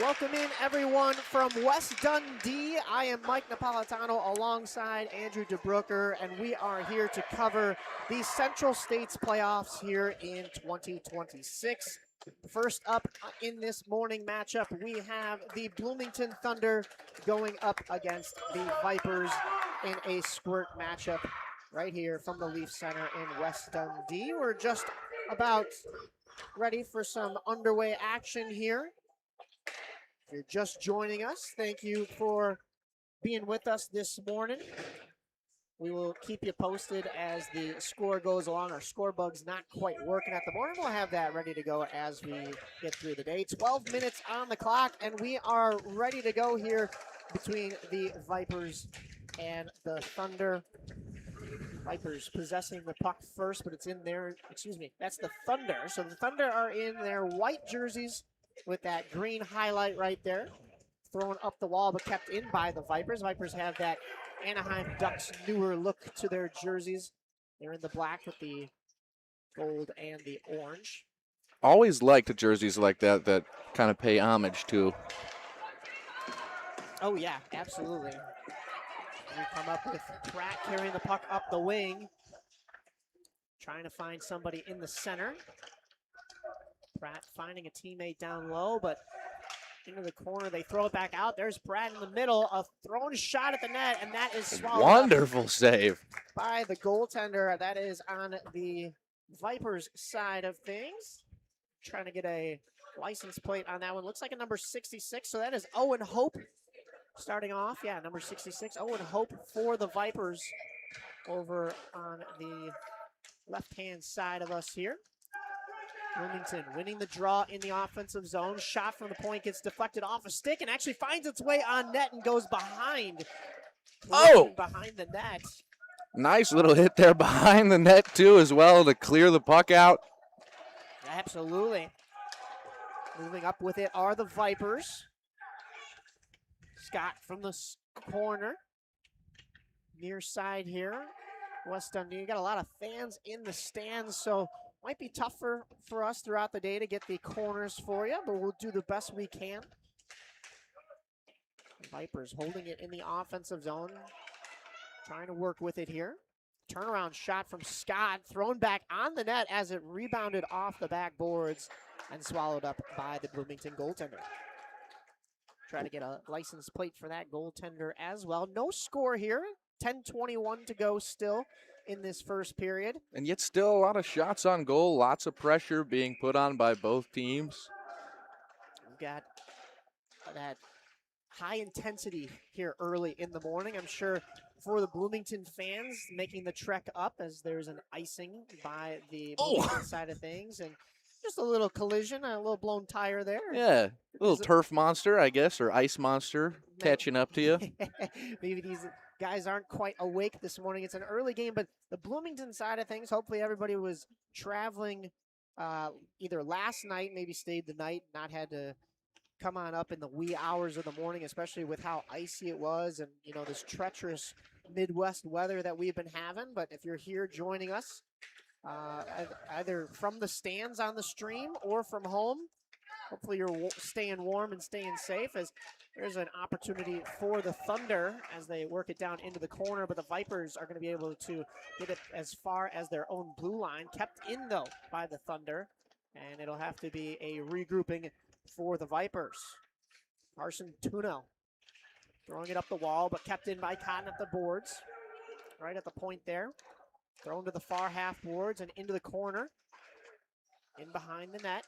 Welcome in everyone from West Dundee. I am Mike Napolitano alongside Andrew DeBrooker, and we are here to cover the Central States playoffs here in 2026. First up in this morning matchup, we have the Bloomington Thunder going up against the Vipers in a squirt matchup right here from the Leaf Center in West Dundee. We're just about ready for some underway action here. If you're just joining us, thank you for being with us this morning. We will keep you posted as the score goes along. Our score bug's not quite working at the moment. We'll have that ready to go as we get through the day. 12 minutes on the clock, and we are ready to go here between the Vipers and the Thunder. Vipers possessing the puck first, but it's in their, that's the Thunder. So the Thunder are in their white jerseys with that green highlight right there. Thrown up the wall, but kept in by the Vipers. Vipers have that Anaheim Ducks newer look to their jerseys. They're in the black with the gold and the orange. Always liked jerseys like that kind of pay homage to. Oh, yeah, absolutely. We come up with Pratt carrying the puck up the wing, trying to find somebody in the center. Pratt finding a teammate down low, but into the corner. They throw it back out. There's Pratt in the middle. A thrown shot at the net, and that is swallowed Wonderful save by the goaltender. That is on the Vipers side of things. Trying to get a license plate on that one. Looks like a number 66, so that is Owen Hope starting off. Yeah, number 66, Owen Hope for the Vipers over on the left-hand side of us here. Bloomington winning the draw in the offensive zone. Shot from the point gets deflected off a stick and actually finds its way on net and goes behind. Behind the net. Nice little hit there behind the net, too, as well, to clear the puck out. Absolutely. Moving up with it are the Vipers. Scott from the corner. Near side here. West Dundee. Got a lot of fans in the stands, so might be tougher for us throughout the day to get the corners for you, but we'll do the best we can. Vipers holding it in the offensive zone, trying to work with it here. Turnaround shot from Scott, thrown back on the net as it rebounded off the backboards and swallowed up by the Bloomington goaltender. Try to get a license plate for that goaltender as well. No score here. 10:21 to go still in this first period. And yet still a lot of shots on goal, lots of pressure being put on by both teams. We've got that high intensity here early in the morning. I'm sure for the Bloomington fans making the trek up as there's an icing by the Bloomington side of things. And just a little collision, a little blown tire there. Yeah, a little turf monster, I guess, or ice monster catching up to you. Maybe these guys aren't quite awake this morning. It's an early game, but the Bloomington side of things, hopefully everybody was traveling either last night, maybe stayed the night, not had to come on up in the wee hours of the morning, especially with how icy it was and, you know, this treacherous Midwest weather that we've been having. But if you're here joining us, either from the stands on the stream or from home, hopefully you're staying warm and staying safe, as there's an opportunity for the Thunder as they work it down into the corner, but the Vipers are going to be able to get it as far as their own blue line. Kept in, though, by the Thunder, and it'll have to be a regrouping for the Vipers. Carson Tuno throwing it up the wall, but kept in by Cotton at the boards. Right at the point there. Thrown to the far half boards and into the corner. In behind the net.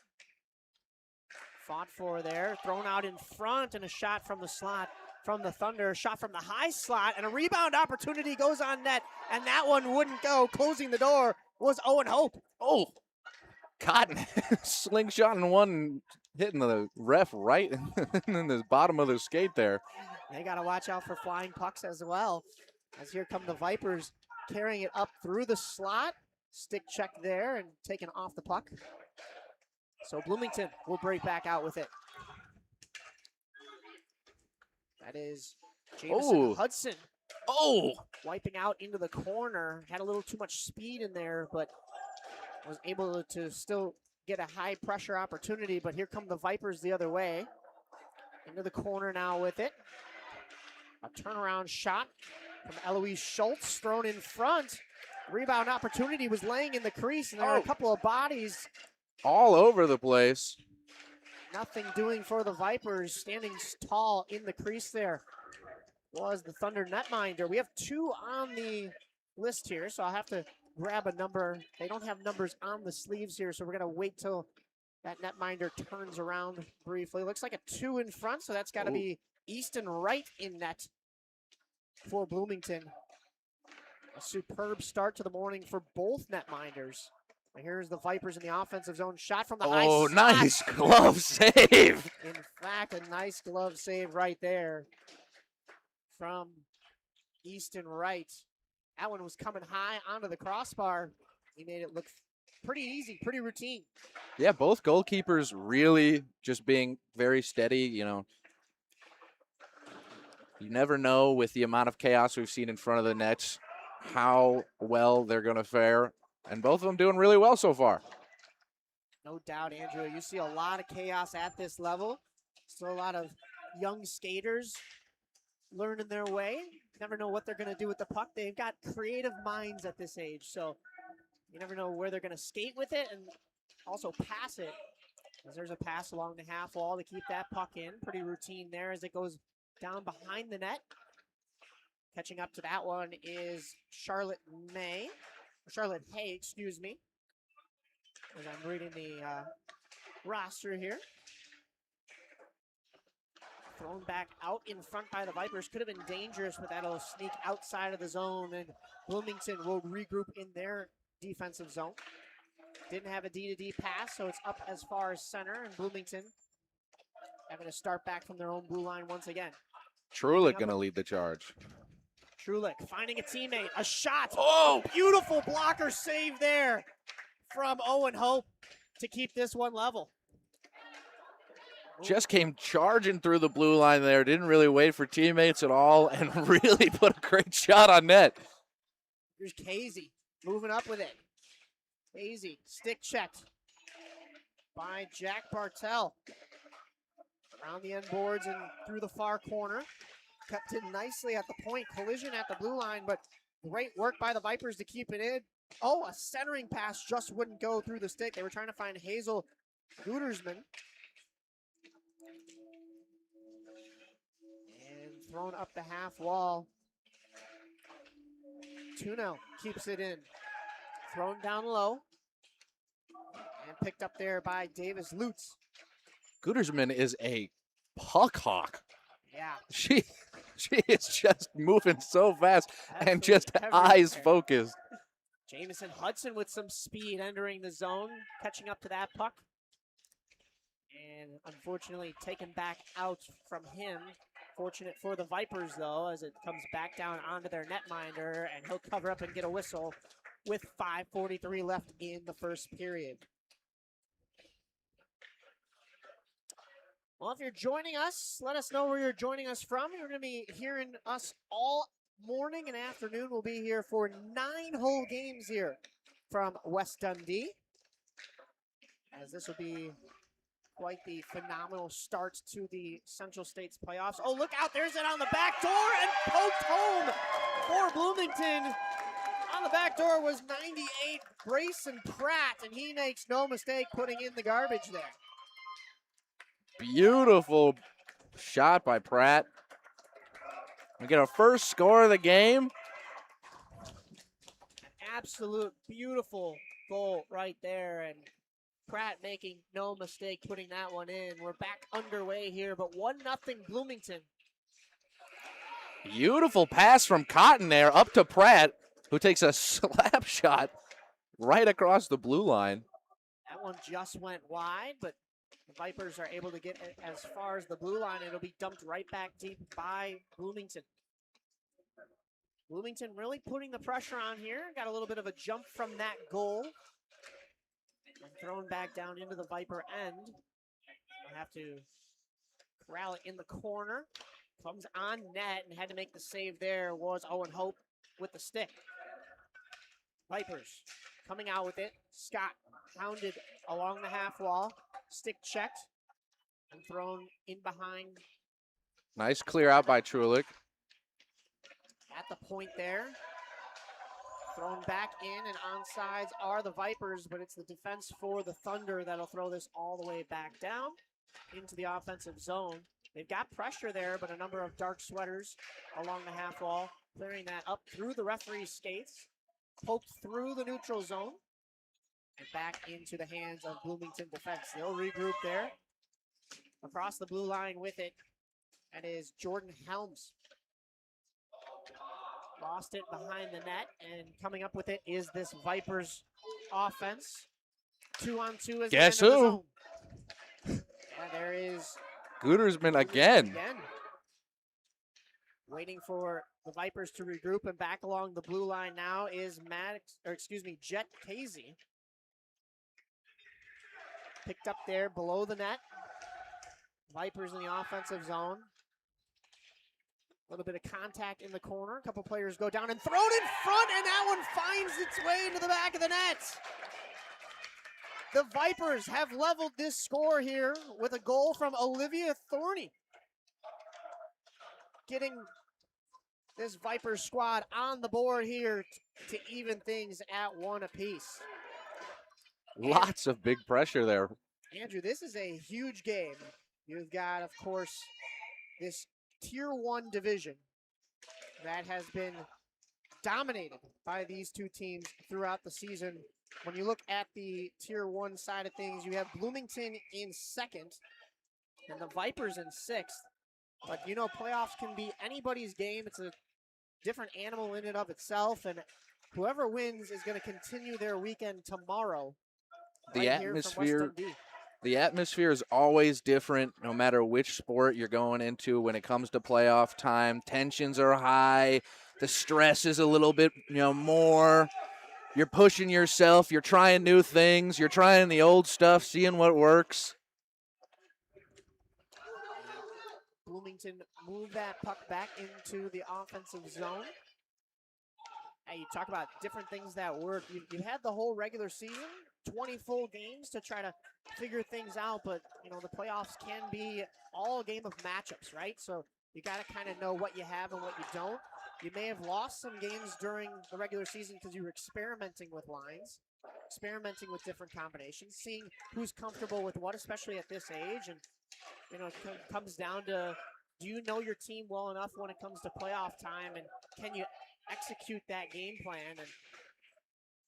Fought for there. Thrown out in front, and a shot from the slot from the Thunder. Shot from the high slot, and a rebound opportunity goes on net, and that one wouldn't go. Closing the door was Owen Hope. Oh, Cotton slingshot and one hitting the ref right in the bottom of the skate there. They got to watch out for flying pucks as well, as here come the Vipers carrying it up through the slot. Stick check there and taken off the puck. So Bloomington will break back out with it. That is Jameson Hudson. Wiping out into the corner. Had a little too much speed in there, but was able to still get a high pressure opportunity. But here come the Vipers the other way. Into the corner now with it. A turnaround shot from Eloise Schultz thrown in front. Rebound opportunity was laying in the crease, and there are a couple of bodies. All over the place. Nothing doing for the Vipers. Standing tall in the crease there was the Thunder netminder. We have 2 on the list here, so I'll have to grab a number. They don't have numbers on the sleeves here, so we're going to wait till that netminder turns around briefly. Looks like a 2 in front, so that's got to be Easton Wright in net for Bloomington. A superb start to the morning for both netminders. Here's the Vipers in the offensive zone. Shot from the high Oh, slot. nice glove save. In fact, a nice glove save right there from Easton Wright. That one was coming high onto the crossbar. He made it look pretty easy, pretty routine. Yeah, both goalkeepers really just being very steady. You know, you never know with the amount of chaos we've seen in front of the nets how well they're going to fare. And both of them doing really well so far. No doubt, Andrew. You see a lot of chaos at this level. Still a lot of young skaters learning their way. Never know what they're going to do with the puck. They've got creative minds at this age, so you never know where they're going to skate with it and also pass it. As there's a pass along the half wall to keep that puck in. Pretty routine there as it goes down behind the net. Catching up to that one is Charlotte Hay, excuse me. As I'm reading the roster here. Thrown back out in front by the Vipers. Could have been dangerous with that little sneak outside of the zone, and Bloomington will regroup in their defensive zone. Didn't have a D-to-D pass, so it's up as far as center, and Bloomington having to start back from their own blue line once again. Trulick going to lead the charge. Trulick finding a teammate, a shot. Oh! A beautiful blocker save there from Owen Hope to keep this one level. Just came charging through the blue line there. Didn't really wait for teammates at all and really put a great shot on net. Here's Casey moving up with it. Casey, stick checked by Jack Bartel. Around the end boards and through the far corner. Kept in nicely at the point. Collision at the blue line, but great work by the Vipers to keep it in. Oh, a centering pass just wouldn't go through the stick. They were trying to find Hazel Gutersman. And thrown up the half wall. Tuno keeps it in. Thrown down low. And picked up there by Davis Lutz. Gutersman is a puck hawk. Yeah. She is just moving so fast and Absolutely just eyes everywhere. focused. Jamison Hudson with some speed entering the zone, catching up to that puck. And unfortunately taken back out from him. Fortunate for the Vipers, though, as it comes back down onto their netminder, and he'll cover up and get a whistle with 5:43 left in the first period. Well, if you're joining us, let us know where you're joining us from. You're going to be hearing us all morning and afternoon. We'll be here for 9 whole games here from West Dundee, as this will be quite the phenomenal start to the Central States playoffs. Oh, look out, there's it on the back door and poked home for Bloomington. On the back door was 98 Grayson Pratt, and he makes no mistake putting in the garbage there. Beautiful shot by Pratt. We get our first score of the game. An absolute beautiful goal right there, and Pratt making no mistake putting that one in. We're back underway here, but 1-0 Bloomington. Beautiful pass from Cotton there up to Pratt, who takes a slap shot right across the blue line. That one just went wide, but the Vipers are able to get it as far as the blue line. It'll be dumped right back deep by Bloomington. Bloomington really putting the pressure on here. Got a little bit of a jump from that goal. And thrown back down into the Viper end. We'll have to corral it in the corner. Comes on net and had to make the save there was Owen Hope with the stick. Vipers coming out with it. Scott hounded along the half wall. Stick checked. and thrown in behind Nice clear out by Trulich. at the point there. Thrown back in, and onsides are the Vipers, but it's the defense for the Thunder that'll throw this all the way back down into the offensive zone. They've got pressure there, but a number of dark sweaters along the half wall, clearing that up through the referee's skates, poked through the neutral zone, and back into the hands of Bloomington defense. They'll regroup there. Across the blue line with it, that is Jordan Helms. Lost it behind the net, and coming up with it is this Vipers offense. 2-on-2 as Guess the end of the who? zone. And there is Goodersman again. Waiting for the Vipers to regroup, and back along the blue line now is Jet Casey. Picked up there below the net. Vipers in the offensive zone. A little bit of contact in the corner. A couple players go down and thrown in front, and that one finds its way into the back of the net. The Vipers have leveled this score here with a goal from Olivia Thorney, getting this Vipers squad on the board here to even things at 1 apiece. Lots of big pressure there. Andrew, this is a huge game. You've got, of course, this Tier 1 division that has been dominated by these two teams throughout the season. When you look at the Tier 1 side of things, you have Bloomington in 2nd and the Vipers in 6th. But, you know, playoffs can be anybody's game. It's a different animal in and of itself, and whoever wins is going to continue their weekend tomorrow. The right here from West atmosphere. Dundee. The atmosphere is always different no matter which sport you're going into when it comes to playoff time. Tensions are high. The stress is a little bit, more. You're pushing yourself. You're trying new things. You're trying the old stuff, seeing what works. Bloomington move that puck back into the offensive zone. Hey, you talk about different things that work. You had the whole regular season, 20 full games to try to figure things out, but the playoffs can be all a game of matchups, right? So you got to kind of know what you have and what you don't. You may have lost some games during the regular season because you were experimenting with lines, experimenting with different combinations, seeing who's comfortable with what, especially at this age. And it comes down to, do you know your team well enough when it comes to playoff time, and can you execute that game plan? And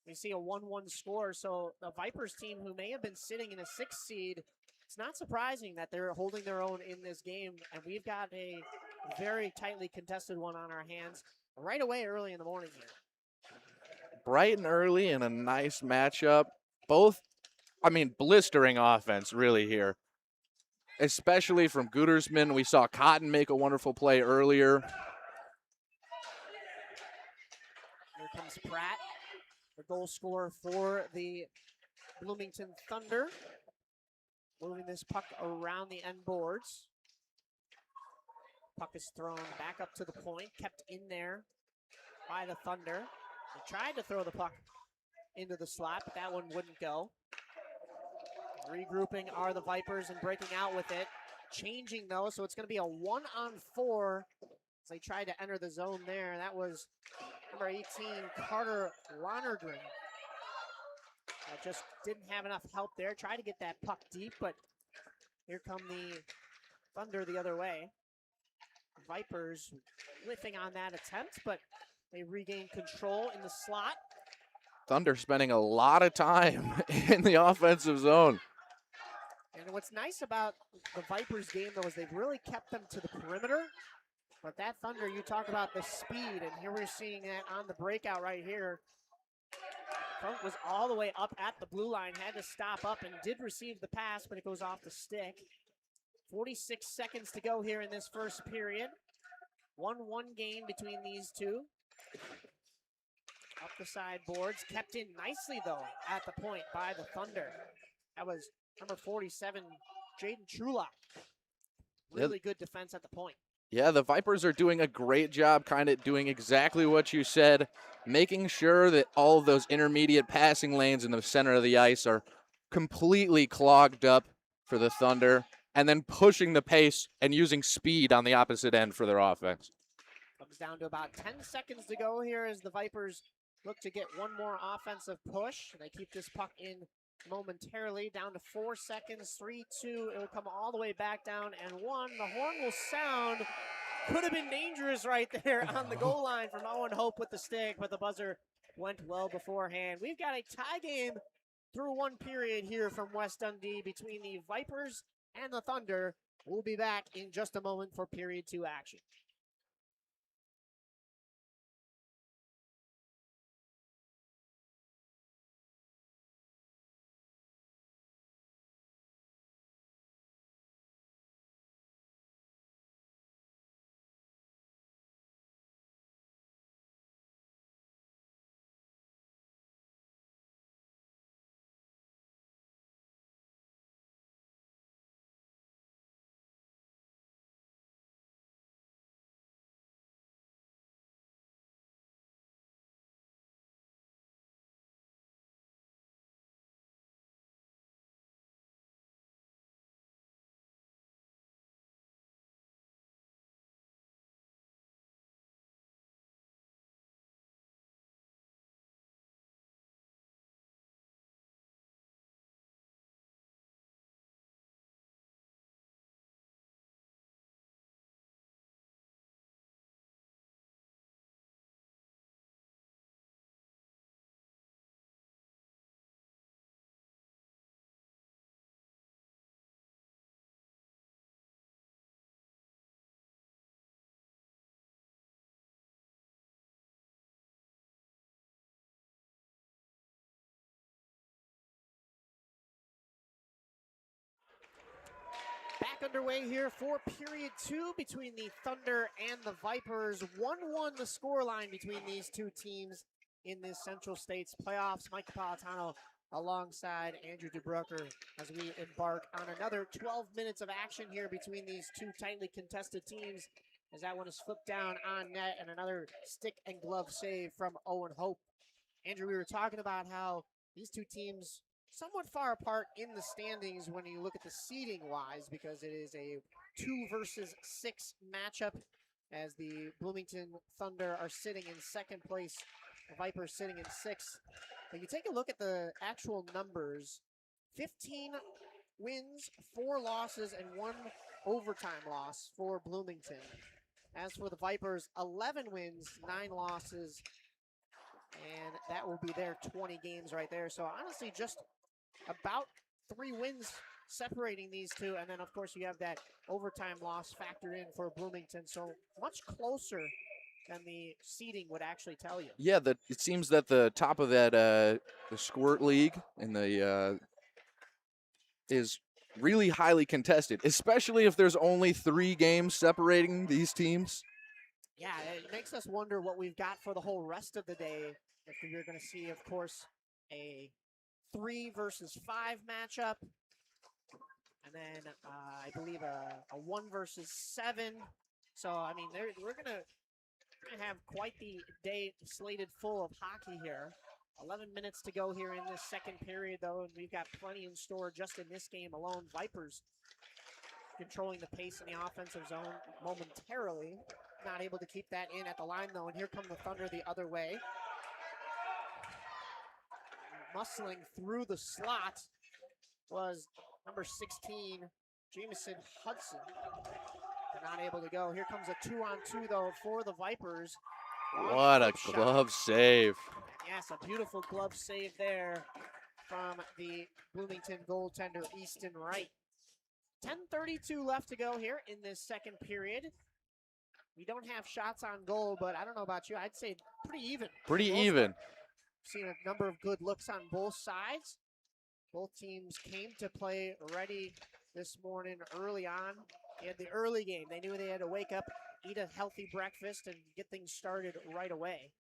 we see a 1-1 score, so the Vipers team, who may have been sitting in a 6th seed, it's not surprising that they're holding their own in this game, and we've got a very tightly contested one on our hands right away early in the morning here. Bright and early and a nice matchup. Both, blistering offense really here, especially from Goodersman. We saw Cotton make a wonderful play earlier. Here comes Pratt, the goal scorer for the Bloomington Thunder. Moving this puck around the end boards. Puck is thrown back up to the point, kept in there by the Thunder. They tried to throw the puck into the slot, but that one wouldn't go. Regrouping are the Vipers and breaking out with it. Changing though, so it's going to be a 1-on-4 as they tried to enter the zone there. That was number 18, Carter Lonergren. Just didn't have enough help there. Tried to get that puck deep, but here come the Thunder the other way. Vipers whiffing on that attempt, but they regain control in the slot. Thunder spending a lot of time in the offensive zone. And what's nice about the Vipers game, though, is they've really kept them to the perimeter. But that Thunder, you talk about the speed, and here we're seeing that on the breakout right here. Funk was all the way up at the blue line, had to stop up and did receive the pass, but it goes off the stick. 46 seconds to go here in this first period. 1-1 game between these two. Up the sideboards, kept in nicely, though, at the point by the Thunder. That was number 47, Jaden Trulop. Really good defense at the point. Yeah, the Vipers are doing a great job kind of doing exactly what you said, making sure that all of those intermediate passing lanes in the center of the ice are completely clogged up for the Thunder. and then pushing the pace and using speed on the opposite end for their offense. Comes down to about 10 seconds to go here as the Vipers look to get one more offensive push. They keep this puck in momentarily, down to 4 seconds, 3, 2. It will come all the way back down, and 1. The horn will sound. Could have been dangerous right there on the goal line from Owen Hope with the stick, but the buzzer went well beforehand. We've got a tie game through one period here from West Dundee between the Vipers and the Thunder. We'll be back in just a moment for period 2 action. Back underway here for period 2 between the Thunder and the Vipers. 1-1 the scoreline between these two teams in this Central States playoffs. Mike Napolitano alongside Andrew DeBrucker as we embark on another 12 minutes of action here between these two tightly contested teams, as that one is flipped down on net and another stick and glove save from Owen Hope. Andrew, we were talking about how these two teams somewhat far apart in the standings when you look at the seeding wise, because it is a 2 versus 6 matchup, as the Bloomington Thunder are sitting in second place, the Vipers sitting in 6th. But you take a look at the actual numbers: 15 wins, 4 losses, and 1 overtime loss for Bloomington. As for the Vipers, 11 wins, 9 losses, and that will be their 20 games right there. So honestly, just about 3 wins separating these two, and then of course you have that overtime loss factored in for Bloomington, so much closer than the seeding would actually tell you. Yeah, it seems that the top of that the Squirt League and the is really highly contested, especially if there's only 3 games separating these teams. Yeah, it makes us wonder what we've got for the whole rest of the day. If we're going to see, of course, a 3 versus 5 matchup, and then I believe a 1 versus 7. So, I mean, we're going to have quite the day slated full of hockey here. 11 minutes to go here in this second period, though, and we've got plenty in store just in this game alone. Vipers controlling the pace in the offensive zone momentarily. Not able to keep that in at the line, though, and here come the Thunder the other way. Muscling through the slot was number 16, Jamison Hudson. They're not able to go. Here comes a 2-on-2, though, for the Vipers. What a glove save. Yes, a beautiful glove save there from the Bloomington goaltender, Easton Wright. 10:32 left to go here in this second period. We don't have shots on goal, but I don't know about you. I'd say pretty even. Pretty even. Seen a number of good looks on both sides. Both teams came to play ready this morning early on. They had the early game. They knew they had to wake up, eat a healthy breakfast, and get things started right away.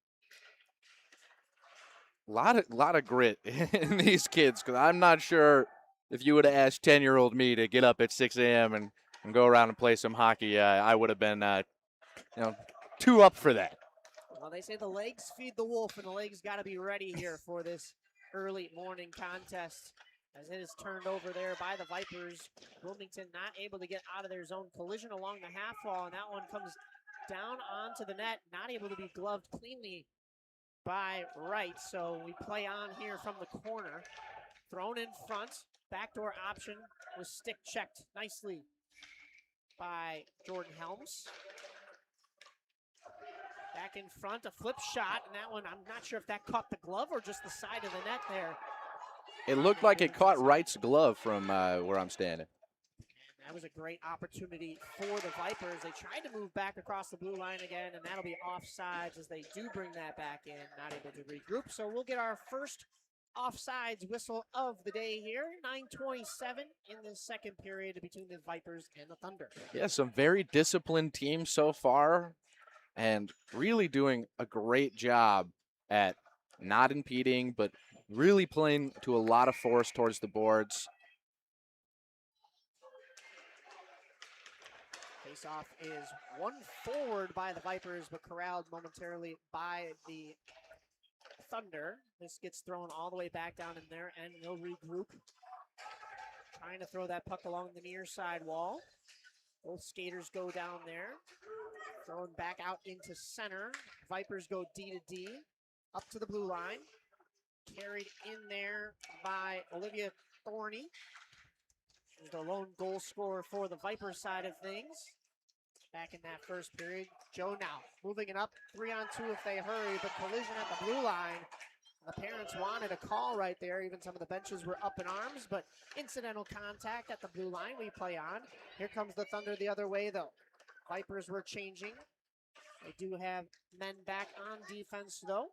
Lot of grit in these kids, because I'm not sure if you would have asked 10-year-old me to get up at 6 a.m. and go around and play some hockey, I would have been too up for that. Well, they say the legs feed the wolf, and the legs got to be ready here for this early morning contest. as it is turned over there by the Vipers. Bloomington not able to get out of their zone. Collision along the half wall, and that one comes down onto the net, not able to be gloved cleanly by Wright. So we play on here from the corner. Thrown in front, backdoor option was stick checked nicely by Jordan Helms. Back in front, a flip shot, and that one, I'm not sure if that caught the glove or just the side of the net there. It looked like it caught Wright's glove from where I'm standing. That was a great opportunity for the Vipers. They tried to move back across the blue line again, and that'll be offsides as they do bring that back in, not able to regroup. So we'll get our first offsides whistle of the day here. 9:27 in the second period between the Vipers and the Thunder. Yeah, some very disciplined teams so far, and really doing a great job at not impeding, but really playing to a lot of force towards the boards. Face-off is one forward by the Vipers, but corralled momentarily by the Thunder. This gets thrown all the way back down in there, and they'll regroup. Trying to throw that puck along the near side wall. Both skaters go down there. Thrown back out into center. Vipers go D to D. Up to the blue line. Carried in there by Olivia Thorney. She's the lone goal scorer for the Viper side of things. Back in that first period. Joe now moving it up 3-on-2 if they hurry, but collision at the blue line. The parents wanted a call right there. Even some of the benches were up in arms, but incidental contact at the blue line. We play on. Here comes the Thunder the other way, though. Vipers were changing. They do have men back on defense, though.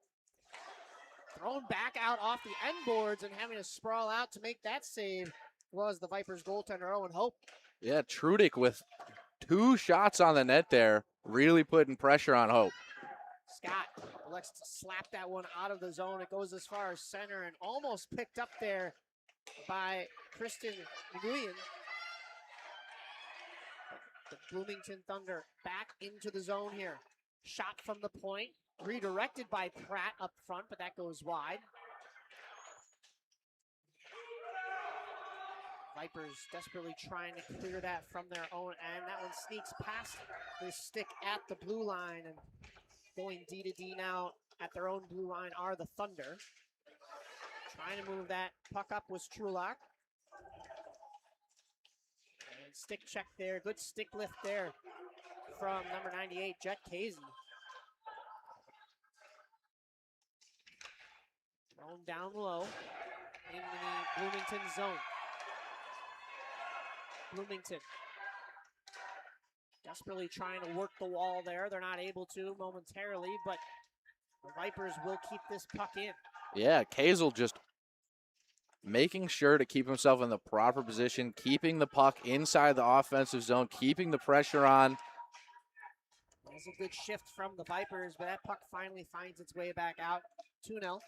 Thrown back out off the end boards and having to sprawl out to make that save was the Vipers goaltender, Owen Hope. Yeah, Trudick with 2 shots on the net there, really putting pressure on Hope. Scott elects to slap that one out of the zone. It goes as far as center and almost picked up there by Kristen Nguyen. The Bloomington Thunder back into the zone here. Shot from the point, redirected by Pratt up front, but that goes wide. Vipers desperately trying to clear that from their own end. That one sneaks past the stick at the blue line, and going D to D now at their own blue line are the Thunder. Trying to move that puck up was Trulock. And stick check there, good stick lift there from number 98, Jet Casey. Thrown down low in the Bloomington zone. Bloomington desperately trying to work the wall there. They're not able to momentarily, but the Vipers will keep this puck in. Yeah, Kazel just making sure to keep himself in the proper position, keeping the puck inside the offensive zone, keeping the pressure on. There's a good shift from the Vipers, but that puck finally finds its way back out. 2-0.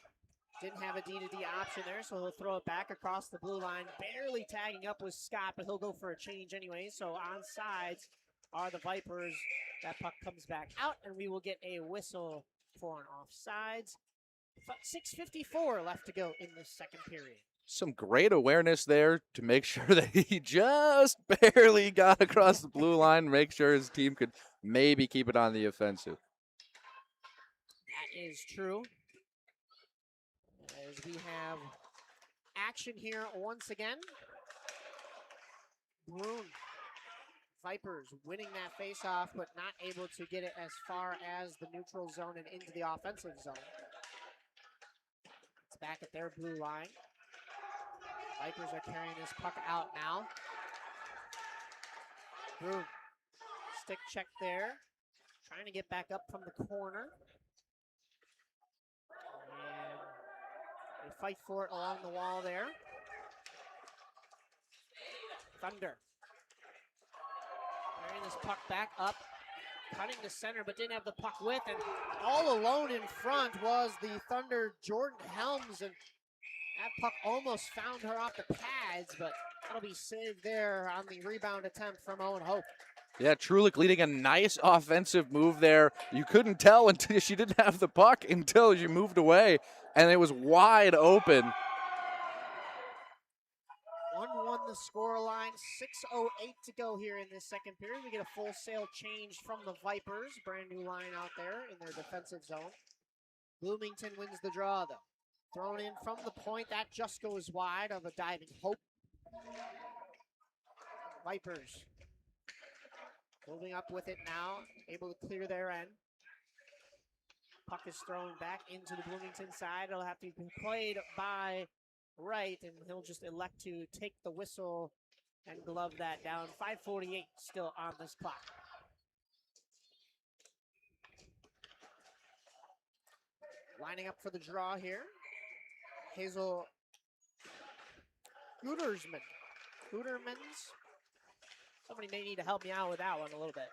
Didn't have a D-to-D option there, so he'll throw it back across the blue line. Barely tagging up with Scott, but he'll go for a change anyway. So on sides are the Vipers. That puck comes back out, and we will get a whistle for an offsides. 6:54 left to go in the second period. Some great awareness there to make sure that he just barely got across the blue line, make sure his team could maybe keep it on the offensive. That is true. As we have action here once again. Broom. Vipers winning that faceoff, but not able to get it as far as the neutral zone and into the offensive zone. It's back at their blue line. Vipers are carrying this puck out now. Broom. Stick check there. Trying to get back up from the corner. They fight for it along the wall there. Thunder. Carrying this puck back up. Cutting to center, but didn't have the puck with. And all alone in front was the Thunder, Jordan Helms. And that puck almost found her off the pads, but that'll be saved there on the rebound attempt from Owen Hope. Yeah, Trulick leading a nice offensive move there. You couldn't tell until she didn't have the puck until she moved away, and it was wide open. the score line. 6:08 to go here in this second period. We get a full sail change from the Vipers. Brand new line out there in their defensive zone. Bloomington wins the draw, though. Thrown in from the point. That just goes wide of a diving Hope. Vipers moving up with it now. Able to clear their end. Puck is thrown back into the Bloomington side. It'll have to be played by Wright, and he'll just elect to take the whistle and glove that down. 5:48 still on this clock. Lining up for the draw here. Hazel Gutermans. Somebody may need to help me out with that one a little bit.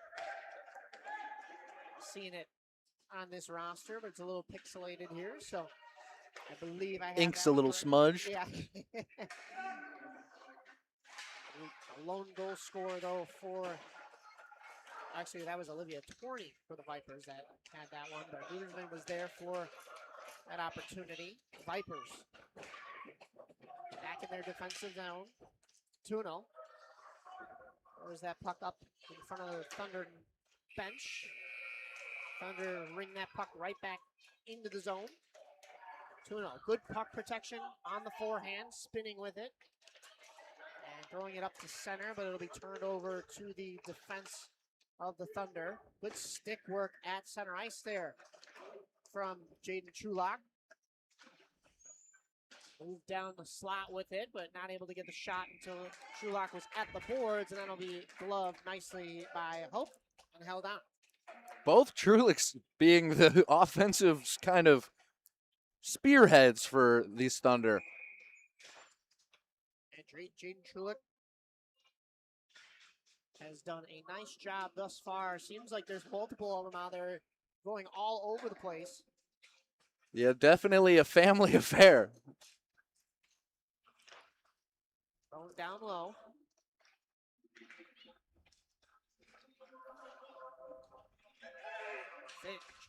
Seeing it on this roster, but it's a little pixelated here, so I believe I have Ink's a little smudged. Yeah. A lone goal scorer, though, for... Actually, that was Olivia Torney for the Vipers that had that one, but Guterman was there for that opportunity. Vipers back in their defensive zone. 2-0. There's that puck up in front of the Thunder bench. Thunder ring that puck right back into the zone. 2-0. Good puck protection on the forehand, spinning with it. And throwing it up to center, but it'll be turned over to the defense of the Thunder. Good stick work at center ice there from Jaden Trulock. Moved down the slot with it, but not able to get the shot until Trulock was at the boards, and then it'll be gloved nicely by Hope and held on. Both Trulocks being the offensive kind of spearheads for these Thunder. And Jaden Trulock has done a nice job thus far. Seems like there's multiple of them out there going all over the place. Yeah, definitely a family affair. Thrown down low.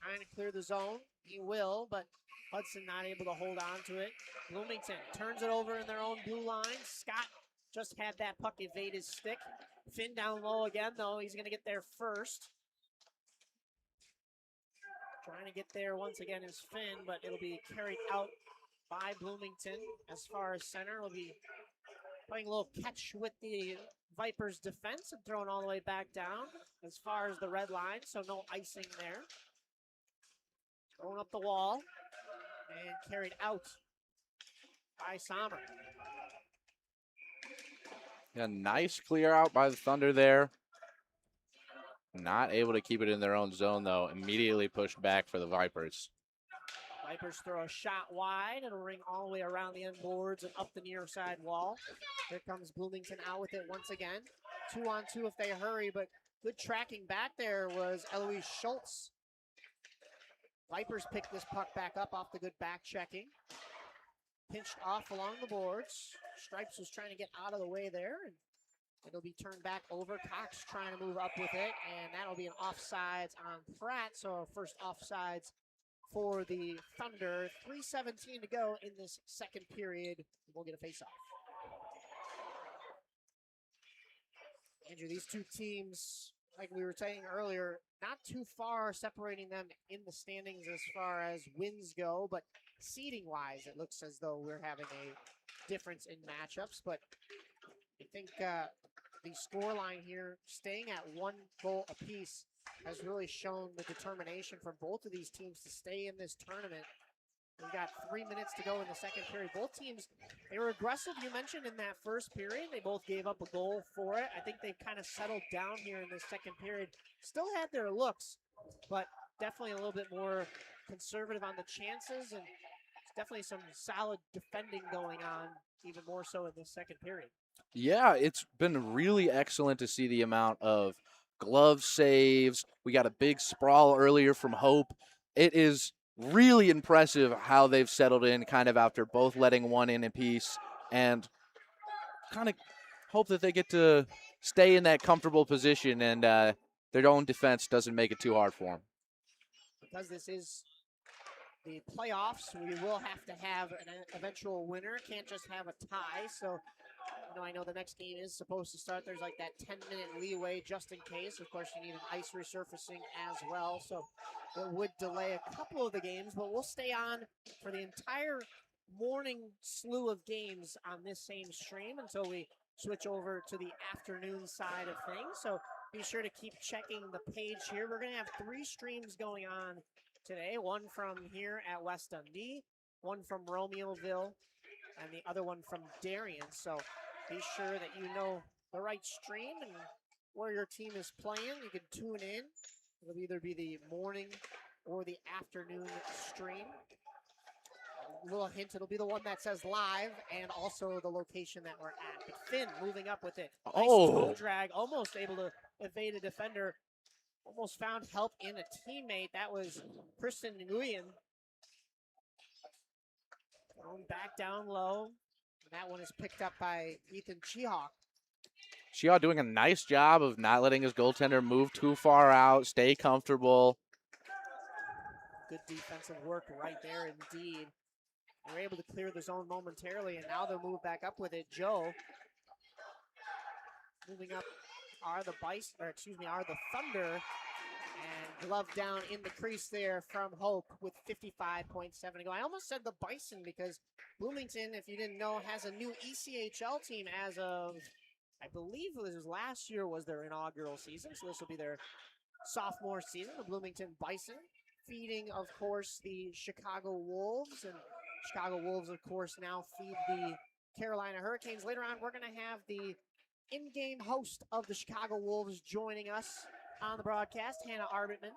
Trying to clear the zone. He will, but Hudson not able to hold on to it. Bloomington turns it over in their own blue line. Scott just had that puck evade his stick. Finn down low again, though. He's going to get there first. Trying to get there once again is Finn, but it'll be carried out by Bloomington. As far as center, will be playing a little catch with the Vipers' defense and thrown all the way back down as far as the red line, so no icing there. Thrown up the wall and carried out by Sommer. A nice clear out by the Thunder there. Not able to keep it in their own zone, though. Immediately pushed back for the Vipers. Vipers throw a shot wide. It'll ring all the way around the end boards and up the near side wall. Here comes Bloomington out with it once again. 2-on-2 if they hurry, but good tracking back there was Eloise Schultz. Vipers picked this puck back up off the good back checking. Pinched off along the boards. Stripes was trying to get out of the way there, and it'll be turned back over. Cox trying to move up with it, and that'll be an offsides on Pratt. So our first offsides for the Thunder. 3:17 to go in this second period. We'll get a face-off. Andrew, these two teams, like we were saying earlier, not too far separating them in the standings as far as wins go, but seeding-wise, it looks as though we're having a difference in matchups. But I think the scoreline here, staying at 1 goal apiece, has really shown the determination from both of these teams to stay in this tournament. We've got 3 minutes to go in the second period. Both teams, they were aggressive, you mentioned, in that first period. They both gave up a goal for it. I think they've kind of settled down here in this second period. Still had their looks, but definitely a little bit more conservative on the chances, and definitely some solid defending going on, even more so in this second period. Yeah, it's been really excellent to see the amount of glove saves. We got a big sprawl earlier from Hope. It is really impressive how they've settled in kind of after both letting one in apiece, and kind of hope that they get to stay in that comfortable position and their own defense doesn't make it too hard for them. Because this is the playoffs, we will have to have an eventual winner. Can't just have a tie, so Even though I know the next game is supposed to start, there's like that 10-minute leeway just in case. Of course, you need an ice resurfacing as well, so it would delay a couple of the games, but we'll stay on for the entire morning slew of games on this same stream until we switch over to the afternoon side of things. So be sure to keep checking the page here. We're going to have 3 streams going on today, one from here at West Dundee, one from Romeoville, and the other one from Darien. So be sure that you know the right stream and where your team is playing. You can tune in. It'll either be the morning or the afternoon stream. A little hint, it'll be the one that says live and also the location that we're at. But Finn moving up with it. Nice toe drag, almost able to evade a defender. Almost found help in a teammate. That was Kristen Nguyen. Thrown back down low. And that one is picked up by Ethan Chihawk. Chia doing a nice job of not letting his goaltender move too far out, stay comfortable. Good defensive work right there indeed. They're able to clear the zone momentarily, and now they'll move back up with it. Joe moving up are the Thunder, and glove down in the crease there from Hope with 55.7 to go. I almost said the Bison because Bloomington, if you didn't know, has a new ECHL team as of, I believe it was last year was their inaugural season, so this will be their sophomore season. The Bloomington Bison feeding, of course, the Chicago Wolves, and Chicago Wolves, of course, now feed the Carolina Hurricanes. Later on, we're going to have the in-game host of the Chicago Wolves joining us on the broadcast, Hannah Arbitman.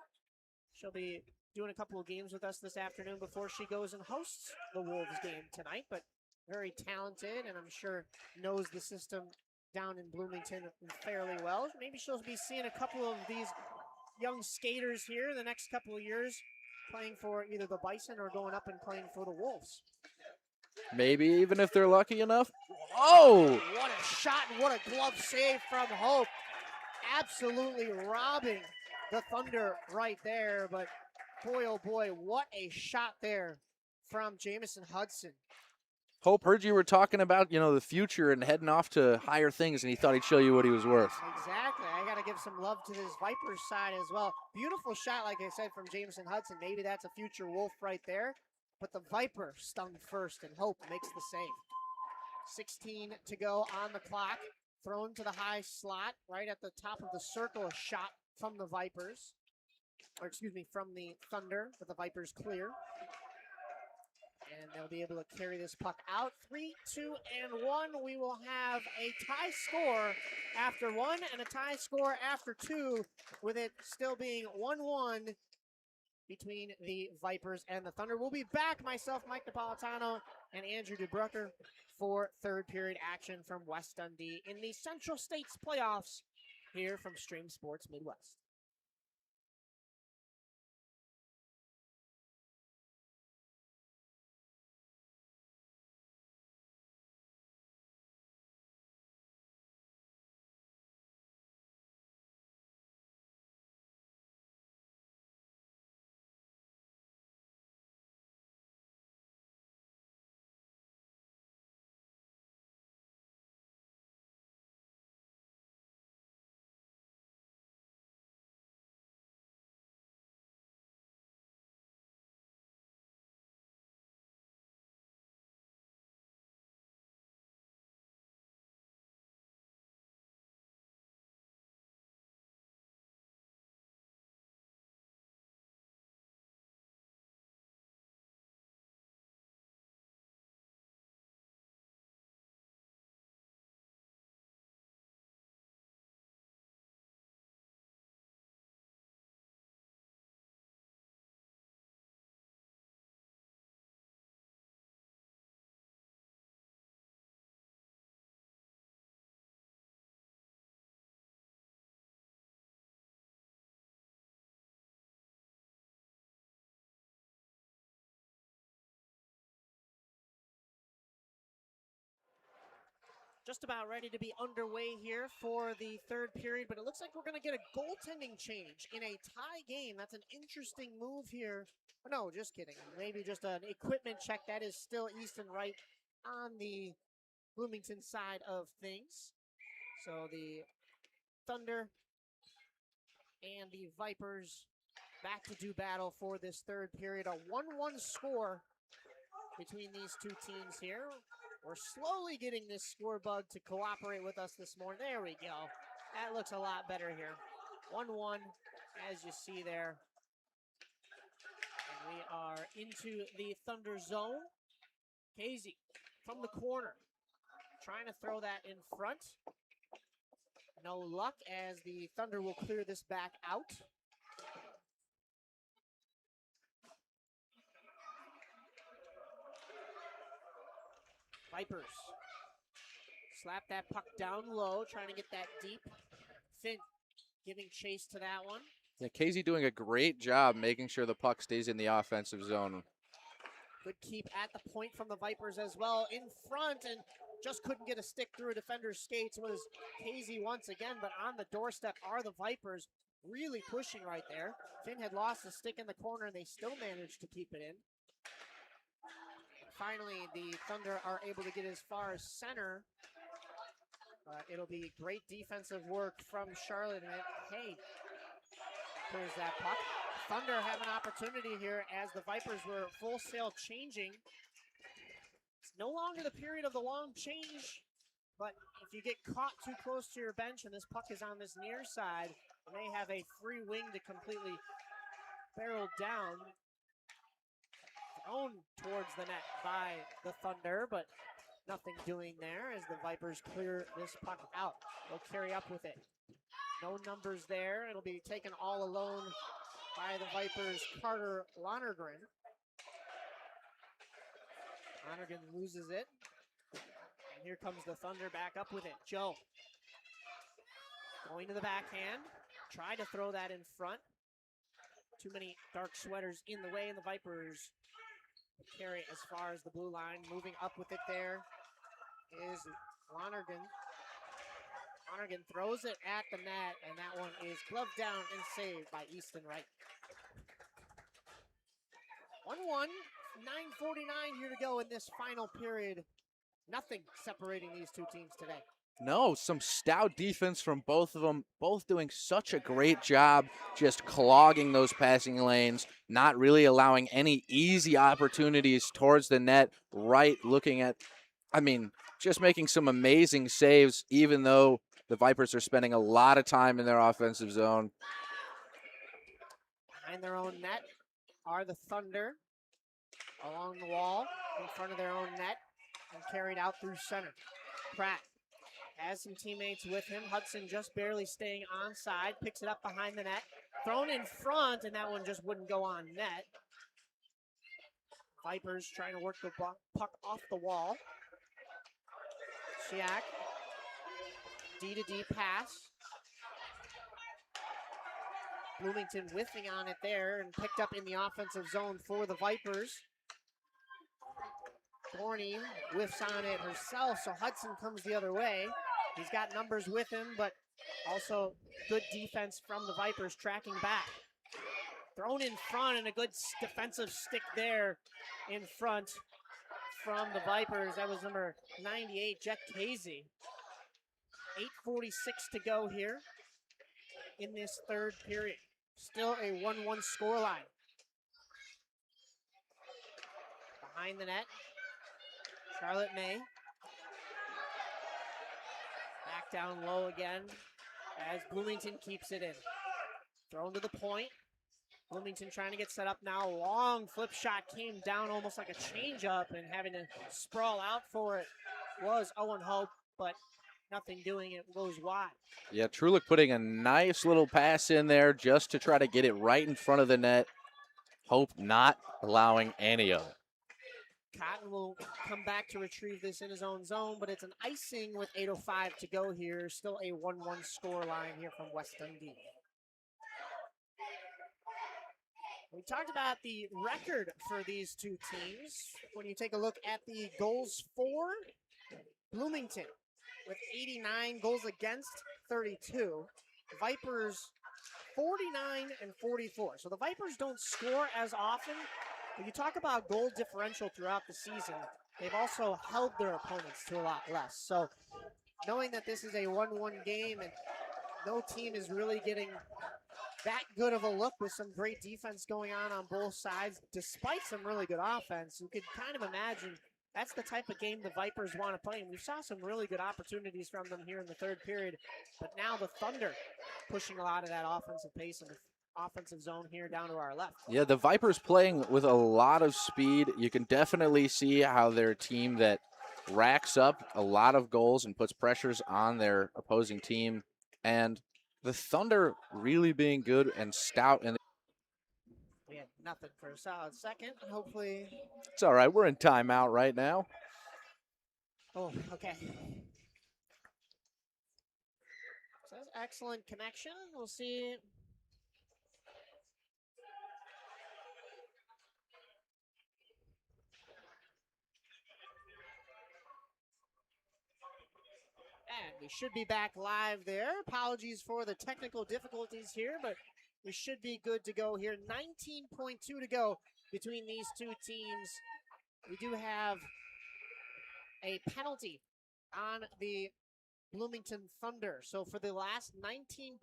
She'll be doing a couple of games with us this afternoon before she goes and hosts the Wolves game tonight, but very talented, and I'm sure knows the system down in Bloomington fairly well. Maybe she'll be seeing a couple of these young skaters here in the next couple of years playing for either the Bison or going up and playing for the Wolves. Maybe even if they're lucky enough. Oh! What a shot and what a glove save from Hope. Absolutely robbing the Thunder right there, but boy, oh boy, what a shot there from Jamison Hudson. Hope heard you were talking about, the future and heading off to higher things, and he thought he'd show you what he was worth. Exactly. I got to give some love to this Vipers side as well. Beautiful shot, like I said, from Jamison Hudson. Maybe that's a future Wolf right there. But the Viper stung first, and Hope makes the save. 16 to go on the clock. Thrown to the high slot, right at the top of the circle. A shot from the Vipers. From the Thunder, but the Vipers clear. And they'll be able to carry this puck out. 3, 2, and 1. We will have a tie score after 1 and a tie score after 2, with it still being 1-1 between the Vipers and the Thunder. We'll be back, myself, Mike Napolitano, and Andrew DeBrucker, for third period action from West Dundee in the Central States playoffs here from Stream Sports Midwest. Just about ready to be underway here for the third period, but it looks like we're going to get a goaltending change in a tie game. That's an interesting move here. Oh, no, just kidding. Maybe just an equipment check. That is still Easton Wright on the Bloomington side of things. So the Thunder and the Vipers back to do battle for this third period. A 1-1 score between these two teams here. We're slowly getting this score bug to cooperate with us this morning. There we go. That looks a lot better here. 1-1, as you see there. And we are into the Thunder zone. Casey from the corner, trying to throw that in front. No luck, as the Thunder will clear this back out. Vipers slap that puck down low, trying to get that deep. Finn giving chase to that one. Yeah, Casey doing a great job making sure the puck stays in the offensive zone. Good keep at the point from the Vipers as well. In front, and just couldn't get a stick through a defender's skates. Was Casey once again, but on the doorstep are the Vipers, really pushing right there. Finn had lost a stick in the corner, and they still managed to keep it in. Finally, the Thunder are able to get as far as center. It'll be great defensive work from Charlotte, and hey, clears that puck. Thunder have an opportunity here as the Vipers were full sail changing. It's no longer the period of the long change, but if you get caught too close to your bench and this puck is on this near side, you may have a free wing to completely barrel down. Thrown towards the net by the Thunder, but nothing doing there as the Vipers clear this puck out. They'll carry up with it. No numbers there. It'll be taken all alone by the Vipers' Carter Lonergan. Lonergan loses it. And here comes the Thunder back up with it. Joe going to the backhand. Tried to throw that in front. Too many dark sweaters in the way, and the Vipers carry as far as the blue line. Moving up with it there is Lonergan. Lonergan throws it at the net, and that one is gloved down and saved by Easton Wright. 1-1, 9:49 here to go in this final period. Nothing separating these two teams today. No, some stout defense from both of them, both doing such a great job just clogging those passing lanes, not really allowing any easy opportunities towards the net, right looking at, just making some amazing saves, even though the Vipers are spending a lot of time in their offensive zone. Behind their own net are the Thunder along the wall in front of their own net and carried out through center. Pratt has some teammates with him. Hudson just barely staying onside, picks it up behind the net, thrown in front, and that one just wouldn't go on net. Vipers trying to work the puck off the wall. Shiak, D-to-D pass. Bloomington whiffing on it there and picked up in the offensive zone for the Vipers. Thorny whiffs on it herself, so Hudson comes the other way. He's got numbers with him, but also good defense from the Vipers tracking back. Thrown in front, and a good defensive stick there in front from the Vipers. That was number 98, Jet Casey. 8:46 to go here in this third period. Still a 1-1 scoreline. Behind the net, Charlotte May. Back down low again as Bloomington keeps it in. Thrown to the point. Bloomington trying to get set up now. Long flip shot came down almost like a changeup, and having to sprawl out for it was Owen Hope, but nothing doing it, goes wide. Yeah, Trulick putting a nice little pass in there just to try to get it right in front of the net. Hope not allowing any of it. Cotton will come back to retrieve this in his own zone, but it's an icing with 8:05 to go here. Still a 1-1 score line here from West Dundee. We talked about the record for these two teams. When you take a look at the goals for, Bloomington with 89, goals against 32. Vipers 49 and 44. So the Vipers don't score as often, When you talk about goal differential throughout the season, they've also held their opponents to a lot less. So knowing that this is a 1-1 game and no team is really getting that good of a look with some great defense going on both sides, despite some really good offense, you could kind of imagine that's the type of game the Vipers want to play. And we saw some really good opportunities from them here in the third period. But now the Thunder pushing a lot of that offensive pace in the offensive zone here down to our left. Yeah, the Vipers playing with a lot of speed. You can definitely see how they're a team that racks up a lot of goals and puts pressures on their opposing team. And the Thunder really being good and stout. And We had nothing for a solid second. Hopefully. it's all right. We're in timeout right now. Oh, okay. So that's excellent connection. We'll see. And we should be back live there. Apologies for the technical difficulties here, but we should be good to go here. 19.2 to go between these two teams. We do have a penalty on the Bloomington Thunder. So for the last 19.2,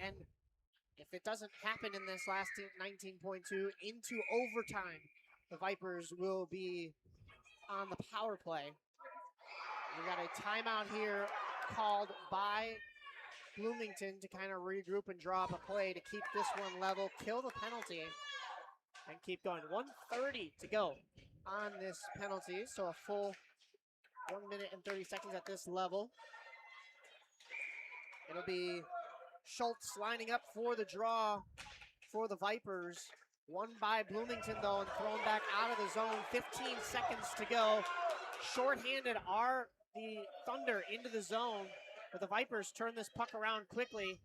and if it doesn't happen in this last 19.2 into overtime, the Vipers will be on the power play. We got a timeout here called by Bloomington to kind of regroup and draw up a play to keep this one level, kill the penalty, and keep going. 1:30 to go on this penalty, so a full 1 minute and 30 seconds at this level. It'll be Schultz lining up for the draw for the Vipers. Won by Bloomington, though, and thrown back out of the zone. 15 seconds to go. Shorthanded are the Thunder into the zone, but the Vipers turn this puck around quickly,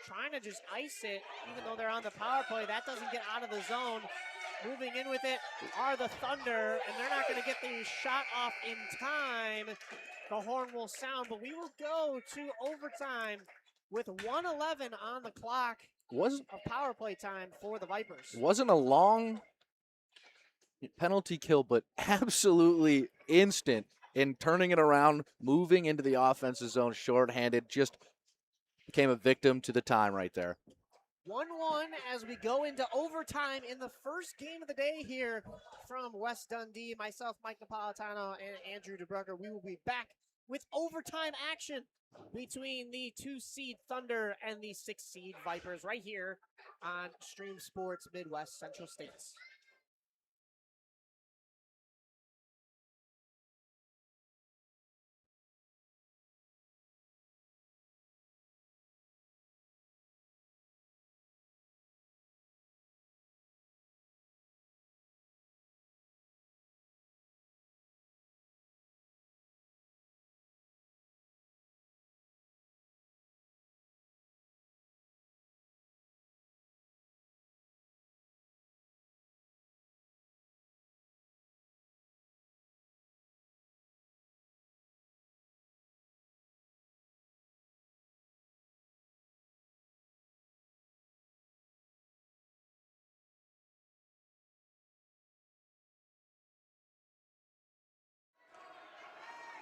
trying to just ice it, even though they're on the power play. That doesn't get out of the zone. Moving in with it are the Thunder, and they're not going to get the shot off in time. The horn will sound, but we will go to overtime with 1:11 on the clock of power play time for the Vipers. Wasn't a long penalty kill, but absolutely instant in turning it around, moving into the offensive zone shorthanded, just became a victim to the time right there. 1-1 as we go into overtime in the first game of the day here from West Dundee. Myself, Mike Napolitano, and Andrew DeBrucker. We will be back with overtime action between the 2-seed Thunder and the 6-seed Vipers right here on Stream Sports Midwest Central States.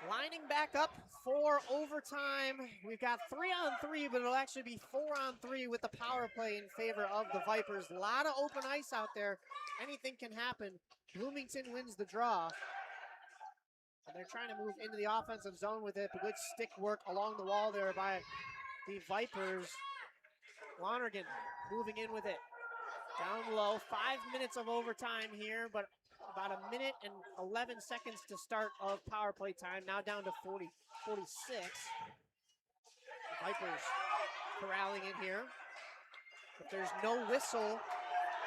Lining back up for overtime. We've got 3-on-3, but it'll actually be 4-on-3 with the power play in favor of the Vipers. A lot of open ice out there. Anything can happen. Bloomington wins the draw. And they're trying to move into the offensive zone with it, but good stick work along the wall there by the Vipers. Lonergan moving in with it. Down low, 5 minutes of overtime here, but about a minute and 11 seconds to start of power play time. Now down to 46. Vipers corralling in here. If there's no whistle,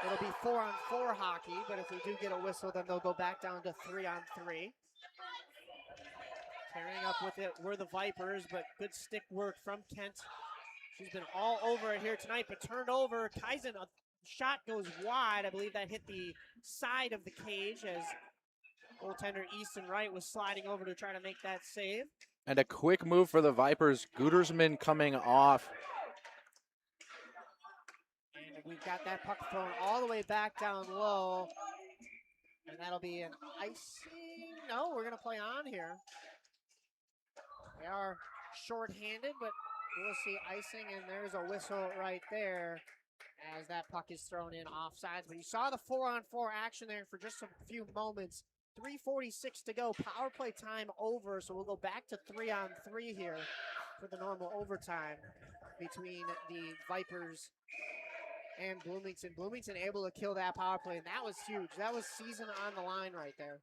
it'll be 4-on-4 hockey, but if we do get a whistle, then they'll go back down to 3-on-3. Carrying up with it were the Vipers, but good stick work from Kent. She's been all over it here tonight, but turned over. Kaizen, a shot goes wide. I believe that hit the side of the cage as goaltender Easton Wright was sliding over to try to make that save. And a quick move for the Vipers. Gutersman coming off. And we've got that puck thrown all the way back down low. And that'll be an icing. No, we're going to play on here. They are shorthanded, but we'll see icing, and there's a whistle right there as that puck is thrown in offsides. But you saw the 4-on-4 action there for just a few moments. 3:46 to go. Power play time over, so we'll go back to 3-on-3 here for the normal overtime between the Vipers and Bloomington. Bloomington able to kill that power play, and that was huge. That was season on the line right there.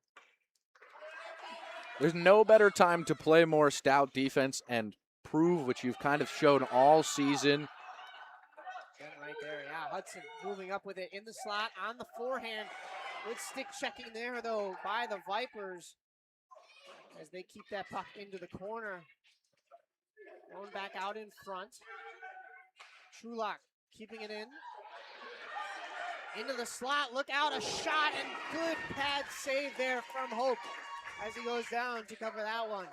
There's no better time to play more stout defense and prove what you've kind of shown all season. And right there, yeah, Hudson moving up with it in the slot on the forehand. Good stick checking there, though, by the Vipers as they keep that puck into the corner. Going back out in front. Trulock keeping it in. Into the slot, look out, a shot, and good pad save there from Hope as he goes down to cover that one.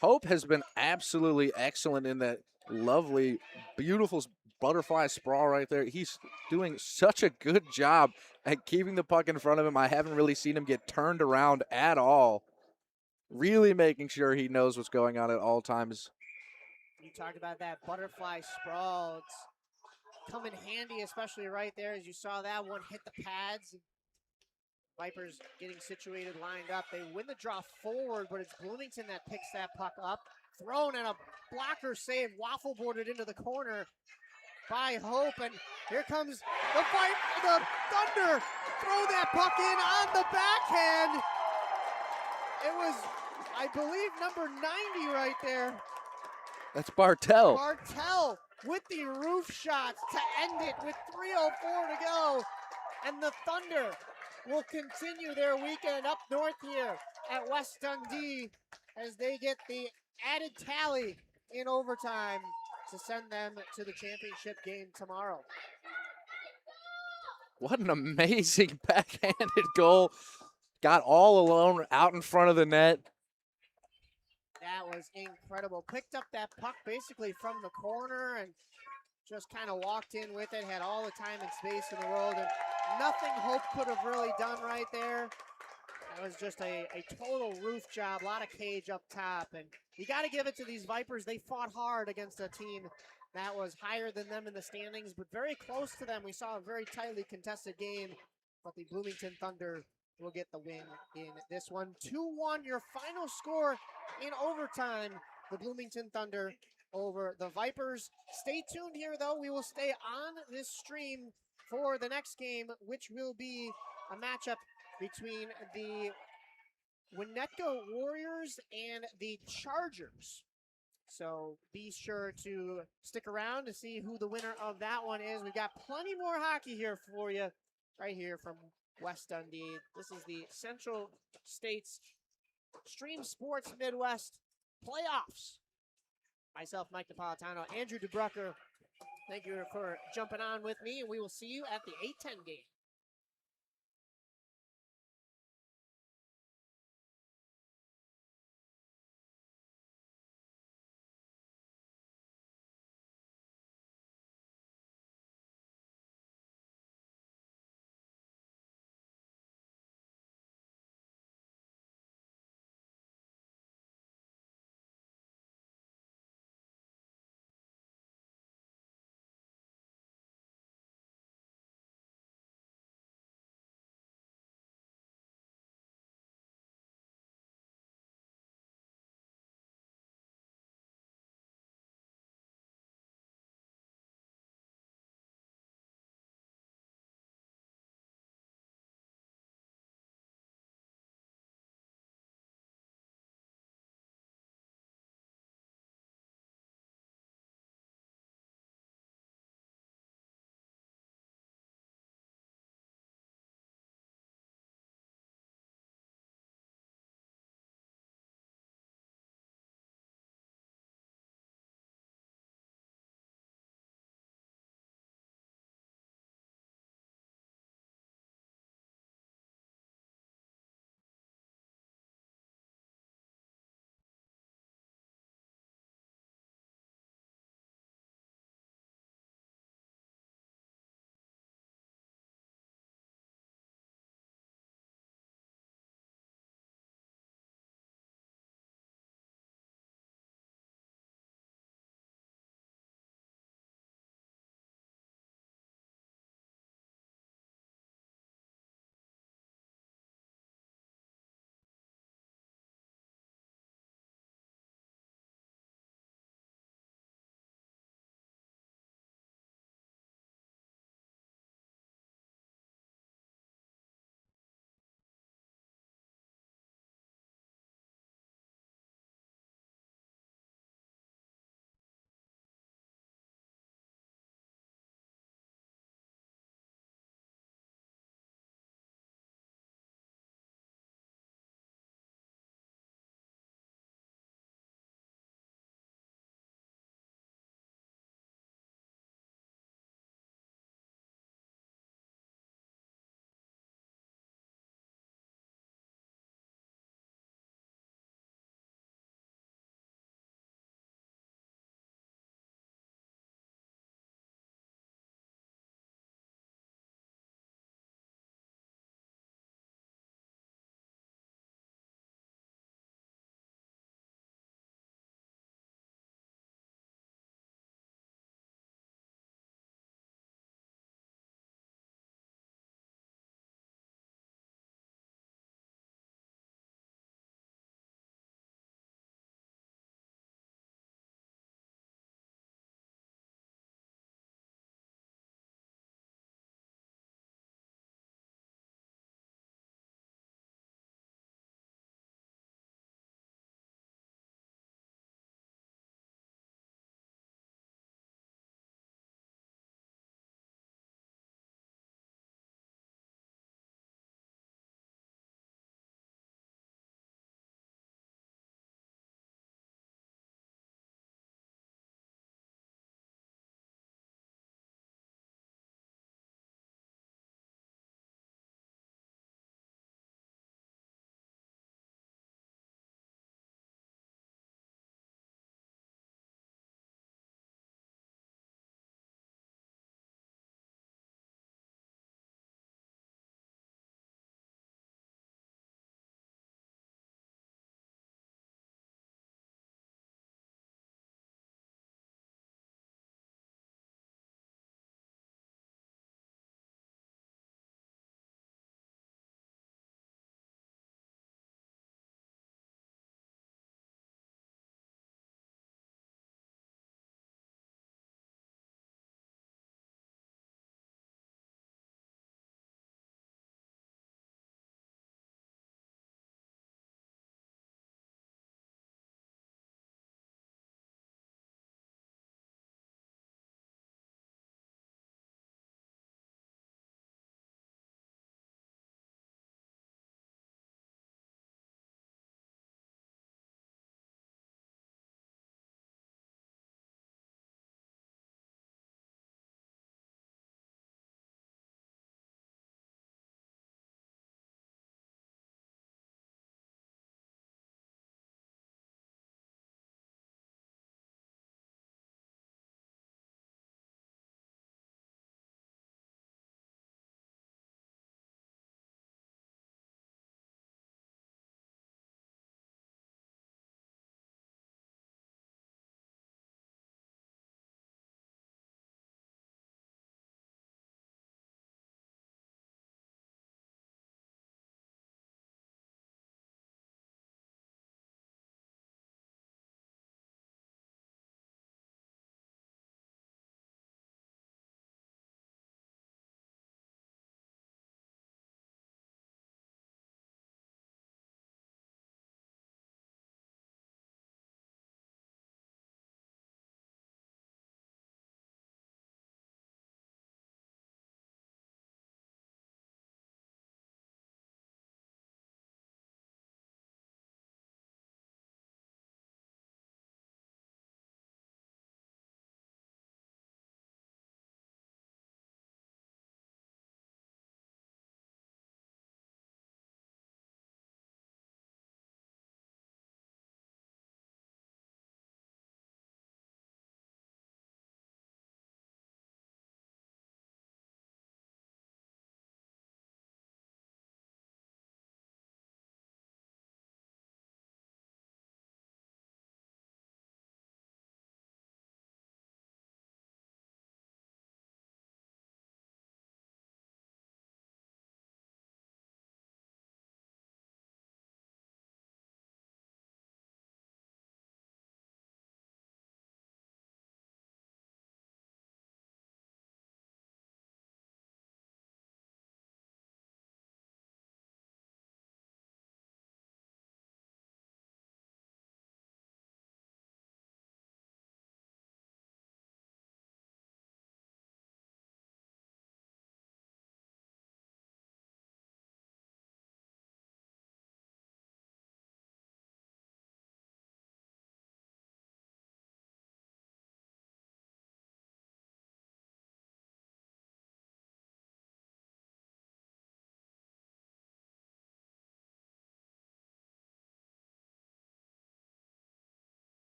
Hope has been absolutely excellent in that lovely, beautiful butterfly sprawl right there. He's doing such a good job at keeping the puck in front of him. I haven't really seen him get turned around at all. Really making sure he knows what's going on at all times. You talked about that butterfly sprawl. It's come in handy, especially right there as you saw that one hit the pads. Vipers getting situated, lined up. They win the draw forward, but it's Bloomington that picks that puck up. Thrown and a blocker save, waffle boarded into the corner by Hope, and here comes the Thunder. Throw that puck in on the backhand. It was, I believe, number 90 right there. That's Bartell. Bartell with the roof shots to end it with 3:04 to go. And the Thunder will continue their weekend up north here at West Dundee as they get the added tally in overtime to send them to the championship game tomorrow. What an amazing backhanded goal. Got all alone out in front of the net. That was incredible. Picked up that puck basically from the corner and just kind of walked in with it. Had all the time and space in the world. And nothing Hope could have really done right there. That was just a total roof job. A lot of cage up top. And you got to give it to these Vipers. They fought hard against a team that was higher than them in the standings, but very close to them. We saw a very tightly contested game, but the Bloomington Thunder will get the win in this one. 2-1, your final score in overtime. The Bloomington Thunder over the Vipers. Stay tuned here, though. We will stay on this stream for the next game, which will be a matchup between the Winnetka Warriors and the Chargers. So be sure to stick around to see who the winner of that one is. We've got plenty more hockey here for you right here from West Dundee. This is the Central States Stream Sports Midwest Playoffs. Myself, Mike Napolitano, Andrew DeBrucker. Thank you for jumping on with me, and we will see you at the 8-10 game.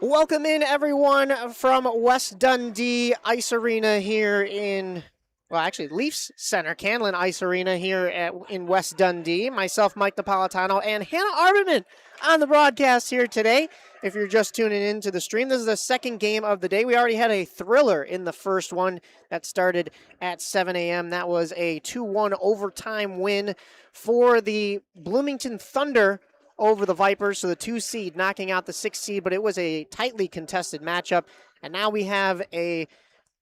Welcome in, everyone, from West Dundee Ice Arena here in, well, actually, Leafs Center, Canlin Ice Arena here in West Dundee. Myself, Mike Napolitano, and Hannah Arberman on the broadcast here today. If you're just tuning into the stream, this is the second game of the day. We already had a thriller in the first one that started at 7 a.m. That was a 2-1 overtime win for the Bloomington Thunder over the Vipers, so the 2 seed knocking out the 6 seed, but it was a tightly contested matchup. And now we have a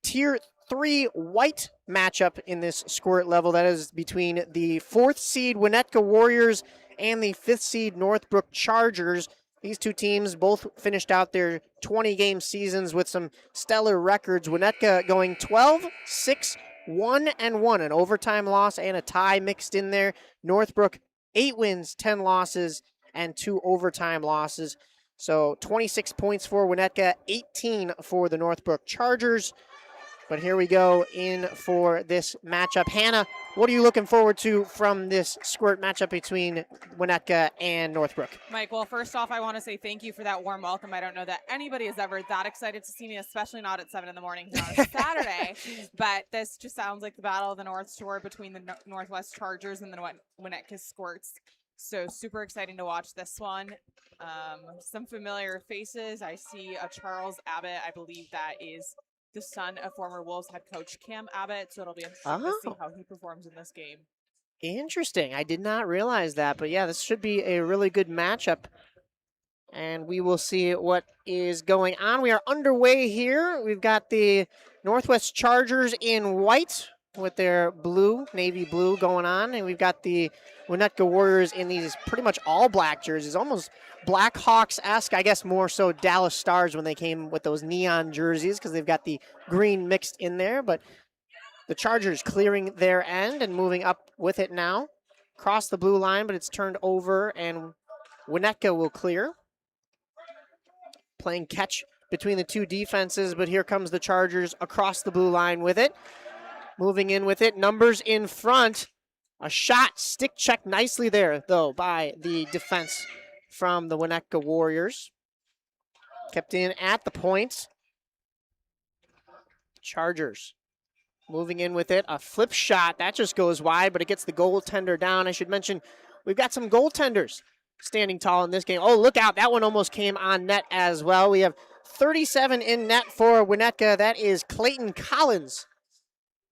Tier 3 white matchup in this Squirt level. That is between the 4th seed Winnetka Warriors and the 5th seed Northbrook Chargers. These two teams both finished out their 20-game seasons with some stellar records. Winnetka going 12-6, 1-1, an overtime loss and a tie mixed in there. Northbrook 8 wins, 10 losses, and 2 overtime losses. So 26 points for Winnetka, 18 for the Northbrook Chargers. But here we go in for this matchup. Hannah, what are you looking forward to from this Squirt matchup between Winnetka and Northbrook? Mike, well, first off, I want to say thank you for that warm welcome. I don't know that anybody is ever that excited to see me, especially not at 7 in the morning here on Saturday. But this just sounds like the Battle of the North Shore between the Northwest Chargers and the Winnetka Squirts. So super exciting to watch this one. Some familiar faces. I see a Charles Abbott. I believe that is the son of former Wolves head coach Cam Abbott. So it'll be interesting to see how he performs in this game. Interesting. I did not realize that. But yeah, this should be a really good matchup. And we will see what is going on. We are underway here. We've got the Northwest Chargers in white with their blue, navy blue going on. And we've got the Winnetka Warriors in these pretty much all black jerseys, almost Blackhawks-esque, I guess more so Dallas Stars when they came with those neon jerseys because they've got the green mixed in there. But the Chargers clearing their end and moving up with it now. Cross the blue line, but it's turned over, and Winnetka will clear. Playing catch between the two defenses, but here comes the Chargers across the blue line with it. Moving in with it, numbers in front. A shot, stick check nicely there, though, by the defense from the Winnetka Warriors. Kept in at the point. Chargers moving in with it. A flip shot, that just goes wide, but it gets the goaltender down. I should mention, we've got some goaltenders standing tall in this game. Oh, look out, that one almost came on net as well. We have 37 in net for Winnetka. That is Clayton Collins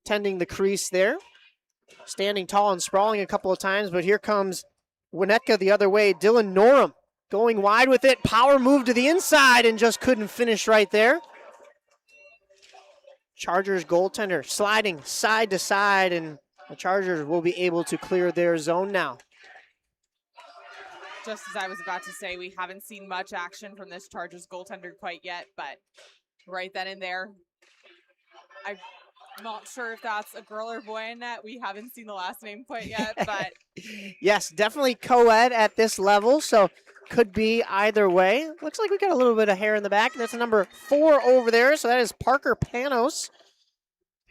tending the crease there. Standing tall and sprawling a couple of times, but here comes Winnetka the other way. Dylan Norum going wide with it. Power move to the inside and just couldn't finish right there. Chargers goaltender sliding side to side, and the Chargers will be able to clear their zone now. Just as I was about to say, we haven't seen much action from this Chargers goaltender quite yet, but right then and there, I'm not sure if that's a girl or boy in net. We haven't seen the last name quite yet, but yes, definitely co-ed at this level, so could be either way. Looks like we got a little bit of hair in the back. That's a number 4 over there, so that is Parker Panos.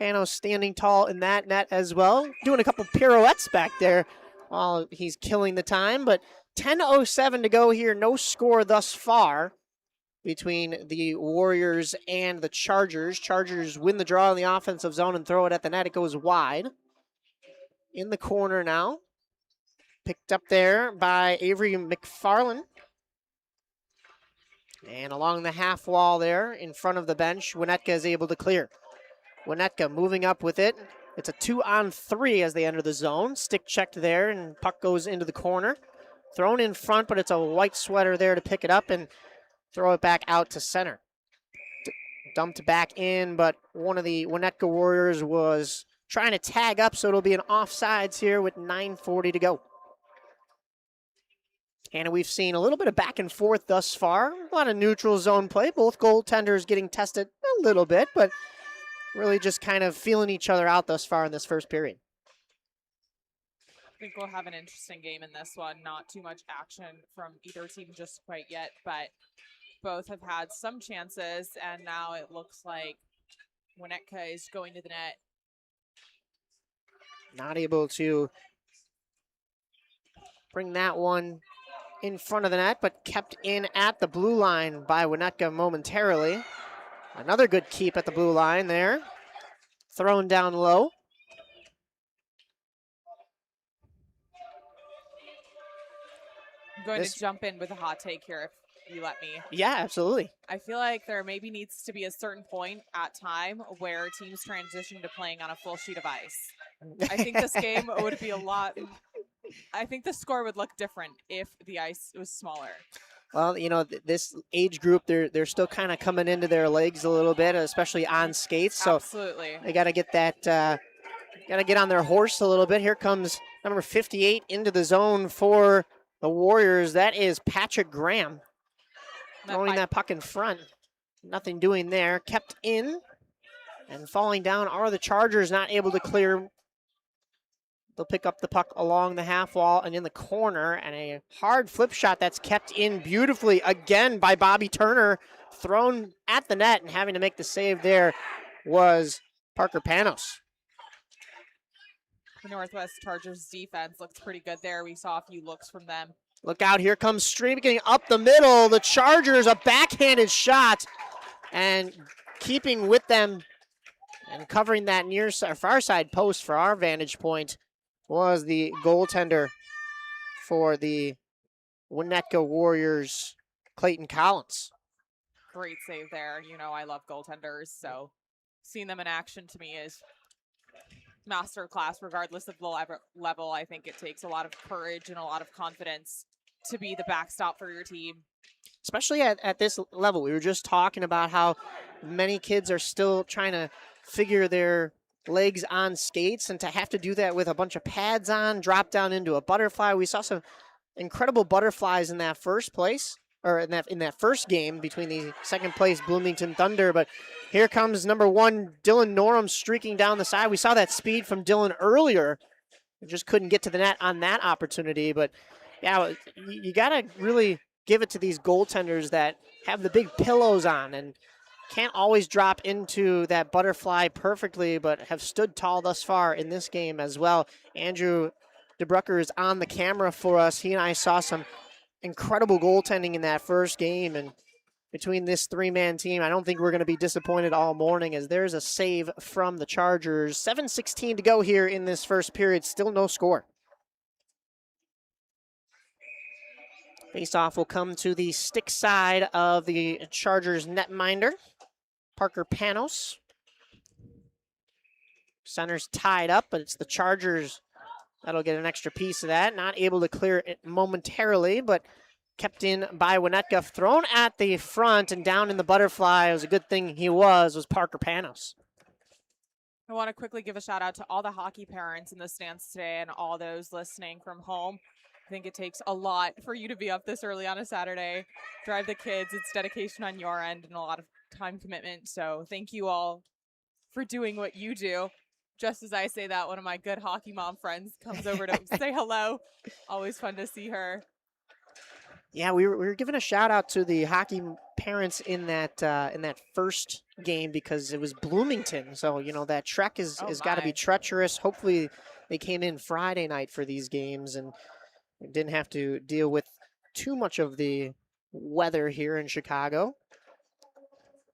Panos standing tall in that net as well, doing a couple pirouettes back there while he's killing the time, but 10:07 to go here, no score thus far between the Warriors and the Chargers. Chargers win the draw in the offensive zone and throw it at the net. It goes wide. In the corner now. Picked up there by Avery McFarland. And along the half wall there in front of the bench, Winnetka is able to clear. Winnetka moving up with it. It's a 2-on-3 as they enter the zone. Stick checked there, and puck goes into the corner. Thrown in front, but it's a white sweater there to pick it up and throw it back out to center. Dumped back in, but one of the Winnetka Warriors was trying to tag up, so it'll be an offsides here with 9:40 to go. And we've seen a little bit of back and forth thus far. A lot of neutral zone play. Both goaltenders getting tested a little bit, but really just kind of feeling each other out thus far in this first period. I think we'll have an interesting game in this one. Not too much action from either team just quite yet, but both have had some chances, and now it looks like Winnetka is going to the net. Not able to bring that one in front of the net, but kept in at the blue line by Winnetka momentarily. Another good keep at the blue line there. Thrown down low. I'm going to jump in with a hot take here if you let me. Yeah, absolutely. I feel like there maybe needs to be a certain point at time where teams transition to playing on a full sheet of ice. I think this game would be I think the score would look different if the ice was smaller. Well, you know, this age group, they're still kind of coming into their legs a little bit, especially on skates. So absolutely, they got to get that, got to get on their horse a little bit. Here comes number 58 into the zone for the Warriors. That is Patrick Graham throwing that puck in front. Nothing doing there. Kept in and falling down are the Chargers, not able to clear. They'll pick up the puck along the half wall and in the corner, and a hard flip shot that's kept in beautifully again by Bobby Turner, thrown at the net, and having to make the save there was Parker Panos. The Northwest Chargers defense looks pretty good there. We saw a few looks from them. Look out, here comes streaking up the middle. The Chargers, a backhanded shot, and keeping with them and covering that near far side post for our vantage point was the goaltender for the Winnetka Warriors, Clayton Collins. Great save there. You know, I love goaltenders, so seeing them in action to me is master class, regardless of the level. I think it takes a lot of courage and a lot of confidence to be the backstop for your team. Especially at this level. We were just talking about how many kids are still trying to figure their legs on skates, and to have to do that with a bunch of pads on, drop down into a butterfly. We saw some incredible butterflies in that first place, or in that first game between the second place Bloomington Thunder. But here comes number 1, Dylan Norum, streaking down the side. We saw that speed from Dylan earlier. We just couldn't get to the net on that opportunity. But yeah, you got to really give it to these goaltenders that have the big pillows on and can't always drop into that butterfly perfectly, but have stood tall thus far in this game as well. Andrew DeBrucker is on the camera for us. He and I saw some incredible goaltending in that first game, and between this three-man team, I don't think we're going to be disappointed all morning, as there's a save from the Chargers. 7:16 to go here in this first period. Still no score. Face-off will come to the stick side of the Chargers netminder, Parker Panos. Center's tied up, but it's the Chargers that'll get an extra piece of that. Not able to clear it momentarily, but kept in by Winnetka. Thrown at the front and down in the butterfly. It was a good thing he was Parker Panos. I want to quickly give a shout out to all the hockey parents in the stands today and all those listening from home. I think it takes a lot for you to be up this early on a Saturday, drive the kids. It's dedication on your end and a lot of time commitment. So thank you all for doing what you do. Just as I say that, one of my good hockey mom friends comes over to say hello. Always fun to see her. Yeah, we were giving a shout out to the hockey parents in that first game because it was Bloomington. So, you know, that trek is got to be treacherous. Hopefully they came in Friday night for these games and didn't have to deal with too much of the weather here in Chicago.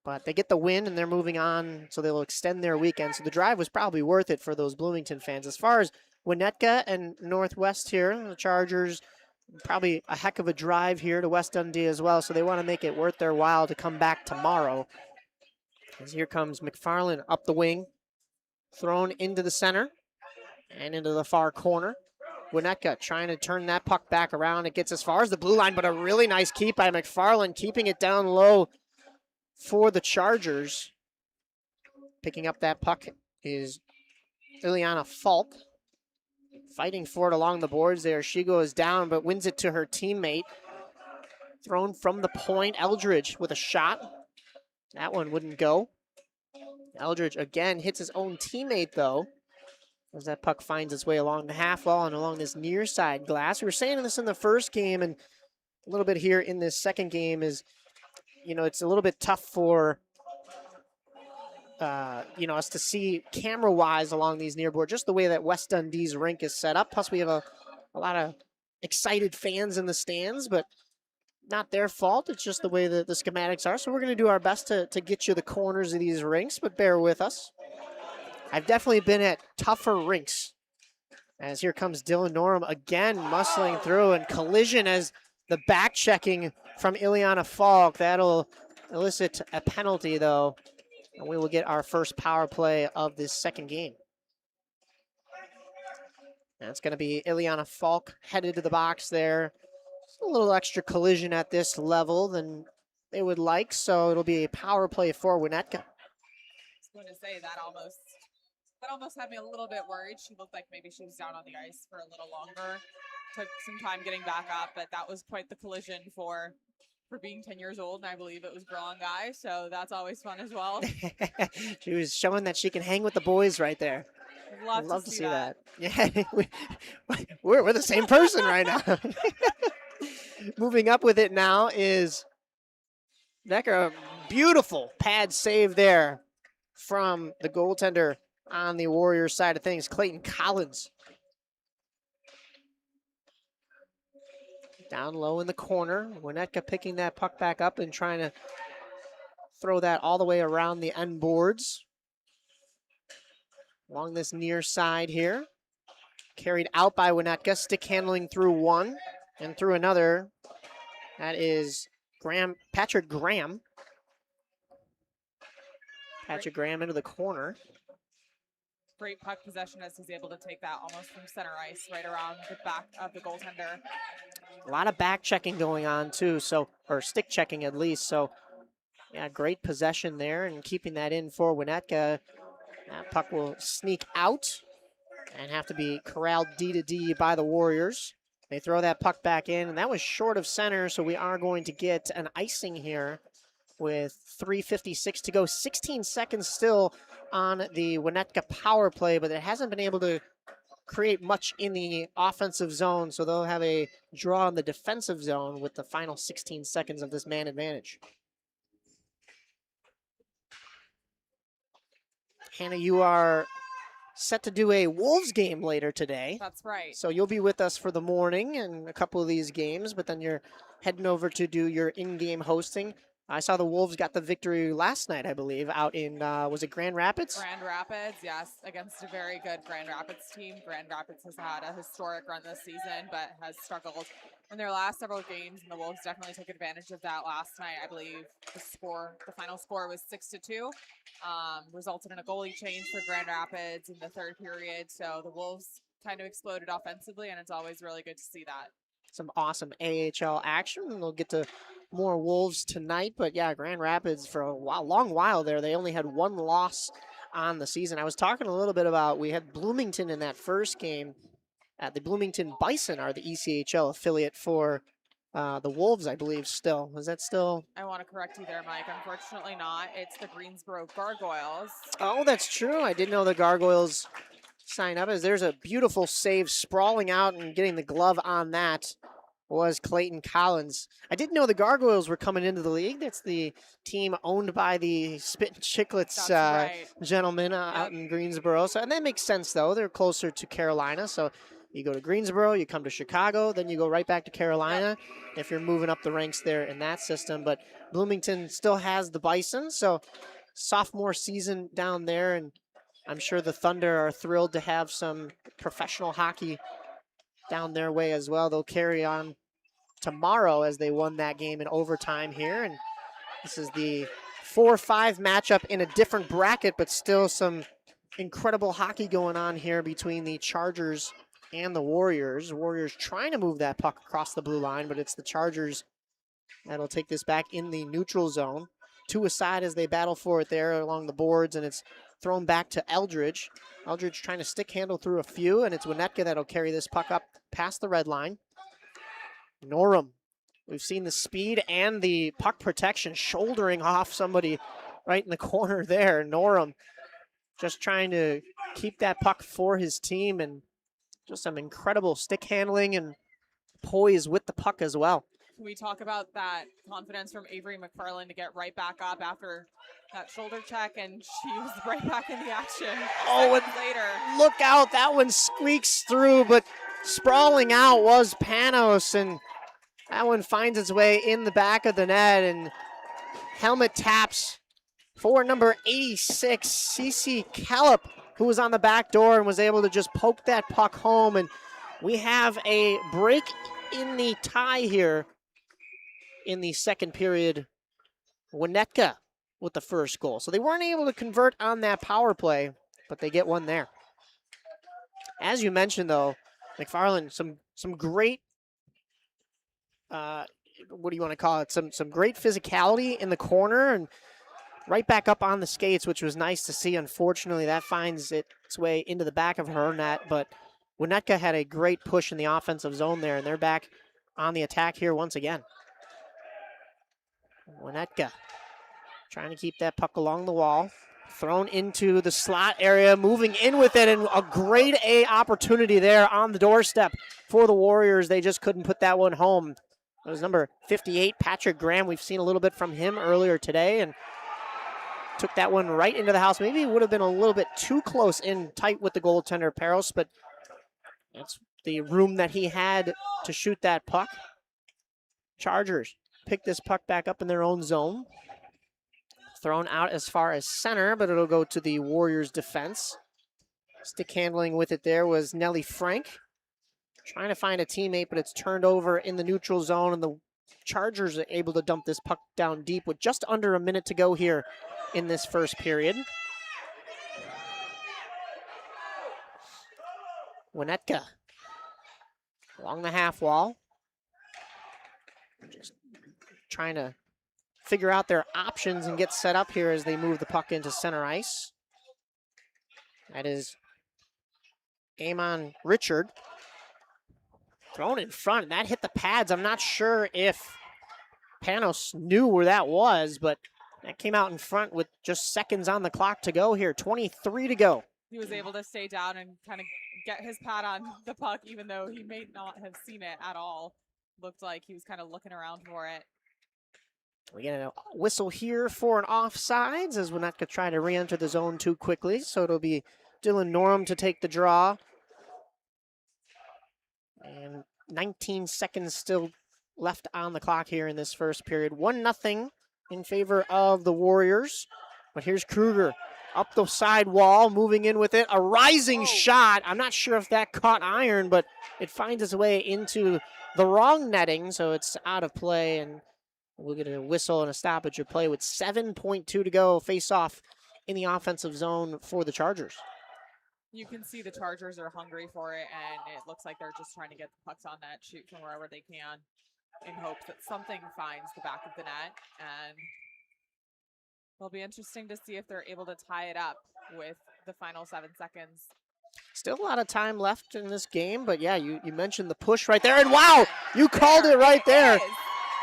But they get the win and they're moving on, so they'll extend their weekend. So the drive was probably worth it for those Bloomington fans. As far as Winnetka and Northwest here, the Chargers, probably a heck of a drive here to West Dundee as well, so they want to make it worth their while to come back tomorrow. As here comes McFarland up the wing, thrown into the center and into the far corner. Winnetka trying to turn that puck back around. It gets as far as the blue line, but a really nice keep by McFarland, keeping it down low for the Chargers. Picking up that puck is Ileana Falk. Fighting for it along the boards there. She goes down, but wins it to her teammate. Thrown from the point. Eldridge with a shot. That one wouldn't go. Eldridge again hits his own teammate, though, as that puck finds its way along the half wall and along this near side glass. We were saying this in the first game, and a little bit here in this second game is, you know, it's a little bit tough for, you know, us to see camera-wise along these near board, just the way that West Dundee's rink is set up. Plus, we have a lot of excited fans in the stands, but not their fault. It's just the way that the schematics are. So we're going to do our best to get you the corners of these rinks, but bear with us. I've definitely been at tougher rinks. As here comes Dylan Norum again, muscling through, and collision as the back checking from Ileana Falk. That'll elicit a penalty, though, and we will get our first power play of this second game. That's going to be Ileana Falk headed to the box there. A little extra collision at this level than they would like, so it'll be a power play for Winnetka. I was going to say that almost had me a little bit worried. She looked like maybe she was down on the ice for a little longer. Took some time getting back up, but that was quite the collision for being 10 years old, and I believe it was girl and guy, so that's always fun as well. She was showing that she can hang with the boys right there. I'd love to see that. Yeah, we're the same person right now. Moving up with it now is Becker. Beautiful pad save there from the goaltender on the Warriors side of things, Clayton Collins. Down low in the corner. Winnetka picking that puck back up and trying to throw that all the way around the end boards. Along this near side here. Carried out by Winnetka, stick handling through one and through another. That is Patrick Graham. Patrick Graham into the corner. Great puck possession as he's able to take that almost from center ice right around the back of the goaltender. A lot of back checking going on too, or stick checking at least. So, yeah, great possession there and keeping that in for Winnetka. That puck will sneak out and have to be corralled D to D by the Warriors. They throw that puck back in, and that was short of center, so we are going to get an icing here with 3:56 to go. 16 seconds still on the Winnetka power play, but it hasn't been able to create much in the offensive zone, so they'll have a draw in the defensive zone with the final 16 seconds of this man advantage. Hannah, you are set to do a Wolves game later today. That's right. So you'll be with us for the morning and a couple of these games, but then you're heading over to do your in-game hosting. I saw the Wolves got the victory last night, I believe, out in, was it Grand Rapids? Grand Rapids, yes, against a very good Grand Rapids team. Grand Rapids has had a historic run this season, but has struggled in their last several games, and the Wolves definitely took advantage of that last night. I believe the final score was 6-2, resulted in a goalie change for Grand Rapids in the third period. So the Wolves kind of exploded offensively, and it's always really good to see that. Some awesome AHL action, and we'll get to more Wolves tonight. But yeah, Grand Rapids for a long while there, they only had one loss on the season. I was talking a little bit about, we had Bloomington in that first game. The Bloomington Bison are the ECHL affiliate for the Wolves, I believe, still. Is that still? I want to correct you there, Mike. Unfortunately not. It's the Greensboro Gargoyles. Oh, that's true. I didn't know the Gargoyles sign up. As there's a beautiful save, sprawling out and getting the glove on that was Clayton Collins. I didn't know the Gargoyles were coming into the league. That's the team owned by the Spit and Chicklets right. gentlemen out in Greensboro. So, and that makes sense, though. They're closer to Carolina. So you go to Greensboro, you come to Chicago, then you go right back to Carolina if you're moving up the ranks there in that system. But Bloomington still has the Bison, so sophomore season down there, and I'm sure the Thunder are thrilled to have some professional hockey down their way as well. They'll carry on tomorrow as they won that game in overtime here. And this is the 4-5 matchup in a different bracket, but still some incredible hockey going on here between the Chargers and the Warriors. Warriors trying to move that puck across the blue line, but it's the Chargers that'll take this back in the neutral zone. Two aside as they battle for it there along the boards, and it's thrown back to Eldridge. Eldridge trying to stick handle through a few, and it's Winnetka that'll carry this puck up past the red line. Norum, we've seen the speed and the puck protection, shouldering off somebody right in the corner there. Norum just trying to keep that puck for his team, and just some incredible stick handling and poise with the puck as well. Can we talk about that confidence from Avery McFarland to get right back up after that shoulder check, and she was right back in the action. Oh, and later. Look out, that one squeaks through, but Sprawling out was Panos, and that one finds its way in the back of the net, and helmet taps for number 86, Cece Kellop, who was on the back door and was able to just poke that puck home. And we have a break in the tie here in the second period. Winnetka with the first goal. So they weren't able to convert on that power play, but they get one there. As you mentioned, though, McFarland, some great, what do you want to call it? Some great physicality in the corner and right back up on the skates, which was nice to see. Unfortunately, that finds its way into the back of her net, but Winnetka had a great push in the offensive zone there, and they're back on the attack here once again. Winnetka trying to keep that puck along the wall. Thrown into the slot area, moving in with it, and a grade A opportunity there on the doorstep for the Warriors. They just couldn't put that one home. It was number 58, Patrick Graham. We've seen a little bit from him earlier today, and took that one right into the house. Maybe it would have been a little bit too close in tight with the goaltender, Peros, but that's the room that he had to shoot that puck. Chargers pick this puck back up in their own zone. Thrown out as far as center, but it'll go to the Warriors' defense. Stick handling with it there was Nellie Frank. Trying to find a teammate, but it's turned over in the neutral zone, and the Chargers are able to dump this puck down deep with just under a minute to go here in this first period. Winnetka along the half wall. Just trying to figure out their options and get set up here as they move the puck into center ice. That is Amon Richard. Thrown in front, and that hit the pads. I'm not sure if Panos knew where that was, but that came out in front with just seconds on the clock to go here. 23 to go. He was able to stay down and kind of get his pad on the puck, even though he may not have seen it at all. Looked like he was kind of looking around for it. We get a whistle here for an offsides as Winnetka try to re-enter the zone too quickly. So it'll be Dylan Norum to take the draw. And 19 seconds still left on the clock here in this first period. 1-0 in favor of the Warriors. But here's Kruger up the side wall, moving in with it. A rising shot. I'm not sure if that caught iron, but it finds its way into the wrong netting, so it's out of play, and we'll get a whistle and a stoppage of play with 7.2 to go. Face off in the offensive zone for the Chargers. You can see the Chargers are hungry for it, and it looks like they're just trying to get the pucks on net, shoot from wherever they can, in hopes that something finds the back of the net. And it'll be interesting to see if they're able to tie it up with the final 7 seconds. Still a lot of time left in this game, but yeah, you mentioned the push right there, and wow, you called it right there.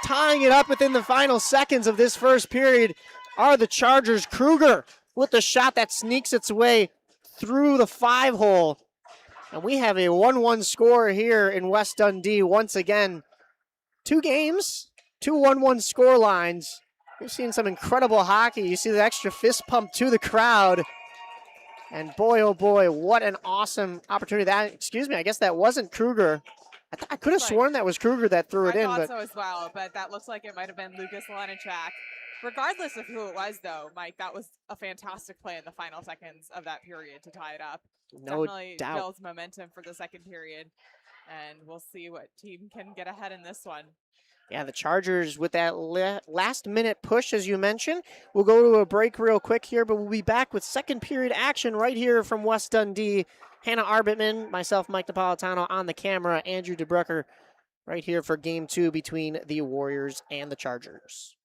Tying it up within the final seconds of this first period are the Chargers. Kruger with the shot that sneaks its way through the 5-hole. And we have a 1-1 score here in West Dundee once again. 2 games, 2 1-1 score lines. We've seen some incredible hockey. You see the extra fist pump to the crowd. And boy, oh boy, what an awesome opportunity. I guess that wasn't Kruger. I could have sworn that was Kruger that threw it in. I thought so as well, but that looks like it might have been Lucas Lenachak. Regardless of who it was, though, Mike, that was a fantastic play in the final seconds of that period to tie it up. No Definitely doubt. builds momentum for the second period, and we'll see what team can get ahead in this one. Yeah, the Chargers with that last-minute push, as you mentioned. We'll go to a break real quick here, but we'll be back with second period action right here from West Dundee. Hannah Arbitman, myself, Mike Napolitano on the camera, Andrew DeBrucker right here for Game 2 between the Warriors and the Chargers.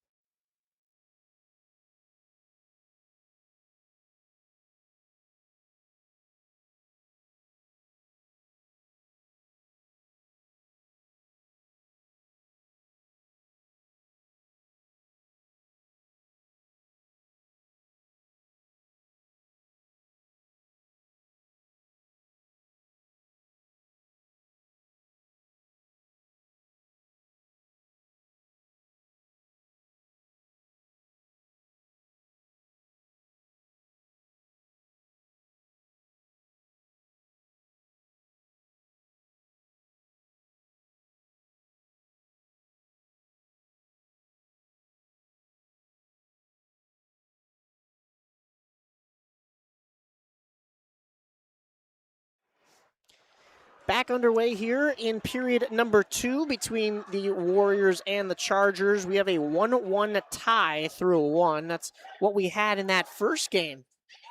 Back underway here in period number 2 between the Warriors and the Chargers. We have a 1-1 tie through 1. That's what we had in that first game.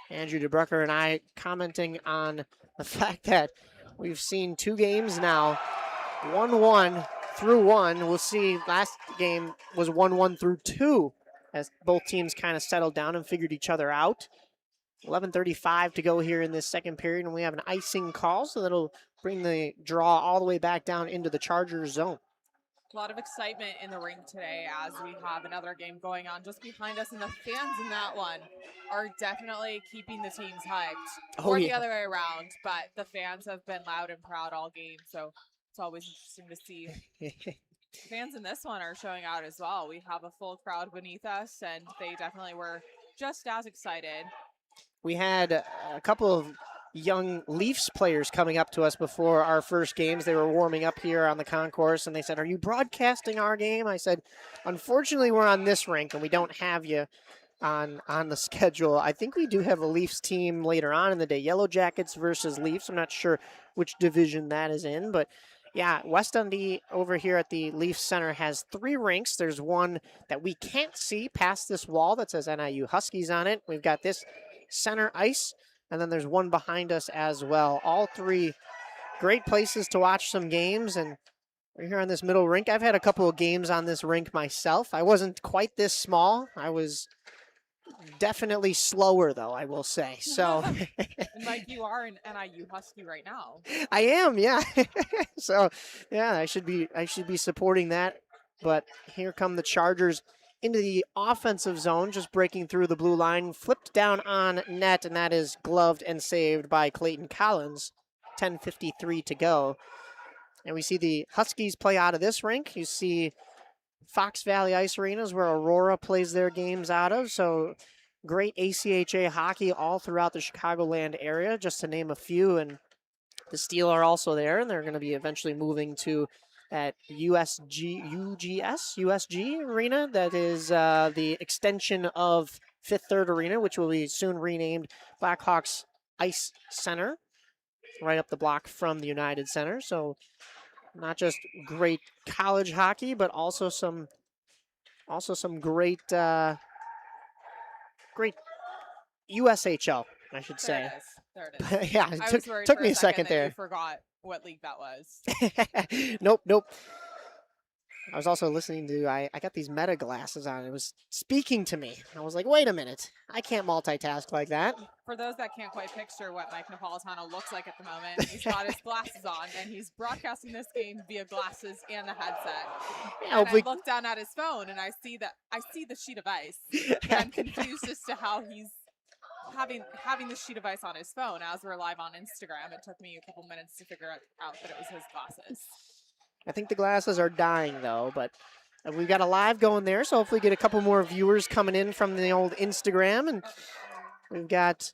Andrew DeBrucker and I commenting on the fact that we've seen 2 games now, 1-1 through 1. We'll see, last game was 1-1 through 2 as both teams kind of settled down and figured each other out. 11:35 to go here in this second period, and we have an icing call, so that'll bring the draw all the way back down into the Chargers zone. A lot of excitement in the rink today as we have another game going on just behind us, and the fans in that one are definitely keeping the teams hyped. Or the other way around, but the fans have been loud and proud all game, so it's always interesting to see. Fans in this one are showing out as well. We have a full crowd beneath us, and they definitely were just as excited. We had a couple of young Leafs players coming up to us before our first games. They were warming up here on the concourse, and they said, "Are you broadcasting our game?" I said, "Unfortunately, we're on this rink, and we don't have you on the schedule." I think we do have a Leafs team later on in the day, Yellow Jackets versus Leafs. I'm not sure which division that is in, but yeah, West Dundee over here at the Leafs Center has 3 rinks. There's one that we can't see past this wall that says NIU Huskies on it. We've got this center ice, and then there's one behind us as well. All 3 great places to watch some games, and we're here on this middle rink. I've had a couple of games on this rink myself. I wasn't quite this small. I was definitely slower, though, I will say. So, and Mike, you are an NIU Husky right now. I am, yeah. So, yeah, I should be supporting that. But here come the Chargers into the offensive zone, just breaking through the blue line, flipped down on net, and that is gloved and saved by Clayton Collins. 10:53 to go. And we see the Huskies play out of this rink. You see Fox Valley Ice Arenas where Aurora plays their games out of. So great ACHA hockey all throughout the Chicagoland area, just to name a few. And the Steel are also there, and they're going to be eventually moving to at USG Arena. That is the extension of Fifth Third Arena, which will be soon renamed Blackhawks Ice Center, right up the block from the United Center. So not just great college hockey, but also some great great USHL, I should say. There it is. Yeah, it took me a second there. You forgot what league that was. Nope. I was also listening to, I got these Meta glasses on. It was speaking to me. I was like, wait a minute. I can't multitask like that. For those that can't quite picture what Mike Napolitano looks like at the moment, he's got his glasses on, and he's broadcasting this game via glasses and the headset. Yeah, and I look down at his phone, and I see the sheet of ice. And I'm confused as to how he's having the sheet of ice on his phone. As we're live on Instagram, it took me a couple minutes to figure out that it was his glasses. I think the glasses are dying, though, but we've got a live going there, so hopefully get a couple more viewers coming in from the old Instagram, and we've got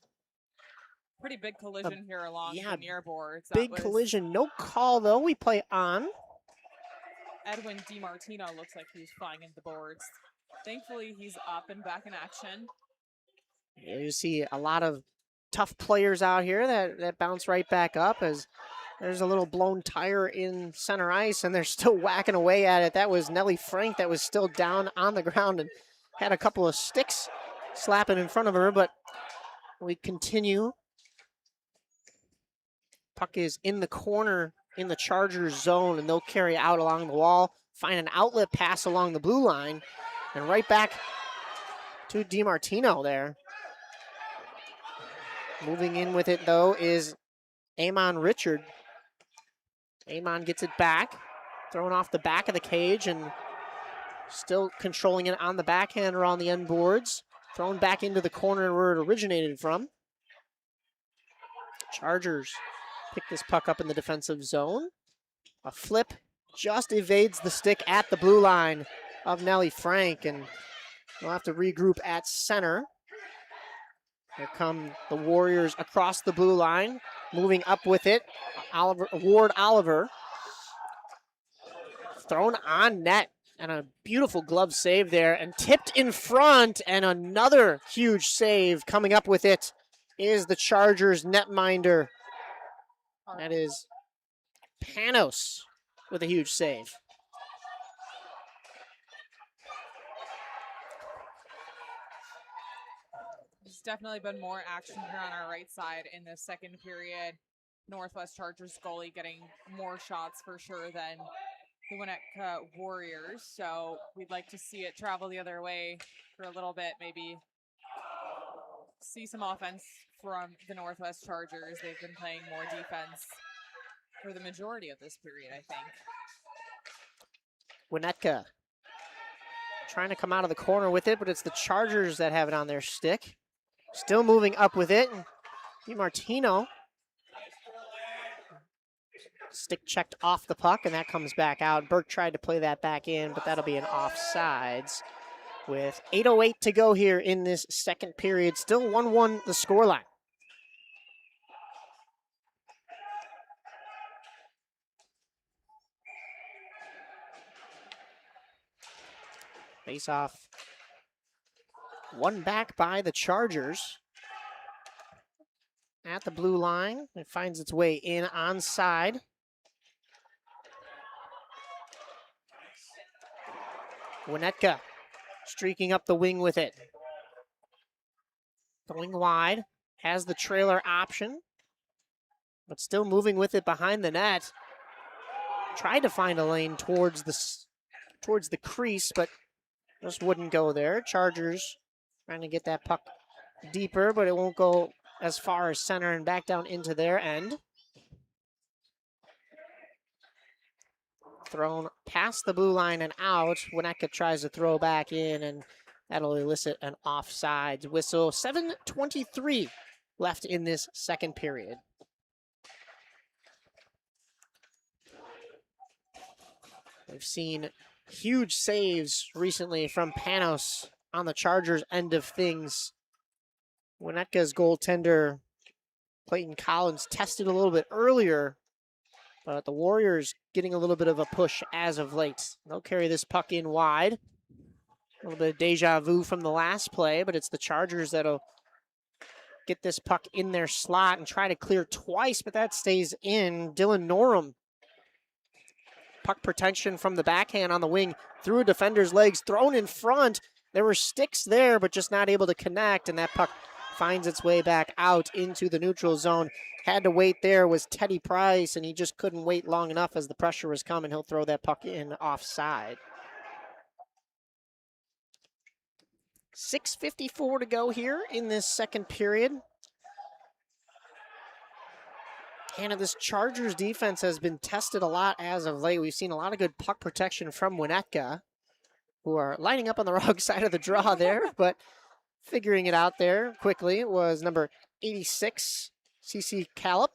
pretty big collision here along the near boards. Big collision. No call, though. We play on. Edwin DiMartino looks like he's flying into the boards. Thankfully, he's up and back in action. You see a lot of tough players out here that bounce right back up as there's a little blown tire in center ice, and they're still whacking away at it. That was Nellie Frank that was still down on the ground and had a couple of sticks slapping in front of her, but we continue. Puck is in the corner in the Chargers zone, and they'll carry out along the wall, find an outlet pass along the blue line, and right back to DiMartino there. Moving in with it, though, is Amon Richard. Amon gets it back, thrown off the back of the cage, and still controlling it on the backhand or on the end boards. Thrown back into the corner where it originated from. Chargers pick this puck up in the defensive zone. A flip just evades the stick at the blue line of Nellie Frank, and they'll have to regroup at center. Here come the Warriors across the blue line, moving up with it. Ward Oliver thrown on net, and a beautiful glove save there, and tipped in front, and another huge save. Coming up with it is the Chargers netminder. That is Panos with a huge save. There's definitely been more action here on our right side in the second period. Northwest Chargers goalie getting more shots for sure than the Winnetka Warriors. So we'd like to see it travel the other way for a little bit, maybe see some offense from the Northwest Chargers. They've been playing more defense for the majority of this period, I think. Winnetka trying to come out of the corner with it, but it's the Chargers that have it on their stick. Still moving up with it. DiMartino stick checked off the puck, and that comes back out. Burke tried to play that back in, but that'll be an offsides. With 8:08 to go here in this second period, still 1-1 the scoreline. Face off. One back by the Chargers. At the blue line. It finds its way in onside. Winnetka streaking up the wing with it. Going wide. Has the trailer option. But still moving with it behind the net. Tried to find a lane towards the crease, but just wouldn't go there. Chargers trying to get that puck deeper, but it won't go as far as center and back down into their end. Thrown past the blue line and out. Winnetka tries to throw back in, and that'll elicit an offsides whistle. 7:23 left in this second period. We've seen huge saves recently from Panos on the Chargers' end of things. Winnetka's goaltender, Clayton Collins, tested a little bit earlier, but the Warriors getting a little bit of a push as of late. They'll carry this puck in wide. A little bit of deja vu from the last play, but it's the Chargers that'll get this puck in their slot and try to clear twice, but that stays in. Dylan Norum. Puck protection from the backhand on the wing through a defender's legs, thrown in front. There were sticks there, but just not able to connect, and that puck finds its way back out into the neutral zone. Had to wait there was Teddy Price, and he just couldn't wait long enough as the pressure was coming. He'll throw that puck in offside. 6:54 to go here in this second period. And this Chargers defense has been tested a lot as of late. We've seen a lot of good puck protection from Winnetka, who are lining up on the wrong side of the draw there, but figuring it out there quickly was number 86, CC Callip.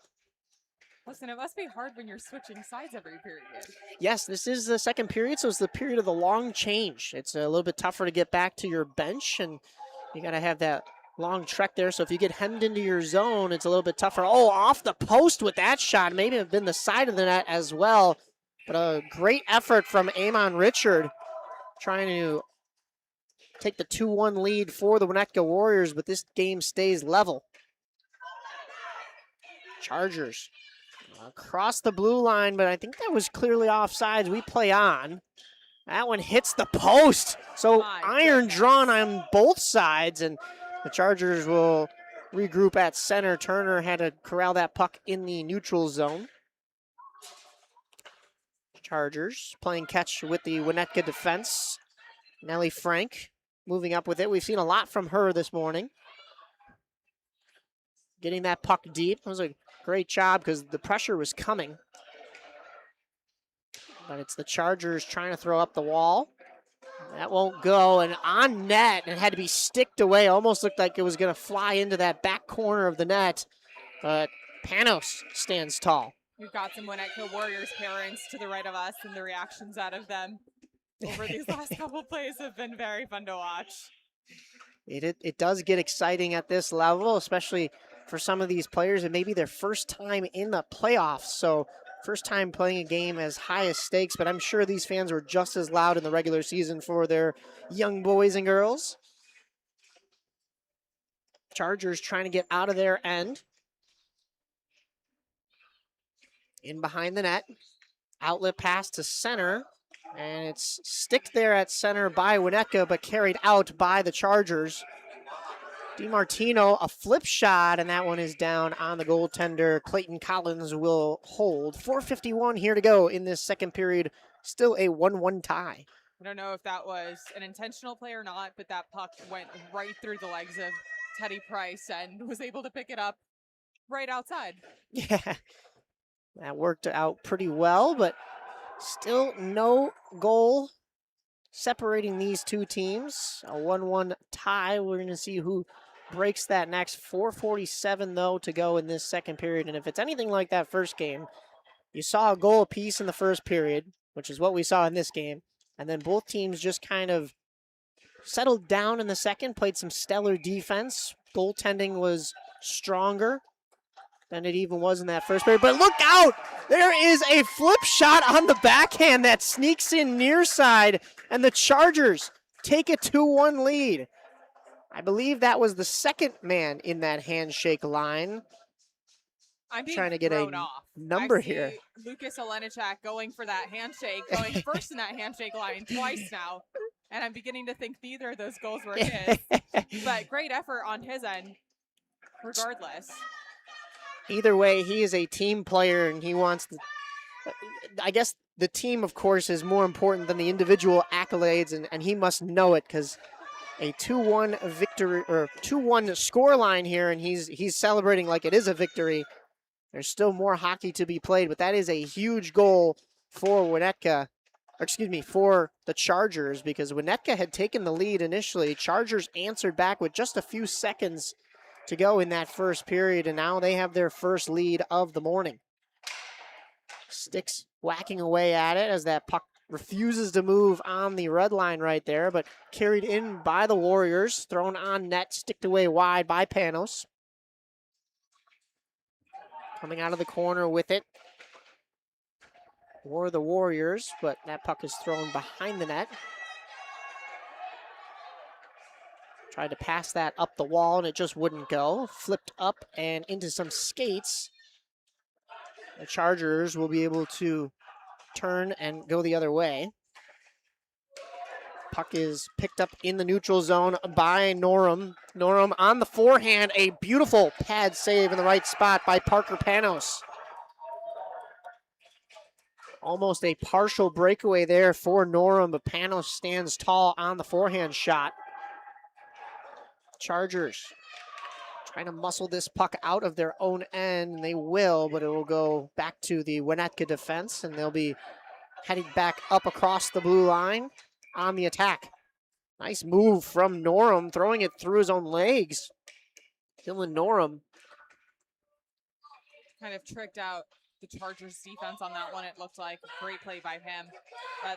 Listen, it must be hard when you're switching sides every period. Yes, this is the second period, so it's the period of the long change. It's a little bit tougher to get back to your bench, and you got to have that long trek there. So if you get hemmed into your zone, it's a little bit tougher. Oh, off the post with that shot. Maybe have been the side of the net as well. But a great effort from Amon Richard trying to take the 2-1 lead for the Winnetka Warriors, but this game stays level. Chargers across the blue line, but I think that was clearly offsides. We play on. That one hits the post. So iron drawn on both sides, and the Chargers will regroup at center. Turner had to corral that puck in the neutral zone. Chargers playing catch with the Winnetka defense. Nellie Frank moving up with it. We've seen a lot from her this morning. Getting that puck deep. That was a great job because the pressure was coming. But it's the Chargers trying to throw up the wall. That won't go, and on net, and it had to be sticked away. Almost looked like it was going to fly into that back corner of the net, but Panos stands tall. We've got some Winnetka Warriors parents to the right of us, and the reactions out of them over these last couple plays have been very fun to watch. It does get exciting at this level, especially for some of these players. It may be their first time in the playoffs, so first time playing a game as high as stakes, but I'm sure these fans were just as loud in the regular season for their young boys and girls. Chargers trying to get out of their end. In behind the net. Outlet pass to center. And it's sticked there at center by Winnetka, but carried out by the Chargers. DiMartino, a flip shot, and that one is down on the goaltender. Clayton Collins will hold. 4:51 here to go in this second period. Still a 1-1 tie. I don't know if that was an intentional play or not, but that puck went right through the legs of Teddy Price and was able to pick it up right outside. Yeah, that worked out pretty well, but still no goal separating these two teams. A 1-1 tie. We're going to see who breaks that next. 4:47, though, to go in this second period. And if it's anything like that first game, you saw a goal apiece in the first period, which is what we saw in this game. And then both teams just kind of settled down in the second, played some stellar defense. Goaltending was stronger than it even was in that first period. But look out! There is a flip shot on the backhand that sneaks in near side, and the Chargers take a 2-1 lead. I believe that was the second man in that handshake line. I'm being trying to get a thrown off. number I see here. Lucas Olenichak going for that handshake, going first in that handshake line twice now. And I'm beginning to think neither of those goals were his. But great effort on his end, regardless. Either way, he is a team player, and he wants to, I guess the team, of course, is more important than the individual accolades, and he must know it, because a 2-1 victory, or 2-1 score line here, and he's celebrating like it is a victory. There's still more hockey to be played, but that is a huge goal for Winnetka, or excuse me, for the Chargers, because Winnetka had taken the lead initially. Chargers answered back with just a few seconds to go in that first period, and now they have their first lead of the morning. Sticks whacking away at it as that puck refuses to move on the red line right there, but carried in by the Warriors, thrown on net, sticked away wide by Panos. Coming out of the corner with it were the Warriors, but that puck is thrown behind the net. Tried to pass that up the wall, and it just wouldn't go. Flipped up and into some skates. The Chargers will be able to turn and go the other way. Puck is picked up in the neutral zone by Norum. Norum on the forehand, a beautiful pad save in the right spot by Parker Panos. Almost a partial breakaway there for Norum, but Panos stands tall on the forehand shot. Chargers trying to muscle this puck out of their own end, and they will, but it will go back to the Winnetka defense, and they'll be heading back up across the blue line on the attack. Nice move from Norum, throwing it through his own legs. Dylan Norum. Kind of tricked out the Chargers defense on that one, it looked like. Great play by him.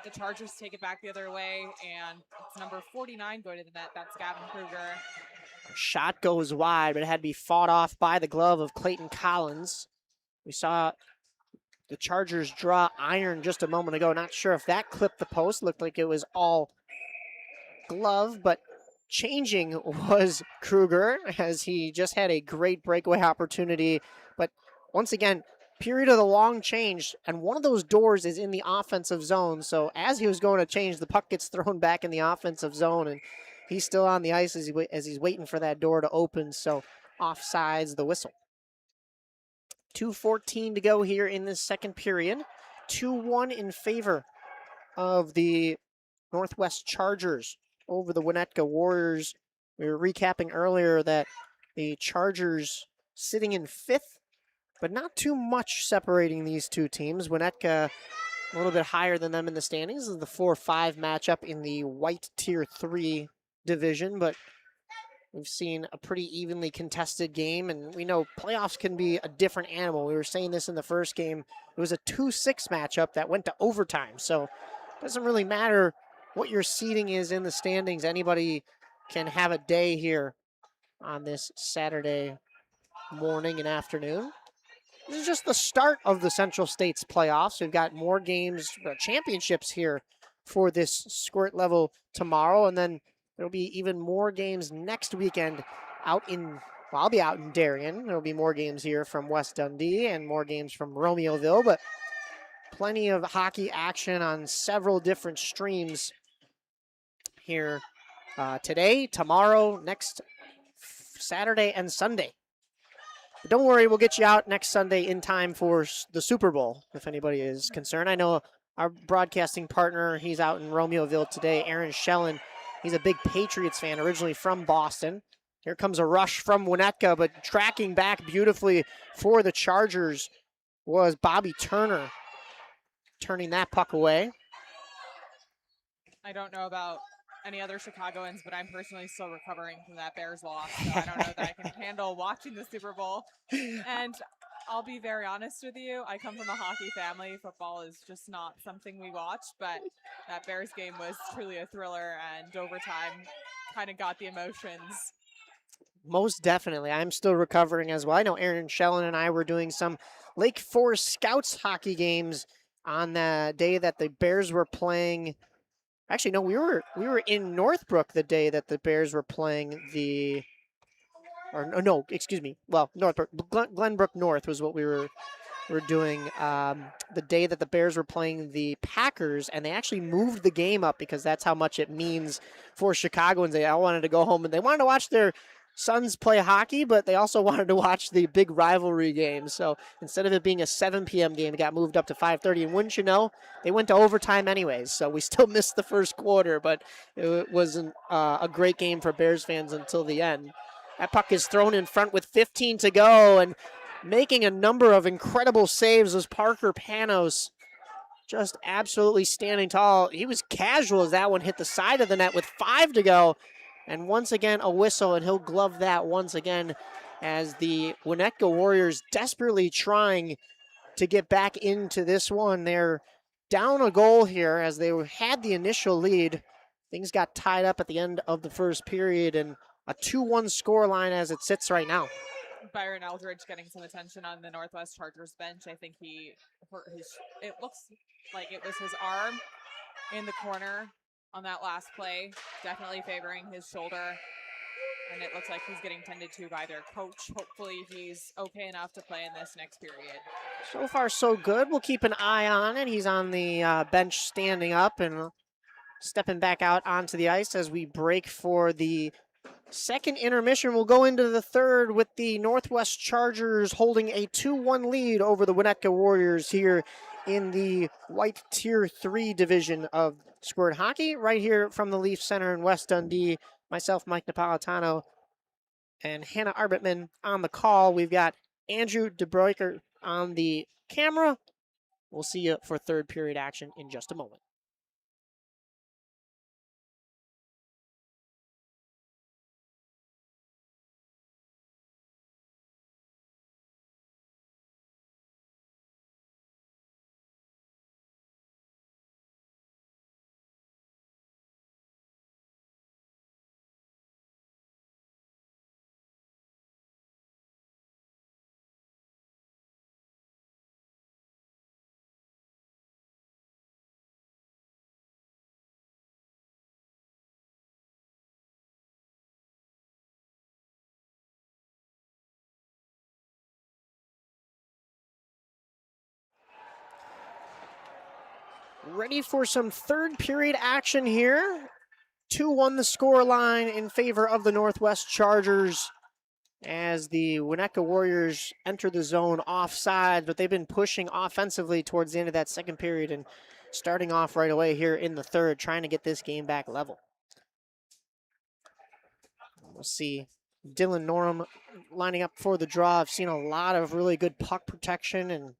The Chargers take it back the other way, and it's number 49 going to the net. That's Gavin Kruger. Shot goes wide, but it had to be fought off by the glove of Clayton Collins. We saw the Chargers draw iron just a moment ago. Not sure if that clipped the post. Looked like it was all glove, but changing was Kruger, as he just had a great breakaway opportunity. But once again, period of the long change, and one of those doors is in the offensive zone. So as he was going to change, the puck gets thrown back in the offensive zone, and he's still on the ice as he's waiting for that door to open. So offsides the whistle. 2:14 to go here in this second period. 2-1 in favor of the Northwest Chargers over the Winnetka Warriors. We were recapping earlier that the Chargers sitting in fifth, but not too much separating these two teams. Winnetka a little bit higher than them in the standings. This is the 4-5 matchup in the white tier 3 division, but we've seen a pretty evenly contested game, and we know playoffs can be a different animal. We were saying this in the first game. It was a 2-6 matchup that went to overtime, so it doesn't really matter what your seeding is in the standings. Anybody can have a day here on this Saturday morning and afternoon. This is just the start of the Central States playoffs. We've got more games, championships here for this Squirt level tomorrow, and then there'll be even more games next weekend out in Well, I'll be out in Darien. There'll be more games here from West Dundee and more games from Romeoville, but plenty of hockey action on several different streams here today, tomorrow, next Saturday, and Sunday. But don't worry, we'll get you out next Sunday in time for the Super Bowl, if anybody is concerned. I know our broadcasting partner, he's out in Romeoville today, Aaron Schellen. He's a big Patriots fan, originally from Boston. Here comes a rush from Winnetka, but tracking back beautifully for the Chargers was Bobby Turner, turning that puck away. I don't know about any other Chicagoans, but I'm personally still recovering from that Bears loss. So I don't know that I can handle watching the Super Bowl. And I'll be very honest with you. I come from a hockey family. Football is just not something we watch, but that Bears game was truly a thriller, and overtime kind of got the emotions. Most definitely. I'm still recovering as well. I know Aaron Schellen and I were doing some Lake Forest Scouts hockey games on the day that the Bears were playing. Actually, no, we were in Northbrook the day that the Bears were playing the, or no, excuse me. Well, Northbrook, Glenbrook North was what we were doing the day that the Bears were playing the Packers, and they actually moved the game up because that's how much it means for Chicagoans. They all wanted to go home and they wanted to watch their sons play hockey, but they also wanted to watch the big rivalry game. So instead of it being a 7 p.m. game, it got moved up to 5:30. And wouldn't you know, they went to overtime anyways. So we still missed the first quarter, but it wasn't a great game for Bears fans until the end. That puck is thrown in front with 15 to go, and making a number of incredible saves was Parker Panos. Just absolutely standing tall. He was casual as that one hit the side of the net with 5 to go. And once again, a whistle, and he'll glove that once again as the Winnetka Warriors desperately trying to get back into this one. They're down a goal here as they had the initial lead. Things got tied up at the end of the first period, and a 2-1 scoreline as it sits right now. Byron Eldridge getting some attention on the Northwest Chargers bench. I think he hurt it looks like it was his arm in the corner on that last play, definitely favoring his shoulder. And it looks like he's getting tended to by their coach. Hopefully he's okay enough to play in this next period. So far, so good. We'll keep an eye on it. He's on the bench standing up and stepping back out onto the ice as we break for the second intermission. We'll go into the third with the Northwest Chargers holding a 2-1 lead over the Winnetka Warriors here in the White Tier 3 division of Squirt Hockey, right here from the Leaf Center in West Dundee. Myself, Mike Napolitano, and Hannah Arbitman on the call. We've got Andrew DeBroeker on the camera. We'll see you for third period action in just a moment. Ready for some third period action here. 2-1 the score line in favor of the Northwest Chargers as the Winnetka Warriors enter the zone offside, but they've been pushing offensively towards the end of that second period and starting off right away here in the third, trying to get this game back level. We'll see Dylan Norum lining up for the draw. I've seen a lot of really good puck protection and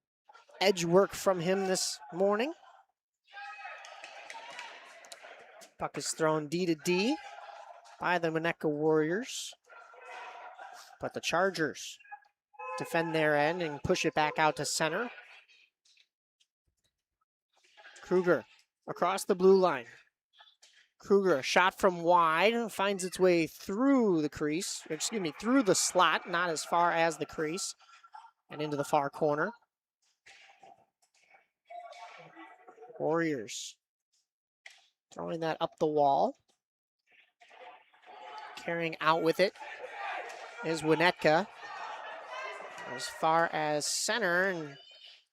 edge work from him this morning. Puck is thrown D to D by the Winnetka Warriors. But the Chargers defend their end and push it back out to center. Kruger across the blue line. Kruger, a shot from wide, finds its way through the crease, through the slot, not as far as the crease, and into the far corner. Warriors throwing that up the wall. Carrying out with it is Winnetka. As far as center, and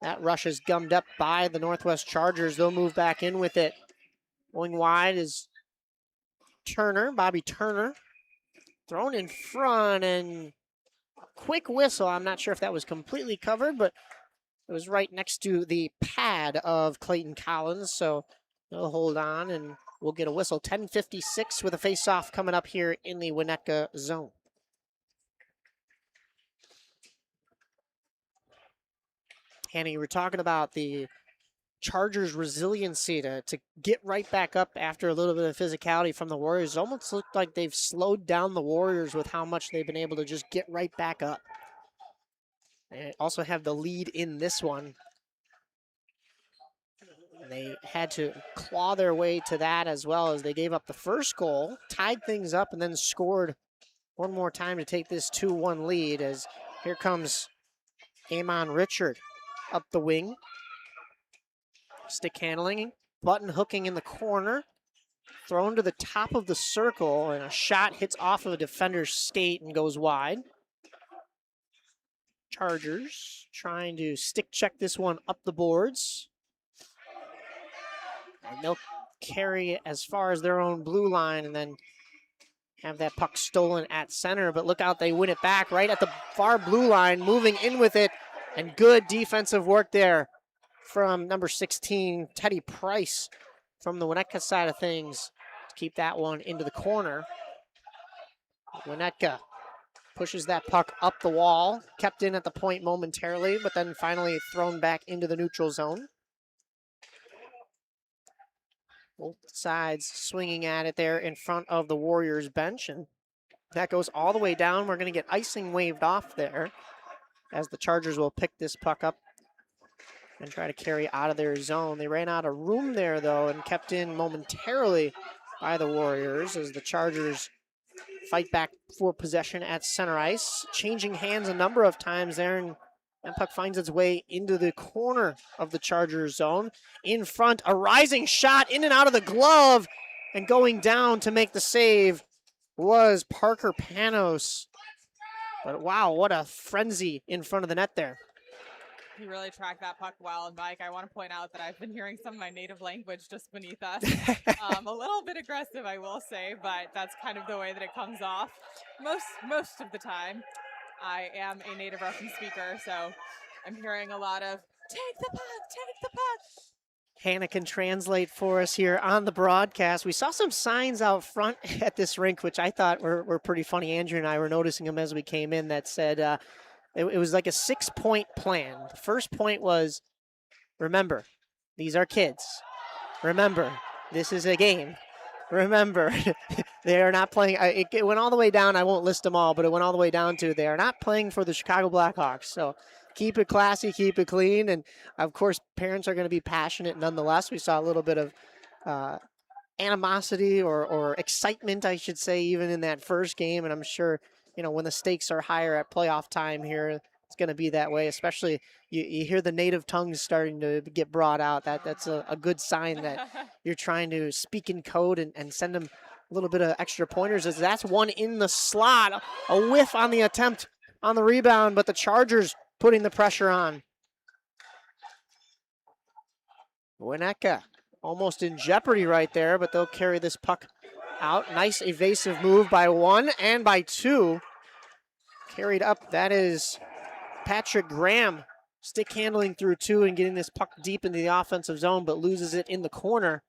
that rush is gummed up by the Northwest Chargers. They'll move back in with it. Going wide is Turner, Bobby Turner. Thrown in front, and quick whistle. I'm not sure if that was completely covered, but it was right next to the pad of Clayton Collins, so they'll hold on, and we'll get a whistle. 10:56 with a face-off coming up here in the Winnetka zone. Hannah, you were talking about the Chargers' resiliency to get right back up after a little bit of physicality from the Warriors. It almost looked like they've slowed down the Warriors with how much they've been able to just get right back up. They also have the lead in this one. They had to claw their way to that as well, as they gave up the first goal, tied things up, and then scored one more time to take this 2-1 lead, as here comes Amon Richard up the wing. Stick handling, button hooking in the corner, thrown to the top of the circle, and a shot hits off of a defender's skate and goes wide. Chargers trying to stick check this one up the boards. And they'll carry it as far as their own blue line and then have that puck stolen at center. But look out, they win it back right at the far blue line, moving in with it. And good defensive work there from number 16, Teddy Price, from the Winnetka side of things, to keep that one into the corner. Winnetka pushes that puck up the wall, kept in at the point momentarily, but then finally thrown back into the neutral zone. Both sides swinging at it there in front of the Warriors bench, and that goes all the way down. We're going to get icing waved off there, as the Chargers will pick this puck up and try to carry out of their zone. They ran out of room there, though, and kept in momentarily by the Warriors, as the Chargers fight back for possession at center ice, changing hands a number of times there, and that puck finds its way into the corner of the Chargers zone. In front, a rising shot in and out of the glove, and going down to make the save was Parker Panos. But wow, what a frenzy in front of the net there. He really tracked that puck well. And Mike, I want to point out that I've been hearing some of my native language just beneath us. A little bit aggressive, I will say, but that's kind of the way that it comes off. Most of the time, I am a native Russian speaker, so I'm hearing a lot of, take the puck, take the puck. Hannah can translate for us here on the broadcast. We saw some signs out front at this rink, which I thought were pretty funny. Andrew and I were noticing them as we came in, that said, it was like a 6-point plan. The first point was, remember, these are kids. Remember, this is a game. Remember, they are not playing. It went all the way down. I won't list them all, but it went all the way down to they are not playing for the Chicago Blackhawks. So keep it classy, keep it clean. And, of course, parents are going to be passionate nonetheless. We saw a little bit of animosity or excitement, I should say, even in that first game. And I'm sure, when the stakes are higher at playoff time here, it's going to be that way, especially you hear the native tongues starting to get brought out. That's a good sign that you're trying to speak in code and send them a little bit of extra pointers, as that's one in the slot. A whiff on the attempt on the rebound, but the Chargers putting the pressure on. Winnetka almost in jeopardy right there, but they'll carry this puck out. Nice evasive move by one and by two. Carried up, that is Patrick Graham, stick handling through two and getting this puck deep into the offensive zone, but loses it in the corner.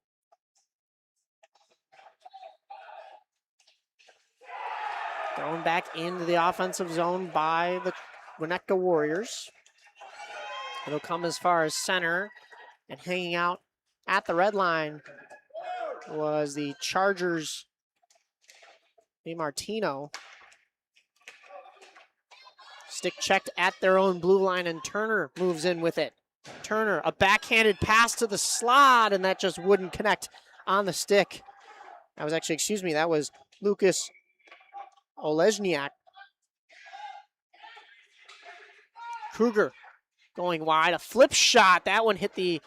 Thrown back into the offensive zone by the Winnetka Warriors. It'll come as far as center, and hanging out at the red line was the Chargers' DiMartino. Stick checked at their own blue line, and Turner moves in with it. Turner, a backhanded pass to the slot, and that just wouldn't connect on the stick. That was Lucas Olezniak. Kruger going wide, a flip shot. That one hit the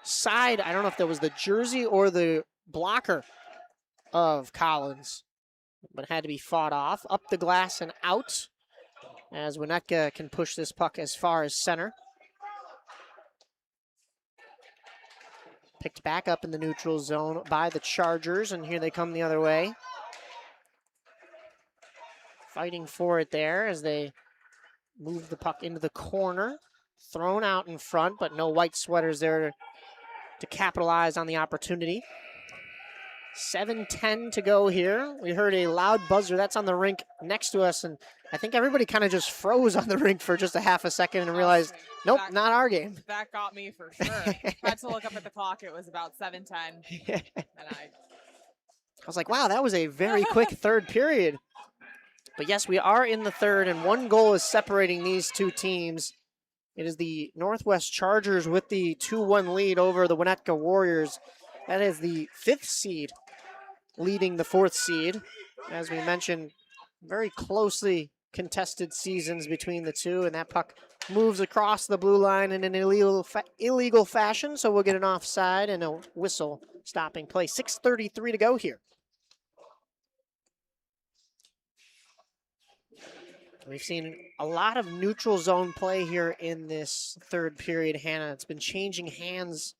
side. I don't know if that was the jersey or the blocker of Collins, but it had to be fought off. Up the glass and out. as Winnetka can push this puck as far as center. Picked back up in the neutral zone by the Chargers, and here they come the other way. Fighting for it there as they move the puck into the corner. Thrown out in front, but no white sweaters there to capitalize on the opportunity. 7:10 to go here. We heard a loud buzzer. That's on the rink next to us, and I think everybody kind of just froze on the rink for just a half a second and realized, nope, not our game. That got me for sure. Had to look up at the clock. It was about 7:10, and I was like, wow, that was a very quick third period. But yes, we are in the third, and one goal is separating these two teams. It is the Northwest Chargers with the 2-1 lead over the Winnetka Warriors. That is the 5th seed leading the 4th seed. As we mentioned, very closely contested seasons between the two, and that puck moves across the blue line in an illegal fashion, so we'll get an offside and a whistle stopping play. 6:33 to go here. We've seen a lot of neutral zone play here in this third period, Hannah. It's been changing hands.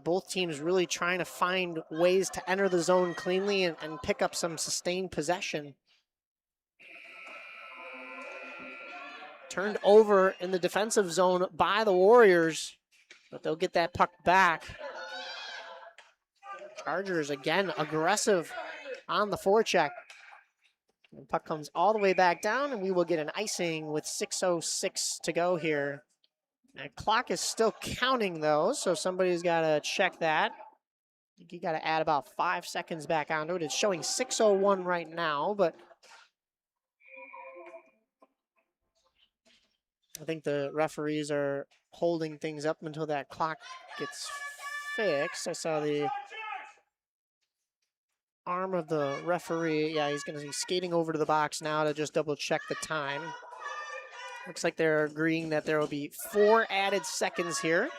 Both teams really trying to find ways to enter the zone cleanly and pick up some sustained possession. Turned over in the defensive zone by the Warriors, but they'll get that puck back. Chargers, again, aggressive on the forecheck. The puck comes all the way back down, and we will get an icing with 6:06 to go here. The clock is still counting, though, so somebody's got to check that. I think you got to add about 5 seconds back onto it. It's showing 6:01 right now, but I think the referees are holding things up until that clock gets fixed. I saw the arm of the referee. Yeah, he's going to be skating over to the box now to just double check the time. Looks like they're agreeing that there will be 4 added seconds here.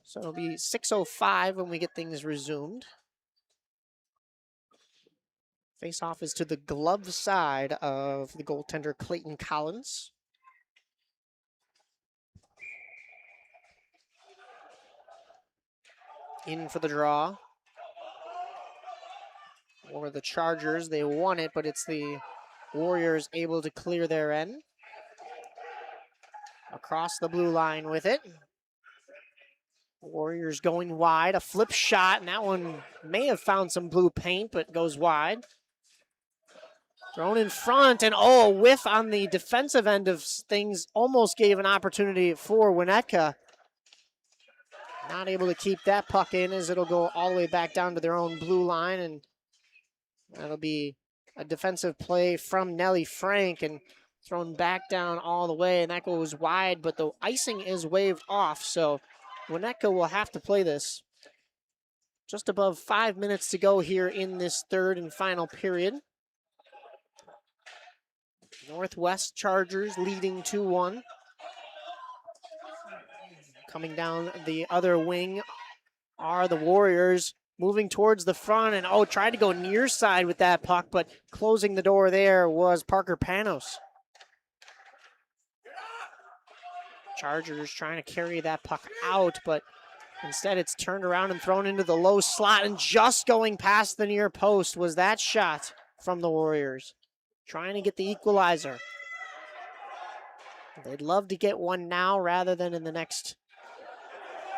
So it'll be 6:05 when we get things resumed. Face-off is to the glove side of the goaltender Clayton Collins. In for the draw. Or the Chargers, they won it, but it's the Warriors able to clear their end. Across the blue line with it. Warriors going wide, a flip shot, and that one may have found some blue paint, but goes wide. Thrown in front, and a whiff on the defensive end of things. Almost gave an opportunity for Winnetka. Not able to keep that puck in as it'll go all the way back down to their own blue line, and that'll be a defensive play from Nellie Frank and thrown back down all the way, and that goes wide, but the icing is waved off, so Winnetka will have to play this. Just above 5 minutes to go here in this third and final period. Northwest Chargers leading 2-1. Coming down the other wing are the Warriors, moving towards the front, and tried to go near side with that puck, but closing the door there was Parker Panos. Chargers trying to carry that puck out, but instead it's turned around and thrown into the low slot, and just going past the near post was that shot from the Warriors. Trying to get the equalizer. They'd love to get one now rather than in the next,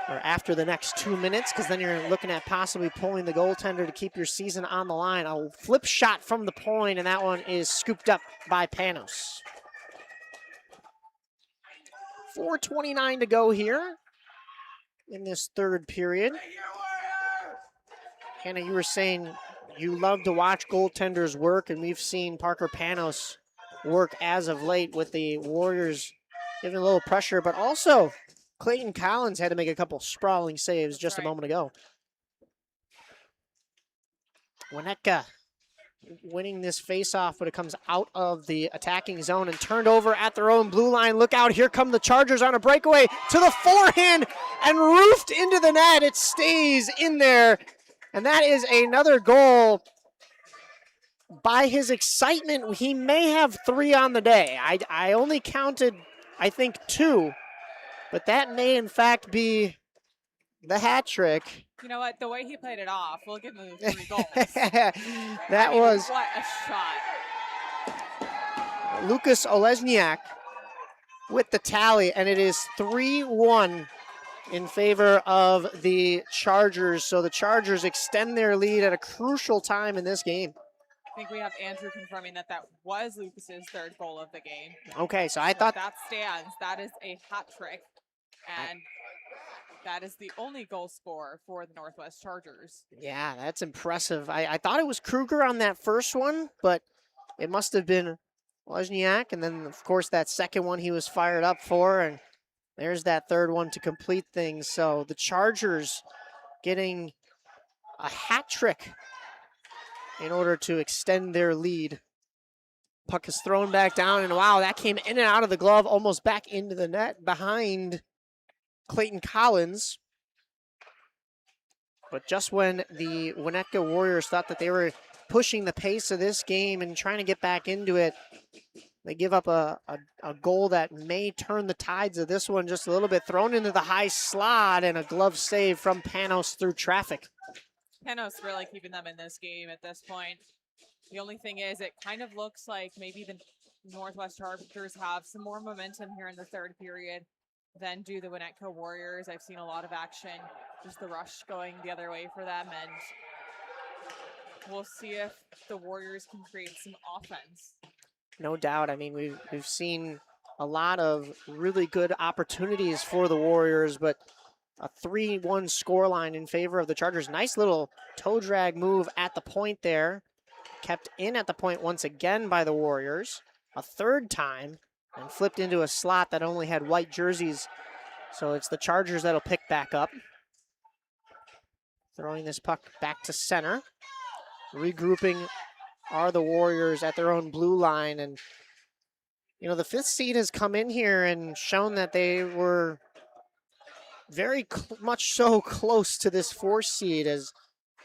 or after the next 2 minutes, because then you're looking at possibly pulling the goaltender to keep your season on the line. A flip shot from the point, and that one is scooped up by Panos. 4:29 to go here in this third period. Hannah, you were saying you love to watch goaltenders work, and we've seen Parker Panos work as of late with the Warriors giving a little pressure, but also Clayton Collins had to make a couple sprawling saves just a moment ago. Winnetka winning this faceoff, but it comes out of the attacking zone and turned over at their own blue line. Look out, here come the Chargers on a breakaway to the forehand and roofed into the net. It stays in there, and that is another goal by his excitement, he may have 3 on the day. I only counted, I think, 2, but that may in fact be the hat trick. You know what? The way he played it off, we'll give him 3 goals. That was what a shot. Lucas Olesniak with the tally, and it is 3-1 in favor of the Chargers. So the Chargers extend their lead at a crucial time in this game. I think we have Andrew confirming that was Lucas's 3rd goal of the game. Okay, so I thought that stands. That is a hat trick, and that is the only goal scorer for the Northwest Chargers. Yeah, that's impressive. I thought it was Kruger on that first one, but it must have been Lesniak, and then, of course, that second one he was fired up for, and there's that 3rd one to complete things. So the Chargers getting a hat trick in order to extend their lead. Puck is thrown back down, and wow, that came in and out of the glove, almost back into the net behind Clayton Collins. But just when the Winnetka Warriors thought that they were pushing the pace of this game and trying to get back into it, they give up a goal that may turn the tides of this one just a little bit. Thrown into the high slot, and a glove save from Panos through traffic. Panos really keeping them in this game at this point. The only thing is, it kind of looks like maybe the Northwest Chargers have some more momentum here in the 3rd period than do the Winnetka Warriors. I've seen a lot of action, just the rush going the other way for them, and we'll see if the Warriors can create some offense. No doubt. I mean, we've seen a lot of really good opportunities for the Warriors, but a 3-1 scoreline in favor of the Chargers. Nice little toe drag move at the point there. Kept in at the point once again by the Warriors. A 3rd time, and flipped into a slot that only had white jerseys. So it's the Chargers that'll pick back up. Throwing this puck back to center. Regrouping are the Warriors at their own blue line. And, you know, the 5th seed has come in here and shown that they were very much so close to this 4th seed, as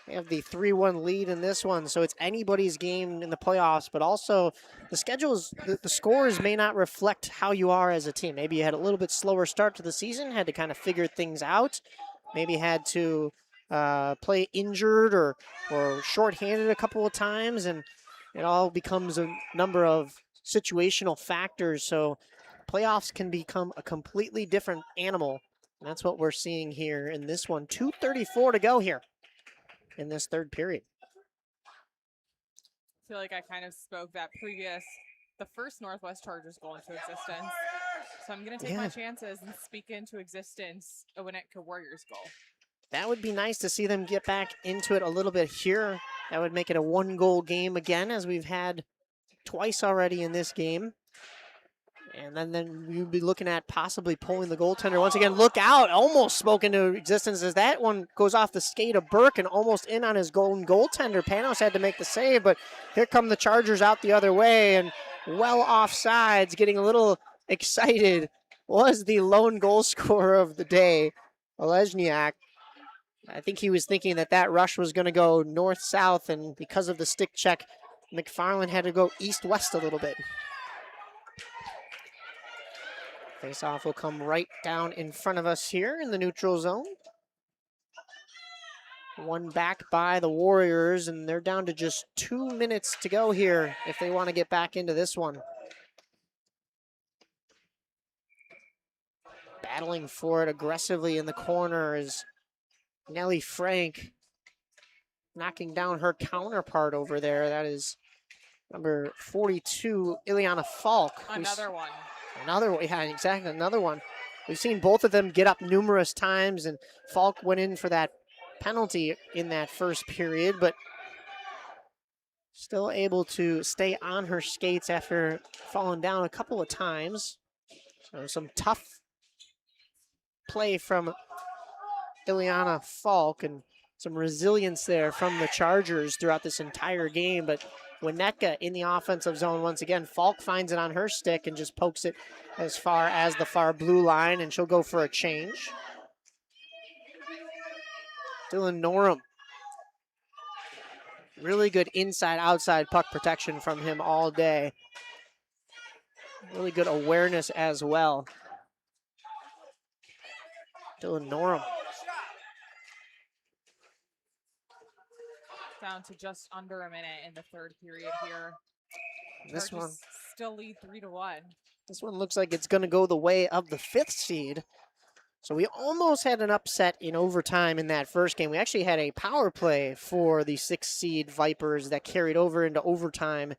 they have the 3-1 lead in this one. So it's anybody's game in the playoffs, but also the schedules, the scores may not reflect how you are as a team. Maybe you had a little bit slower start to the season, had to kind of figure things out, maybe had to play injured or shorthanded a couple of times, and it all becomes a number of situational factors. So playoffs can become a completely different animal, and that's what we're seeing here in this one. 2:34 to go here in this 3rd period. I feel like I kind of spoke the first Northwest Chargers goal into existence. So I'm going to take my chances and speak into existence a Winnetka Warriors goal. That would be nice to see them get back into it a little bit here. That would make it a 1-goal game again, as we've had twice already in this game. And then you'd be looking at possibly pulling the goaltender. Once again, look out, almost spoke into existence as that one goes off the skate of Burke and almost in on his goaltender. Panos had to make the save, but here come the Chargers out the other way, and well offsides, getting a little excited, was the lone goal scorer of the day, Olesniak. I think he was thinking that rush was going to go north-south, and because of the stick check, McFarland had to go east-west a little bit. Face-off will come right down in front of us here in the neutral zone. One back by the Warriors, and they're down to just 2 minutes to go here if they want to get back into this one. Battling for it aggressively in the corner is Nellie Frank, knocking down her counterpart over there. That is number 42, Ileana Falk. Another one. Another one, yeah, exactly, another one. We've seen both of them get up numerous times, and Falk went in for that penalty in that first period, but still able to stay on her skates after falling down a couple of times. So some tough play from Ileana Falk, and some resilience there from the Chargers throughout this entire game, but Winnetka in the offensive zone once again. Falk finds it on her stick and just pokes it as far as the far blue line, and she'll go for a change. Dylan Norum Really good inside-outside puck protection from him all day. Really good awareness as well. Dylan Norum. Down to just under a minute in the third period here. This one, Chargers still lead 3-1. this one looks like it's going to go the way of the 5th seed. So we almost had an upset in overtime in that first game. We actually had a power play for the 6th seed Vipers that carried over into overtime,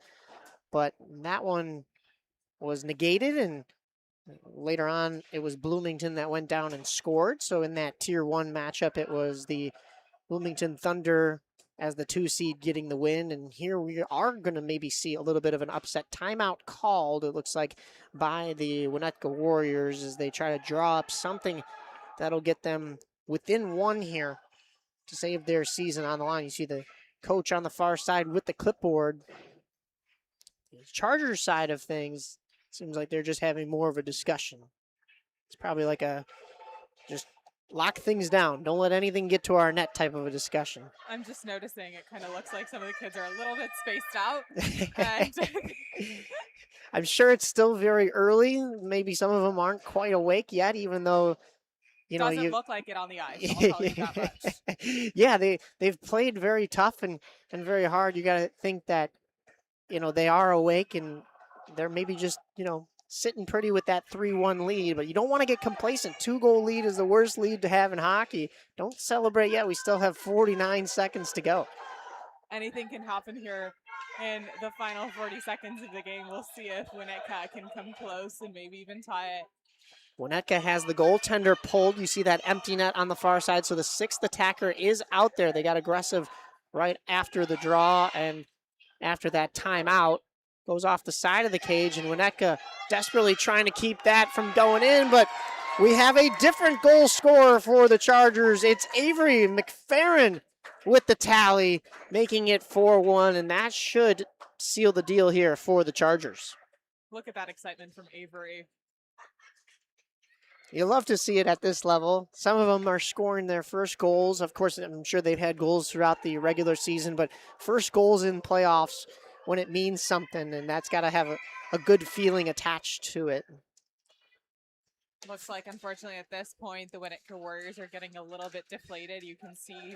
but that one was negated, and later on it was Bloomington that went down and scored. So in that Tier 1 matchup, it was the Bloomington Thunder as the 2 seed getting the win, and here we are going to maybe see a little bit of an upset. Timeout called, it looks like, by the Winnetka Warriors as they try to draw up something that'll get them within 1 here to save their season on the line. You see the coach on the far side with the clipboard. The Chargers side of things, seems like they're just having more of a discussion. It's probably like a just lock things down, don't let anything get to our net type of a discussion. I'm just noticing it kind of looks like some of the kids are a little bit spaced out. And I'm sure it's still very early. Maybe some of them aren't quite awake yet, even though, you know, doesn't look like it on the ice, I'll tell you that much. Yeah, they've played very tough and very hard. You got to think that, you know, they are awake and they're maybe just, you know, sitting pretty with that 3-1 lead, but you don't want to get complacent. 2-goal lead is the worst lead to have in hockey. Don't celebrate yet. We still have 49 seconds to go. Anything can happen here in the final 40 seconds of the game. We'll see if Winnetka can come close and maybe even tie it. Winnetka has the goaltender pulled. You see that empty net on the far side, so the 6th attacker is out there. They got aggressive right after the draw, and after that timeout, goes off the side of the cage, and Winnetka desperately trying to keep that from going in, but we have a different goal scorer for the Chargers. It's Avery McFerrin with the tally, making it 4-1, and that should seal the deal here for the Chargers. Look at that excitement from Avery. You love to see it at this level. Some of them are scoring their first goals. Of course, I'm sure they've had goals throughout the regular season, but first goals in playoffs when it means something, and that's got to have a good feeling attached to it. Looks like, unfortunately, at this point, the Winnetka Warriors are getting a little bit deflated. You can see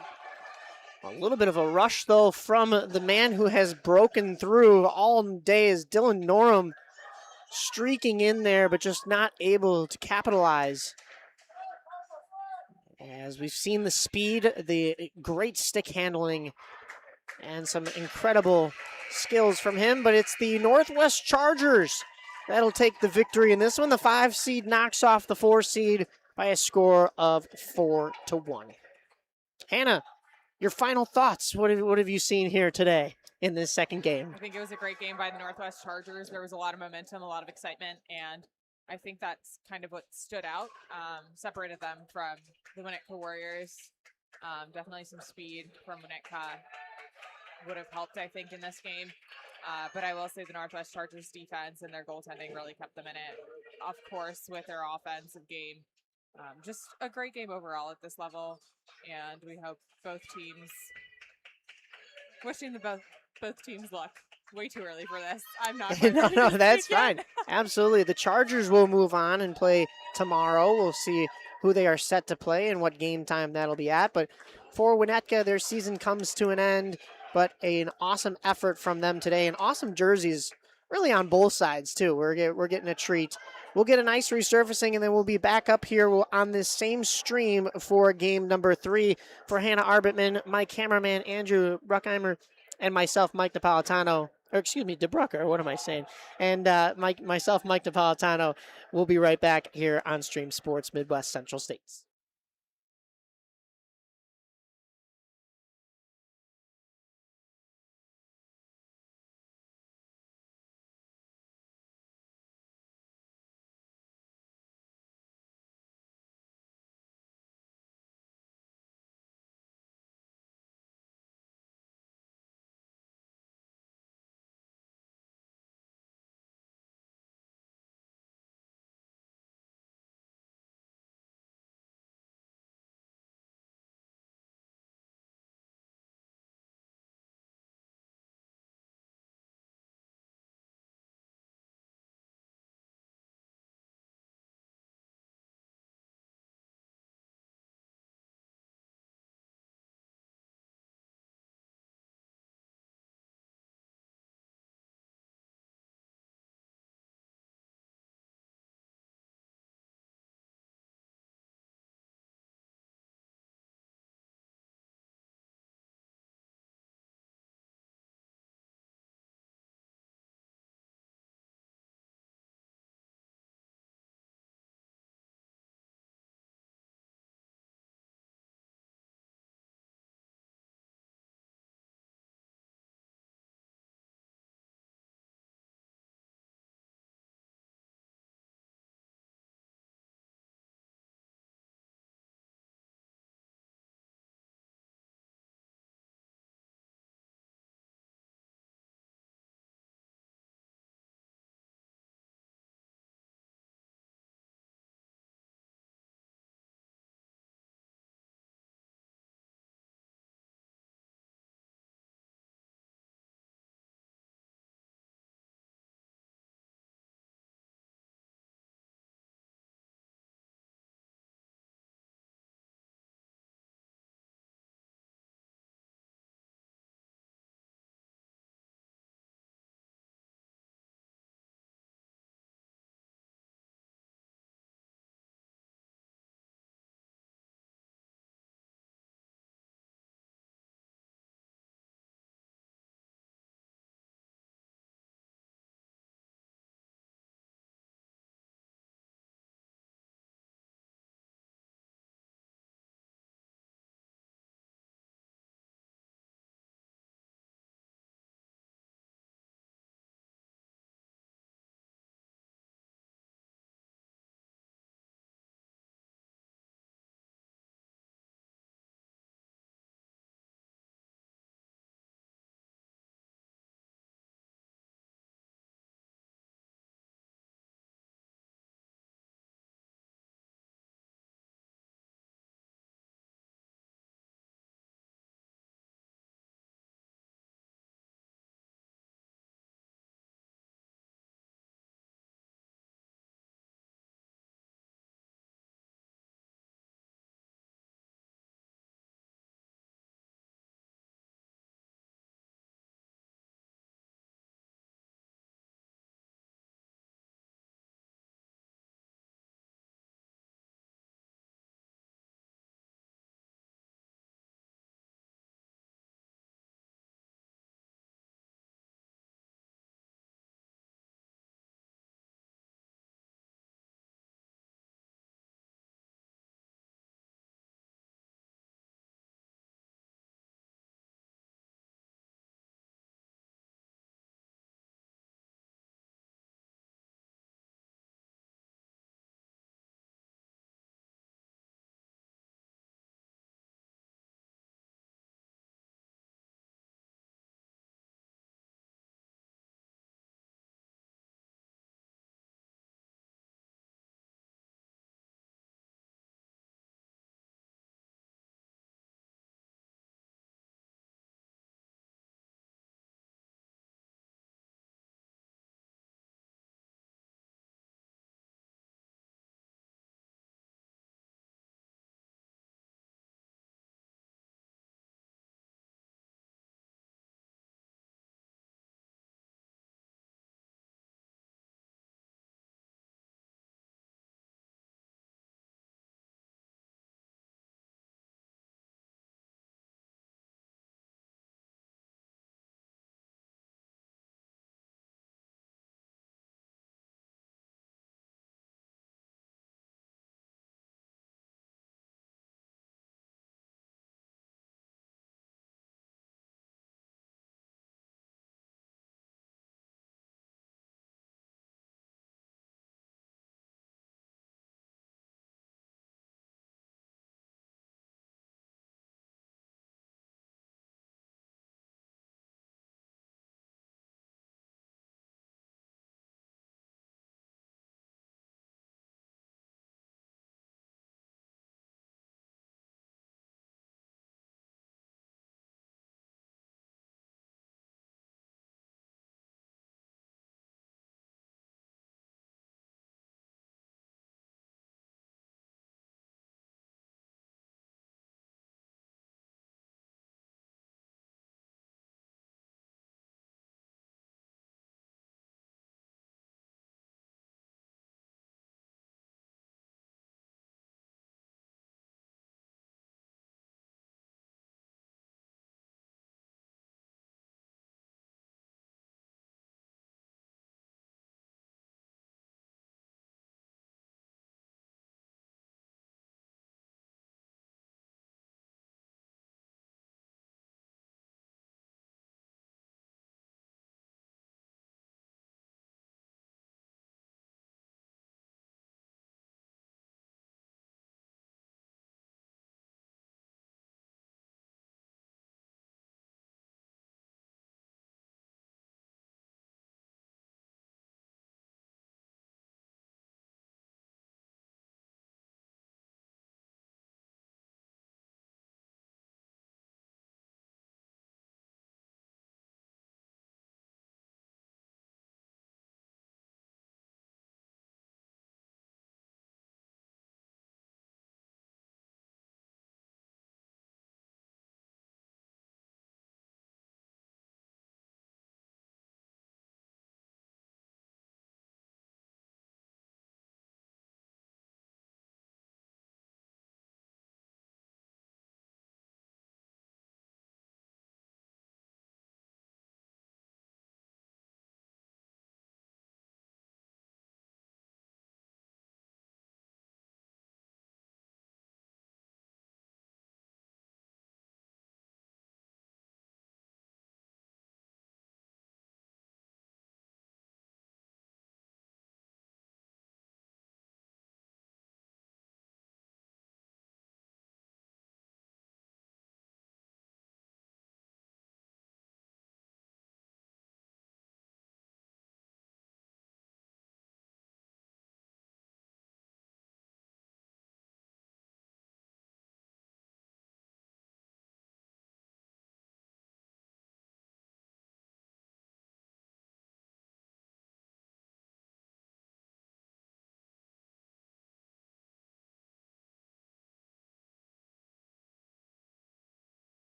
a little bit of a rush, though, from the man who has broken through all day is Dylan Norum, streaking in there, but just not able to capitalize. As we've seen the speed, the great stick handling, and some incredible skills from him, but it's the Northwest Chargers that'll take the victory in this one. The 5 seed knocks off the 4 seed by a score of 4-1. Hannah, your final thoughts. What have you seen here today in this second game? I think it was a great game by the Northwest Chargers. There was a lot of momentum, a lot of excitement, and I think that's kind of what stood out, separated them from the Winnetka Warriors. Definitely some speed from Winnetka would have helped, I think, in this game. But I will say the Northwest Chargers defense and their goaltending really kept them in it. Of course, with their offensive game. Just a great game overall at this level. And we hope both teams, wishing the both teams luck. Way too early for this. I'm not. No, that's fine. Absolutely. The Chargers will move on and play tomorrow. We'll see who they are set to play and what game time that'll be at. But for Winnetka, their season comes to an end. But an awesome effort from them today, and awesome jerseys really on both sides too. We're getting a treat. We'll get a nice resurfacing, and then we'll be back up here on this same stream for game number 3. For Hannah Arbitman, my cameraman Andrew Bruckheimer, and myself, Mike Napolitano, or excuse me, DeBrucker, what am I saying? And myself, Mike Napolitano, we'll be right back here on Stream Sports Midwest Central States.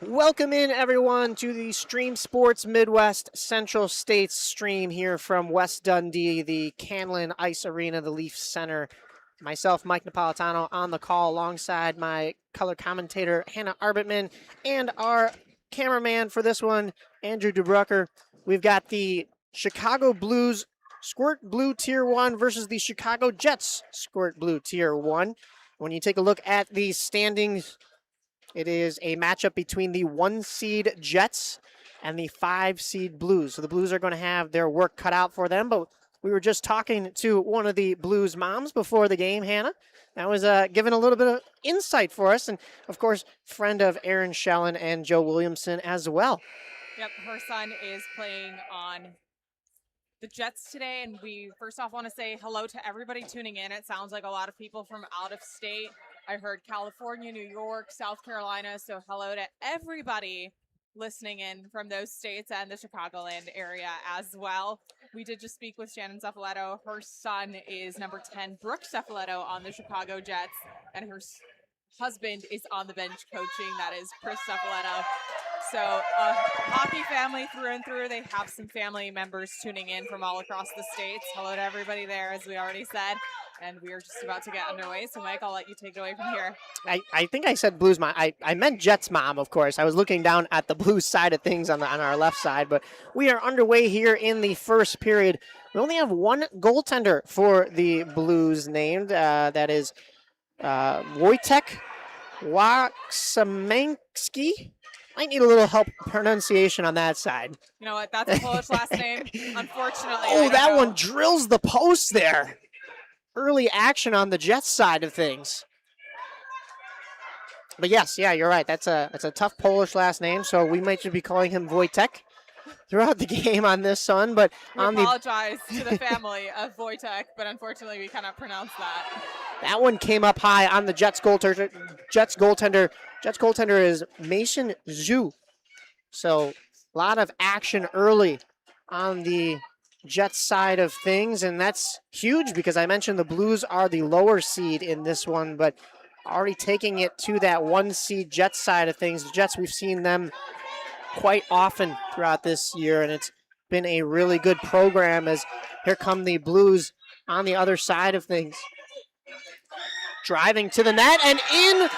Welcome in, everyone, to the Stream Sports Midwest Central States stream here from West Dundee, the Canlin Ice Arena, the Leaf Center. Myself, Mike Napolitano, on the call alongside my color commentator, Hannah Arbitman, and our cameraman for this one, Andrew DeBrucker. We've got the Chicago Blues Squirt Blue Tier 1 versus the Chicago Jets Squirt Blue Tier 1. When you take a look at the standings, it is a matchup between the 1-seed Jets and the 5-seed Blues. So the Blues are going to have their work cut out for them, but we were just talking to one of the Blues moms before the game, Hannah. That was giving a little bit of insight for us, and of course, friend of Aaron Schellen and Joe Williamson as well. Yep, her son is playing on the Jets today, and we first off want to say hello to everybody tuning in. It sounds like a lot of people from out of state. I heard California, New York, South Carolina, so hello to everybody listening in from those states and the Chicagoland area as well. We did just speak with Shannon Ceppaletto. Her son is number 10, Brooke Ceppaletto, on the Chicago Jets, and her husband is on the bench coaching. That is Chris Ceppaletto. So hockey family through and through. They have some family members tuning in from all across the states. Hello to everybody there, as we already said. And we are just about to get underway. So, Mike, I'll let you take it away from here. I think I said Blues mom. I meant Jets mom, of course. I was looking down at the Blues side of things on our left side. But we are underway here in the first period. We only have one goaltender for the Blues named. That is Wojtek Waksamenski. Might need a little help pronunciation on that side. You know what? That's a Polish last name. Unfortunately. Oh, that one drills the post there. Early action on the Jets side of things. But yes, yeah, you're right. That's a tough Polish last name, so we might just be calling him Wojtek throughout the game on this one. But we apologize to the family of Wojtek, but unfortunately we cannot pronounce that. That one came up high on the Jets goaltender. Jets goaltender is Mason Zhu. So a lot of action early on the Jets side of things, and that's huge because I mentioned the Blues are the lower seed in this one, but already taking it to that 1-seed Jets side of things. The Jets, we've seen them quite often throughout this year, and it's been a really good program as here come the Blues on the other side of things. Driving to the net and in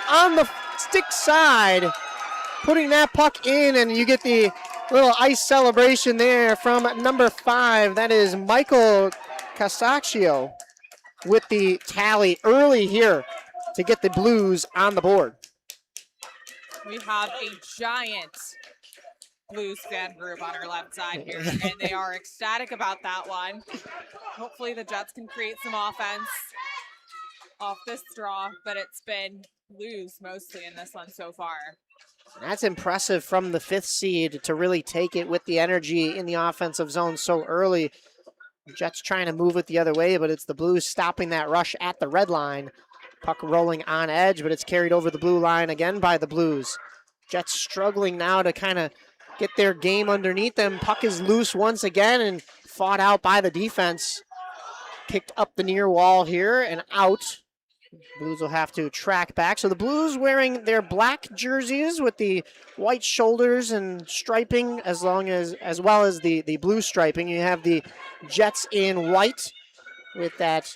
on the stick side, putting that puck in, and you get the little ice celebration there from number 5. That is Michael Casaccio with the tally early here to get the Blues on the board. We have a giant Blues fan group on our left side here, and they are ecstatic about that one. Hopefully the Jets can create some offense off this draw, but it's been Blues mostly in this one so far. That's impressive from the 5th seed to really take it with the energy in the offensive zone so early. Jets trying to move it the other way, but it's the Blues stopping that rush at the red line. Puck rolling on edge, but it's carried over the blue line again by the Blues. Jets struggling now to kind of get their game underneath them. Puck is loose once again and fought out by the defense. Kicked up the near wall here and out. Blues will have to track back. So the Blues wearing their black jerseys with the white shoulders and striping as well as the blue striping. You have the Jets in white with that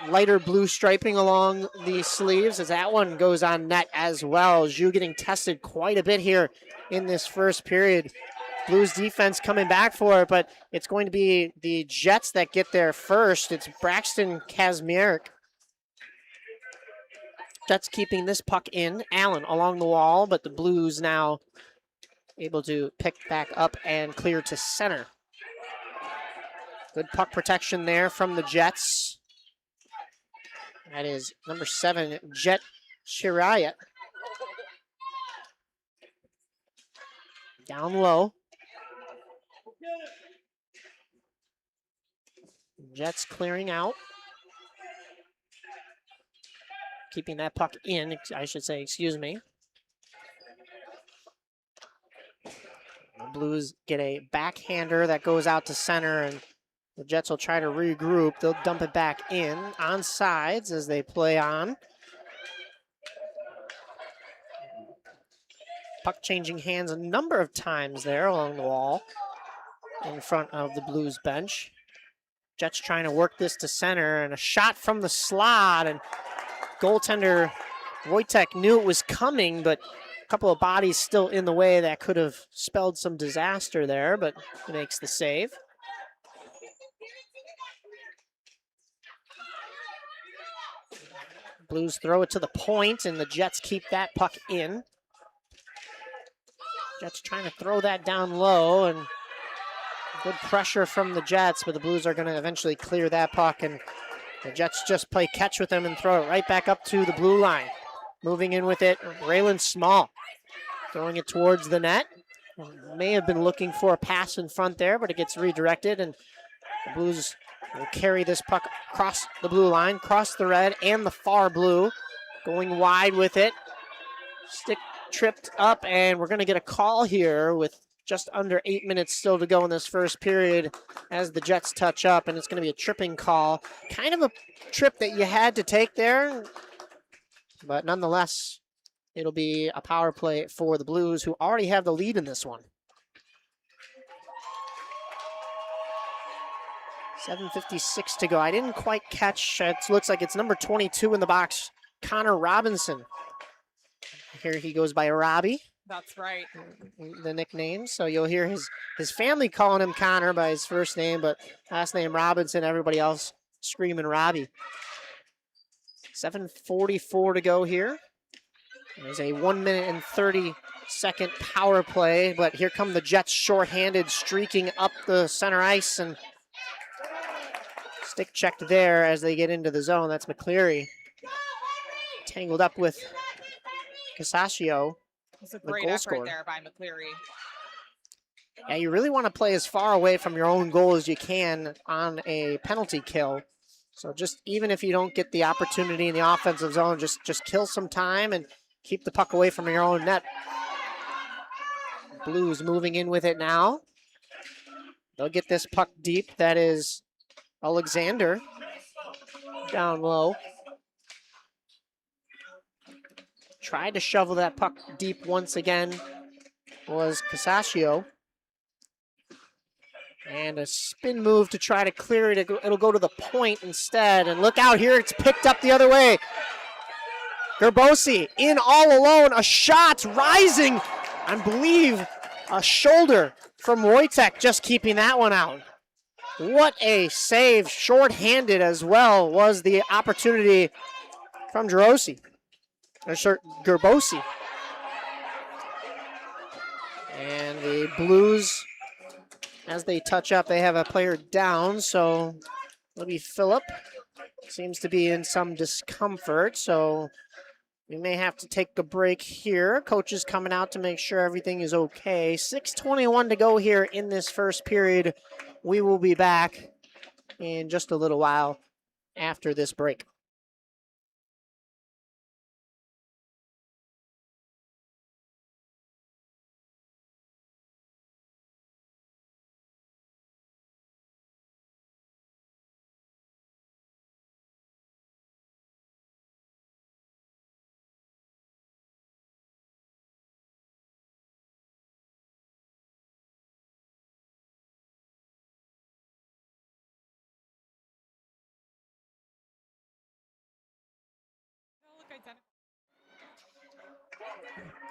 lighter blue striping along the sleeves as that one goes on net as well. Zhu getting tested quite a bit here in this first period. Blues defense coming back for it, but it's going to be the Jets that get there first. It's Braxton Kazmierek. Jets keeping this puck in. Allen along the wall, but the Blues now able to pick back up and clear to center. Good puck protection there from the Jets. That is number 7, Jet Chiraya. Down low. Jets clearing out. Keeping that puck in, I should say, excuse me. The Blues get a backhander that goes out to center, and the Jets will try to regroup. They'll dump it back in on sides as they play on. Puck changing hands a number of times there along the wall in front of the Blues bench. Jets trying to work this to center, and a shot from the slot, and goaltender Wojtek knew it was coming, but a couple of bodies still in the way that could have spelled some disaster there, but he makes the save. Blues throw it to the point, and the Jets keep that puck in. Jets trying to throw that down low, and good pressure from the Jets, but the Blues are going to eventually clear that puck, and the Jets just play catch with them and throw it right back up to the blue line. Moving in with it, Raylan Small throwing it towards the net. May have been looking for a pass in front there, but it gets redirected, and the Blues will carry this puck across the blue line, across the red and the far blue. Going wide with it. Stick tripped up, and we're going to get a call here with just under 8 minutes still to go in this first period as the Jets touch up, and it's going to be a tripping call. Kind of a trip that you had to take there, but nonetheless, it'll be a power play for the Blues, who already have the lead in this one. 7:56 to go. I didn't quite catch, it looks like it's number 22 in the box, Connor Robinson. Here he goes by Robbie. That's right. The nickname. So you'll hear his family calling him Connor by his first name, but last name Robinson, everybody else screaming Robbie. 7:44 to go here. There's a 1 minute and 30-second power play, but here come the Jets shorthanded, streaking up the center ice, and stick checked there as they get into the zone. That's McCleary. Tangled up with Casaccio. It's a great effort there by McCleary. Yeah, you really want to play as far away from your own goal as you can on a penalty kill. So just even if you don't get the opportunity in the offensive zone, just kill some time and keep the puck away from your own net. Blues moving in with it now. They'll get this puck deep. That is Alexander down low. Tried to shovel that puck deep once again was Casaccio. And a spin move to try to clear it. It'll go to the point instead. And look out here, it's picked up the other way. Gerbosi in all alone, a shot rising. I believe a shoulder from Wojtek, just keeping that one out. What a save, shorthanded as well was the opportunity from Gerbosi. And the Blues, as they touch up, they have a player down, so maybe Phillip seems to be in some discomfort, so we may have to take a break here. Coach is coming out to make sure everything is okay. 6:21 to go here in this first period. We will be back in just a little while after this break.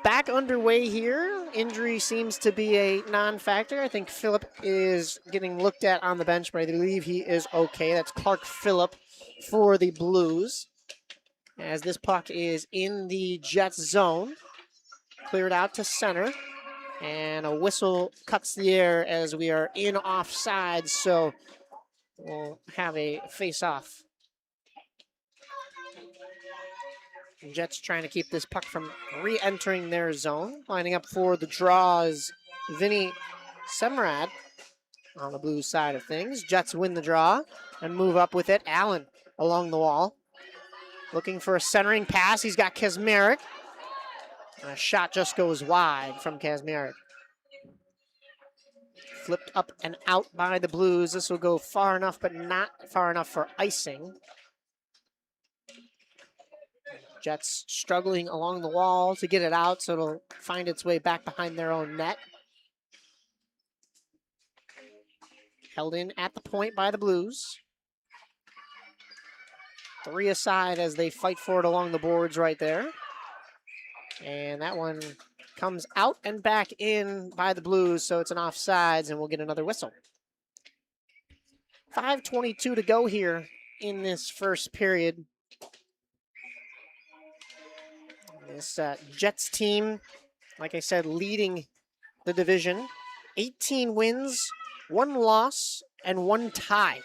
Back underway here. Injury seems to be a non-factor. I think Phillip is getting looked at on the bench, but I believe he is okay. That's Clark Phillip for the Blues. As this puck is in the Jets zone. Cleared out to center. And a whistle cuts the air as we are in offside, so we'll have a face-off. Jets trying to keep this puck from re-entering their zone. Lining up for the draw is Vinny Semrad on the Blues side of things. Jets win the draw and move up with it. Allen along the wall. Looking for a centering pass. He's got Kazmarek. And a shot just goes wide from Kazmarek. Flipped up and out by the Blues. This will go far enough, but not far enough for icing. Jets struggling along the wall to get it out, so it'll find its way back behind their own net. Held in at the point by the Blues. 3 aside as they fight for it along the boards right there. And that one comes out and back in by the Blues, so it's an offsides, and we'll get another whistle. 5:22 to go here in this first period. This Jets team, like I said, leading the division. 18 wins, 1 loss, and 1 tie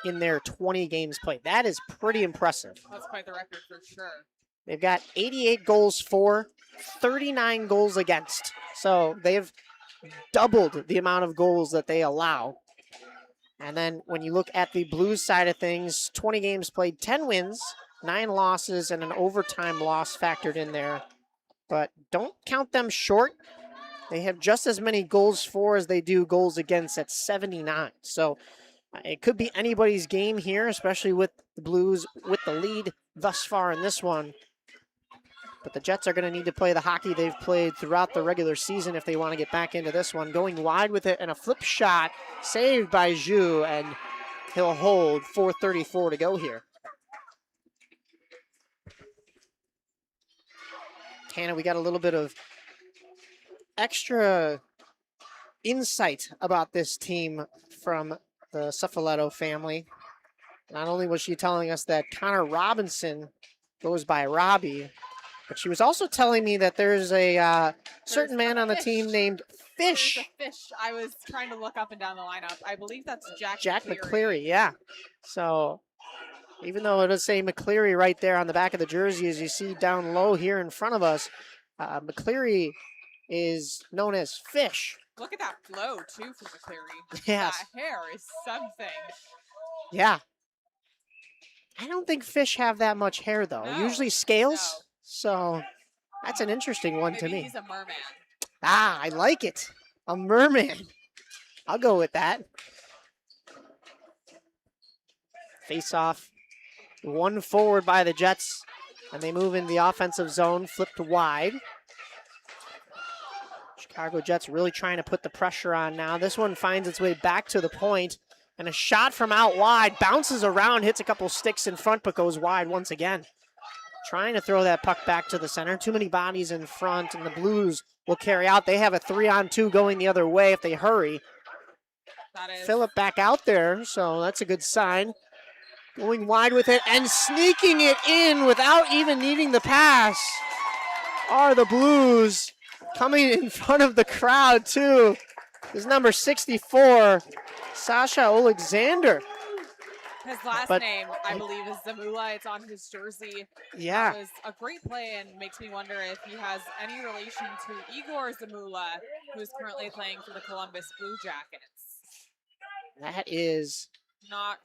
in their 20 games played. That is pretty impressive. That's quite the record for sure. They've got 88 goals for, 39 goals against. So they've doubled the amount of goals that they allow. And then when you look at the Blues side of things, 20 games played, 10 wins, 9 losses, and an overtime loss factored in there. But don't count them short. They have just as many goals for as they do goals against at 79. So it could be anybody's game here, especially with the Blues with the lead thus far in this one. But the Jets are going to need to play the hockey they've played throughout the regular season if they want to get back into this one. Going wide with it and a flip shot saved by Zhu, and he'll hold. 4:34 to go here. Hannah, we got a little bit of extra insight about this team from the Suffoletto family. Not only was she telling us that Connor Robinson goes by Robbie, but she was also telling me that there's a certain man on the team named Fish. There's a Fish. I was trying to look up and down the lineup. I believe that's Jack McCleary, yeah. So even though it does say McCleary right there on the back of the jersey, as you see down low here in front of us, McCleary is known as Fish. Look at that flow, too, for McCleary. Yes. That hair is something. Yeah. I don't think fish have that much hair, though. No, Usually scales. no. So that's an interesting one Maybe to me. he's a merman. Ah, I like it. A merman. I'll go with that. Face off. 1 forward by the Jets. And they move in the offensive zone, flipped wide. Chicago Jets really trying to put the pressure on now. This one finds its way back to the point. And a shot from out wide, bounces around, hits a couple sticks in front, but goes wide once again. Trying to throw that puck back to the center. Too many bodies in front, and the Blues will carry out. They have a 3-on-2 going the other way if they hurry. That is. Phillip back out there, so that's a good sign. Going wide with it and sneaking it in without even needing the pass are the Blues. Coming in front of the crowd, too, is number 64, Sasha Alexander. His last name, I believe, is Zamula. It's on his jersey. Yeah. That was a great play and makes me wonder if he has any relation to Igor Zamula, who is currently playing for the Columbus Blue Jackets. That is not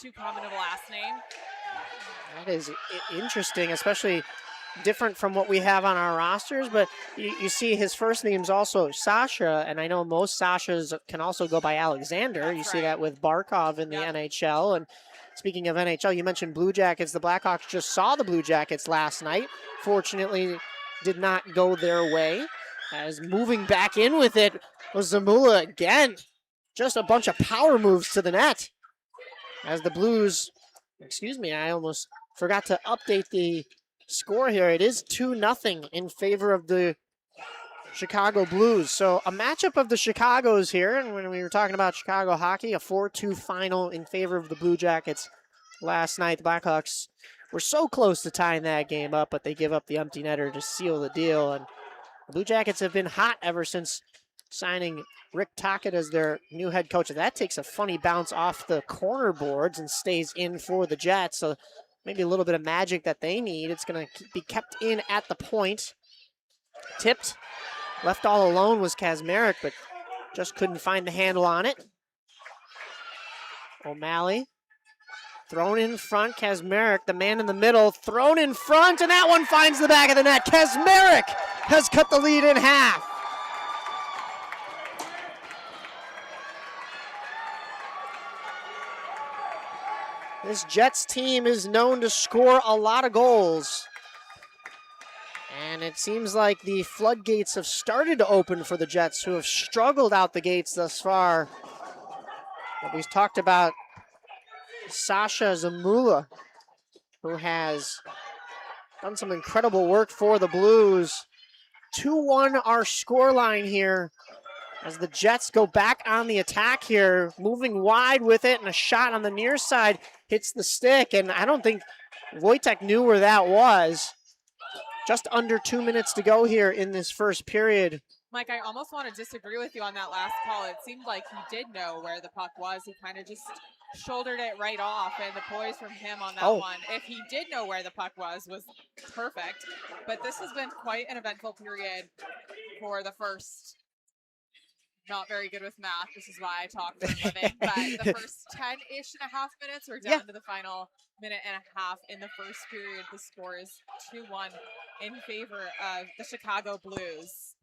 too common of a last name. That is interesting, especially different from what we have on our rosters, but you see his first name's also Sasha, and I know most Sashas can also go by Alexander. That's you see right. that with Barkov in the NHL. And speaking of NHL, you mentioned Blue Jackets. The Blackhawks just saw the Blue Jackets last night. Fortunately, did not go their way. As moving back in with it was Zamula again. Just a bunch of power moves to the net. As the Blues, I almost forgot to update the score here. It is 2-0 in favor of the Chicago Blues. So a matchup of the Chicagos here. And when we were talking about Chicago hockey, a 4-2 final in favor of the Blue Jackets last night. The Blackhawks were so close to tying that game up, but they give up the empty netter to seal the deal. And the Blue Jackets have been hot ever since signing Rick Tocchet as their new head coach. That takes a funny bounce off the corner boards and stays in for the Jets. So maybe a little bit of magic that they need. It's going to be kept in at the point. Tipped. Left all alone was Kazmarek, but just couldn't find the handle on it. O'Malley. Thrown in front. Kazmarek, the man in the middle, thrown in front, and that one finds the back of the net. Kazmarek has cut the lead in half. This Jets team is known to score a lot of goals. And it seems like the floodgates have started to open for the Jets, who have struggled out the gates thus far. But we've talked about Sasha Zamula, who has done some incredible work for the Blues. 2-1 our scoreline here as the Jets go back on the attack here, moving wide with it, and a shot on the near side hits the stick, and I don't think Wojtek knew where that was. Just under 2 minutes to go here in this first period. Mike, I almost want to disagree with you on that last call. It seemed like he did know where the puck was. He kind of just shouldered it right off, and the poise from him on that one, if he did know where the puck was perfect. But this has been quite an eventful period for the first, not very good with math, this is why I talk for a living, but the first 10-ish and a half minutes, we're down to the final minute and a half in the first period. The score is 2-1 in favor of the Chicago Blues.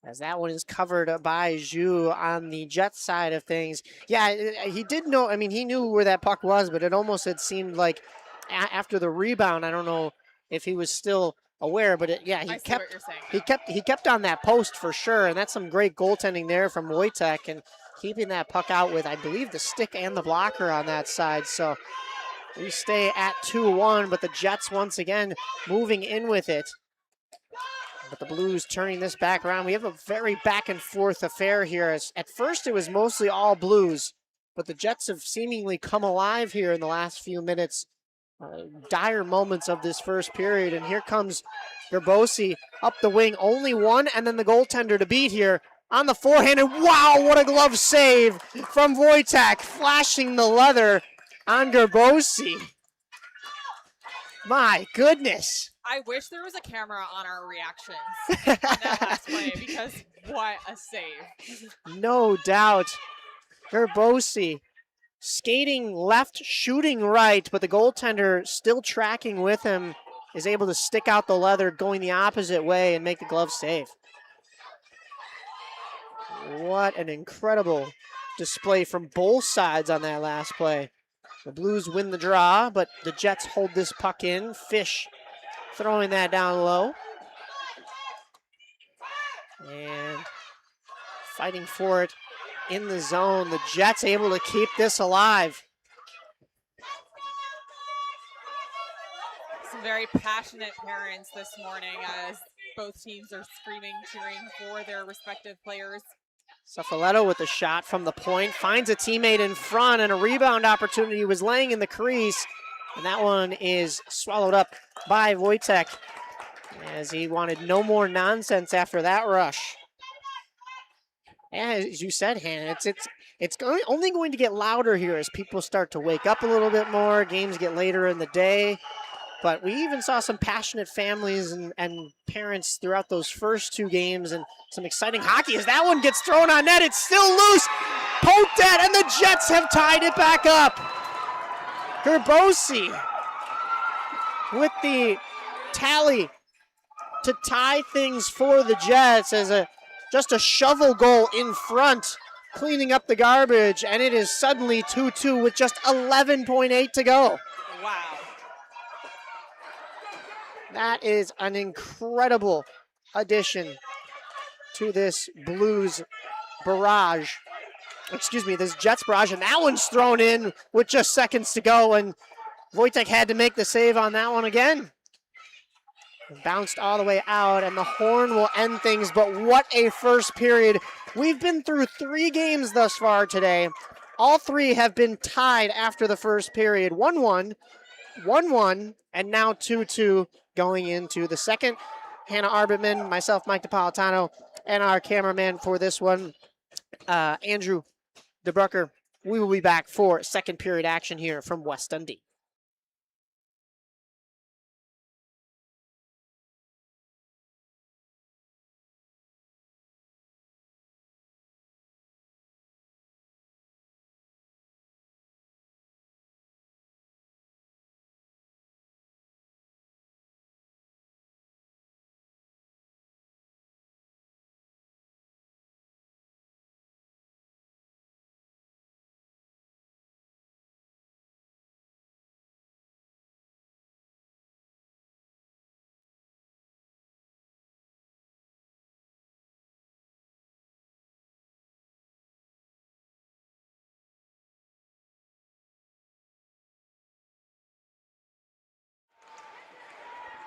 As that one is covered by Zhu on the Jets side of things. Yeah, he did know, I mean, he knew where that puck was, but it almost had seemed like after the rebound, I don't know if he was still aware, but he kept on that post for sure, and that's some great goaltending there from Wojtek, and keeping that puck out with, I believe, the stick and the blocker on that side. So we stay at 2-1, but the Jets once again moving in with it. But the Blues turning this back around. We have a very back and forth affair here. As at first it was mostly all Blues, but the Jets have seemingly come alive here in the last few minutes. Dire moments of this first period. And here comes Gerbosi up the wing. Only one, and then the goaltender to beat here on the forehand. And wow, what a glove save from Wojtek, flashing the leather on Gerbosi. My goodness. I wish there was a camera on our reactions on that last play, because what a save. No doubt. Gerbosi skating left, shooting right, but the goaltender still tracking with him is able to stick out the leather going the opposite way and make the glove save. What an incredible display from both sides on that last play. The Blues win the draw, but the Jets hold this puck in. Fish throwing that down low. And fighting for it in the zone. The Jets able to keep this alive. Some very passionate parents this morning as both teams are screaming, cheering for their respective players. Suffoletto with a shot from the point, finds a teammate in front, and a rebound opportunity was laying in the crease. And that one is swallowed up by Wojtek, as he wanted no more nonsense after that rush. And as you said, Hannah, it's only going to get louder here as people start to wake up a little bit more, games get later in the day. But we even saw some passionate families and parents throughout those first two games, and some exciting hockey as that one gets thrown on net. It's still loose, poked at, and the Jets have tied it back up. Gerbosi with the tally to tie things for the Jets as just a shovel goal in front, cleaning up the garbage, and it is suddenly 2-2 with just 11.8 to go. Wow. That is an incredible addition to this Blues barrage. Excuse me, this Jets barrage, and that one's thrown in with just seconds to go, and Wojtek had to make the save on that one again. Bounced all the way out, and the horn will end things, but what a first period. We've been through 3 games thus far today. All 3 have been tied after the first period. 1-1, 1-1, and now 2-2 going into the second. Hannah Arbitman, myself, Mike Napolitano, and our cameraman for this one, Andrew DeBrucker. We will be back for second period action here from West Dundee.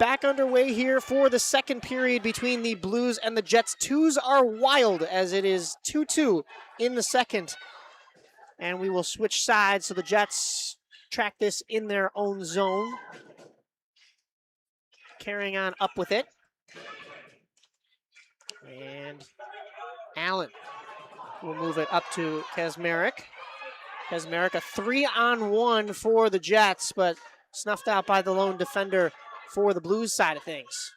back underway here for the second period between the Blues and the Jets. Twos are wild as it is 2-2 in the second. And we will switch sides so the Jets track this in their own zone. Carrying on up with it. And Allen will move it up to Kaczmarek. Kaczmarek, a 3-on-1 for the Jets, but snuffed out by the lone defender for the Blues side of things.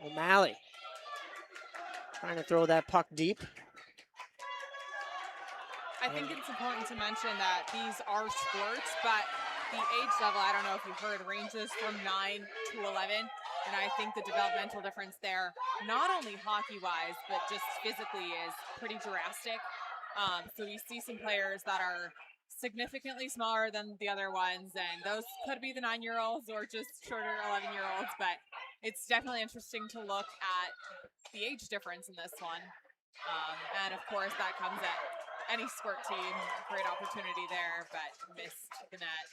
O'Malley trying to throw that puck deep. I think it's important to mention that these are squirts, but the age level, I don't know if you've heard, ranges from 9 to 11. And I think the developmental difference there, not only hockey-wise, but just physically is pretty drastic. So we see some players that are significantly smaller than the other ones, and those could be the 9-year-olds or just shorter 11-year-olds, but it's definitely interesting to look at the age difference in this one. And of course, that comes at any Squirt team. Great opportunity there, but missed the net.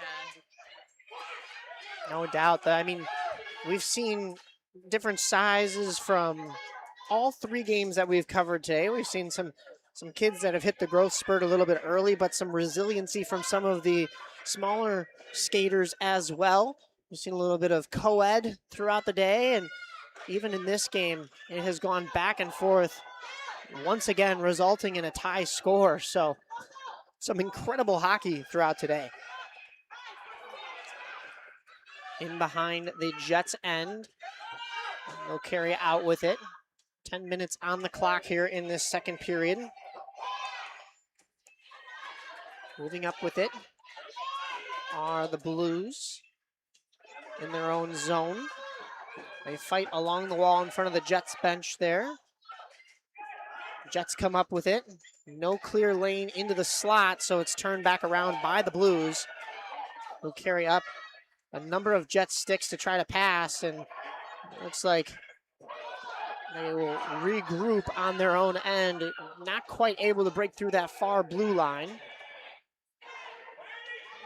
And no doubt. I mean, we've seen different sizes from all three games that we've covered today. We've seen some kids that have hit the growth spurt a little bit early, but some resiliency from some of the smaller skaters as well. We've seen a little bit of co-ed throughout the day, and even in this game, it has gone back and forth, once again resulting in a tie score. So some incredible hockey throughout today. In behind the Jets end. They'll carry out with it. 10 minutes on the clock here in this second period. Moving up with it are the Blues in their own zone. They fight along the wall in front of the Jets bench there. Jets come up with it. No clear lane into the slot, so it's turned back around by the Blues, who carry up a number of Jet sticks to try to pass, and looks like they will regroup on their own end. Not quite able to break through that far blue line.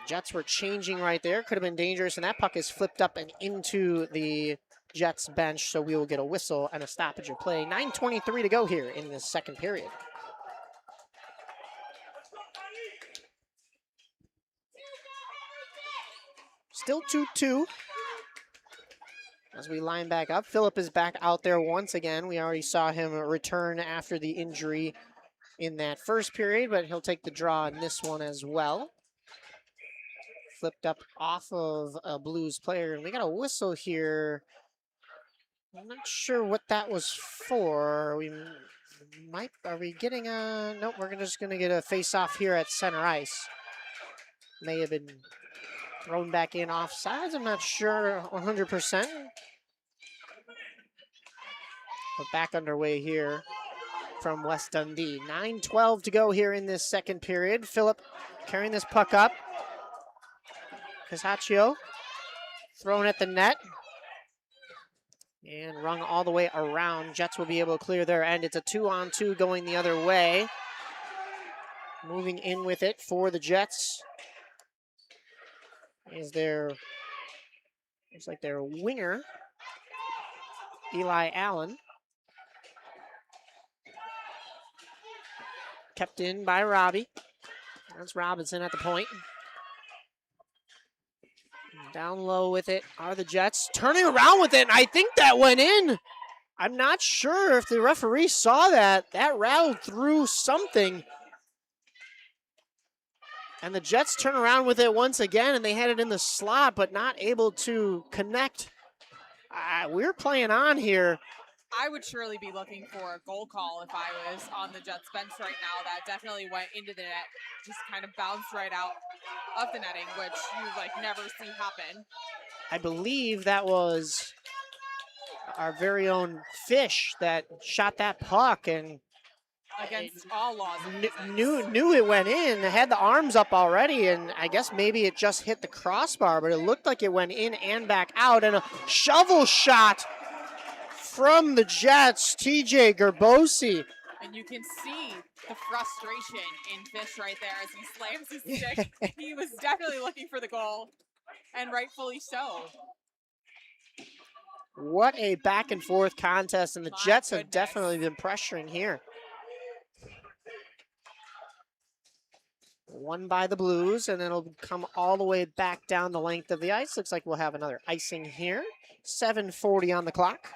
Jets were changing right there. Could have been dangerous, and that puck is flipped up and into the Jets bench, so we will get a whistle and a stoppage of play. 9:23 to go here in this second period. Still 2-2 as we line back up. Phillip is back out there once again. We already saw him return after the injury in that first period, but he'll take the draw in this one as well. Flipped up off of a Blues player, and we got a whistle here. I'm not sure what that was for. Are we getting a, nope, we're just gonna get a face-off here at center ice. May have been thrown back in offsides, I'm not sure 100%. But back underway here from West Dundee. 9:12 to go here in this second period. Phillip carrying this puck up. Casaccio thrown at the net. And rung all the way around. Jets will be able to clear their end. It's a 2-on-2 going the other way. Moving in with it for the Jets is looks like their winger, Eli Allen. Kept in by Robbie. That's Robinson at the point. Down low with it are the Jets. Turning around with it, and I think that went in. I'm not sure if the referee saw that. That rattled through something. And the Jets turn around with it once again, and they had it in the slot, but not able to connect. We're playing on here. I would surely be looking for a goal call if I was on the Jets bench right now. That definitely went into the net, just kind of bounced right out of the netting, which you never see happen. I believe that was our very own Fish that shot that puck, and against all laws. Knew it went in, had the arms up already, and I guess maybe it just hit the crossbar, but it looked like it went in and back out, and a shovel shot from the Jets, TJ Gerbosi. And you can see the frustration in Fish right there as he slams his stick. He was definitely looking for the goal, and rightfully so. What a back and forth contest, and the My Jets have goodness. definitely been pressuring here. Won by the Blues, and it'll come all the way back down the length of the ice. Looks like we'll have another icing here. 7:40 on the clock.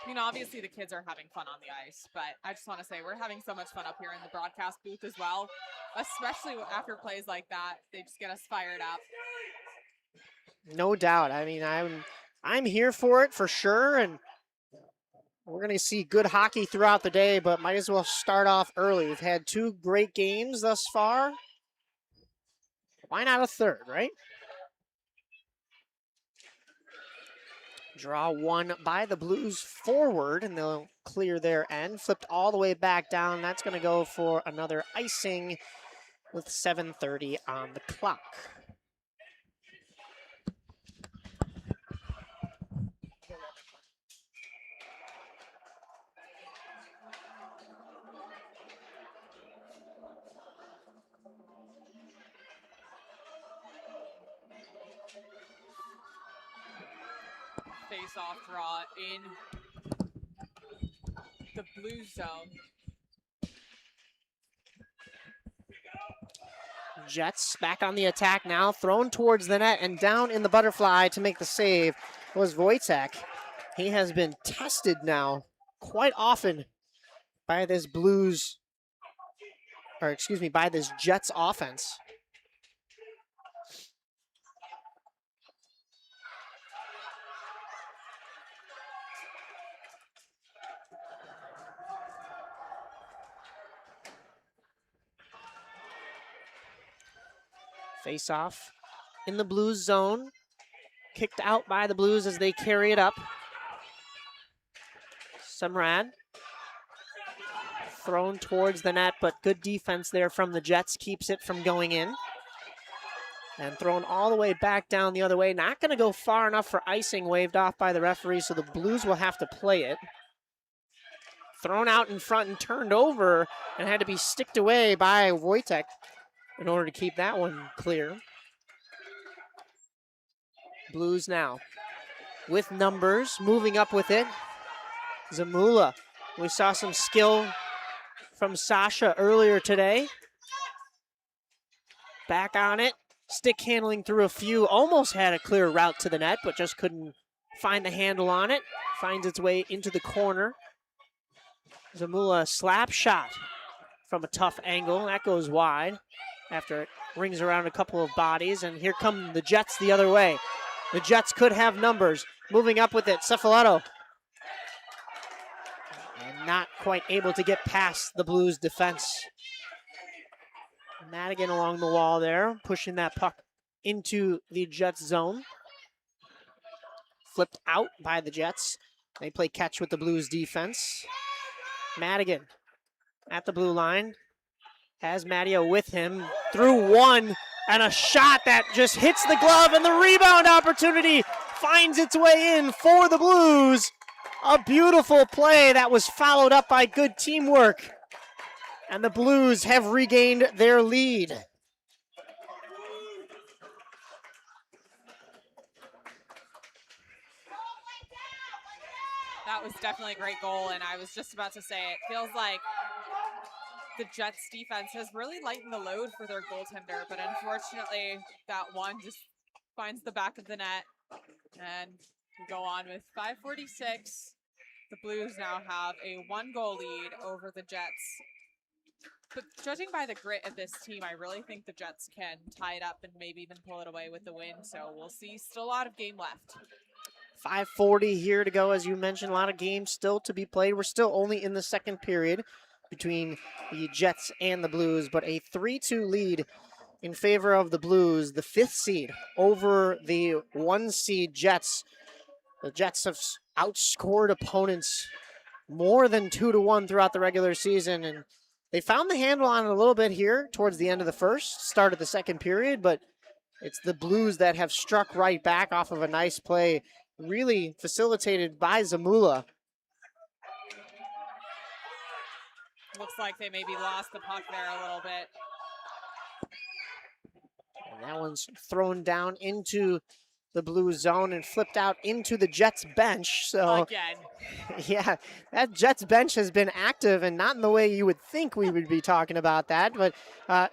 I mean, obviously the kids are having fun on the ice, but I just want to say we're having so much fun up here in the broadcast booth as well, especially after plays like that. They just get us fired up. No doubt. I mean, I'm here for it for sure, and we're going to see good hockey throughout the day, but might as well start off early. We've had 2 great games thus far. Why not a third, right? Draw one by the Blues forward, and they'll clear their end. Flipped all the way back down. That's going to go for another icing with 7:30 on the clock. Face-off draw in the blue zone. Jets back on the attack now, thrown towards the net, and down in the butterfly to make the save was Wojtek. He has been tested now quite often by this Blues, or excuse me, by this Jets offense. Face off in the Blues zone. Kicked out by the Blues as they carry it up. Sumrad thrown towards the net, but good defense there from the Jets keeps it from going in. And thrown all the way back down the other way. Not going to go far enough for icing, waved off by the referee, so the Blues will have to play it. Thrown out in front and turned over, and had to be sticked away by Wojtek in order to keep that one clear. Blues now with numbers, moving up with it. Zamula. We saw some skill from Sasha earlier today. Back on it. Stick handling through a few. Almost had a clear route to the net, but just couldn't find the handle on it. Finds its way into the corner. Zamula slap shot from a tough angle. That goes wide after it rings around a couple of bodies. And here come the Jets the other way. The Jets could have numbers. Moving up with it, Cefaletto. And not quite able to get past the Blues defense. Madigan along the wall there, pushing that puck into the Jets zone. Flipped out by the Jets. They play catch with the Blues defense. Madigan at the blue line. Has Matteo with him through one, and a shot that just hits the glove, and the rebound opportunity finds its way in for the Blues. A beautiful play that was followed up by good teamwork, and the Blues have regained their lead. That was definitely a great goal, and I was just about to say it feels like the Jets defense has really lightened the load for their goaltender, but unfortunately that one just finds the back of the net, and we go on with 5:46. The Blues now have a 1-goal lead over the Jets. But judging by the grit of this team, I really think the Jets can tie it up and maybe even pull it away with the win, so we'll see. Still a lot of game left. 5:40 here to go, as you mentioned. A lot of games still to be played. We're still only in the second period between the Jets and the Blues, but a 3-2 lead in favor of the Blues, the 5th seed over the 1 seed Jets. The Jets have outscored opponents more than 2-1 throughout the regular season, and they found the handle on it a little bit here towards the end of the first, start of the second period, but it's the Blues that have struck right back off of a nice play really facilitated by Zamula. Looks like they maybe lost the puck there a little bit. And that one's thrown down into the blue zone and flipped out into the Jets bench. So Again. yeah, that Jets bench has been active, and not in the way you would think we would be talking about that, but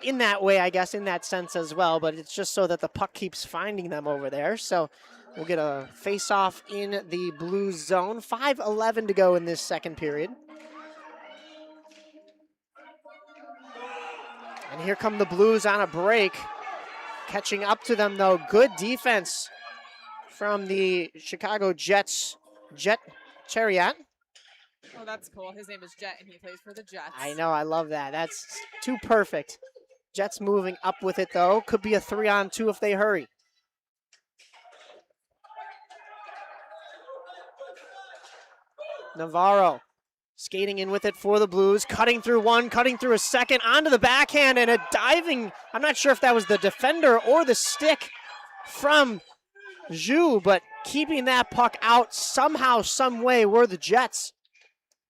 in that way, I guess, in that sense as well. But it's just so that the puck keeps finding them over there. So we'll get a face-off in the blue zone. 5:11 to go in this second period. And here come the Blues on a break. Catching up to them, though. Good defense from the Chicago Jets. Jet Chariot. Oh, that's cool. His name is Jet, and he plays for the Jets. I know, I love that. That's too perfect. Jets moving up with it, though. Could be a 3-on-2 if they hurry. Navarro skating in with it for the Blues, cutting through one, cutting through a second, onto the backhand, and a diving, I'm not sure if that was the defender or the stick from Zhu, but keeping that puck out somehow, some way were the Jets.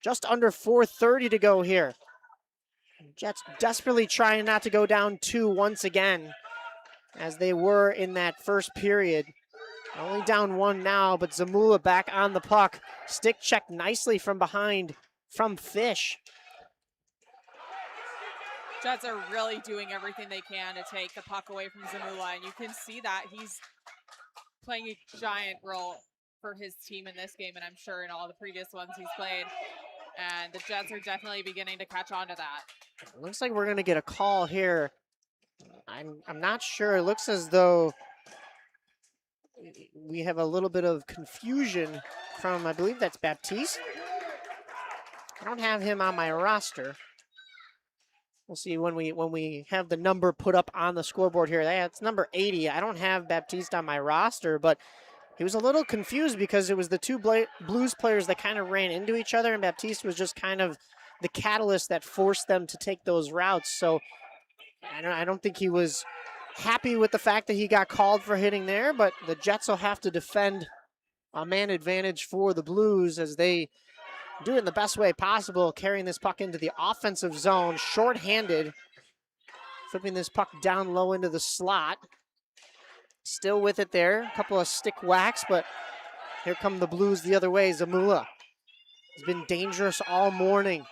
Just under 4:30 to go here. Jets desperately trying not to go down 2 once again, as they were in that first period. Only down 1 now, but Zamula back on the puck. Stick check nicely from behind from Fish. Jets are really doing everything they can to take the puck away from Zamula, and you can see that he's playing a giant role for his team in this game, and I'm sure in all the previous ones he's played. And the Jets are definitely beginning to catch on to that. It looks like we're going to get a call here. I'm not sure. It looks as though we have a little bit of confusion from, I believe that's Baptiste. I don't have him on my roster. We'll see when we have the number put up on the scoreboard here. That's number 80. I don't have Baptiste on my roster, but he was a little confused because it was the two Blues players that kind of ran into each other, and Baptiste was just kind of the catalyst that forced them to take those routes. So I don't think he was happy with the fact that he got called for hitting there, but the Jets will have to defend a man advantage for the Blues as they do it in the best way possible, carrying this puck into the offensive zone, shorthanded, flipping this puck down low into the slot. Still with it there, a couple of stick whacks, but here come the Blues the other way. Zamula has been dangerous all morning.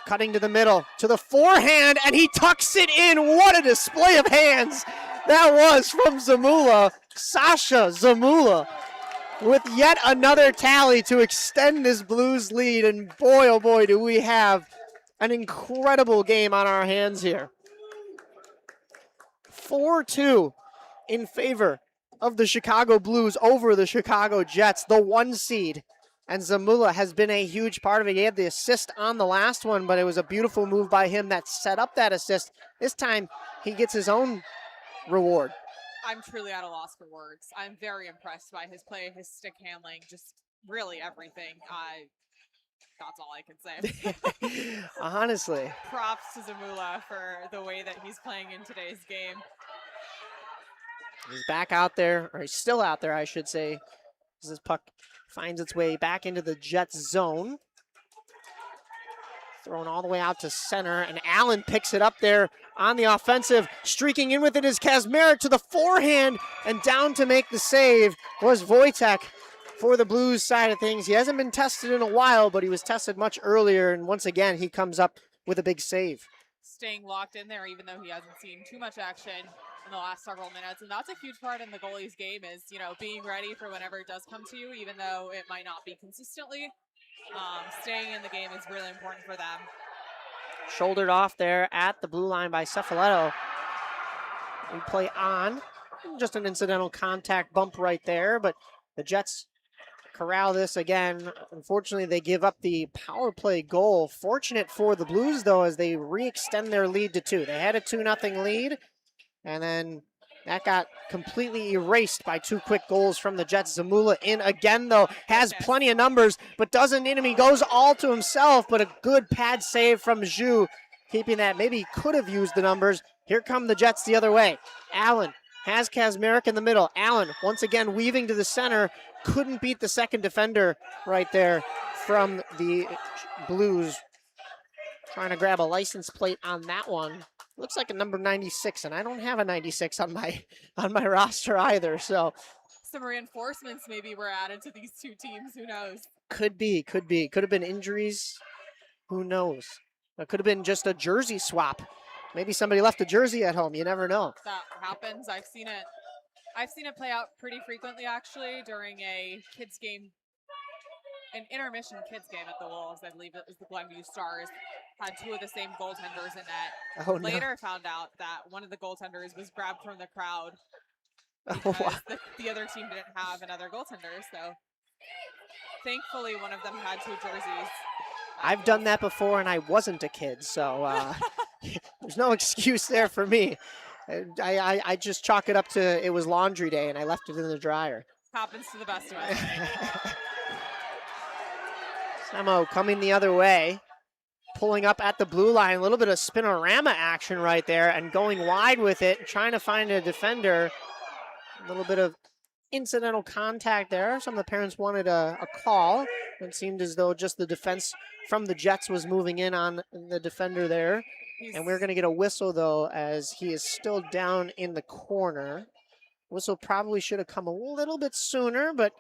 Cutting to the middle, to the forehand, and he tucks it in. What a display of hands that was from Zamula. Sasha Zamula with yet another tally to extend this Blues lead, and boy, oh boy, do we have an incredible game on our hands here. 4-2 in favor of the Chicago Blues over the Chicago Jets, the 1 seed. And Zamula has been a huge part of it. He had the assist on the last one, but it was a beautiful move by him that set up that assist. This time, he gets his own reward. I'm truly at a loss for words. I'm very impressed by his play, his stick handling, just really everything. That's all I can say. Honestly. Props to Zamula for the way that he's playing in today's game. He's back out there, or he's still out there, I should say, as this puck finds its way back into the Jets zone. Thrown all the way out to center, and Allen picks it up there on the offensive. Streaking in with it is Kazmarek to the forehand, and down to make the save was Wojtek for the Blues side of things. He hasn't been tested in a while, but he was tested much earlier, and once again, he comes up with a big save. Staying locked in there, even though he hasn't seen too much action in the last several minutes. And that's a huge part in the goalie's game is, being ready for whenever it does come to you, even though it might not be consistently. Staying in the game is really important for them. Shouldered off there at the blue line by Cefaletto. We play on. Just an incidental contact bump right there, but the Jets corral this again. Unfortunately, they give up the power play goal. Fortunate for the Blues, though, as they re-extend their lead to 2. They had a 2-0 lead, and then that got completely erased by 2 quick goals from the Jets. Zamula in again, though, has plenty of numbers, but doesn't need him. He goes all to himself, but a good pad save from Zhu, keeping that. Maybe he could have used the numbers. Here come the Jets the other way. Allen has Kazmarek in the middle. Allen once again weaving to the center. Couldn't beat the second defender right there from the Blues. Trying to grab a license plate on that one. Looks like a number 96, and I don't have a 96 on my roster either. So some reinforcements maybe were added to these two teams. Who knows? Could be. Could have been injuries. Who knows? It could have been just a jersey swap. Maybe somebody left a jersey at home. You never know. That happens. I've seen it play out pretty frequently, actually, during a kids game, an intermission kids game at the Wolves. I believe it was the Glenview Stars. Had two of the same goaltenders in net. Oh, Later found out that one of the goaltenders was grabbed from the crowd no. because the other team didn't have another goaltender. So thankfully one of them had two jerseys. I've done that before, and I wasn't a kid, so there's no excuse there for me. I just chalk it up to it was laundry day, and I left it in the dryer. Happens to the best of us. Samo coming the other way, pulling up at the blue line, a little bit of spinorama action right there, and going wide with it, trying to find a defender. A little bit of incidental contact there. Some of the parents wanted a call. It seemed as though just the defense from the Jets was moving in on the defender there. And we're going to get a whistle, though, as he is still down in the corner. Whistle probably should have come a little bit sooner, but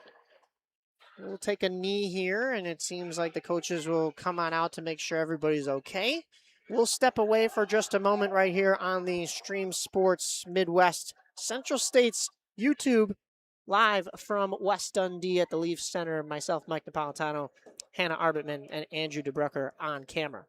we'll take a knee here, and it seems like the coaches will come on out to make sure everybody's okay. We'll step away for just a moment right here on the Stream Sports Midwest Central States YouTube, live from West Dundee at the Leaf Center. Myself, Mike Napolitano, Hannah Arbitman, and Andrew DeBrucker on camera.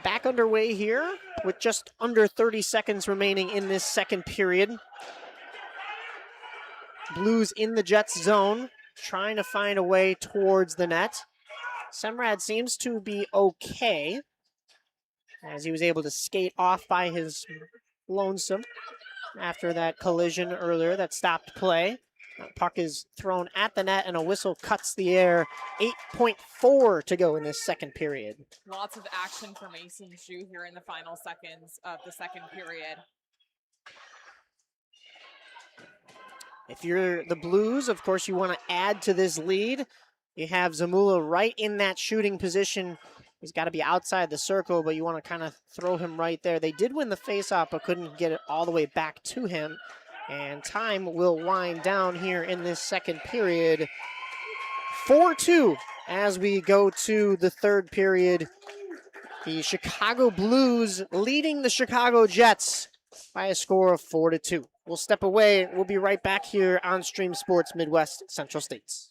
Back underway here with just under 30 seconds remaining in this second period. Blues in the Jets zone, trying to find a way towards the net. Semrad seems to be okay, as he was able to skate off by his lonesome after that collision earlier that stopped play. Puck is thrown at the net, and a whistle cuts the air. 8.4 to go in this second period. Lots of action for Mason Jew here in the final seconds of the second period. If you're the Blues, of course, you want to add to this lead. You have Zamula right in that shooting position. He's got to be outside the circle, but you want to kind of throw him right there. They did win the faceoff, but couldn't get it all the way back to him. And time will wind down here in this second period. 4-2 as we go to the third period. The Chicago Blues leading the Chicago Jets by a score of 4-2. We'll step away. We'll be right back here on Stream Sports Midwest Central States.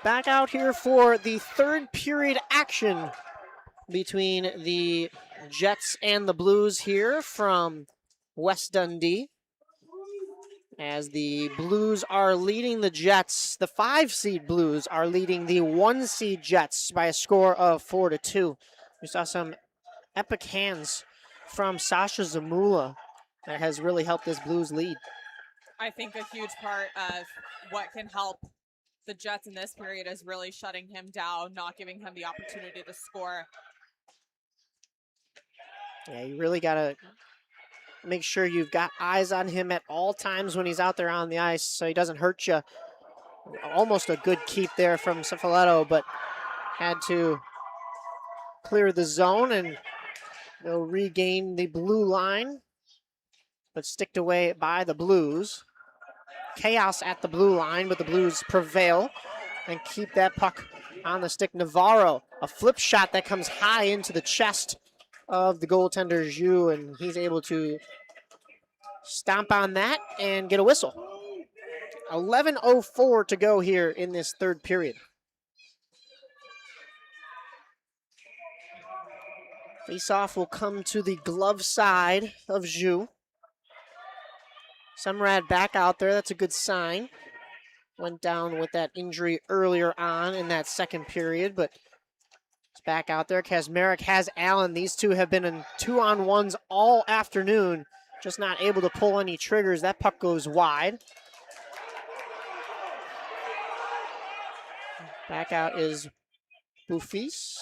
Back out here for the third period action between the Jets and the Blues here from West Dundee. As the Blues are leading the Jets, the 5-seed Blues are leading the 1-seed Jets by a score of 4-2. We saw some epic hands from Sasha Zamula that has really helped this Blues lead. I think a huge part of what can help the Jets in this period is really shutting him down, not giving him the opportunity to score. Yeah, you really got to make sure you've got eyes on him at all times when he's out there on the ice so he doesn't hurt you. Almost a good keep there from Cifaletto, but had to clear the zone, and they'll regain the blue line, but sticked away by the Blues. Chaos at the blue line, but the Blues prevail and keep that puck on the stick. Navarro, a flip shot that comes high into the chest of the goaltender Zhu, and he's able to stomp on that and get a whistle. 11:04 to go here in this third period. Face-off will come to the glove side of Zhu. Semrad back out there, that's a good sign. Went down with that injury earlier on in that second period, but it's back out there. Kazmarek has Allen. These two have been in 2-on-1s all afternoon, just not able to pull any triggers. That puck goes wide. Back out is Bouffis.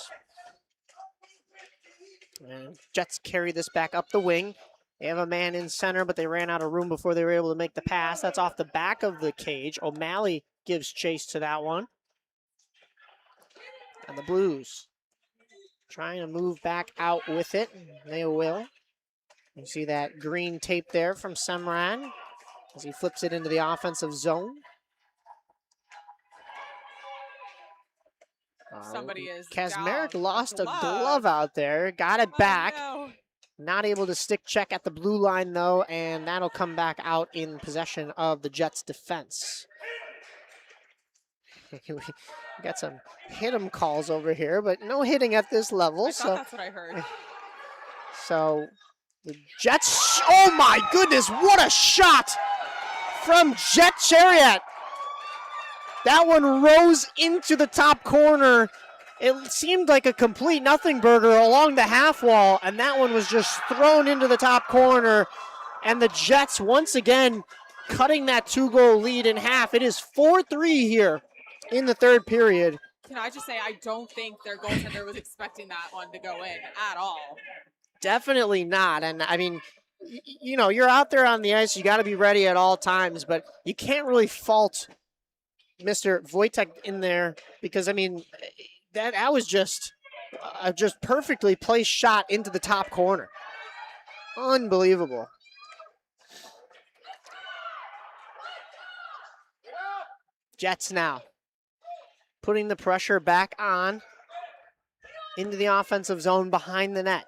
And Jets carry this back up the wing. They have a man in center, but they ran out of room before they were able to make the pass. That's off the back of the cage. O'Malley gives chase to that one. And the Blues trying to move back out with it. They will. You see that green tape there from Semran as he flips it into the offensive zone. Somebody is Kazmarek down. lost a glove out there. Got it back. No. Not able to stick check at the blue line, though, and that'll come back out in possession of the Jets' defense. We got some hit 'em calls over here, but no hitting at this level. I thought that's what I heard. So the Jets, oh my goodness, what a shot from Jet Chariot. That one rose into the top corner. It seemed like a complete nothing burger along the half wall, and that one was just thrown into the top corner. And the Jets, once again, cutting that 2-goal lead in half. It is 4-3 here in the third period. Can I just say, I don't think their goaltender was expecting that one to go in at all. Definitely not. And I mean, you know, you're out there on the ice, you got to be ready at all times, but you can't really fault Mr. Wojtek in there because, I mean, that was just a perfectly placed shot into the top corner. Unbelievable. Jets now putting the pressure back on into the offensive zone behind the net.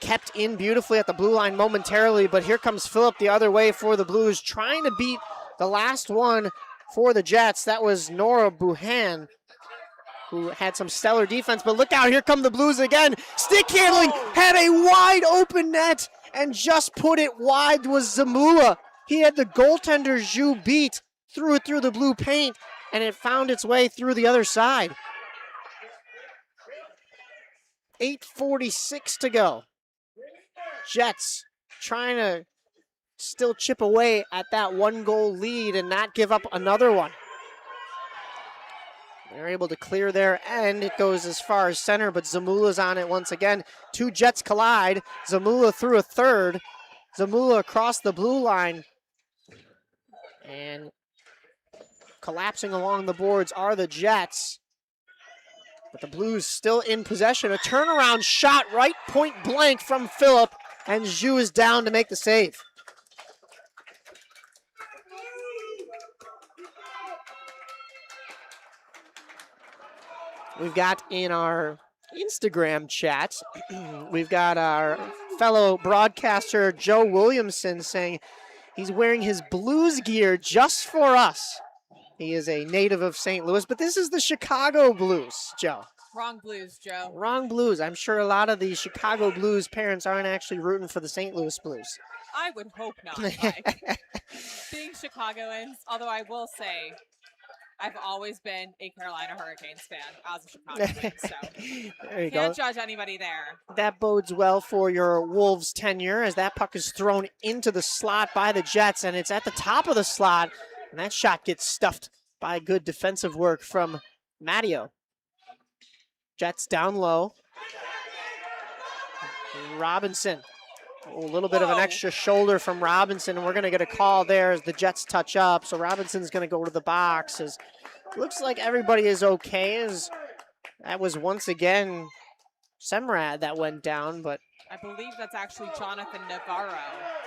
Kept in beautifully at the blue line momentarily, but here comes Phillip the other way for the Blues, trying to beat the last one for the Jets. That was Nora Buhan, who had some stellar defense, but look out, here come the Blues again. Stick handling, had a wide open net, and just put it wide was Zamula. He had the goaltender Zhu beat, threw it through the blue paint, and it found its way through the other side. 8:46 to go. Jets trying to still chip away at that 1-goal lead and not give up another one. They're able to clear their end. It goes as far as center, but Zamula's on it once again. Two Jets collide. Zamula through a third. Zamula across the blue line. And collapsing along the boards are the Jets. But the Blues still in possession. A turnaround shot right point blank from Phillip, and Zhu is down to make the save. We've got in our Instagram chat, we've got our fellow broadcaster Joe Williamson saying, He's wearing his Blues gear just for us. He is a native of St. Louis, but this is the Chicago Blues, Joe. Wrong Blues, Joe. Wrong Blues. I'm sure a lot of the Chicago Blues parents aren't actually rooting for the St. Louis Blues. I would hope not, Mike. Being Chicagoans, although I will say I've always been a Carolina Hurricanes fan as a Chicagoan, so There you can't go. judge anybody there. That bodes well for your Wolves tenure as that puck is thrown into the slot by the Jets, and it's at the top of the slot, and that shot gets stuffed by good defensive work from Matteo. Jets down low. Robinson. A little bit of an extra shoulder from Robinson, and we're going to get a call there as the Jets touch up. So Robinson's going to go to the box. As looks like everybody is okay. As that was once again Semrad that went down, but I believe that's actually Jonathan Navarro.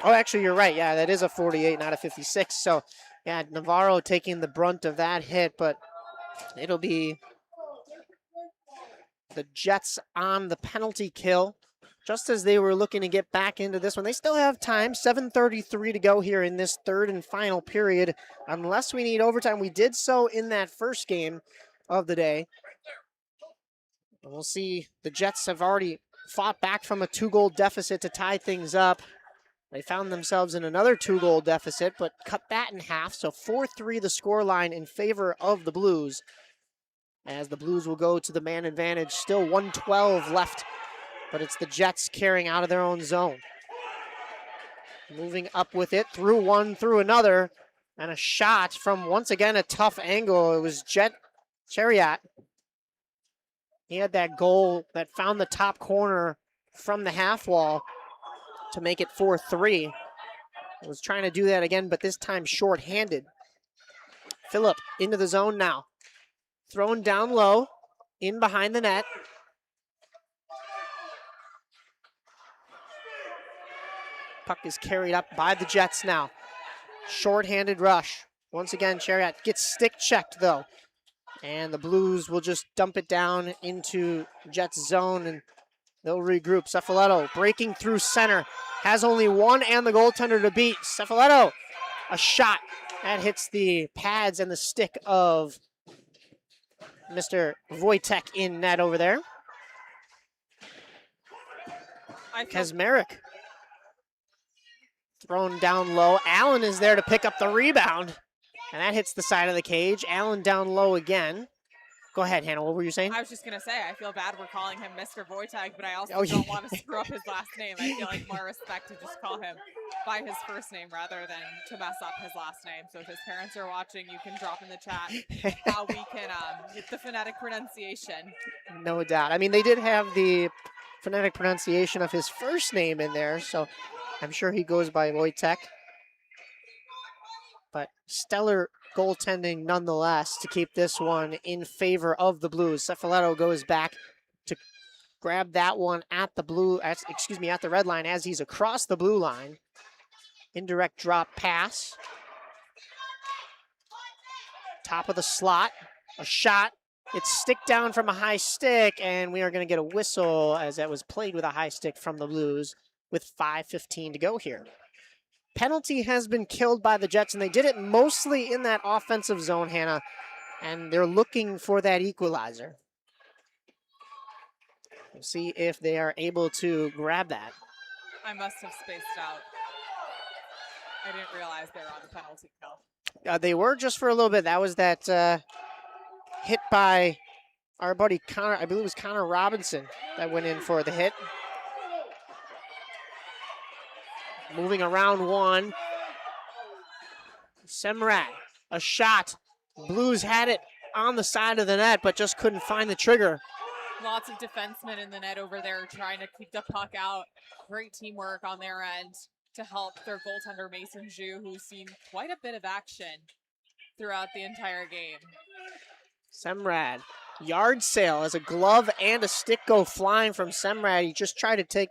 oh, actually, you're right. Yeah, that is a 48, not a 56. So, yeah, Navarro taking the brunt of that hit, but it'll be the Jets on the penalty kill. Just as they were looking to get back into this one. They still have time, 7:33 to go here in this third and final period, unless we need overtime. We did so in that first game of the day. And we'll see. The Jets have already fought back from a 2-goal deficit to tie things up. They found themselves in another 2-goal deficit, but cut that in half. So 4-3 the scoreline in favor of the Blues, as the Blues will go to the man advantage. Still 1:12 left, but it's the Jets carrying out of their own zone. Moving up with it, through one, through another, and a shot from, once again, a tough angle. It was Chariot. He had that goal that found the top corner from the half wall to make it 4-3. I was trying to do that again, but this time short-handed. Phillip into the zone now. Thrown down low, in behind the net. Puck is carried up by the Jets now. Short-handed rush. Once again, Chariot gets stick-checked, though. And the Blues will just dump it down into Jets zone, and they'll regroup. Cefaletto breaking through center. Has only one and the goaltender to beat. Cefaletto, a shot. That hits the pads and the stick of Mr. Wojtek in net over there. Kazmarek thrown down low. Allen is there to pick up the rebound, and that hits the side of the cage. Allen down low again. Go ahead, Hannah. What were you saying? I was just going to say, I feel bad we're calling him Mr. Wojtek, but I also Oh, don't yeah. want to screw up his last name. I feel like more respect to just call him by his first name rather than to mess up his last name. So if his parents are watching, you can drop in the chat how we can get the phonetic pronunciation. No doubt. I mean, they did have the phonetic pronunciation of his first name in there, so I'm sure he goes by Wojtek. But stellar goaltending nonetheless to keep this one in favor of the Blues. Cefaletto goes back to grab that one at the red line as he's across the blue line. Indirect drop pass. Top of the slot, a shot. It's stick down from a high stick, and we are going to get a whistle as that was played with a high stick from the Blues with 5:15 to go here. Penalty has been killed by the Jets, and they did it mostly in that offensive zone, Hannah, and they're looking for that equalizer. We'll see if they are able to grab that. I must have spaced out. I didn't realize they were on the penalty kill. They were just for a little bit. That was that hit by our buddy Connor, I believe it was Connor Robinson that went in for the hit. Moving around one. Semrad, a shot. Blues had it on the side of the net, but just couldn't find the trigger. Lots of defensemen in the net over there trying to keep the puck out. Great teamwork on their end to help their goaltender Mason Zhu, who's seen quite a bit of action throughout the entire game. Semrad, yard sale as a glove and a stick go flying from Semrad. He just tried to take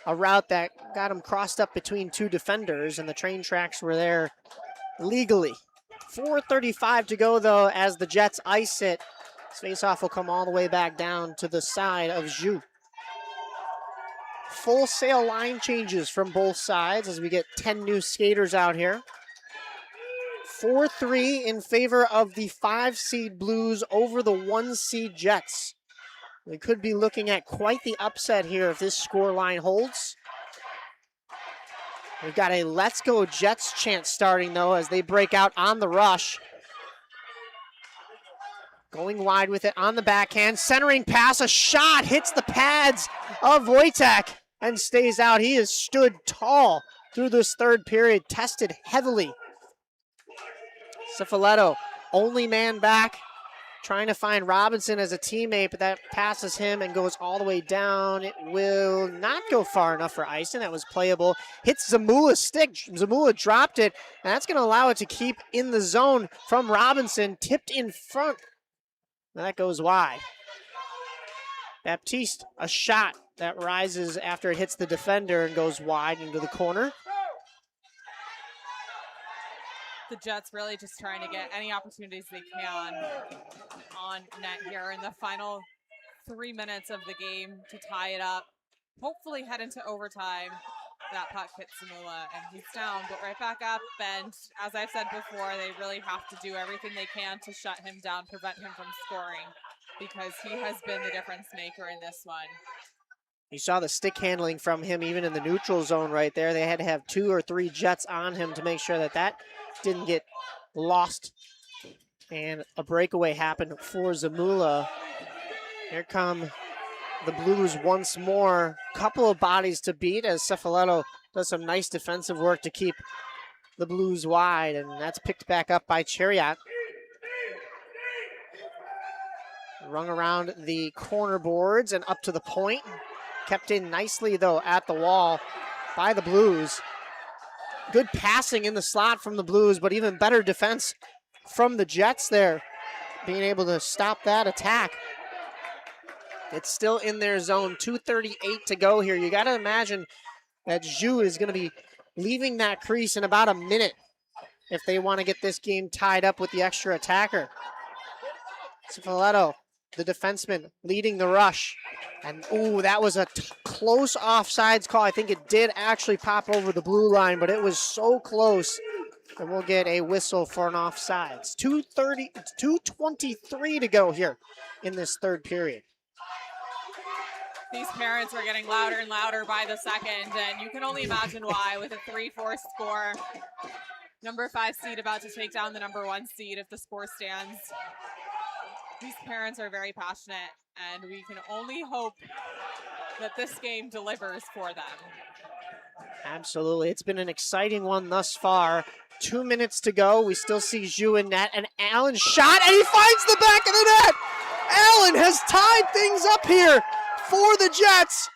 a route that got him crossed up between two defenders, and the train tracks were there legally. 4:35 to go, though, as the Jets ice it. This faceoff will come all the way back down to the side of Zhu. full-sail line changes from both sides as we get 10 new skaters out here. 4-3 in favor of the 5-seed Blues over the 1-seed Jets. We could be looking at quite the upset here if this score line holds. We've got a Let's Go Jets chant starting, though, as they break out on the rush. Going wide with it on the backhand. Centering pass, a shot, hits the pads of Wojtek and stays out. He has stood tall through this third period, tested heavily. Cifaletto, only man back, trying to find Robinson as a teammate, but that passes him and goes all the way down. It will not go far enough for icing. That was playable. Hits Zamula's stick. Zamula dropped it, and that's going to allow it to keep in the zone from Robinson, tipped in front. That goes wide. Baptiste, a shot that rises after it hits the defender and goes wide into the corner. The Jets really just trying to get any opportunities they can on net here in the final 3 minutes of the game to tie it up. Hopefully head into overtime. That puck hits Zamula and he's down, but right back up. And as I've said before, they really have to do everything they can to shut him down, prevent him from scoring, because he has been the difference maker in this one. You saw the stick handling from him even in the neutral zone right there. They had to have 2 or 3 Jets on him to make sure that that didn't get lost. And a breakaway happened for Zamula. Here come the Blues once more. Couple of bodies to beat as Cifaletto does some nice defensive work to keep the Blues wide, and that's picked back up by Chariot. Rung around the corner boards and up to the point. Kept in nicely, though, at the wall by the Blues. Good passing in the slot from the Blues, but even better defense from the Jets there, being able to stop that attack. It's still in their zone, 2:38 to go here. You got to imagine that Zhu is going to be leaving that crease in about a minute if they want to get this game tied up with the extra attacker. Cifaletto, the defenseman, leading the rush. And, ooh, that was a close offsides call. I think it did actually pop over the blue line, but it was so close. And we'll get a whistle for an offsides. 2:23 to go here in this third period. These parents are getting louder and louder by the second, and you can only imagine why with a 3-4 score. Number 5 seed about to take down the number 1 seed if the score stands. These parents are very passionate, and we can only hope that this game delivers for them. Absolutely. It's been an exciting one thus far. 2 minutes to go. We still see Zhu in net, and Allen shot, and he finds the back of the net. Allen has tied things up here for the Jets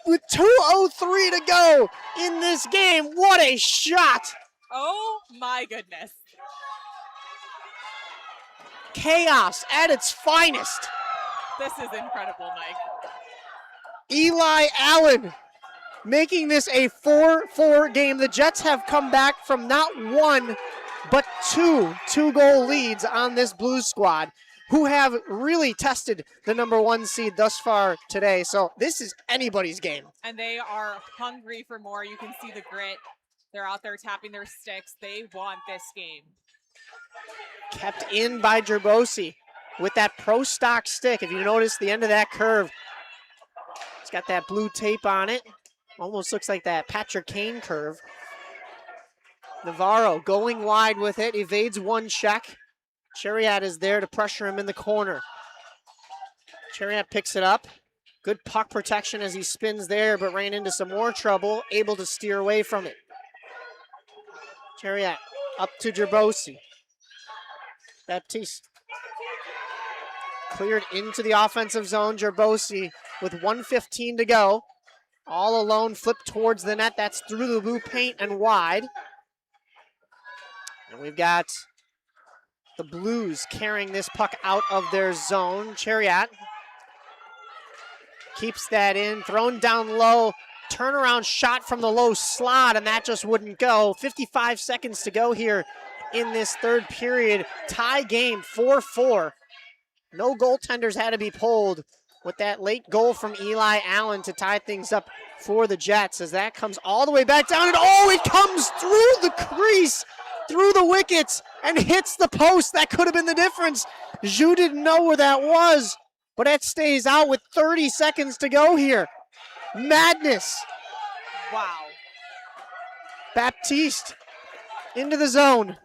with 2:03 to go in this game. What a shot. Oh my goodness. Chaos at its finest. This is incredible, Mike. Eli Allen making this a 4-4 game. The Jets have come back from not one, but two-goal leads on this Blues squad, who have really tested the number 1 seed thus far today. So this is anybody's game. And they are hungry for more. You can see the grit. They're out there tapping their sticks. They want this game. Kept in by Gerbosi with that pro stock stick. If you notice the end of that curve, it's got that blue tape on it. Almost looks like that Patrick Kane curve. Navarro going wide with it, evades one check. Chariot is there to pressure him in the corner. Chariot picks it up. Good puck protection as he spins there, but ran into some more trouble, able to steer away from it. Chariot up to Gerbosi. Baptiste cleared into the offensive zone. Gerbosi with 1:15 to go. All alone, flipped towards the net. That's through the blue paint and wide. And we've got the Blues carrying this puck out of their zone. Chariot keeps that in, thrown down low. Turnaround shot from the low slot, and that just wouldn't go. 55 seconds to go here in this third period. Tie game, 4-4. No goaltenders had to be pulled. with that late goal from Eli Allen to tie things up for the Jets, as that comes all the way back down, and it comes through the crease, through the wickets, and hits the post. That could have been the difference. Zhu didn't know where that was, but it stays out with 30 seconds to go here. Madness. Wow. Baptiste into the zone.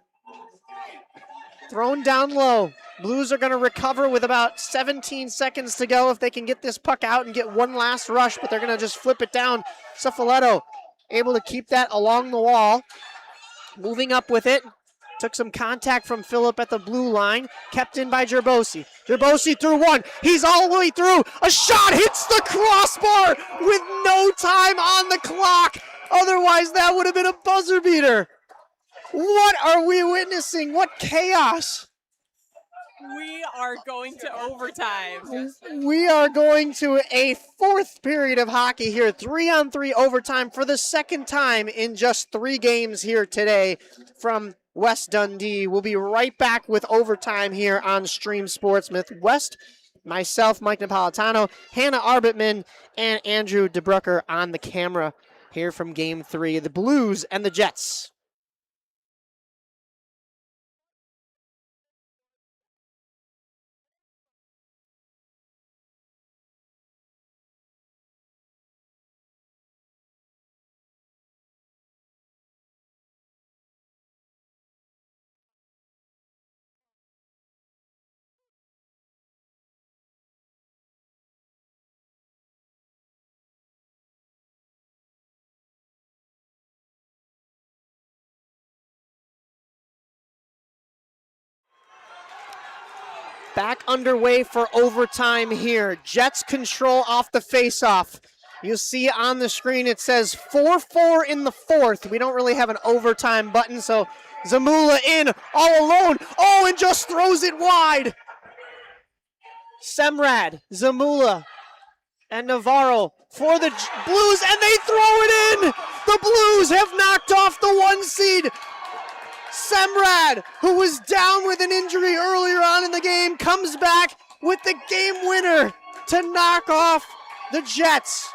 Thrown down low. Blues are going to recover with about 17 seconds to go if they can get this puck out and get one last rush, but they're going to just flip it down. Cefaletto able to keep that along the wall. Moving up with it. Took some contact from Phillip at the blue line. Kept in by Gerbosi. Gerbosi through one. He's all the way through. A shot hits the crossbar with no time on the clock. Otherwise, that would have been a buzzer beater. What are we witnessing? What chaos. We are going to overtime. We are going to a fourth period of hockey here. 3-on-3 overtime for the second time in just 3 games here today from West Dundee. We'll be right back with overtime here on Stream Sports Midwest. Myself, Mike Napolitano, Hannah Arbitman, and Andrew DeBrucker on the camera here from Game 3, the Blues and the Jets. Back underway for overtime here. Jets control off the faceoff. You'll see on the screen it says 4-4 in the fourth. We don't really have an overtime button, so Zamula in all alone. Oh, and just throws it wide. Semrad, Zamula, and Navarro for the Blues, and they throw it in. The Blues have knocked off the 1 seed. Semrad, who was down with an injury earlier on in the game, comes back with the game winner to knock off the Jets.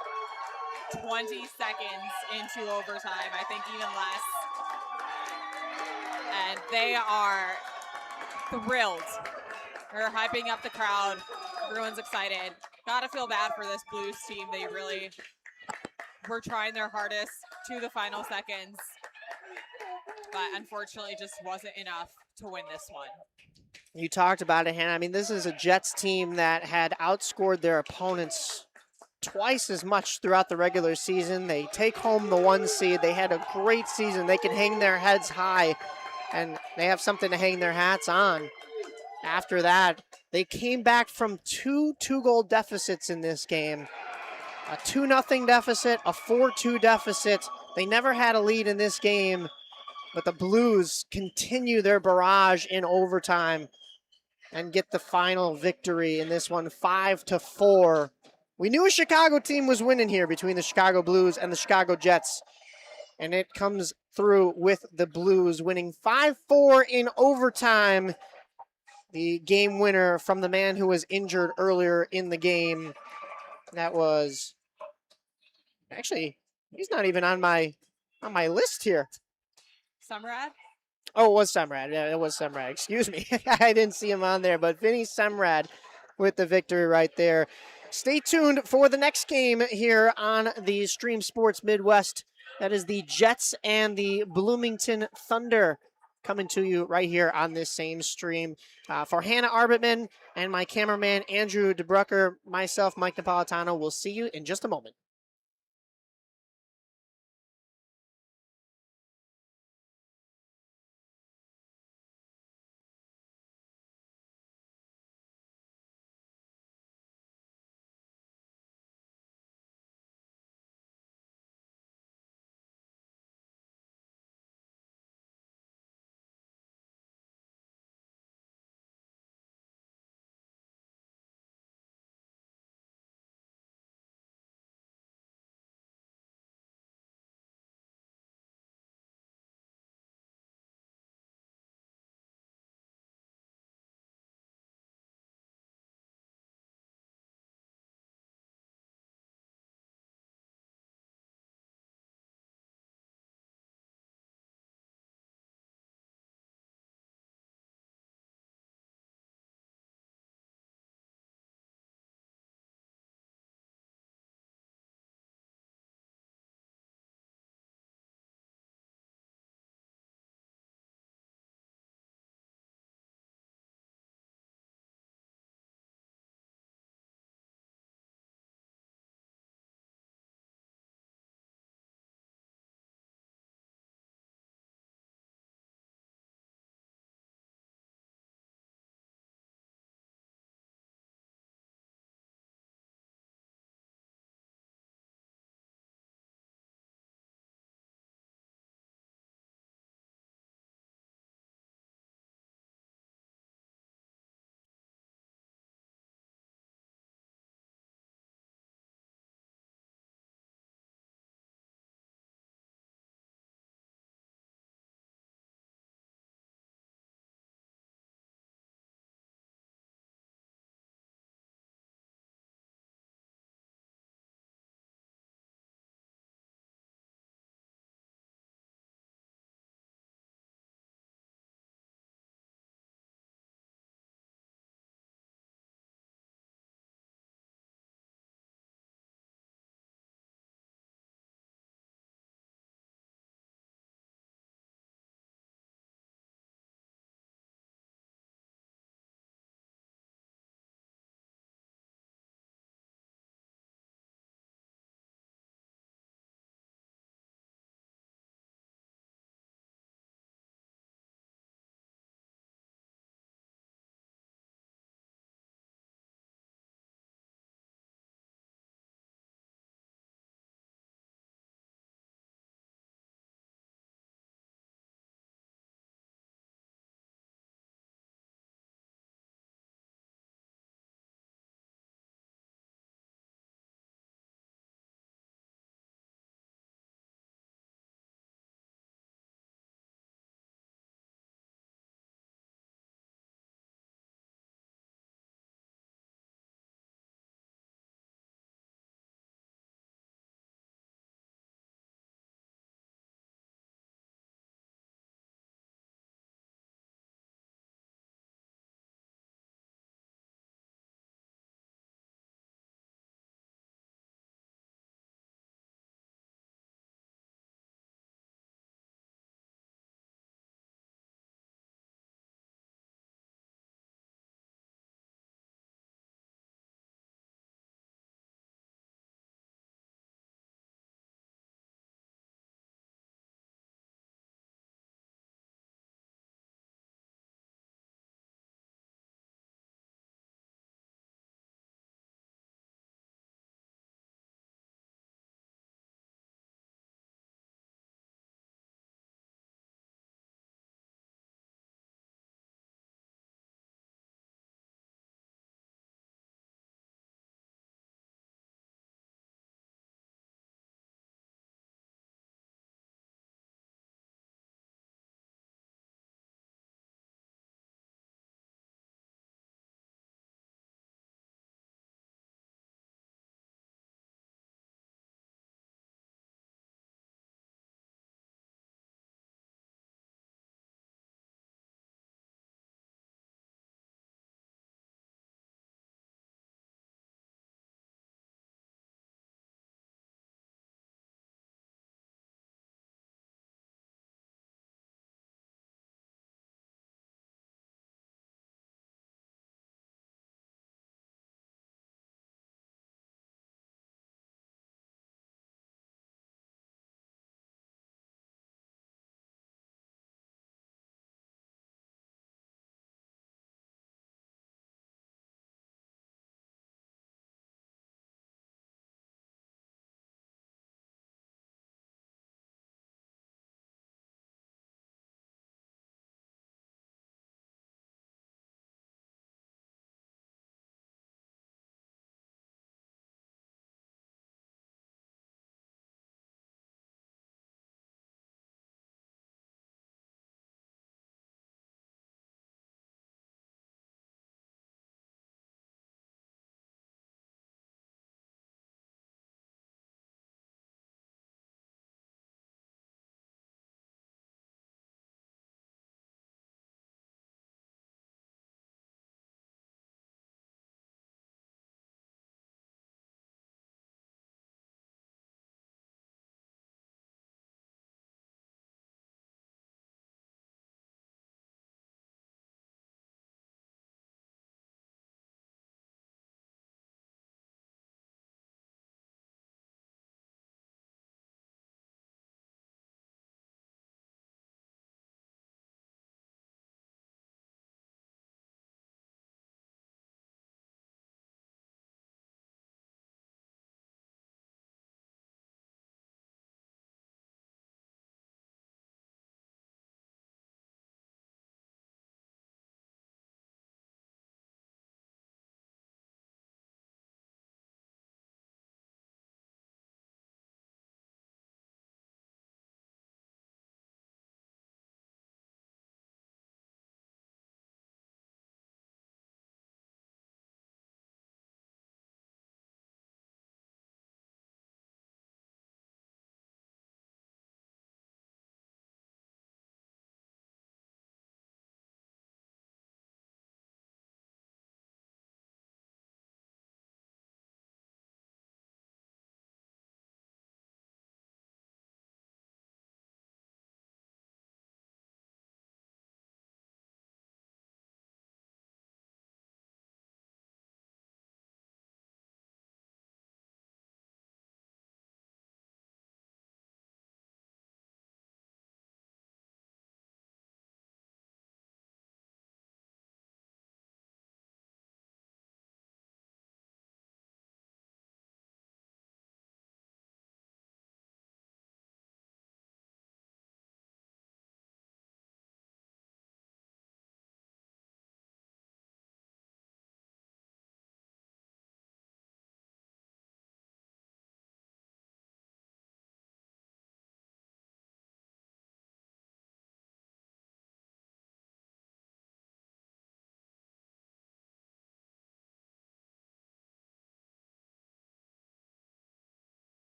20 seconds into overtime, I think even less. And they are thrilled. They're hyping up the crowd. Everyone's excited. Gotta feel bad for this Blues team. They really were trying their hardest to the final seconds, but unfortunately just wasn't enough to win this one. You talked about it, Hannah. I mean, this is a Jets team that had outscored their opponents twice as much throughout the regular season. They take home the 1 seed. They had a great season. They can hang their heads high, and they have something to hang their hats on. After that, they came back from 2 two-goal deficits in this game. A 2-0 deficit, a 4-2 deficit. They never had a lead in this game, but the Blues continue their barrage in overtime and get the final victory in this one, 5-4. We knew a Chicago team was winning here between the Chicago Blues and the Chicago Jets, and it comes through with the Blues winning 5-4 in overtime. The game winner from the man who was injured earlier in the game. That was, actually, he's not even on my list here. Semrad? Oh, it was Semrad. Yeah, it was Semrad. Excuse me. I didn't see him on there, but Vinny Semrad with the victory right there. Stay tuned for the next game here on the Stream Sports Midwest. That is the Jets and the Bloomington Thunder coming to you right here on this same stream. For Hannah Arbitman and my cameraman, Andrew DeBrucker, myself, Mike Napolitano, we'll see you in just a moment.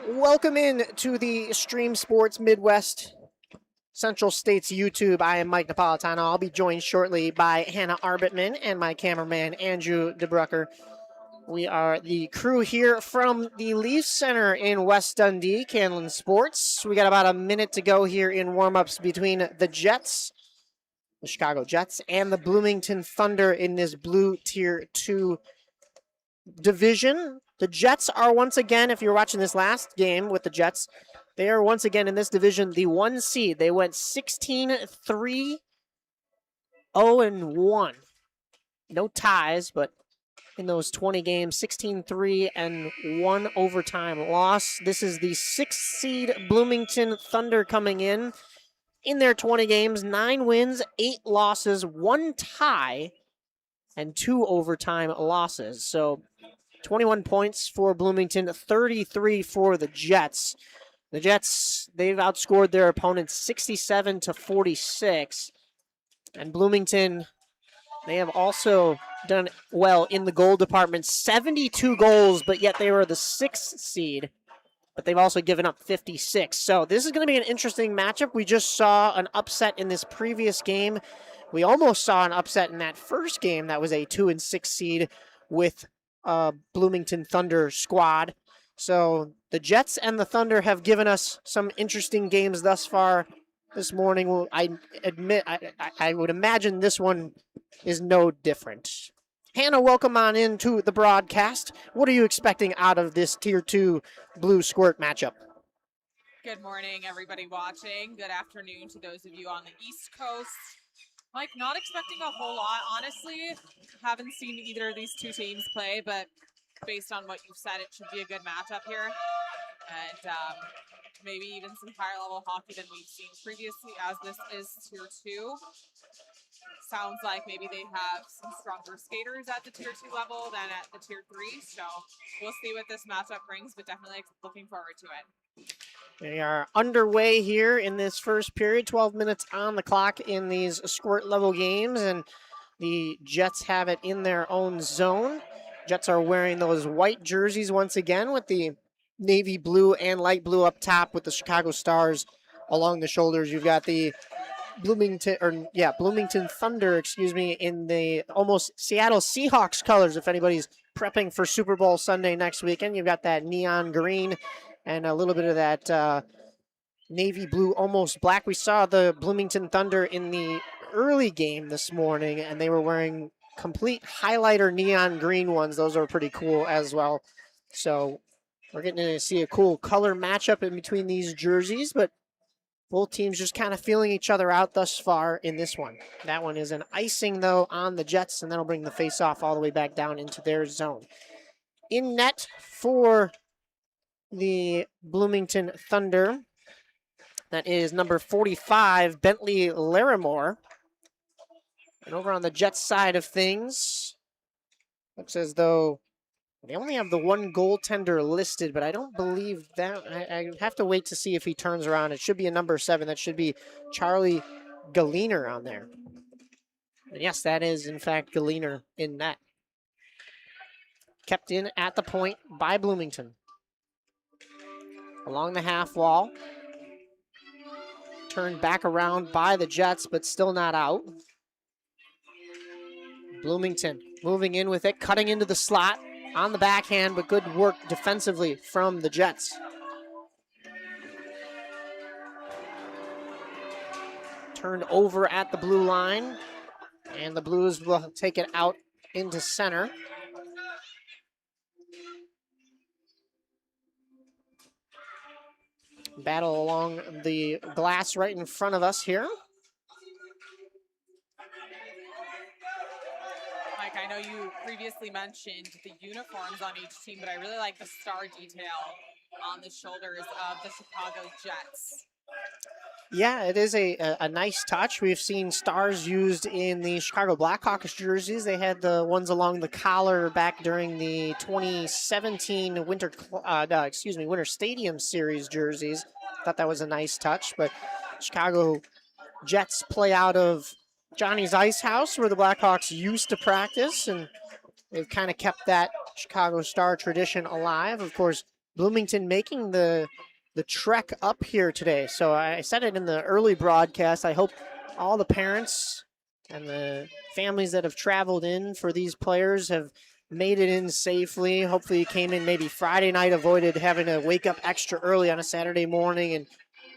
Welcome in to the Stream Sports Midwest Central States YouTube. I am Mike Napolitano. I'll be joined shortly by Hannah Arbitman and my cameraman, Andrew DeBrucker. We are the crew here from the Leaf Center in West Dundee, Canlan Sports. We got about a minute to go here in warmups between the Jets, the Chicago Jets, and the Bloomington Thunder in this Blue Tier 2 division. The Jets are once again, if you're watching this last game with the Jets, they are once again in this division the 1 seed. They went 16-3, 0-1. No ties, but in those 20 games, 16-3 and 1 overtime loss. This is the 6th seed Bloomington Thunder coming in their 20 games, 9 wins, 8 losses, 1 tie, and 2 overtime losses. So 21 points for Bloomington, 33 for the Jets. The Jets, they've outscored their opponents 67-46. And Bloomington, they have also done well in the goal department, 72 goals, but yet they were the 6th seed. But they've also given up 56. So this is going to be an interesting matchup. We just saw an upset in this previous game. We almost saw an upset in that first game that was a 2-6 seed with Bloomington Thunder squad. So the Jets and the Thunder have given us some interesting games thus far this morning. Well, I admit, I would imagine this one is no different. Hannah, welcome on into the broadcast. What are you expecting out of this Tier 2 Blue Squirt matchup? Good morning, everybody watching. Good afternoon to those of you on the East Coast. Mike, not expecting a whole lot, honestly. Haven't seen either of these two teams play, but based on what you've said, it should be a good matchup here. And maybe even some higher level hockey than we've seen previously, as this is Tier 2. Sounds like maybe they have some stronger skaters at the Tier 2 level than at the Tier 3. So we'll see what this matchup brings, but definitely looking forward to it. We are underway here in this first period, 12 minutes on the clock in these squirt level games, and the Jets have it in their own zone. Jets are wearing those white jerseys once again with the navy blue and light blue up top with the Chicago Stars along the shoulders. You've got the Bloomington Thunder, in the almost Seattle Seahawks colors if anybody's prepping for Super Bowl Sunday next weekend. You've got that neon green and a little bit of that navy blue, almost black. We saw the Bloomington Thunder in the early game this morning, and they were wearing complete highlighter neon green ones. Those are pretty cool as well. So we're getting to see a cool color matchup in between these jerseys, but both teams just kind of feeling each other out thus far in this one. That one is an icing, though, on the Jets, and that'll bring the face-off all the way back down into their zone. In net for the Bloomington Thunder, that is number 45, Bentley Larimore. And over on the Jets side of things, looks as though they only have the one goaltender listed, but I don't believe that. I have to wait to see if he turns around. It should be a number 7. That should be Charlie Galliner on there. And yes, that is, in fact, Galliner in net. Kept in at the point by Bloomington. Along the half wall. Turned back around by the Jets, but still not out. Bloomington moving in with it, cutting into the slot on the backhand, but good work defensively from the Jets. Turned over at the blue line, and the Blues will take it out into center. Battle along the glass right in front of us here. Mike, I know you previously mentioned the uniforms on each team, but I really like the star detail on the shoulders of the Chicago Jets. Yeah, it is a nice touch. We've seen stars used in the Chicago Blackhawks jerseys. They had the ones along the collar back during the 2017 Winter Stadium Series jerseys. Thought that was a nice touch, but Chicago Jets play out of Johnny's Ice House, where the Blackhawks used to practice, and they've kind of kept that Chicago Star tradition alive. Of course, Bloomington making the trek up here today. So I said it in the early broadcast. I hope all the parents and the families that have traveled in for these players have made it in safely. Hopefully you came in maybe Friday night, avoided having to wake up extra early on a Saturday morning and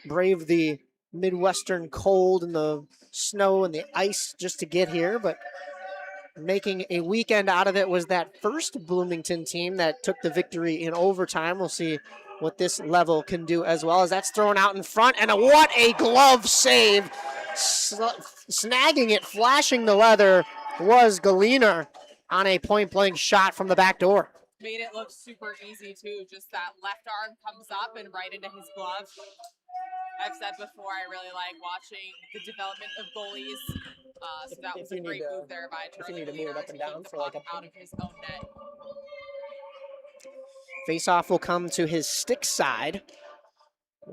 brave the Midwestern cold and the snow and the ice just to get here. But making a weekend out of it was that first Bloomington team that took the victory in overtime. We'll see what this level can do as well, as that's thrown out in front. And what a glove save. Snagging it, flashing the leather was Galiner on a point-blank shot from the back door. Made it look super easy, too. Just that left arm comes up and right into his glove. I've said before, I really like watching the development of goalies. So that was a great move there by Charlie Galiner to keep the puck out of his own net. Faceoff will come to his stick side.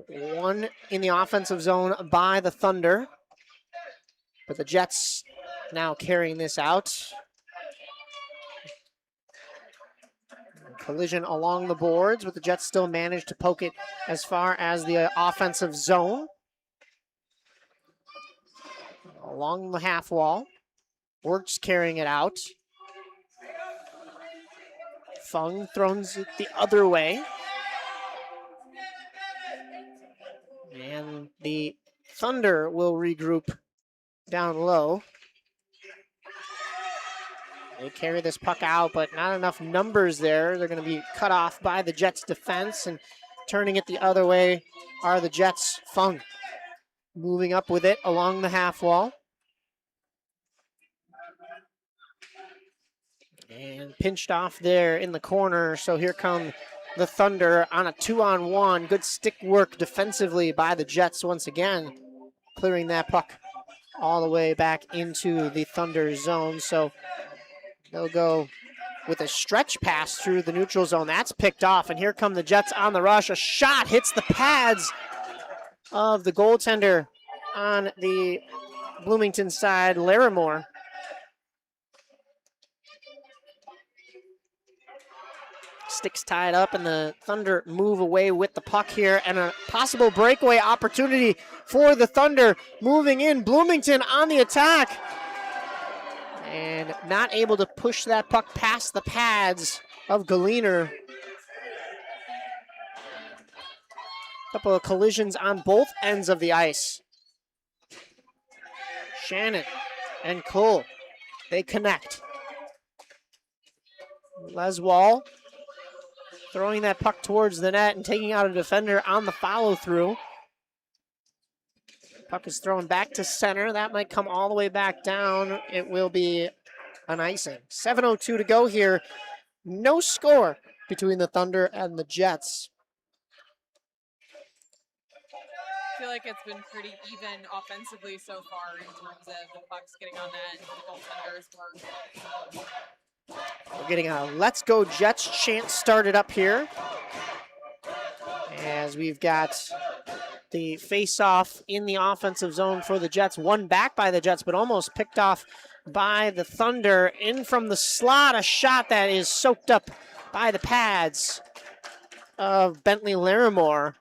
One in the offensive zone by the Thunder. But the Jets now carrying this out. Collision along the boards, but the Jets still manage to poke it as far as the offensive zone. Along the half wall. Works carrying it out. Fung throws it the other way. And the Thunder will regroup down low. They carry this puck out, but not enough numbers there. They're going to be cut off by the Jets' defense, and turning it the other way are the Jets' Fung. Moving up with it along the half wall. And pinched off there in the corner, so here come the Thunder on a 2-on-1. Good stick work defensively by the Jets once again, clearing that puck all the way back into the Thunder zone. So they'll go with a stretch pass through the neutral zone. That's picked off, and here come the Jets on the rush. A shot hits the pads of the goaltender on the Bloomington side, Larimore. Sticks tied up, and the Thunder move away with the puck here, and a possible breakaway opportunity for the Thunder. Moving in, Bloomington on the attack, and not able to push that puck past the pads of Galiner. Couple of collisions on both ends of the ice. Shannon and Cole, they connect. Leswall throwing that puck towards the net and taking out a defender on the follow-through. Puck is thrown back to center. That might come all the way back down. It will be an icing. 7:02 to go here. No score between the Thunder and the Jets. I feel like it's been pretty even offensively so far in terms of the pucks getting on net and the goaltenders work. We're getting a Let's Go Jets chant started up here, as we've got the face-off in the offensive zone for the Jets. One back by the Jets, but almost picked off by the Thunder. In from the slot, a shot that is soaked up by the pads of Bentley Larimore.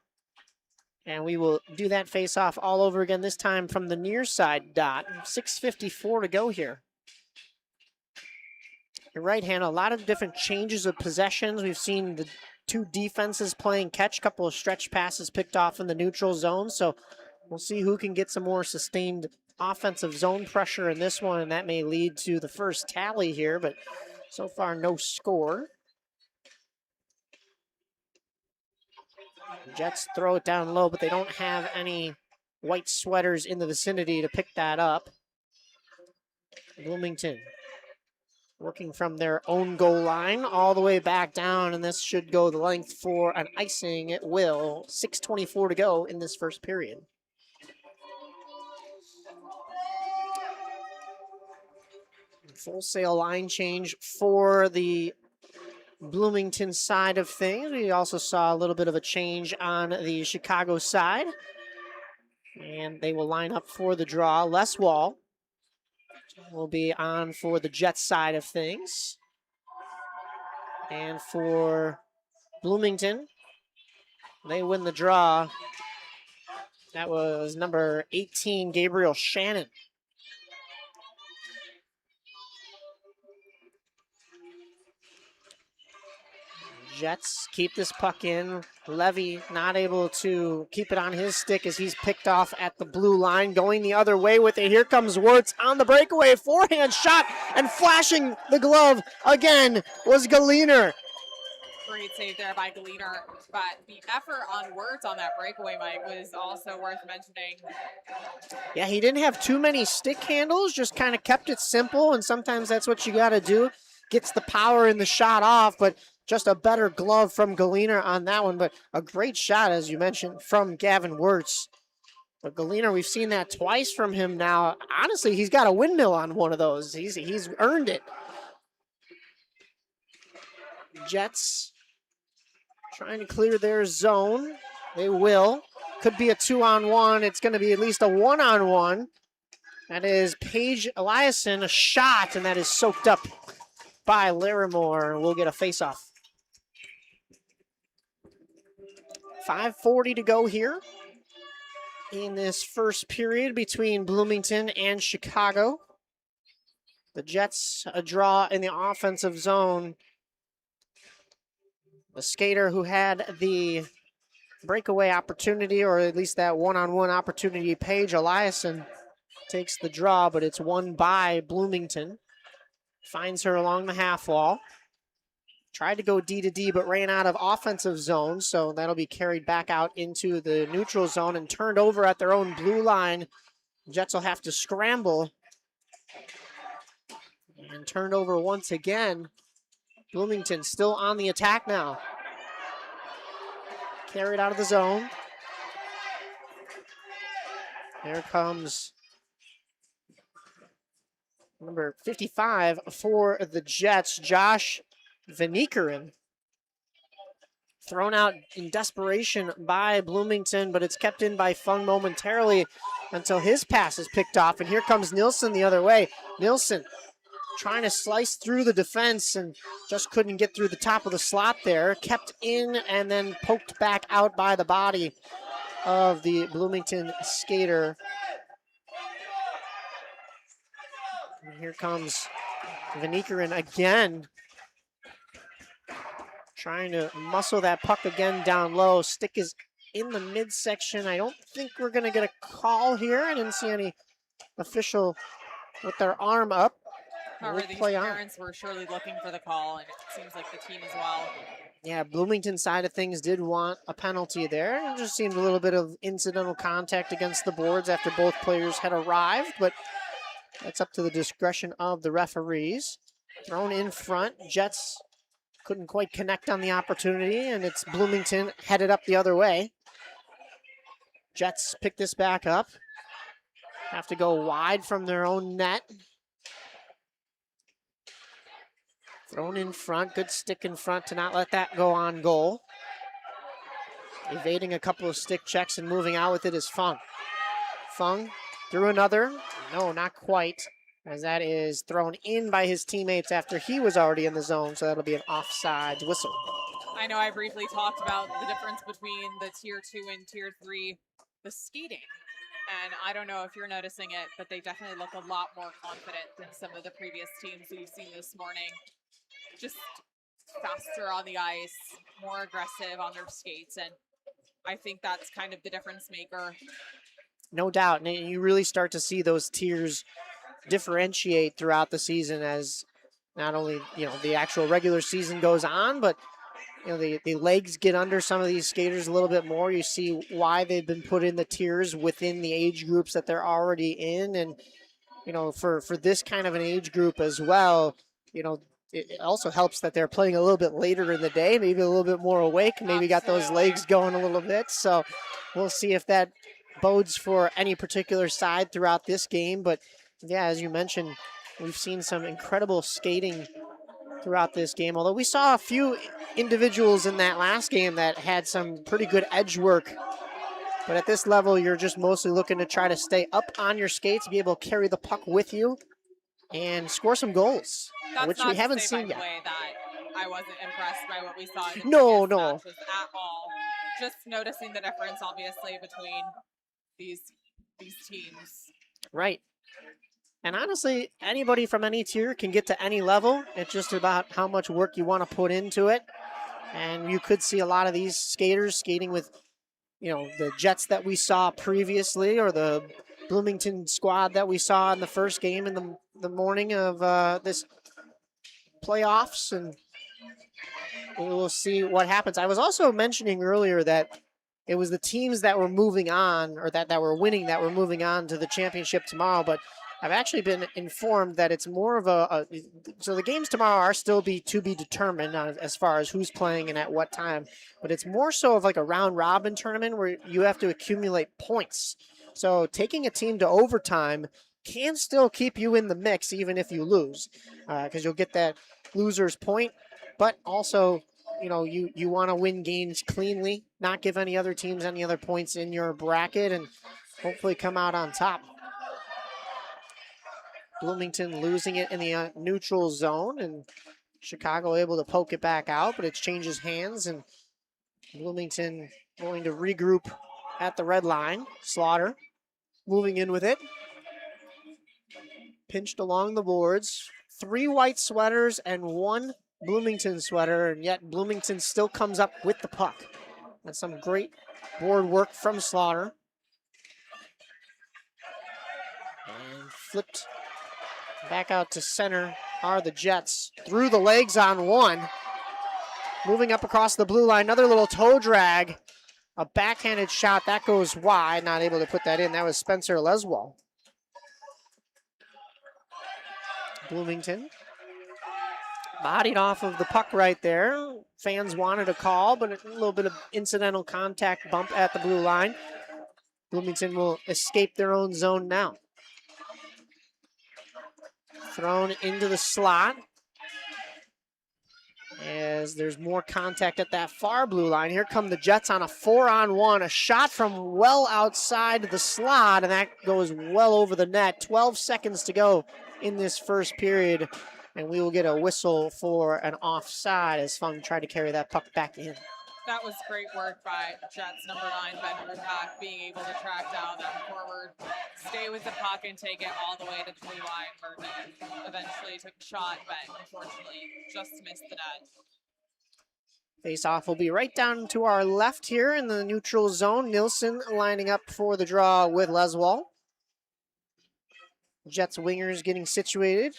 And we will do that face-off all over again, this time from the near side dot. 6:54 to go here. Your right hand, a lot of different changes of possessions. We've seen the two defenses playing catch, couple of stretch passes picked off in the neutral zone. So we'll see who can get some more sustained offensive zone pressure in this one, and that may lead to the first tally here, but so far no score. Jets throw it down low, but they don't have any white sweaters in the vicinity to pick that up. Bloomington working from their own goal line all the way back down, and this should go the length for an icing. It will. 6:24 to go in this first period. Full sail line change for the Bloomington side of things. We also saw a little bit of a change on the Chicago side, and they will line up for the draw. Leswall will be on for the Jets side of things. And for Bloomington, They win the draw. That was number 18, Gabriel Shannon. Jets keep this puck in. Levy not able to keep it on his stick as he's picked off at the blue line. Going the other way with it. Here comes Wirtz on the breakaway. Forehand shot and flashing the glove again was Galiner. Great save there by Galiner, but the effort on Wirtz on that breakaway, Mike, was also worth mentioning. Yeah, he didn't have too many stick handles, just kind of kept it simple, and sometimes that's what you got to do. Gets the power in the shot off, but just a better glove from Galiner on that one, but a great shot, as you mentioned, from Gavin Wirtz. But Galiner, we've seen that twice from him now. Honestly, he's got a windmill on one of those. He's earned it. Jets trying to clear their zone. They will. Could be a 2-on-1. It's going to be at least a 1-on-1. That is Paige Eliason, a shot, and that is soaked up by Larimore. We'll get a face-off. 5:40 to go here in this first period between Bloomington and Chicago. The Jets a draw in the offensive zone. The skater who had the breakaway opportunity, or at least that one-on-one opportunity, Paige Eliason, takes the draw, but it's won by Bloomington. Finds her along the half wall. Tried to go D to D, but ran out of offensive zone, so that'll be carried back out into the neutral zone and turned over at their own blue line. Jets will have to scramble. And turned over once again. Bloomington still on the attack now. Carried out of the zone. There comes number 55 for the Jets, Josh Vanikarin. Thrown out in desperation by Bloomington, but it's kept in by Fung momentarily until his pass is picked off. And here comes Nilsson the other way. Nilsson trying to slice through the defense and just couldn't get through the top of the slot there. Kept in and then poked back out by the body of the Bloomington skater. And here comes Vanikarin again. Trying to muscle that puck again down low. Stick is in the midsection. I don't think we're going to get a call here. I didn't see any official with their arm up. However, these parents were surely looking for the call, and it seems like the team as well. Yeah, Bloomington side of things did want a penalty there. It just seemed a little bit of incidental contact against the boards after both players had arrived, but that's up to the discretion of the referees. Thrown in front, Jets couldn't quite connect on the opportunity, and it's Bloomington headed up the other way. Jets pick this back up. Have to go wide from their own net. Thrown in front, good stick in front to not let that go on goal. Evading a couple of stick checks and moving out with it is Fung. Fung through another. No, not quite, as that is thrown in by his teammates after he was already in the zone, so that'll be an offside whistle. I know I briefly talked about the difference between the Tier 2 and Tier 3, the skating. And I don't know if you're noticing it, but they definitely look a lot more confident than some of the previous teams we've seen this morning. Just faster on the ice, more aggressive on their skates, and I think that's kind of the difference maker. No doubt, and you really start to see those tiers differentiate throughout the season as not only, the actual regular season goes on, but the legs get under some of these skaters a little bit more. You see why they've been put in the tiers within the age groups that they're already in, and for this kind of an age group as well, it also helps that they're playing a little bit later in the day, maybe a little bit more awake, maybe got those legs going a little bit. So we'll see if that bodes for any particular side throughout this game. But yeah, as you mentioned, we've seen some incredible skating throughout this game, although we saw a few individuals in that last game that had some pretty good edge work. But at this level, you're just mostly looking to try to stay up on your skates, be able to carry the puck with you, and score some goals, which we haven't seen yet. That I wasn't impressed by what we saw in the no. matches at all. just noticing the difference, obviously, between these teams. Right. And honestly, anybody from any tier can get to any level. It's just about how much work you want to put into it. And you could see a lot of these skaters skating with, the Jets that we saw previously, or the Bloomington squad that we saw in the first game in the morning of this playoffs. And we'll see what happens. I was also mentioning earlier that it was the teams that were moving on, or that were winning, that were moving on to the championship tomorrow. But I've actually been informed that it's more of so the games tomorrow are still to be determined as far as who's playing and at what time. But it's more so of like a round robin tournament where you have to accumulate points. So taking a team to overtime can still keep you in the mix even if you lose, because you'll get that loser's point. But also, you want to win games cleanly, not give any other teams any other points in your bracket, and hopefully come out on top. Bloomington losing it in the neutral zone, and Chicago able to poke it back out, but it changes hands, and Bloomington going to regroup at the red line. Slaughter moving in with it. Pinched along the boards. 3 white sweaters and 1 Bloomington sweater, and yet Bloomington still comes up with the puck. That's some great board work from Slaughter. And flipped back out to center are the Jets. Through the legs on 1. Moving up across the blue line, another little toe drag. A backhanded shot, that goes wide. Not able to put that in. That was Spencer Leswell. Bloomington bodied off of the puck right there. Fans wanted a call, but a little bit of incidental contact bump at the blue line. Bloomington will escape their own zone now. Thrown into the slot as there's more contact at that far blue line. Here come the Jets on a 4-on-1. A shot from well outside the slot, and that goes well over the net. 12 seconds to go in this first period, and we will get a whistle for an offside as Fung tried to carry that puck back in. That was great work by Jets number 9, Ben Rupak, being able to track down that forward, stay with the puck, and take it all the way to the blue line, where he eventually took a shot, but unfortunately just missed the net. Face-off will be right down to our left here in the neutral zone. Nilsson lining up for the draw with Leswell. Jets wingers getting situated.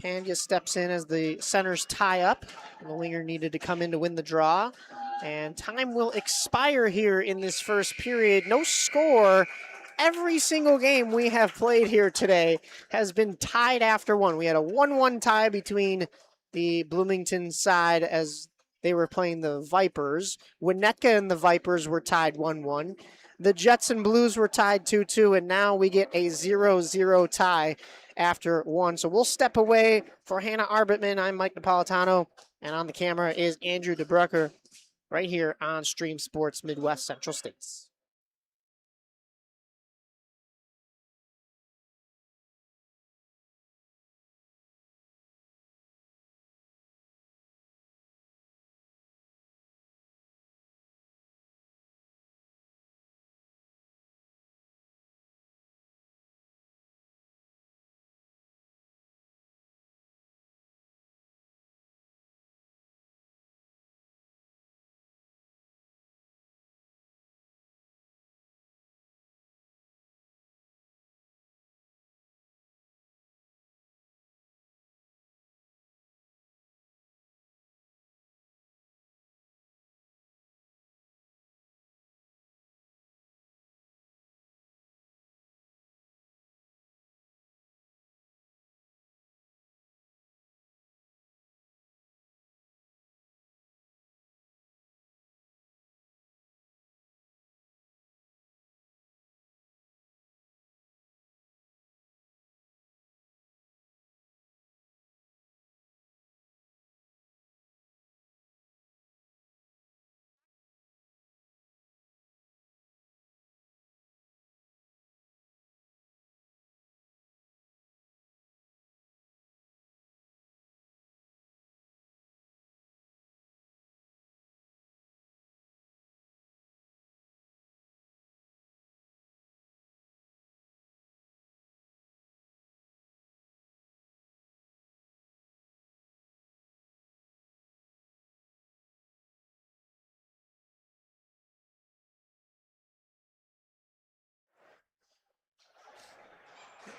Pandya steps in as the centers tie up. And the winger needed to come in to win the draw. And time will expire here in this first period. No score. Every single game we have played here today has been tied after 1. We had a 1-1 tie between the Bloomington side as they were playing the Vipers. Winnetka and the Vipers were tied 1-1. The Jets and Blues were tied 2-2, and now we get a 0-0 tie after 1. So we'll step away. For Hannah Arbitman, I'm Mike Napolitano, and on the camera is Andrew DeBrucker right here on Stream Sports Midwest Central States.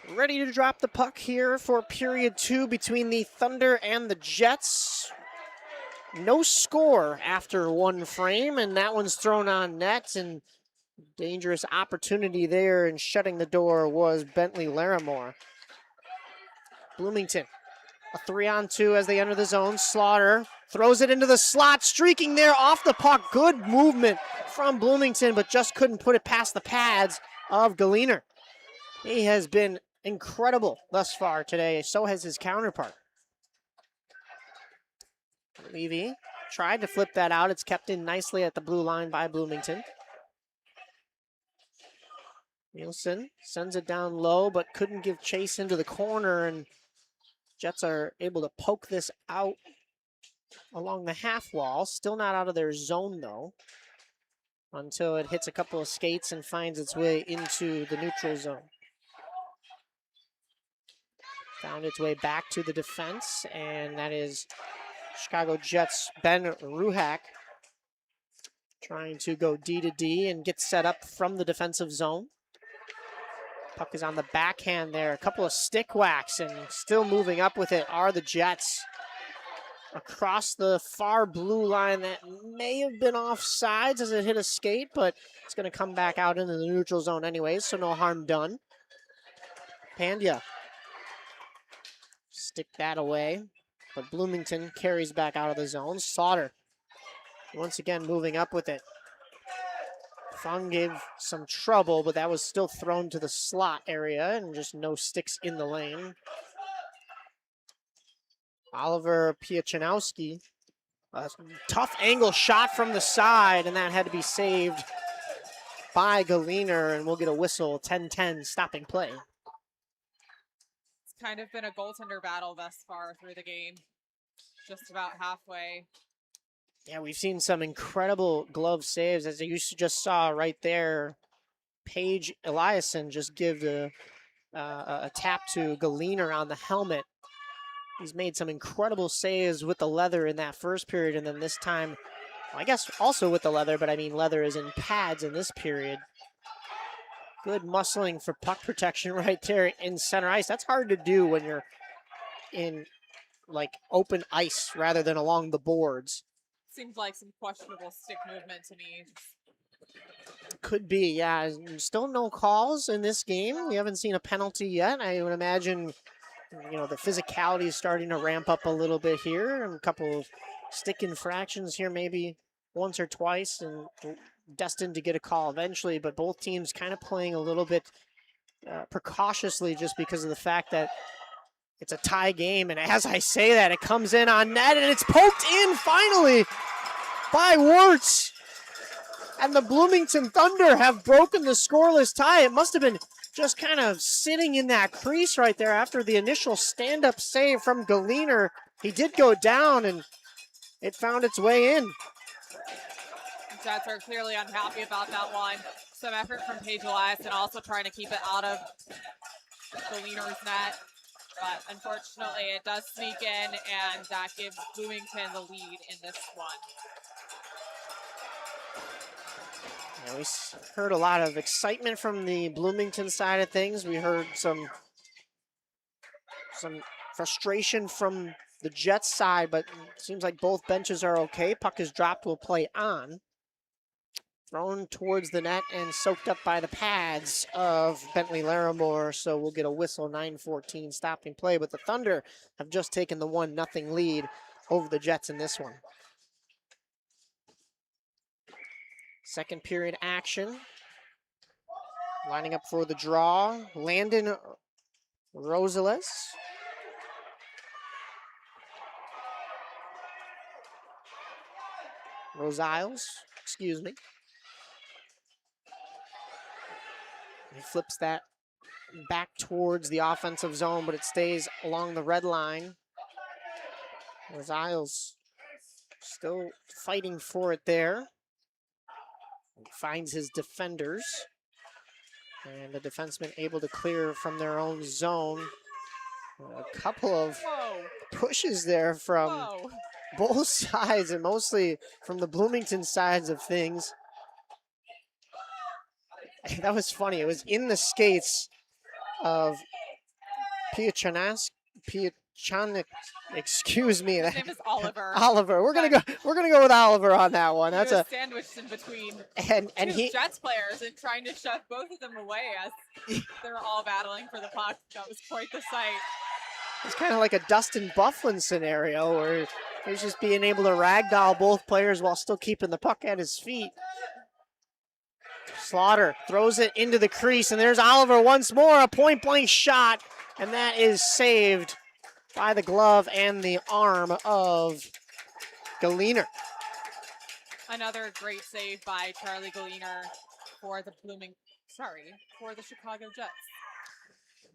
Ready to drop the puck here for period 2 between the Thunder and the Jets. No score after one frame, and that one's thrown on net, and dangerous opportunity there, and shutting the door was Bentley Larimore. Bloomington, a 3-on-2 as they enter the zone. Slaughter throws it into the slot, streaking there off the puck. Good movement from Bloomington, but just couldn't put it past the pads of Galiner. He has been incredible thus far today. So has his counterpart. Levy tried to flip that out. It's kept in nicely at the blue line by Bloomington. Nielsen sends it down low, but couldn't give chase into the corner, and Jets are able to poke this out along the half wall. Still not out of their zone, though, until it hits a couple of skates and finds its way into the neutral zone. Found its way back to the defense, and that is Chicago Jets' Ben Ruhak trying to go D to D and get set up from the defensive zone. Puck is on the backhand there. A couple of stick whacks, and still moving up with it are the Jets. Across the far blue line, that may have been offsides as it hit a skate, but it's going to come back out into the neutral zone anyways, so no harm done. Pandya. Stick that away, but Bloomington carries back out of the zone. Slaughter once again moving up with it. Fung gave some trouble, but that was still thrown to the slot area, and just no sticks in the lane. Oliver Piachanowski, a tough angle shot from the side, and that had to be saved by Galiner, and we'll get a whistle. 10-10 stopping play. It's kind of been a goaltender battle thus far through the game. Just about halfway. Yeah, we've seen some incredible glove saves, as you just saw right there. Paige Eliason just give a tap to Galiner on the helmet. He's made some incredible saves with the leather in that first period, and then this time, well, I guess also with the leather, but I mean leather is in pads in this period. Good muscling for puck protection right there in center ice. That's hard to do when you're in like open ice rather than along the boards. Seems like some questionable stick movement to me. Could be, yeah. Still no calls in this game. We haven't seen a penalty yet. I would imagine, you know, the physicality is starting to ramp up a little bit here. A couple of stick infractions here, maybe once or twice, and destined to get a call eventually. But both teams kind of playing a little bit precautiously, just because of the fact that it's a tie game. And as I say that, it comes in on net, and it's poked in finally by Wirtz. And the Bloomington Thunder have broken the scoreless tie. It must have been just kind of sitting in that crease right there after the initial stand-up save from Galiner. He did go down, and it found its way in. The Jets are clearly unhappy about that one. Some effort from Paige Elias, and also trying to keep it out of Galiner's net. But unfortunately, it does sneak in, and that gives Bloomington the lead in this one. Yeah, we heard a lot of excitement from the Bloomington side of things. We heard some frustration from the Jets side, but it seems like both benches are okay. Puck is dropped, will play on. Thrown towards the net and soaked up by the pads of Bentley Larimore, so we'll get a whistle. 9:14 stopping play, but the Thunder have just taken the 1-0 lead over the Jets in this one. Second period action. Lining up for the draw, Landon Rosales. Rosales, excuse me. He flips that back towards the offensive zone, but it stays along the red line. Rosales still fighting for it there. He finds his defenders. And the defenseman able to clear from their own zone. A couple of pushes there from both sides, and mostly from the Bloomington sides of things. That was funny. It was in the skates of Piachanik, excuse me. His name is Oliver. Oliver. We're gonna go with Oliver on that one. He That's was sandwiched in between and two he Jets players and trying to shove both of them away as they were all battling for the puck. That was quite the sight. it's kind of like a Dustin Bufflin scenario where he's just being able to ragdoll both players while still keeping the puck at his feet. Slaughter throws it into the crease, and there's Oliver once more, a point-blank shot, and that is saved by the glove and the arm of Galiner. Another great save by Charlie Galiner for the Chicago Jets.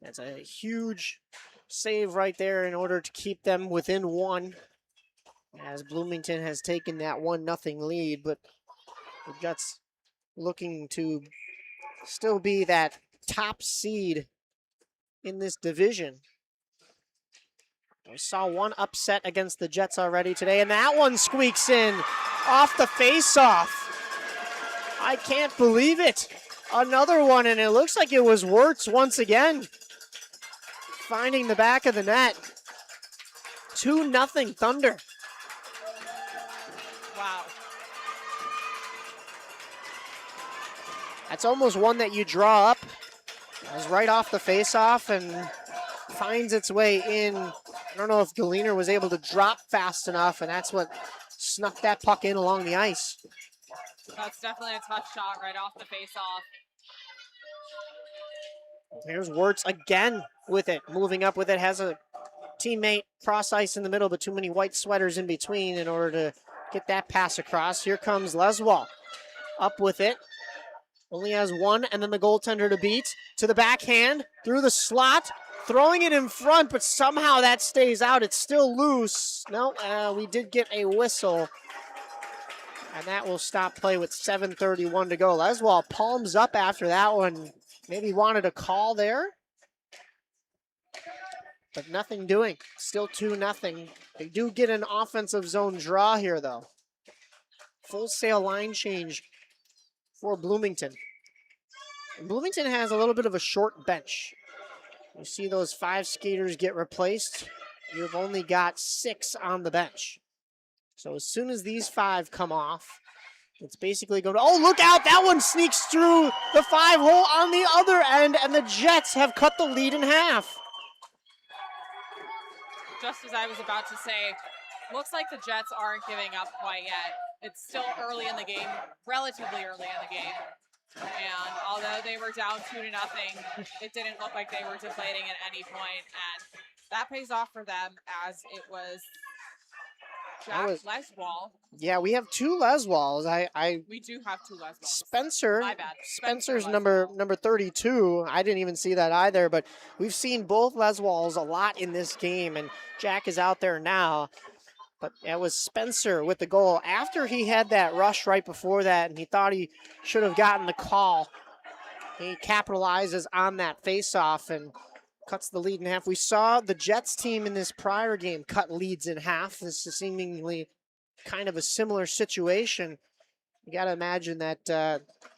That's a huge save right there in order to keep them within one, as Bloomington has taken that 1-0 lead, but the Jets looking to still be that top seed in this division. We saw one upset against the Jets already today, and that one squeaks in off the face-off. I can't believe it. Another one, and it looks like it was Wirtz once again, finding the back of the net. 2-0 Thunder. Wow. That's almost one that you draw up. It was right off the face-off and finds its way in. I don't know if Galiner was able to drop fast enough, and that's what snuck that puck in along the ice. That's definitely a tough shot right off the face-off. Here's Wirtz again with it, moving up with it, has a teammate cross ice in the middle, but too many white sweaters in between in order to get that pass across. Here comes Leswall up with it. Only has one, and then the goaltender to beat. To the backhand, through the slot, throwing it in front, but somehow that stays out. It's still loose. No, we did get a whistle, and that will stop play with 7:31 to go. Leswall palms up after that one. Maybe wanted a call there, but nothing doing. Still 2-0. They do get an offensive zone draw here, though. Full sail line change for Bloomington. And Bloomington has a little bit of a short bench. You see those 5 skaters get replaced. You've only got 6 on the bench. So as soon as these 5 come off, it's basically going to, oh, look out, that one sneaks through the 5-hole on the other end, and the Jets have cut the lead in half. Just as I was about to say, looks like the Jets aren't giving up quite yet. It's still early in the game, relatively early in the game. And although they were down 2-0, it didn't look like they were deflating at any point. And that pays off for them, as it was Jack Leswall. Yeah, we have 2 Leswalls. We do have 2 Leswalls. Spencer. My bad. Spencer's Leswall. number 32. I didn't even see that either, but we've seen both Leswalls a lot in this game, and Jack is out there now. But it was Spencer with the goal after he had that rush right before that, and he thought he should have gotten the call. He capitalizes on that faceoff and cuts the lead in half. We saw the Jets team in this prior game cut leads in half. This is seemingly kind of a similar situation. You got to imagine that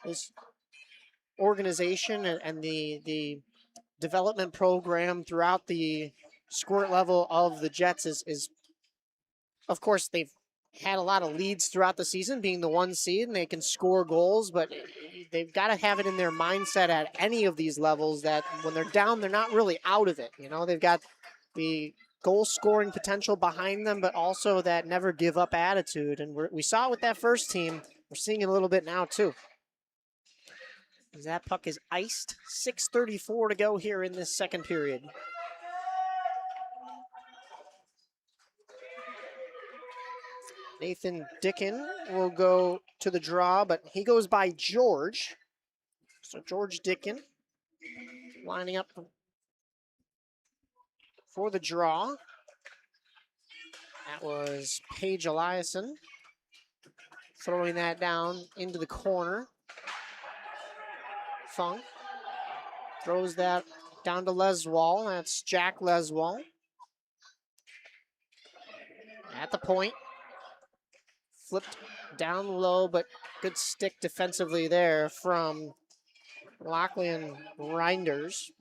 this organization and the development program throughout the Squirt level of the Jets is of course, they've had a lot of leads throughout the season, being the 1 seed, and they can score goals, but they've got to have it in their mindset at any of these levels that when they're down, they're not really out of it. You know, they've got the goal-scoring potential behind them, but also that never-give-up attitude, and we saw it with that first team. We're seeing it a little bit now, too. As that puck is iced, 6:34 to go here in this second period. Nathan Dickin will go to the draw, but he goes by George. So George Dickin lining up for the draw. That was Paige Eliason throwing that down into the corner. Funk throws that down to Leswall. That's Jack Leswall. At the point. Flipped down low, but good stick defensively there from Lockley and Reinders.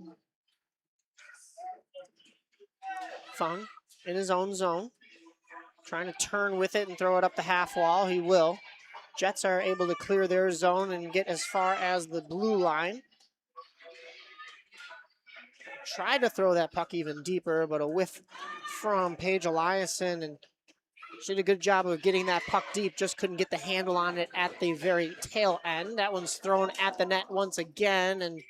Fung in his own zone. Trying to turn with it and throw it up the half wall. He will. Jets are able to clear their zone and get as far as the blue line. Tried to throw that puck even deeper, but a whiff from Paige Eliason, and she did a good job of getting that puck deep, just couldn't get the handle on it at the very tail end. That one's thrown at the net once again, and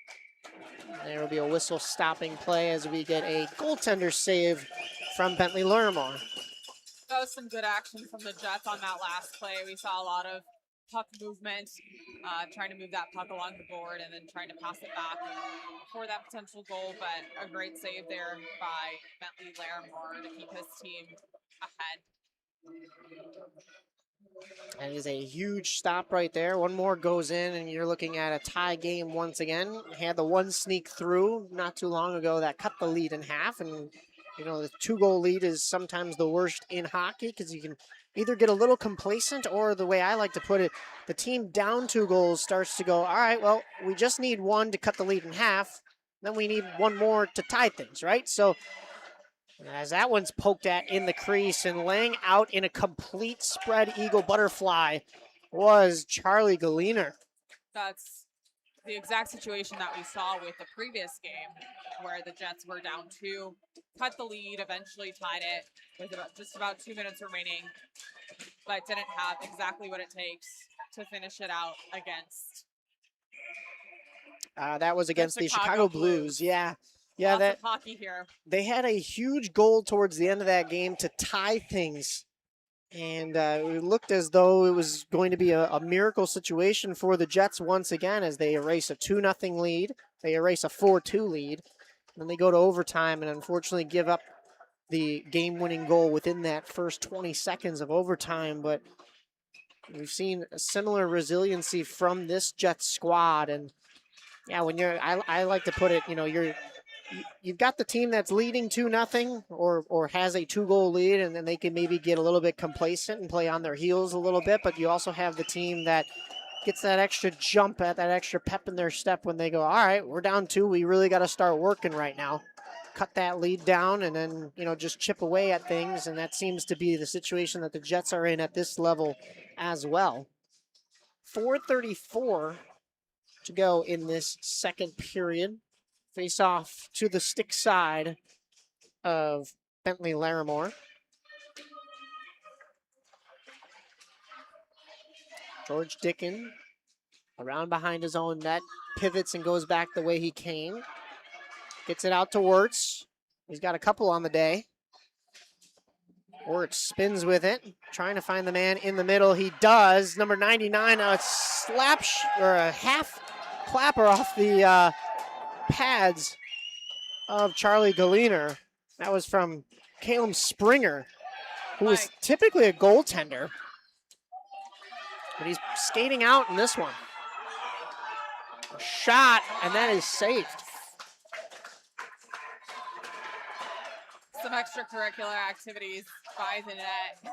there will be a whistle stopping play as we get a goaltender save from Bentley Larimore. That was some good action from the Jets on that last play. We saw a lot of puck movement, trying to move that puck along the board and then trying to pass it back for that potential goal, but a great save there by Bentley Larimore to keep his team ahead. That is a huge stop right there. One more goes in, and you're looking at a tie game once again. Had the one sneak through not too long ago that cut the lead in half, and you know, the 2-goal lead is sometimes the worst in hockey because you can either get a little complacent, or the way I like to put it, the team down 2 goals starts to go, all right, well, we just need one to cut the lead in half. Then we need one more to tie things, right? So as that one's poked at in the crease and laying out in a complete spread eagle butterfly was Charlie Galiner. That's the exact situation that we saw with the previous game, where the Jets were down 2, cut the lead, eventually tied it with just about 2 minutes remaining, but didn't have exactly what it takes to finish it out against. That was against the Chicago Blues. Yeah. Yeah, Lots of hockey here. They had a huge goal towards the end of that game to tie things. And it looked as though it was going to be a miracle situation for the Jets once again as they erase a 2-0 lead. They erase a 4-2 lead. Then they go to overtime and unfortunately give up the game-winning goal within that first 20 seconds of overtime. But we've seen a similar resiliency from this Jets squad. And yeah, when I like to put it, you know, you've got the team that's leading 2-0 or has a 2-goal lead, and then they can maybe get a little bit complacent and play on their heels a little bit. But you also have the team that gets that extra jump, at that extra pep in their step when they go, all right, we're down 2. We really got to start working right now. Cut that lead down and then, you know, just chip away at things. And that seems to be the situation that the Jets are in at this level as well. 4:34 to go in this second period. Face off to the stick side of Bentley Larimore. George Dickin around behind his own net, pivots and goes back the way he came. Gets it out to Wirtz. He's got a couple on the day. Wirtz spins with it, trying to find the man in the middle. He does. Number 99, a slap or a half clapper off the pads of Charlie Galiner. That was from Caleb Springer, who is typically a goaltender. But he's skating out in this one. A shot, and that is saved. Some extracurricular activities by the net.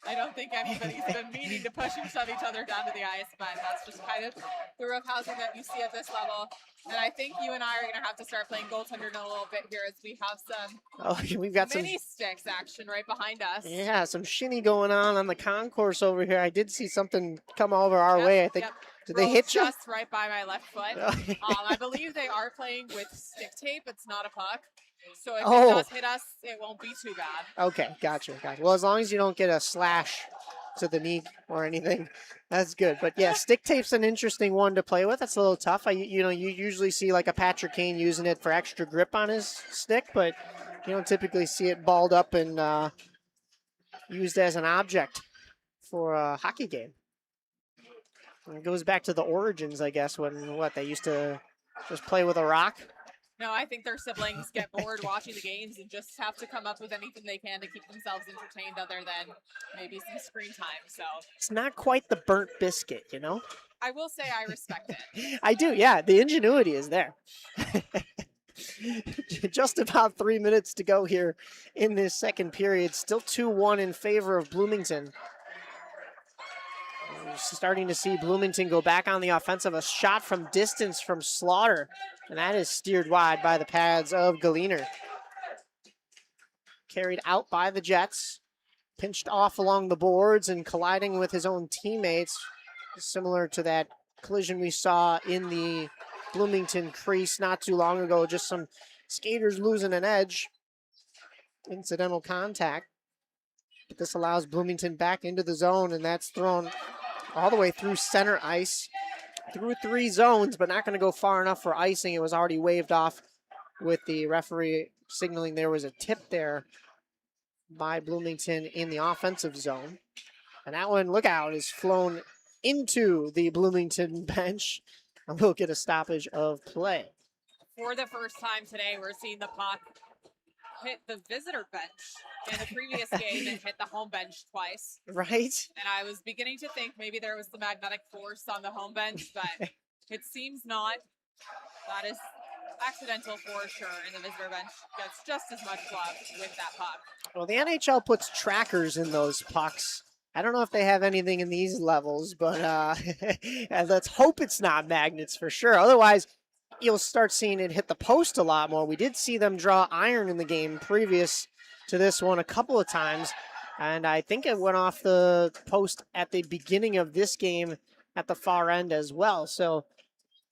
I don't think anybody's been meaning to push and shove each other down to the ice, but that's just kind of the roughhousing that you see at this level. And I think you and I are going to have to start playing goaltender in a little bit here as we have some we've got mini sticks action right behind us. Yeah, some shinny going on the concourse over here. I did see something come over our way. I think. Yep. Did they hit you? Just right by my left foot. I believe they are playing with stick tape. It's not a puck. So if it does hit us, it won't be too bad. Okay, gotcha. Well, as long as you don't get a slash to the knee or anything, that's good. But yeah, stick tape's an interesting one to play with. That's a little tough. You usually see like a Patrick Kane using it for extra grip on his stick, but you don't typically see it balled up and used as an object for a hockey game. And it goes back to the origins, I guess, when they used to just play with a rock. No, I think their siblings get bored watching the games and just have to come up with anything they can to keep themselves entertained other than maybe some screen time. So it's not quite the burnt biscuit, you know? I will say I respect it. I do, yeah. The ingenuity is there. Just about 3 minutes to go here in this second period. Still 2-1 in favor of Bloomington. We're starting to see Bloomington go back on the offensive. A shot from distance from Slaughter. And that is steered wide by the pads of Galiner. carried out by the Jets. Pinched off along the boards and colliding with his own teammates, similar to that collision we saw in the Bloomington crease not too long ago. Just some skaters losing an edge. Incidental contact. But this allows Bloomington back into the zone, and that's thrown all the way through center ice, through 3 zones, but not going to go far enough for icing. It was already waved off with the referee signaling there was a tip there by Bloomington in the offensive zone. And that one, look out, is flown into the Bloomington bench, and we'll get a stoppage of play. For the first time today, we're seeing the puck hit the visitor bench. In the previous game, it hit the home bench twice. Right? And I was beginning to think maybe there was the magnetic force on the home bench, but it seems not. That is accidental for sure, and the visitor bench gets just as much love with that puck. Well, the NHL puts trackers in those pucks. I don't know if they have anything in these levels, but let's hope it's not magnets for sure. Otherwise, you'll start seeing it hit the post a lot more. We did see them draw iron in the game previous to this one a couple of times, and I think it went off the post at the beginning of this game at the far end as well. So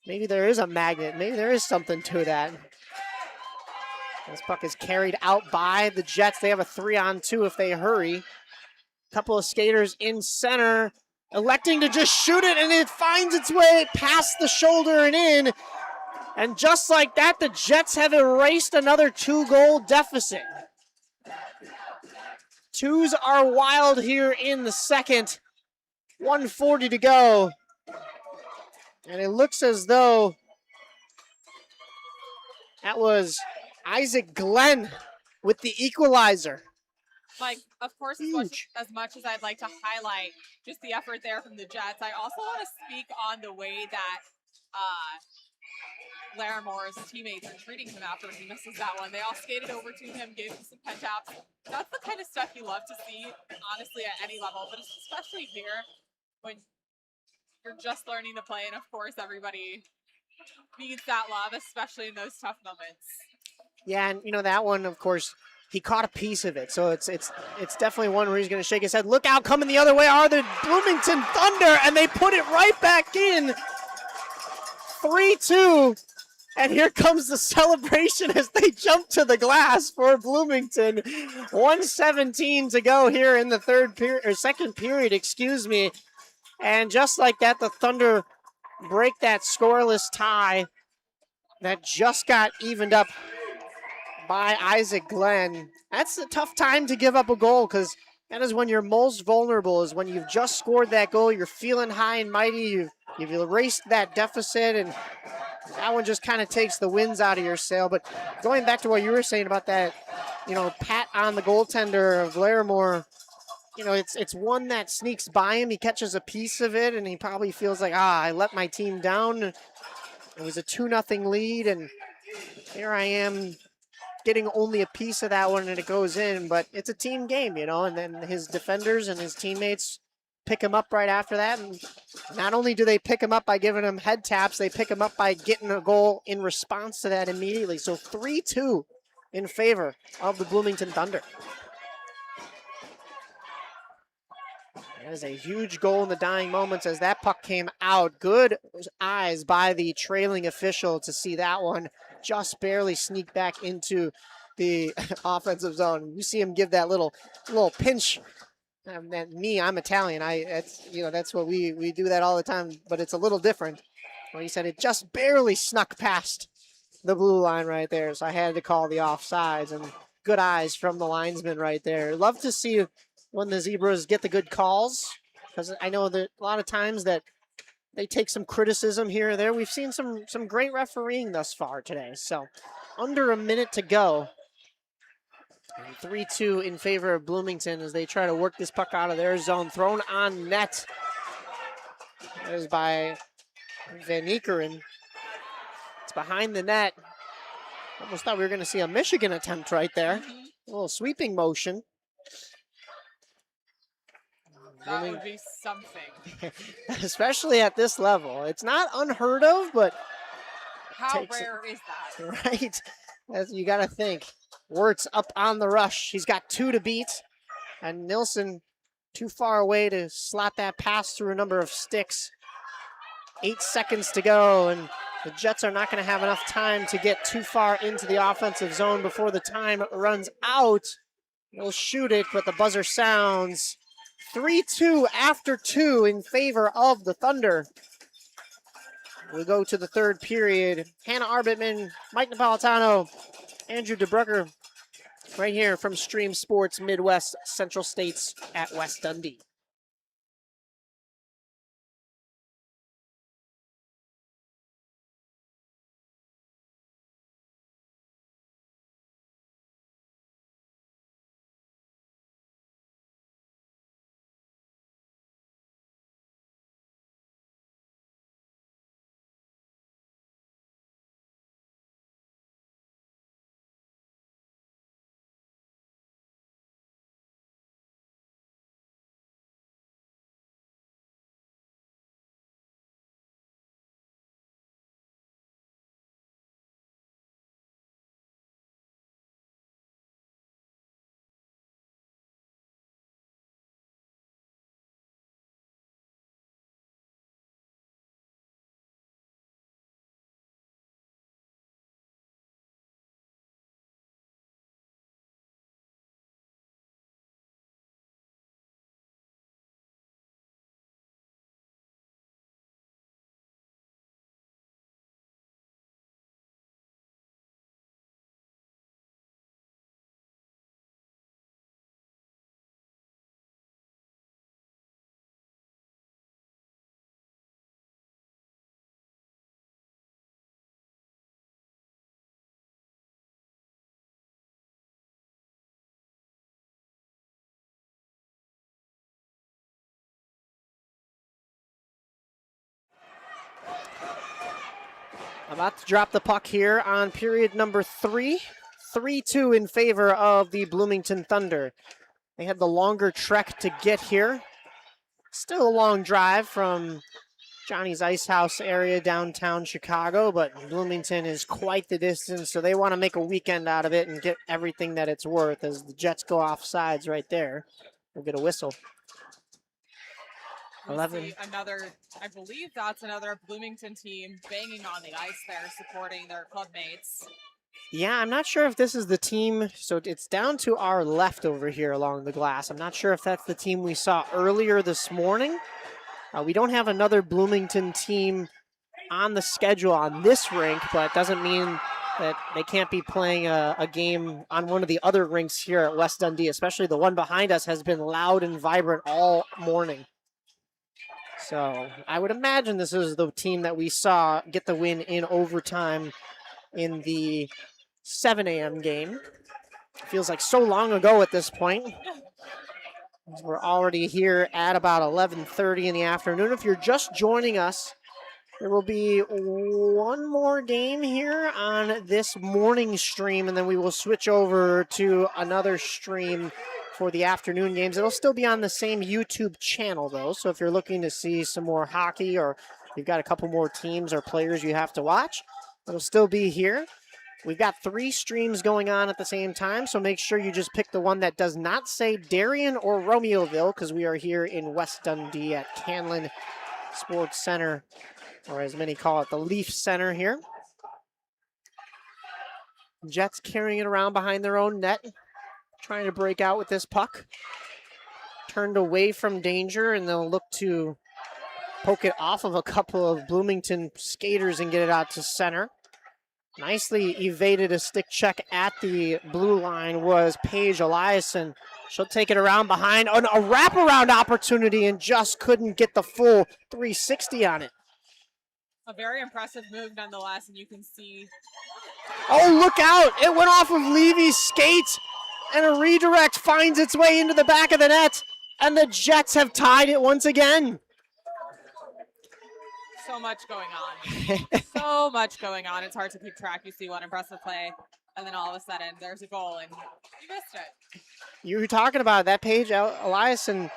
maybe there is a magnet. Maybe there is something to that. This puck is carried out by the Jets. They have a 3-on-2 if they hurry. Couple of skaters in center, electing to just shoot it, and it finds its way past the shoulder and in. And just like that, the Jets have erased another 2-goal deficit. 2s are wild here in the second. 1:40 to go. And it looks as though that was Isaac Glenn with the equalizer. Like, of course, as much as I'd like to highlight just the effort there from the Jets, I also want to speak on the way that Laramore's teammates are treating him after he misses that one. They all skated over to him, gave him some pen taps. That's the kind of stuff you love to see, honestly, at any level, but especially here when you're just learning to play, and of course, everybody needs that love, especially in those tough moments. Yeah, and you know that one, of course, he caught a piece of it, so it's definitely one where he's going to shake his head. Look out, coming the other way are the Bloomington Thunder, and they put it right back in. 3-2, and here comes the celebration as they jump to the glass for Bloomington. 1:17 to go here in the second period, excuse me. And just like that, the Thunder break that scoreless tie that just got evened up by Isaac Glenn. That's a tough time to give up a goal, because that is when you're most vulnerable, is when you've just scored that goal. You're feeling high and mighty. You've erased that deficit, and that one just kind of takes the winds out of your sail. But going back to what you were saying about that, pat on the goaltender of Larimore, it's one that sneaks by him. He catches a piece of it, and he probably feels like, I let my team down. It was a 2-0 lead, and here I am getting only a piece of that one, and it goes in. But it's a team game, and then his defenders and his teammates pick him up right after that. And not only do they pick him up by giving him head taps, they pick him up by getting a goal in response to that immediately. So 3-2 in favor of the Bloomington Thunder. That is a huge goal in the dying moments as that puck came out. Good eyes by the trailing official to see that one just barely sneak back into the offensive zone. You see him give that little pinch. I'm Italian. That's what we do that all the time, but it's a little different. Well, he said it just barely snuck past the blue line right there, so I had to call the offsides, and good eyes from the linesman right there. Love to see when the Zebras get the good calls, because I know that a lot of times that they take some criticism here or there. We've seen some great refereeing thus far today. So under a minute to go. 3-2 in favor of Bloomington as they try to work this puck out of their zone. Thrown on net. That is by Van Eekeren. It's behind the net. Almost thought we were going to see a Michigan attempt right there. A little sweeping motion. That would be something. Especially at this level. It's not unheard of, but how rare is that? Right. As you got to think. Wirtz up on the rush. He's got 2 to beat. And Nilsson too far away to slot that pass through a number of sticks. 8 seconds to go, and the Jets are not going to have enough time to get too far into the offensive zone before the time runs out. They'll shoot it, but the buzzer sounds. 3-2 after 2 in favor of the Thunder. We go to the third period. Hannah Arbitman, Mike Napolitano, Andrew DeBrucker, right here from Stream Sports Midwest Central States at West Dundee. About to drop the puck here on period number 3. 3-2 in favor of the Bloomington Thunder. They had the longer trek to get here. Still a long drive from Johnny's Ice House area downtown Chicago, but Bloomington is quite the distance, so they want to make a weekend out of it and get everything that it's worth as the Jets go off sides right there. We'll get a whistle. 11. Another, I believe that's another Bloomington team banging on the ice there, supporting their club mates. Yeah, I'm not sure if this is the team. So it's down to our left over here along the glass. I'm not sure if that's the team we saw earlier this morning. We don't have another Bloomington team on the schedule on this rink, but it doesn't mean that they can't be playing a game on one of the other rinks here at West Dundee, especially the one behind us has been loud and vibrant all morning. So I would imagine this is the team that we saw get the win in overtime in the 7 a.m. game. Feels like so long ago at this point. We're already here at about 11:30 in the afternoon. If you're just joining us, there will be one more game here on this morning stream, and then we will switch over to another stream for the afternoon games. It'll still be on the same YouTube channel, though, so if you're looking to see some more hockey or you've got a couple more teams or players you have to watch, it'll still be here. We've got 3 streams going on at the same time, so make sure you just pick the one that does not say Darien or Romeoville, because we are here in West Dundee at Canlan Sports Center, or as many call it, the Leaf Center here. Jets carrying it around behind their own net, trying to break out with this puck. Turned away from danger, and they'll look to poke it off of a couple of Bloomington skaters and get it out to center. Nicely evaded a stick check at the blue line was Paige Eliason. She'll take it around behind on a wraparound opportunity and just couldn't get the full 360 on it. A very impressive move nonetheless, and you can see. Oh, look out! It went off of Levy's skate, and a redirect finds its way into the back of the net, and the Jets have tied it once again. So much going on. So much going on. It's hard to keep track. You see one impressive play, and then all of a sudden there's a goal, and you missed it. You were talking about that Paige Eliason.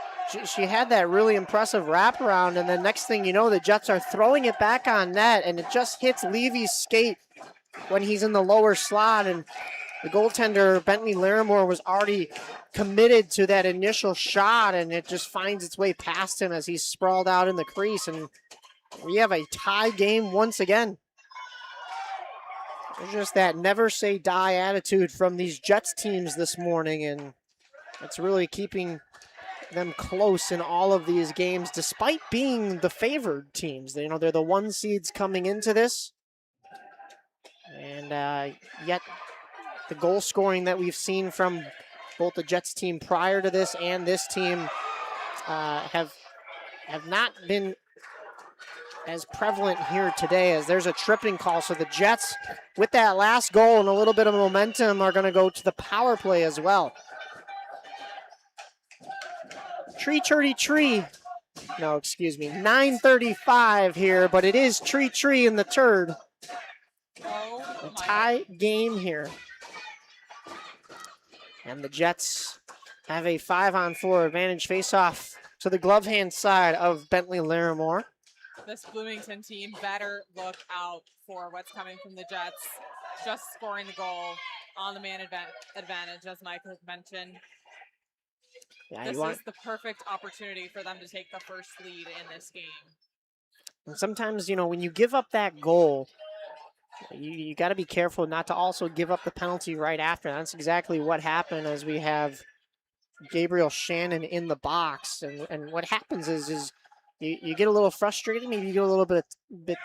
She had that really impressive wraparound, and then next thing you know, the Jets are throwing it back on net, and it just hits Levy's skate when he's in the lower slot, and the goaltender, Bentley Larimore, was already committed to that initial shot, and it just finds its way past him as he's sprawled out in the crease, and we have a tie game once again. There's just that never say die attitude from these Jets teams this morning, and it's really keeping them close in all of these games, despite being the favored teams. You know, they're the 1 seeds coming into this, and yet the goal scoring that we've seen from both the Jets team prior to this and this team have not been as prevalent here today, as there's a tripping call. So the Jets, with that last goal and a little bit of momentum, are going to go to the power play as well. Tree. No, excuse me. 9:35 here, but it is tree in the third. A tie game here. And the Jets have a 5-on-4 advantage face-off to the glove hand side of Bentley Larimore. This Bloomington team better look out for what's coming from the Jets. Just scoring the goal on the man advantage, as Mike has mentioned. Yeah, this is the perfect opportunity for them to take the first lead in this game. And sometimes, you know, when you give up that goal, you got to be careful not to also give up the penalty right after. That's exactly what happened, as we have Gabriel Shannon in the box. And what happens is you get a little frustrated, maybe you get a little bit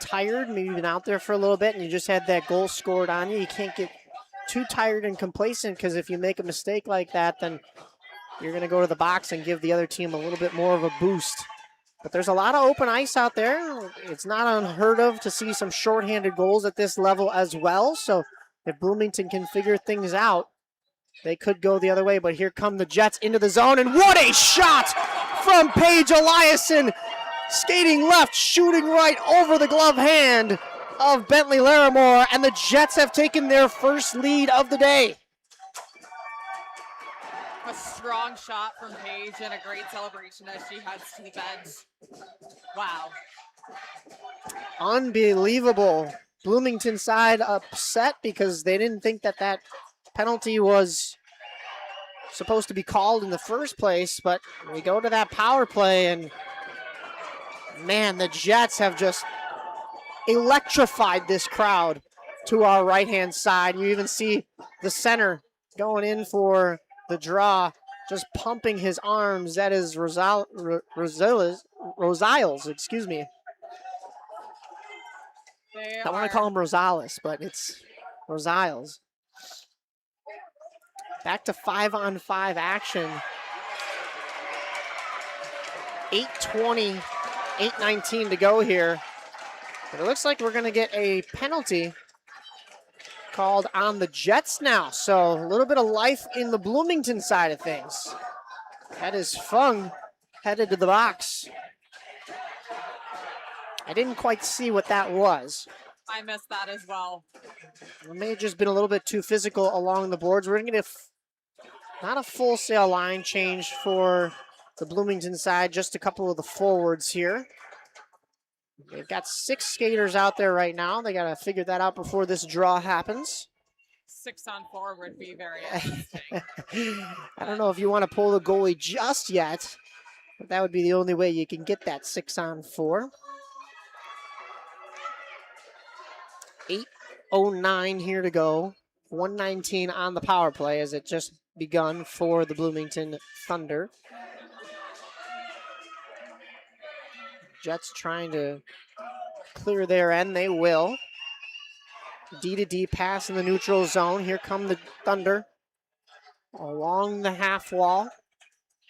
tired, maybe you've been out there for a little bit and you just had that goal scored on you. You can't get too tired and complacent, because if you make a mistake like that, then you're going to go to the box and give the other team a little bit more of a boost. But there's a lot of open ice out there. It's not unheard of to see some shorthanded goals at this level as well. So if Bloomington can figure things out, they could go the other way. But here come the Jets into the zone, and what a shot from Paige Eliason! Skating left, shooting right over the glove hand of Bentley Larimore, and the Jets have taken their first lead of the day. A strong shot from Paige and a great celebration as she heads to the bench. Wow. Unbelievable. Bloomington side upset because they didn't think that penalty was supposed to be called in the first place, but we go to that power play, and man, the Jets have just electrified this crowd to our right-hand side. You even see the center going in for the draw, just pumping his arms. That is Rosiles, excuse me. I want to call him Rosales, but it's Rosiles. Back to 5-on-5 action. 8:20, 8:19 to go here. But it looks like we're going to get a penalty called on the Jets now. So a little bit of life in the Bloomington side of things. That is Fung headed to the box. I didn't quite see what that was. I missed that as well. It may have just been a little bit too physical along the boards. We're going to get not a full-sail line change for the Bloomington side, just a couple of the forwards here. They've got 6 skaters out there right now. They got to figure that out before this draw happens. 6-on-4 would be very interesting. I don't know if you want to pull the goalie just yet, but that would be the only way you can get that 6-on-4. 8:09 here to go. 1:19 on the power play as it just begun for the Bloomington Thunder. Jets trying to clear their end. They will. D-to-D pass in the neutral zone. Here come the Thunder along the half wall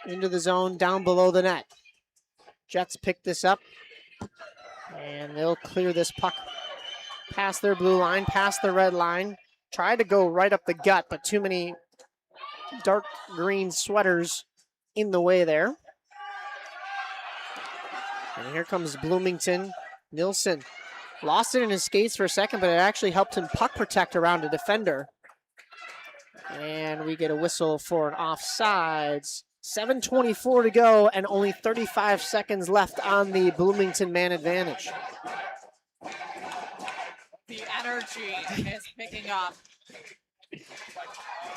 into the zone down below the net. Jets pick this up, and they'll clear this puck past their blue line, past the red line. Try to go right up the gut, but too many dark green sweaters in the way there. And here comes Bloomington. Nilsson lost it in his skates for a second, but it actually helped him puck protect around a defender. And we get a whistle for an offsides. 7:24 to go and only 35 seconds left on the Bloomington man advantage. The energy is picking up.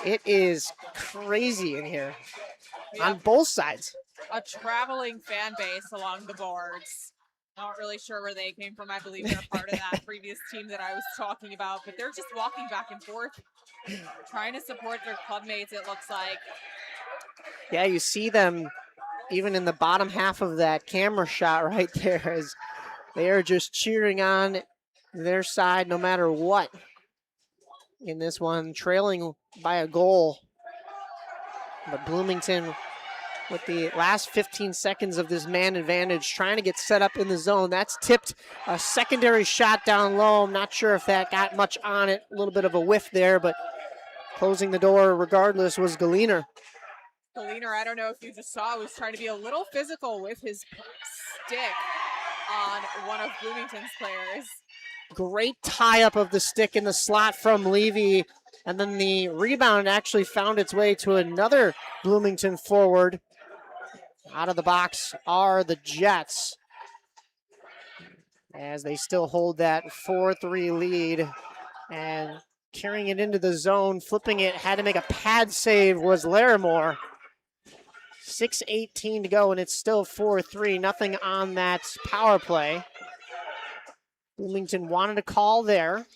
It is crazy in here We on have both sides. a traveling fan base along the boards. Not really sure where they came from. I believe they're part of that previous team that I was talking about, but they're just walking back and forth, trying to support their clubmates, it looks like. Yeah, you see them even in the bottom half of that camera shot right there as they are just cheering on their side no matter what. In this one, trailing by a goal. But Bloomington, with the last 15 seconds of this man advantage, trying to get set up in the zone. That's tipped a secondary shot down low. I'm not sure if that got much on it. A little bit of a whiff there, but closing the door regardless was Galiner. Galiner, I don't know if you just saw, was trying to be a little physical with his stick on one of Bloomington's players. Great tie-up of the stick in the slot from Levy. And then the rebound actually found its way to another Bloomington forward. Out of the box are the Jets, as they still hold that 4-3 lead. And carrying it into the zone, flipping it, had to make a pad save was Larimore. 6:18 to go, and it's still 4-3. Nothing on that power play. Bloomington wanted a call there.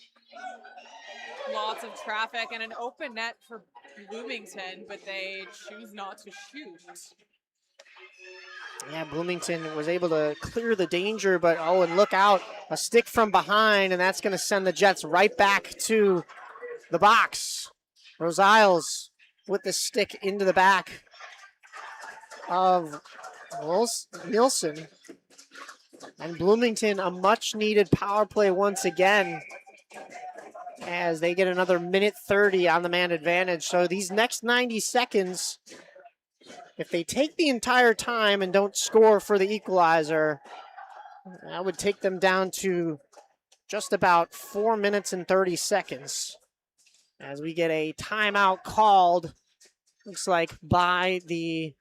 Lots of traffic and an open net for Bloomington, but they choose not to shoot. Yeah, Bloomington was able to clear the danger, but oh, and look out, a stick from behind, and that's going to send the Jets right back to the box. Rosales with the stick into the back of Nielsen. And Bloomington, a much-needed power play once again, as they get another minute 30 on the man advantage. So these next 90 seconds, if they take the entire time and don't score for the equalizer, that would take them down to just about 4 minutes and 30 seconds. As we get a timeout called, looks like by the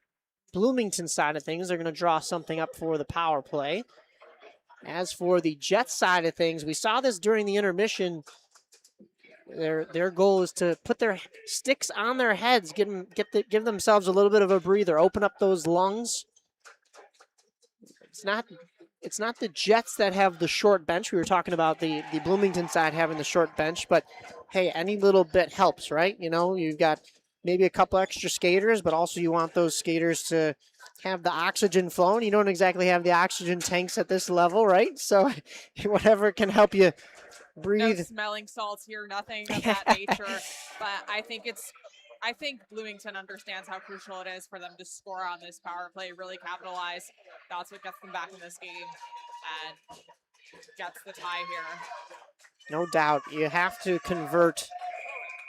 Bloomington side of things, they're going to draw something up for the power play. As for the Jets side of things, we saw this during the intermission. Their goal is to put their sticks on their heads, give themselves a little bit of a breather, open up those lungs. It's not the Jets that have the short bench. We were talking about the Bloomington side having the short bench, but hey, any little bit helps, right? You know, you've got maybe a couple extra skaters, but also you want those skaters to have the oxygen flowing. You don't exactly have the oxygen tanks at this level, right? So whatever can help you breathe. No smelling salts here, nothing of that nature. But I think Bloomington understands how crucial it is for them to score on this power play, really capitalize. That's what gets them back in this game and gets the tie here. No doubt. You have to convert.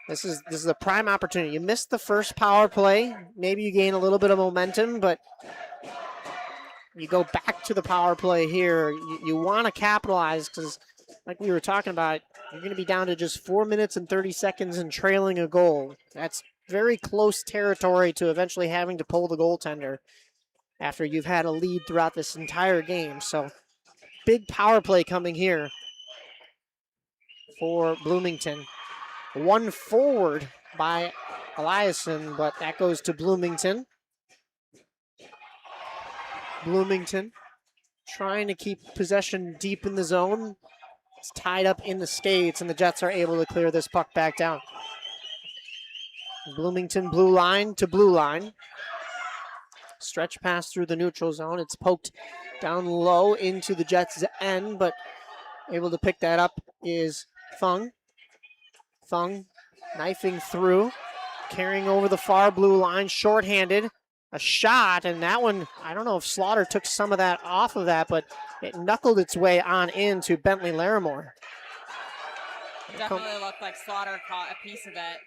This is a prime opportunity. You missed the first power play. Maybe you gain a little bit of momentum, but you go back to the power play here. You want to capitalize because, like we were talking about, you're going to be down to just 4 minutes and 30 seconds and trailing a goal. That's very close territory to eventually having to pull the goaltender after you've had a lead throughout this entire game. So big power play coming here for Bloomington. One forward by Eliason, but that goes to Bloomington. Bloomington trying to keep possession deep in the zone. It's tied up in the skates, and the Jets are able to clear this puck back down. Bloomington blue line to blue line. Stretch pass through the neutral zone. It's poked down low into the Jets' end, but able to pick that up is Fung. Fung knifing through, carrying over the far blue line, shorthanded. A shot, and that one, I don't know if Slaughter took some of that off of that, but it knuckled its way on into Bentley Larimore. Definitely looked like Slaughter caught a piece of it.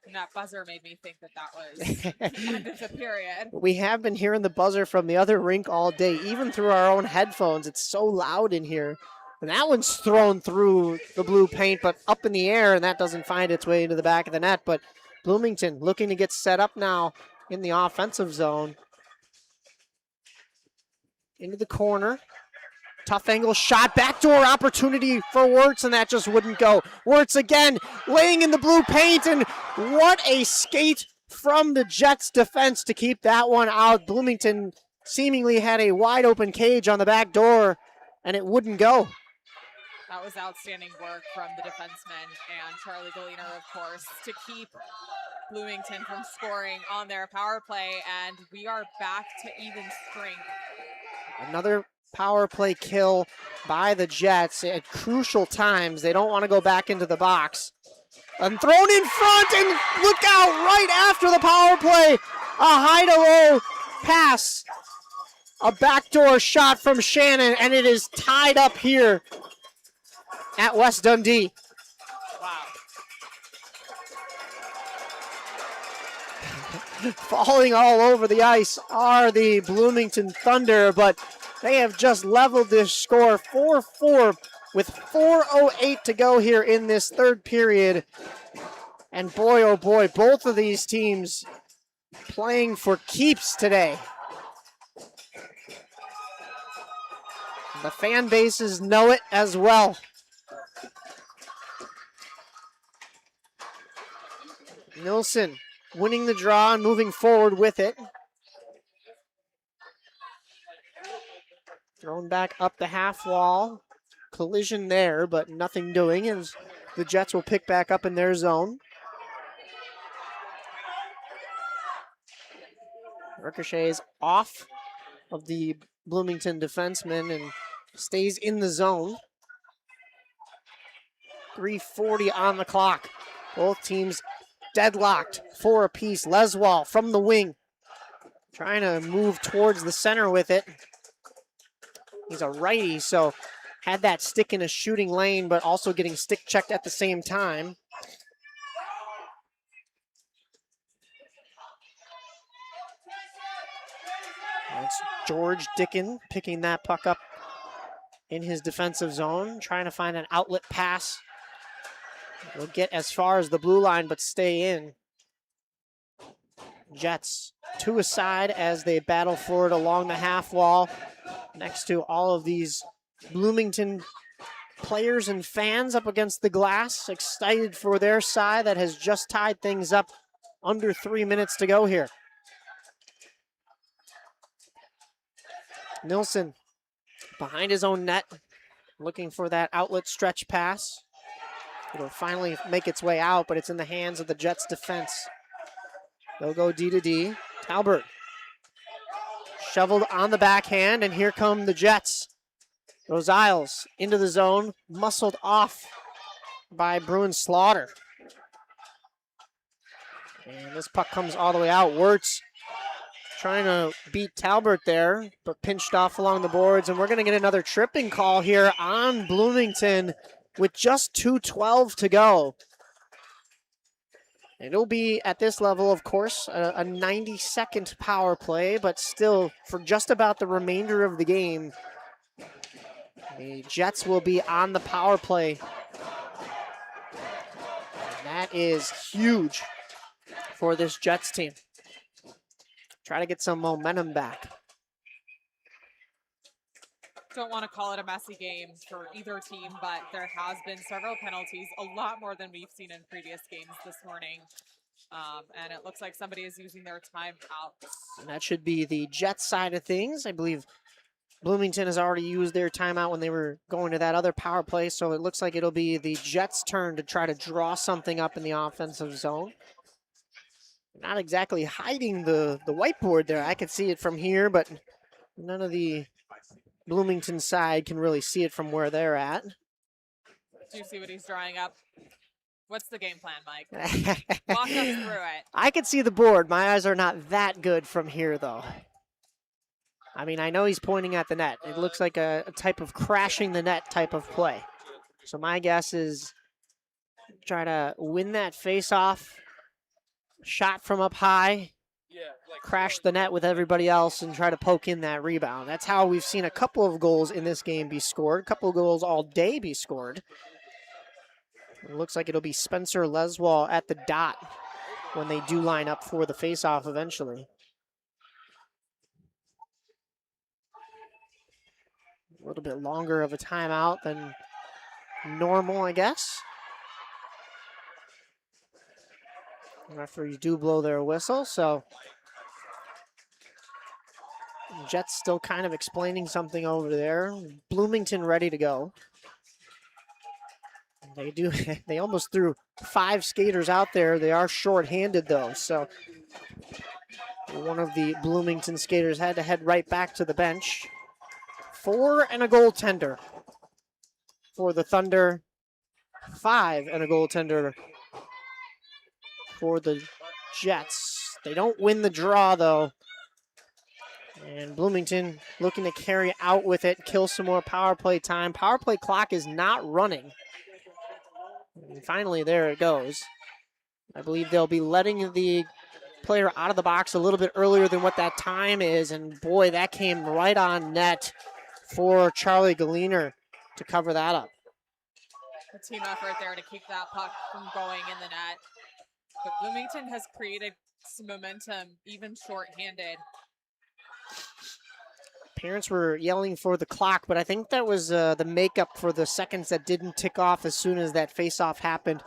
And that buzzer made me think that was the end of the period. We have been hearing the buzzer from the other rink all day, even through our own headphones. It's so loud in here. And that one's thrown through the blue paint, but up in the air, and that doesn't find its way into the back of the net. But Bloomington looking to get set up now in the offensive zone. Into the corner. Tough angle shot, backdoor opportunity for Wirtz, and that just wouldn't go. Wirtz again, laying in the blue paint, and what a skate from the Jets defense to keep that one out. Bloomington seemingly had a wide open cage on the back door, and it wouldn't go. That was outstanding work from the defenseman and Charlie Galiner, of course, to keep Bloomington from scoring on their power play, and we are back to even strength. Another power play kill by the Jets at crucial times. They don't want to go back into the box. And thrown in front, and look out right after the power play. A high-to-low pass. A backdoor shot from Shannon, and it is tied up here at West Dundee. Wow. Falling all over the ice are the Bloomington Thunder, but they have just leveled this score 4-4 with 4:08 to go here in this third period. And boy, oh boy, both of these teams playing for keeps today. The fan bases know it as well. Nilsson winning the draw and moving forward with it. Thrown back up the half wall. Collision there, but nothing doing as the Jets will pick back up in their zone. Ricochets off of the Bloomington defenseman and stays in the zone. 3:40 on the clock. Both teams deadlocked, 4 apiece. Leswall from the wing, trying to move towards the center with it. He's a righty, so had that stick in a shooting lane, but also getting stick checked at the same time. That's George Dickin picking that puck up in his defensive zone, trying to find an outlet pass. He'll get as far as the blue line, but stay in. Jets 2 aside as they battle for it along the half wall next to all of these Bloomington players and fans up against the glass, excited for their side that has just tied things up. Under 3 minutes to go here. Nilsson behind his own net, looking for that outlet stretch pass. It'll finally make its way out, but it's in the hands of the Jets defense. They'll go D to D. Talbert shoveled on the backhand, and here come the Jets. Those Isles into the zone, muscled off by Bruin Slaughter. And this puck comes all the way out. Wirtz trying to beat Talbert there, but pinched off along the boards, and we're going to get another tripping call here on Bloomington with just 2:12 to go. It'll be, at this level, of course, a 90-second power play, but still, for just about the remainder of the game, the Jets will be on the power play. And that is huge for this Jets team. Try to get some momentum back. Don't want to call it a messy game for either team, but there has been several penalties, a lot more than we've seen in previous games this morning. And it looks like somebody is using their timeout. And that should be the Jets side of things. I believe Bloomington has already used their timeout when they were going to that other power play, so it looks like it'll be the Jets' turn to try to draw something up in the offensive zone. Not exactly hiding the whiteboard there. I could see it from here, but none of the Bloomington side can really see it from where they're at. Do you see what he's drawing up? What's the game plan, Mike? Walk us through it. I could see the board. My eyes are not that good from here, though. I mean, I know he's pointing at the net. It looks like a type of crashing the net type of play. So my guess is try to win that face-off, shot from up high, crash the net with everybody else, and try to poke in that rebound. That's how we've seen a couple of goals in this game be scored, a couple of goals all day be scored. It looks like it'll be Spencer Leswall at the dot when they do line up for the face-off eventually. A little bit longer of a timeout than normal, I guess. Referees do blow their whistle, so Jets still kind of explaining something over there. Bloomington ready to go. They do. They almost threw 5 skaters out there. They are short-handed though, so one of the Bloomington skaters had to head right back to the bench. 4 and a goaltender for the Thunder. 5 and a goaltender for the Jets. They don't win the draw though. And Bloomington looking to carry out with it, kill some more power play time. Power play clock is not running. And finally, there it goes. I believe they'll be letting the player out of the box a little bit earlier than what that time is. And boy, that came right on net for Charlie Galiner to cover that up. A team effort there to keep that puck from going in the net. But Bloomington has created some momentum, even short-handed. Parents were yelling for the clock, but I think that was the makeup for the seconds that didn't tick off as soon as that face-off happened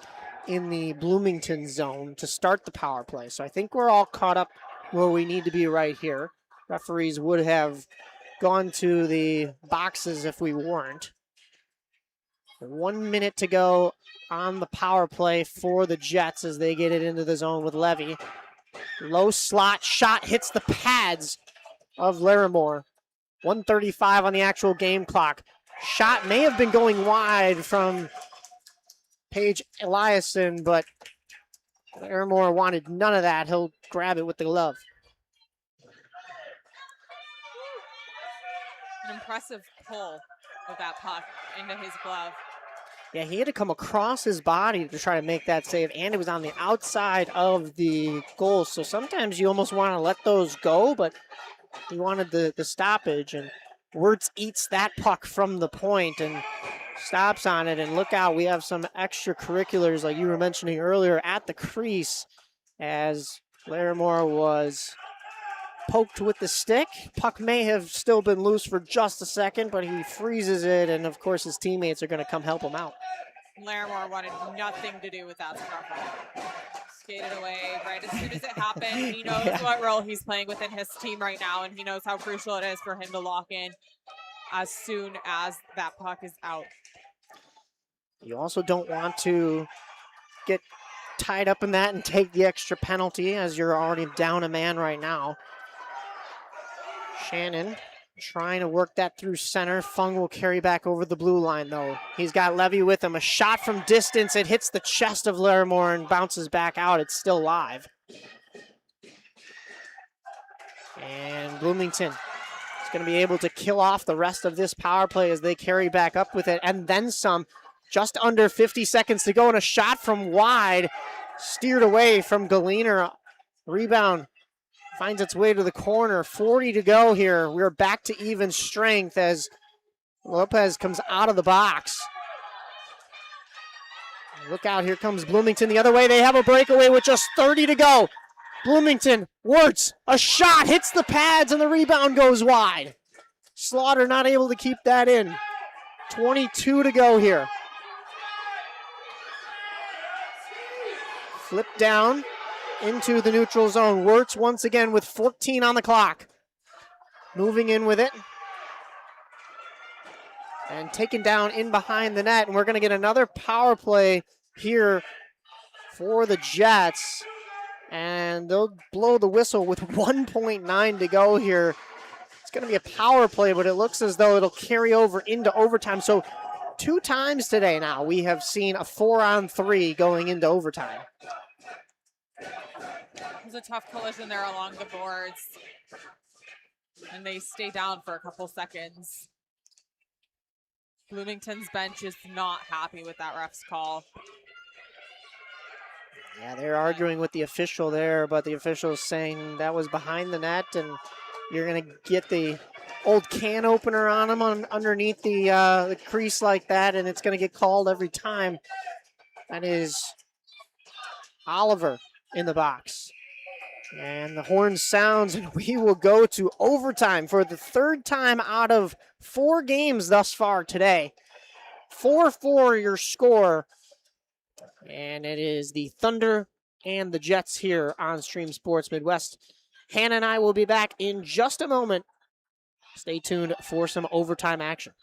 in the Bloomington zone to start the power play. So I think we're all caught up where we need to be right here. Referees would have gone to the boxes if we weren't. 1 minute to go on the power play for the Jets as they get it into the zone with Levy. Low slot shot hits the pads of Larimore. 1:35 on the actual game clock. Shot may have been going wide from Paige Eliason, but Larimore wanted none of that. He'll grab it with the glove. An impressive pull of that puck into his glove. Yeah, he had to come across his body to try to make that save, and it was on the outside of the goal. So sometimes you almost want to let those go, but he wanted the stoppage, and Wirtz eats that puck from the point and stops on it. And look out, we have some extracurriculars like you were mentioning earlier at the crease as Larimore was poked with the stick. Puck may have still been loose for just a second, but he freezes it, and of course his teammates are going to come help him out. Larimore wanted nothing to do with that scrum. Skated away right as soon as it happened. He knows what role he's playing within his team right now, and he knows how crucial it is for him to lock in as soon as that puck is out. You also don't want to get tied up in that and take the extra penalty as you're already down a man right now. Shannon trying to work that through center. Fung will carry back over the blue line, though. He's got Levy with him. A shot from distance. It hits the chest of Larimore and bounces back out. It's still live. And Bloomington is going to be able to kill off the rest of this power play as they carry back up with it. And then some. Just under 50 seconds to go, and a shot from wide. Steered away from Galiner. Rebound finds its way to the corner. 40 to go here. We're back to even strength as Lopez comes out of the box. Look out, here comes Bloomington the other way. They have a breakaway with just 30 to go. Bloomington, Wirtz, a shot, hits the pads, and the rebound goes wide. Slaughter not able to keep that in. 22 to go here. Flip down into the neutral zone. Wirtz once again with 14 on the clock. Moving in with it. And taken down in behind the net. And we're going to get another power play here for the Jets. And they'll blow the whistle with 1.9 to go here. It's going to be a power play, but it looks as though it'll carry over into overtime. So 2 times today now we have seen a 4-on-3 going into overtime. It was a tough collision there along the boards. And they stay down for a couple seconds. Bloomington's bench is not happy with that ref's call. Yeah, they're arguing with the official there, but the official is saying that was behind the net, and you're going to get the old can opener on him underneath the crease like that, and it's going to get called every time. That is Oliver in the box. And the horn sounds, and we will go to overtime for the third time out of 4 games thus far today. 4-4 your score. And it is the Thunder and the Jets here on Stream Sports Midwest. Hannah and I will be back in just a moment. Stay tuned for some overtime action.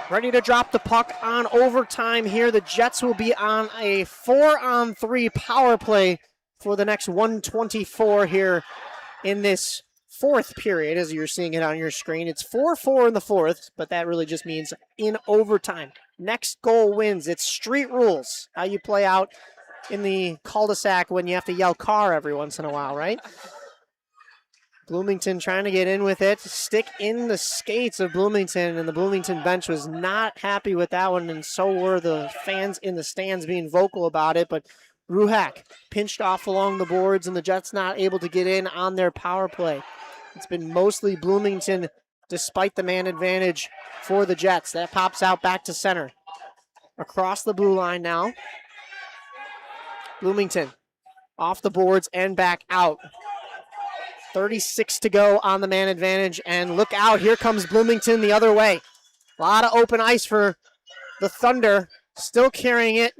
Ready to drop the puck on overtime here. The Jets will be on a 4-on-3 power play for the next 124 here in this fourth period, as you're seeing it on your screen. It's 4-4 in the fourth, but that really just means in overtime. Next goal wins. It's street rules, how you play out in the cul-de-sac when you have to yell car every once in a while, right? Bloomington trying to get in with it, stick in the skates of Bloomington, and the Bloomington bench was not happy with that one, and so were the fans in the stands being vocal about it, but Ruhak pinched off along the boards, and the Jets not able to get in on their power play. It's been mostly Bloomington despite the man advantage for the Jets. That pops out back to center. Across the blue line now. Bloomington off the boards and back out. 36 to go on the man advantage, and look out, here comes Bloomington the other way. A lot of open ice for the Thunder, still carrying it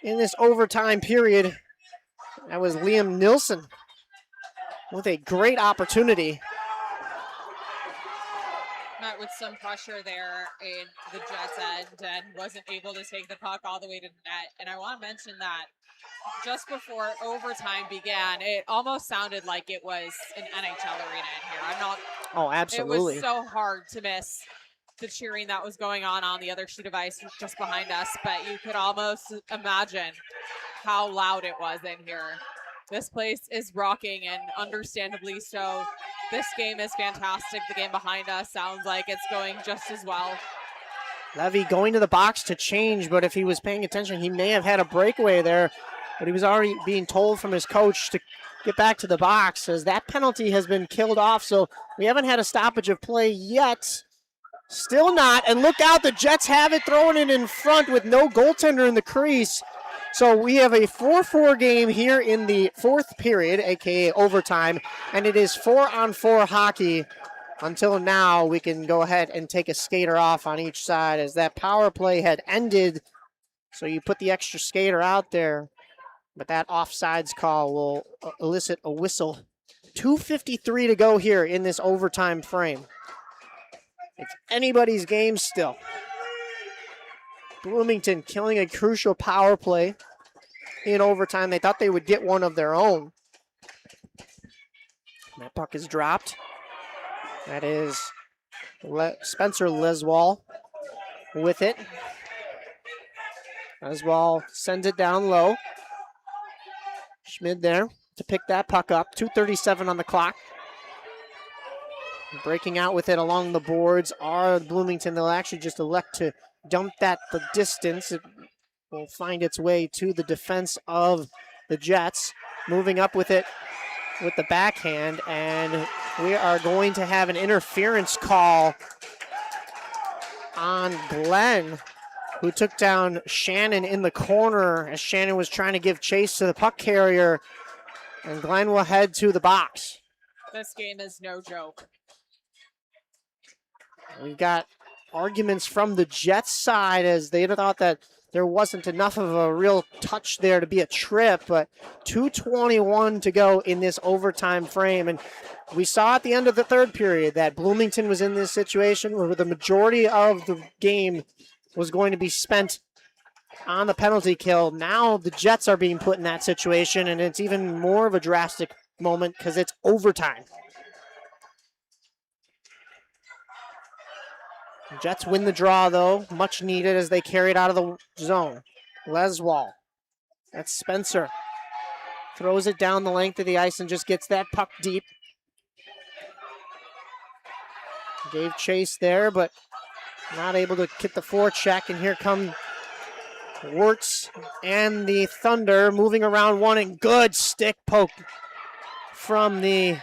in this overtime period. That was Liam Nilsson with a great opportunity. Met with some pressure there in the Jets' end and wasn't able to take the puck all the way to the net. And I want to mention that just before overtime began, it almost sounded like it was an NHL arena in here. I'm not. Oh, absolutely. It was so hard to miss the cheering that was going on the other sheet of ice just behind us, but you could almost imagine how loud it was in here. This place is rocking, and understandably so. This game is fantastic. The game behind us sounds like it's going just as well. Levy going to the box to change, but if he was paying attention, he may have had a breakaway there. But he was already being told from his coach to get back to the box, as that penalty has been killed off. So we haven't had a stoppage of play yet. Still not. And look out, the Jets have it, throwing it in front with no goaltender in the crease. So we have a 4-4 game here in the fourth period, aka overtime, and it is 4-on-4 hockey. Until now, we can go ahead and take a skater off on each side, as that power play had ended. So you put the extra skater out there, but that offsides call will elicit a whistle. 2:53 to go here in this overtime frame. It's anybody's game still. Bloomington killing a crucial power play in overtime. They thought they would get one of their own. That puck is dropped. That is Spencer Leswall with it. Leswall sends it down low. Schmid there to pick that puck up. 2:37 on the clock. Breaking out with it along the boards are Bloomington. They'll actually just elect to dumped that the distance. It will find its way to the defense of the Jets. Moving up with it with the backhand, and we are going to have an interference call on Glenn, who took down Shannon in the corner as Shannon was trying to give chase to the puck carrier, and Glenn will head to the box. This game is no joke. We've got arguments from the Jets side as they thought that there wasn't enough of a real touch there to be a trip, but 2:21 to go in this overtime frame. And we saw at the end of the third period that Bloomington was in this situation where the majority of the game was going to be spent on the penalty kill. Now the Jets are being put in that situation, and it's even more of a drastic moment because it's overtime. Jets win the draw, though. Much needed as they carry it out of the zone. Leswall. That's Spencer. Throws it down the length of the ice and just gets that puck deep. Gave chase there, but not able to get the forecheck. And here come Wirtz and the Thunder moving around one, and good stick poke from the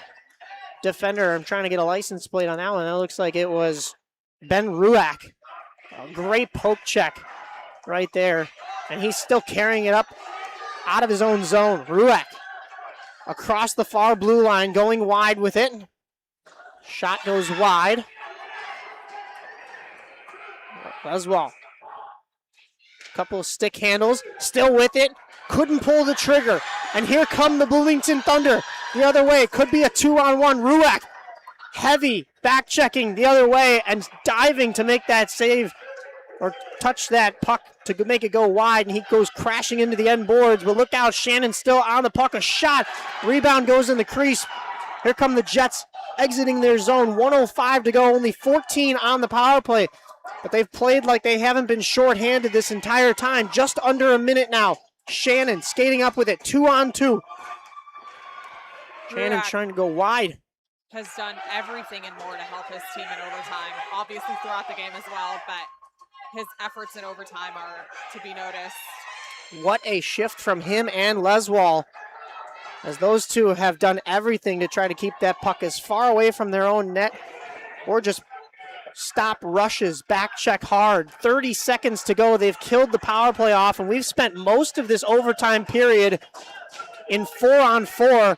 defender. I'm trying to get a license plate on that one. That looks like it was Ben Ruak. A great poke check right there. And he's still carrying it up out of his own zone. Ruak across the far blue line, going wide with it. Shot goes wide. Leswall. Couple of stick handles, still with it. Couldn't pull the trigger. And here come the Bloomington Thunder the other way. Could be a 2-on-1. Ruak, heavy, back checking the other way and diving to make that save or touch that puck to make it go wide, and he goes crashing into the end boards. But look out, Shannon's still on the puck. A shot. Rebound goes in the crease. Here come the Jets exiting their zone. 1:05 to go, only 14 on the power play. But they've played like they haven't been shorthanded this entire time. Just under a minute now. Shannon skating up with it, 2-on-2. Shannon trying to go wide. Has done everything and more to help his team in overtime. Obviously throughout the game as well, but his efforts in overtime are to be noticed. What a shift from him and Leswall, as those two have done everything to try to keep that puck as far away from their own net or just stop rushes, back check hard. 30 seconds to go. They've killed the power play off, and we've spent most of this overtime period in 4-on-4.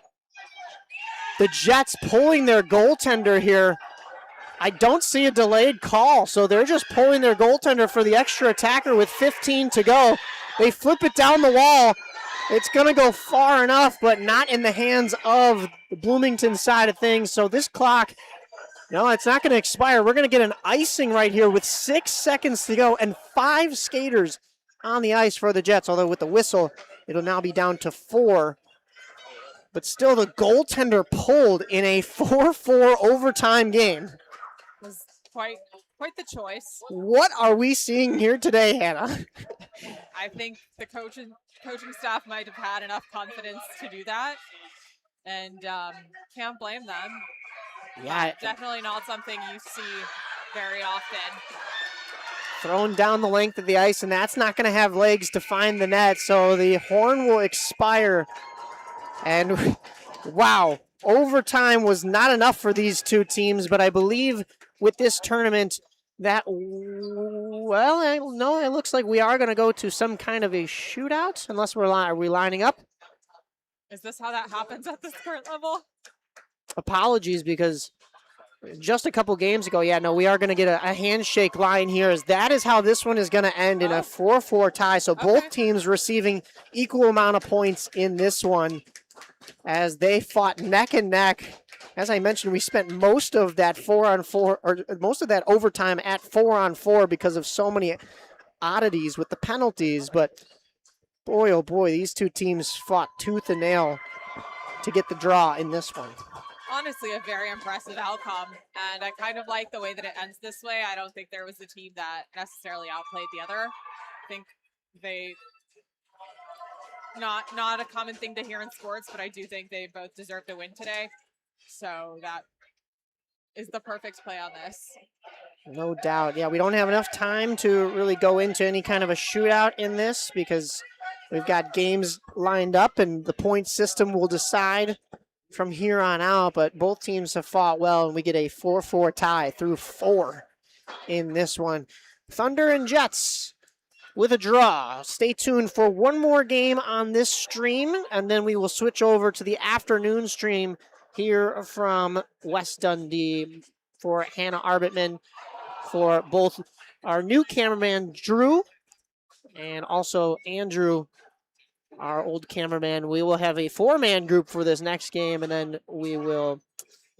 The Jets pulling their goaltender here. I don't see a delayed call, so they're just pulling their goaltender for the extra attacker with 15 to go. They flip it down the wall. It's going to go far enough, but not in the hands of the Bloomington side of things. So this clock, no, it's not going to expire. We're going to get an icing right here with 6 seconds to go and 5 skaters on the ice for the Jets, although with the whistle, it'll now be down to 4. But still, the goaltender pulled in a 4-4 overtime game. Was quite the choice. What are we seeing here today, Hannah? I think the coaching staff might have had enough confidence to do that, and can't blame them. Yeah, definitely not something you see very often. Thrown down the length of the ice, and that's not going to have legs to find the net, so the horn will expire. And wow, overtime was not enough for these two teams, but I believe with this tournament that, well, no, it looks like we are going to go to some kind of a shootout, unless are we lining up? Is this how that happens at this current level? Apologies, because just a couple games ago, yeah, no, we are going to get a handshake line here, as that is how this one is going to end in a 4-4 tie. So both teams receiving equal amount of points in this one as they fought neck and neck. As I mentioned, we spent most of that 4-on-4, or most of that overtime at 4-on-4 because of so many oddities with the penalties. But boy, oh boy, these two teams fought tooth and nail to get the draw in this one. Honestly, a very impressive outcome, and I kind of like the way that it ends this way. I don't think there was a team that necessarily outplayed the other. I think they, not a common thing to hear in sports, but I do think they both deserve to win today. So that is the perfect play on this. No doubt. Yeah, we don't have enough time to really go into any kind of a shootout in this because we've got games lined up and the point system will decide from here on out. But both teams have fought well, and we get a 4-4 tie through 4 in this one. Thunder and Jets with a draw. Stay tuned for one more game on this stream, and then we will switch over to the afternoon stream here from West Dundee for Hannah Arbitman, for both our new cameraman, Drew, and also Andrew, our old cameraman. We will have a 4-man group for this next game, and then we will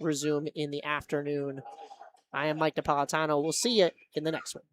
resume in the afternoon. I am Mike Napolitano. We'll see you in the next one.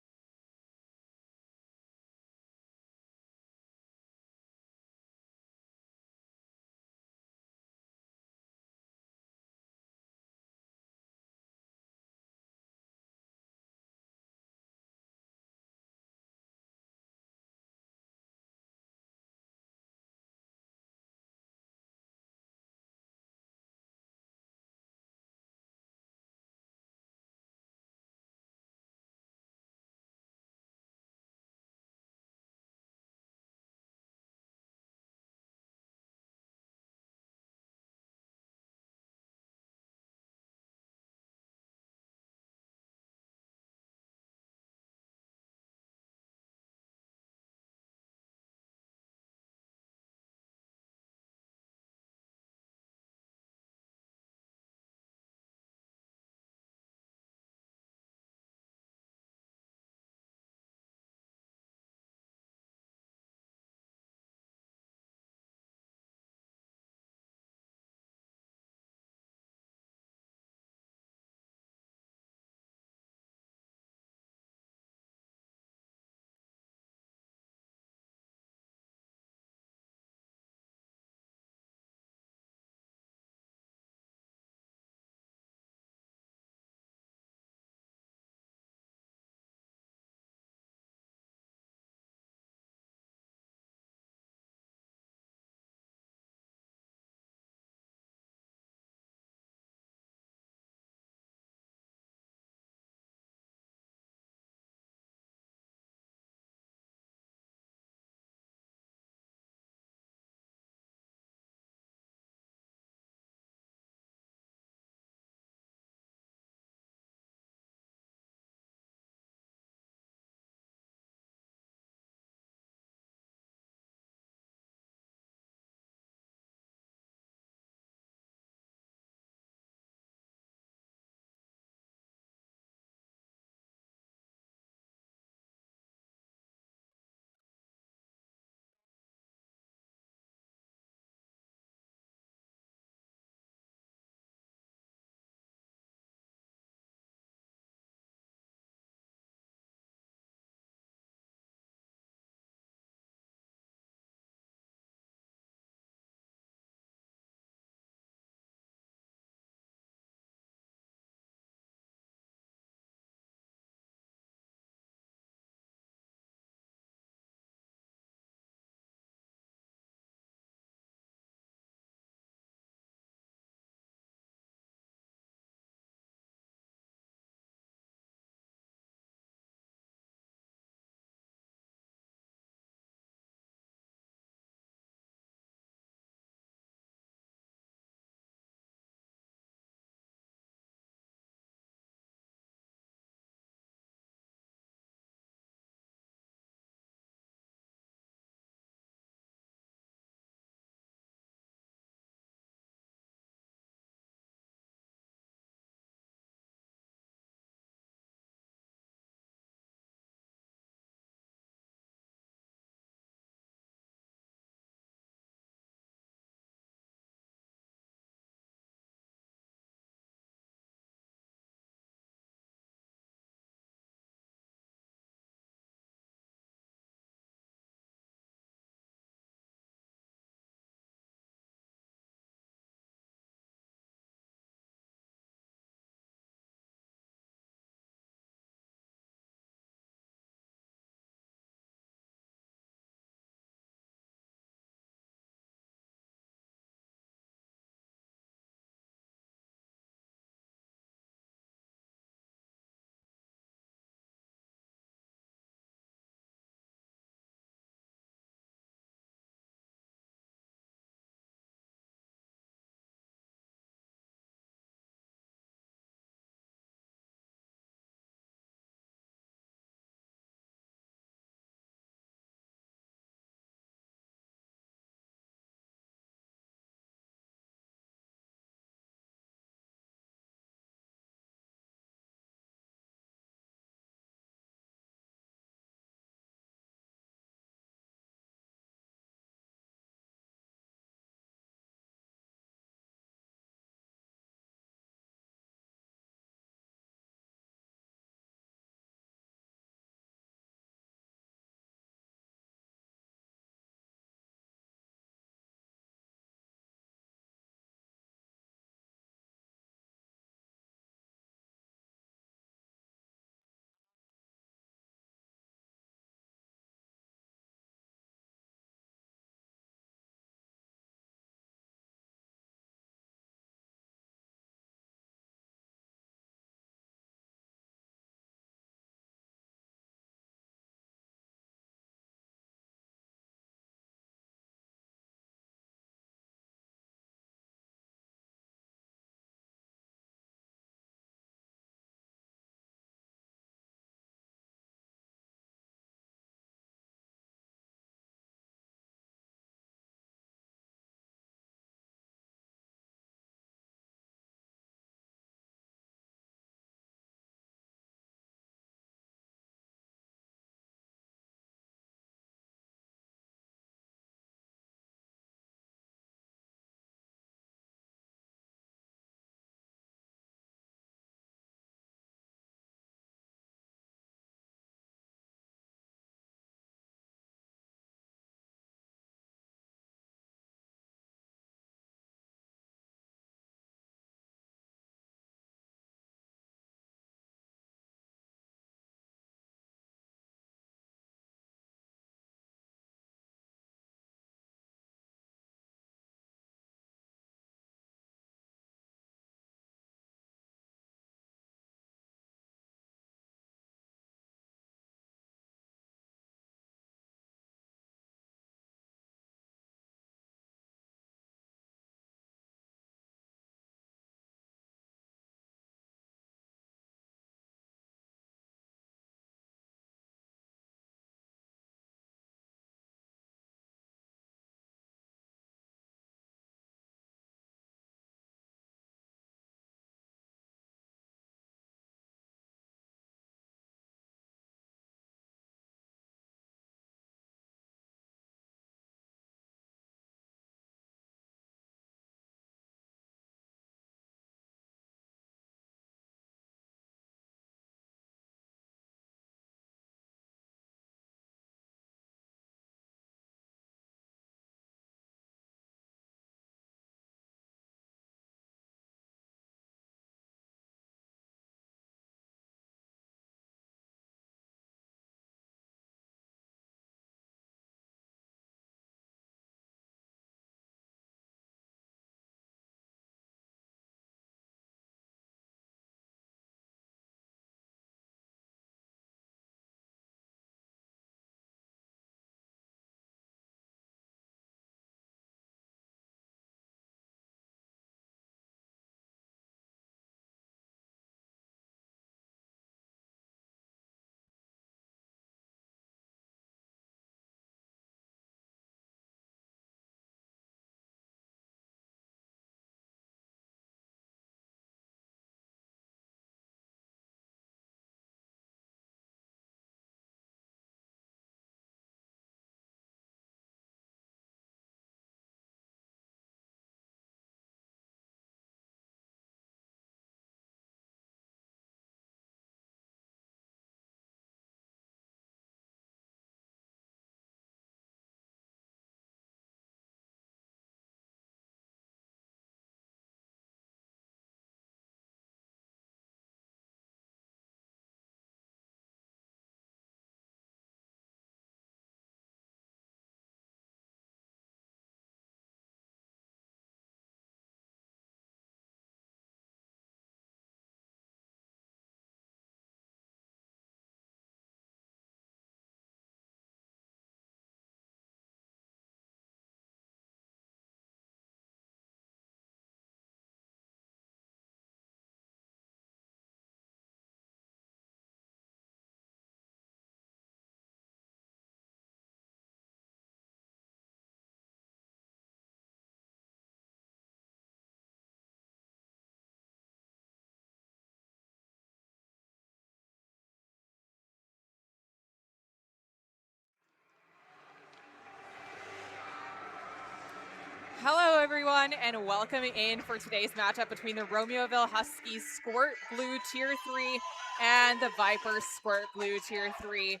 everyone, and welcome in for today's matchup between the Romeoville Huskies Squirt Blue Tier 3 and the Vipers Squirt Blue Tier 3.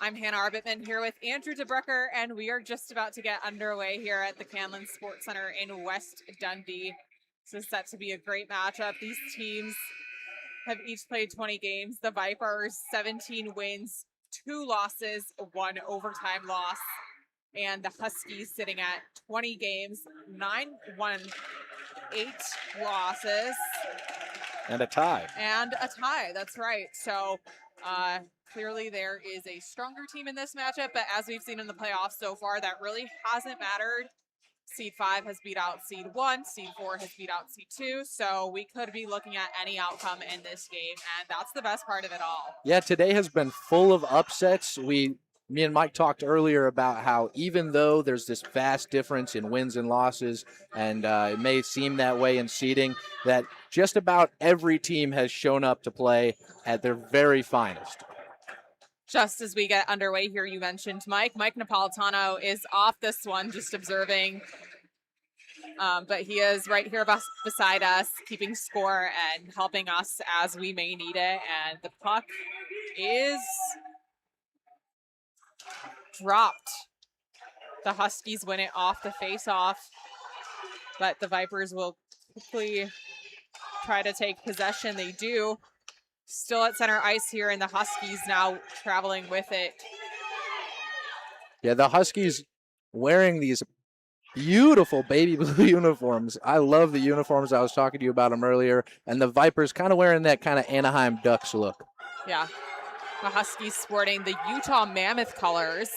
I'm Hannah Arbitman here with Andrew DeBrucker, and we are just about to get underway here at the Canlan Sports Center in West Dundee. This is set to be a great matchup. These teams have each played 20 games. The Vipers, 17 wins, 2 losses, 1 overtime loss. And the Huskies sitting at 20 games, 9 won, 8 losses. And a tie. And a tie, that's right. So clearly there is a stronger team in this matchup, but as we've seen in the playoffs so far, that really hasn't mattered. Seed 5 has beat out Seed 1, Seed 4 has beat out Seed 2, so we could be looking at any outcome in this game, and that's the best part of it all. Yeah, today has been full of upsets. Me and Mike talked earlier about how even though there's this vast difference in wins and losses, and it may seem that way in seeding, that just about every team has shown up to play at their very finest. Just as we get underway here, you mentioned Mike Napolitano is off this one, just observing, but he is right here beside us, keeping score and helping us as we may need it, and the puck is dropped. The Huskies win it off the face-off, but the Vipers will quickly try to take possession. They do. Still at center ice here, and the Huskies now traveling with it. Yeah, the Huskies wearing these beautiful baby blue uniforms. I love the uniforms. I was talking to you about them earlier, and the Vipers kind of wearing that kind of Anaheim Ducks look. Yeah. The Huskies sporting the Utah Mammoth colors.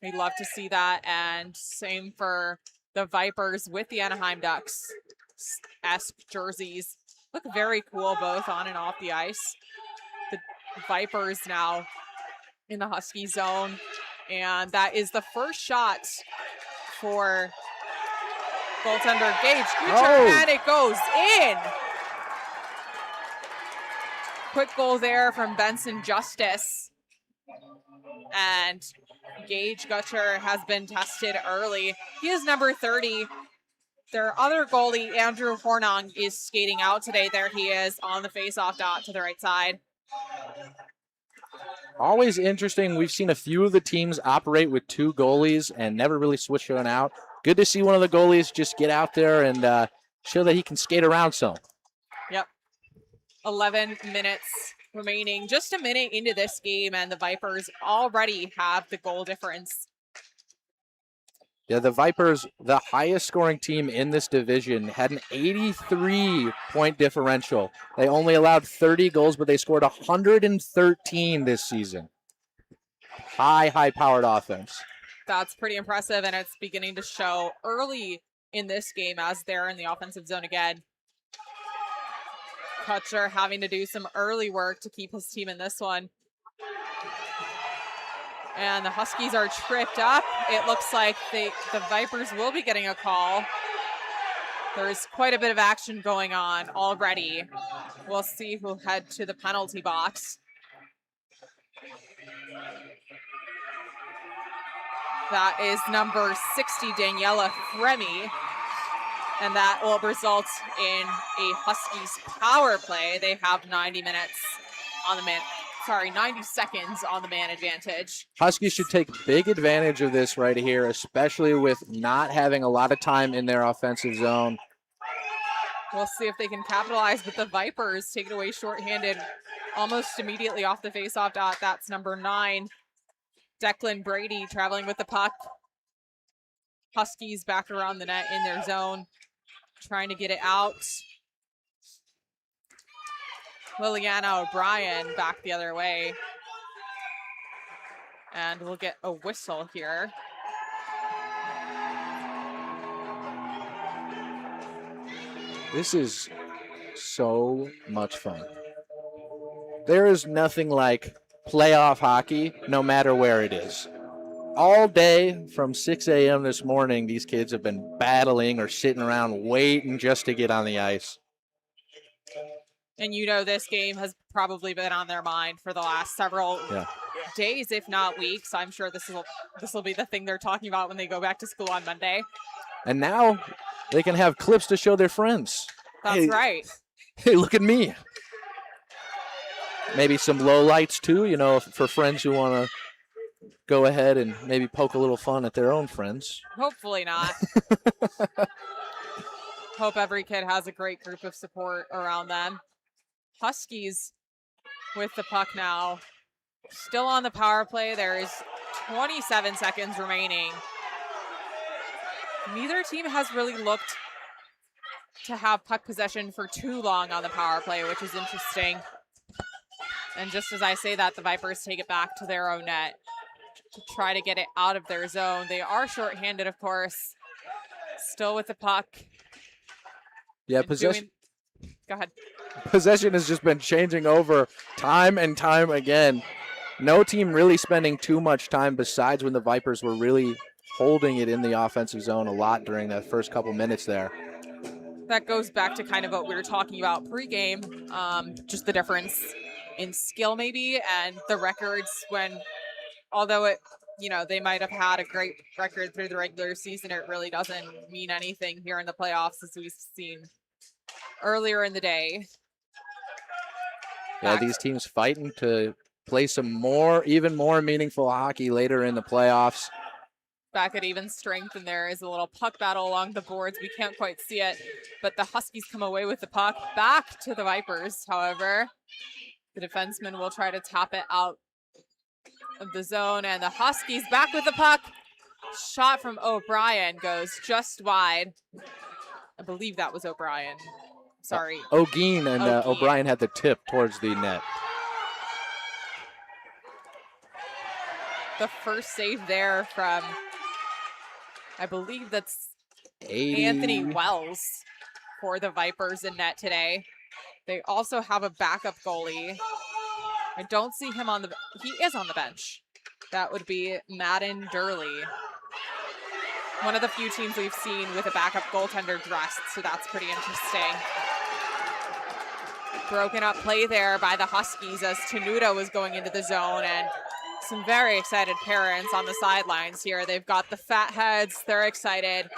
We love to see that. And same for the Vipers with the Anaheim Ducks-esque jerseys. Look very cool both on and off the ice. The Vipers now in the Husky zone. And that is the first shot for goaltender Gage Kucher, and it goes in. Quick goal there from Benson Justice. And Gage Gutcher has been tested early. He is number 30. Their other goalie, Andrew Hornung, is skating out today. There he is on the face-off dot to the right side. Always interesting. We've seen a few of the teams operate with 2 goalies and never really switch one out. Good to see one of the goalies just get out there and show that he can skate around some. Yep. 11 minutes remaining, just a minute into this game, and the Vipers already have the goal difference. Yeah, the Vipers, the highest scoring team in this division, had an 83-point differential. They only allowed 30 goals, but they scored 113 this season. High-powered offense. That's pretty impressive, and it's beginning to show early in this game as they're in the offensive zone again. Kutcher having to do some early work to keep his team in this one. And the Huskies are tripped up. It looks like the Vipers will be getting a call. There's quite a bit of action going on already. We'll see who'll head to the penalty box. That is number 60, Daniela Fremy. And that will result in a Huskies power play. They have 90 seconds on the man advantage. Huskies should take big advantage of this right here, especially with not having a lot of time in their offensive zone. We'll see if they can capitalize, but the Vipers take it away shorthanded almost immediately off the faceoff dot. That's number 9, Declan Brady, traveling with the puck. Huskies back around the net in their zone, trying to get it out. Liliana O'Brien back the other way. And we'll get a whistle here. This is so much fun. There is nothing like playoff hockey, no matter where it is. All day from 6 a.m. this morning, these kids have been battling or sitting around waiting just to get on the ice. And you know this game has probably been on their mind for the last several days, if not weeks. I'm sure this will be the thing they're talking about when they go back to school on Monday. And now they can have clips to show their friends. That's right. Hey, look at me. Maybe some low lights too, you know, for friends who want to go ahead and maybe poke a little fun at their own friends. Hopefully not. Hope every kid has a great group of support around them. Huskies with the puck now. Still on the power play. There is 27 seconds remaining. Neither team has really looked to have puck possession for too long on the power play, which is interesting. And just as I say that, the Vipers take it back to their own net to try to get it out of their zone. They are shorthanded, of course. Still with the puck. Yeah, possession. Go ahead. Possession has just been changing over time and time again. No team really spending too much time besides when the Vipers were really holding it in the offensive zone a lot during that first couple minutes there. That goes back to kind of what we were talking about pregame, just the difference in skill maybe and the records when, although it, you know, they might have had a great record through the regular season, it really doesn't mean anything here in the playoffs as we've seen earlier in the day. Yeah, these teams fighting to play some more, even more meaningful hockey later in the playoffs. Back at even strength, and there is a little puck battle along the boards. We can't quite see it, but the Huskies come away with the puck back to the Vipers. However, the defenseman will try to tap it out of the zone, and the Huskies back with the puck. Shot from O'Brien goes just wide. I believe that was O'Brien. Sorry. O'Geen and O'Brien had the tip towards the net. The first save there from, I believe that's 80. Anthony Wells for the Vipers in net today. They also have a backup goalie. I don't see him on the, he is on the bench. That would be Madden Durley. One of the few teams we've seen with a backup goaltender dressed, so that's pretty interesting. Broken up play there by the Huskies as Tenuta was going into the zone, and some very excited parents on the sidelines here. They've got the fat heads. They're excited.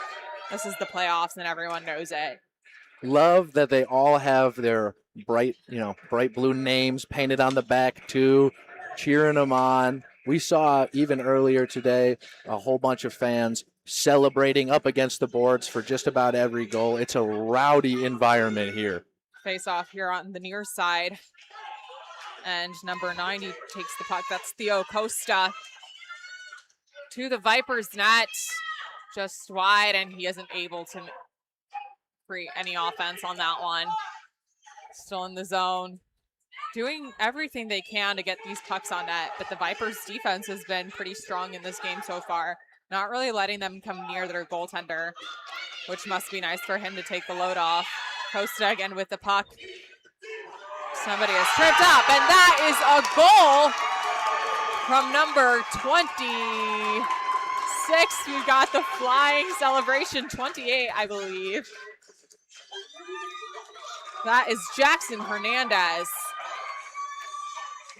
This is the playoffs and everyone knows it. Love that they all have their bright blue names painted on the back too, cheering them on. We saw even earlier today a whole bunch of fans celebrating up against the boards for just about every goal. It's a rowdy environment here. Face off here on the near side. And number 90 takes the puck. That's Theo Costa to the Vipers net, just wide, and he isn't able to create any offense on that one. Still in the zone, doing everything they can to get these pucks on net, but the Vipers defense has been pretty strong in this game so far, not really letting them come near their goaltender, which must be nice for him to take the load off. Costa again with the puck. Somebody has tripped up, and that is a goal from number 26. We've got the flying celebration, 28, I believe. That is Jackson Hernandez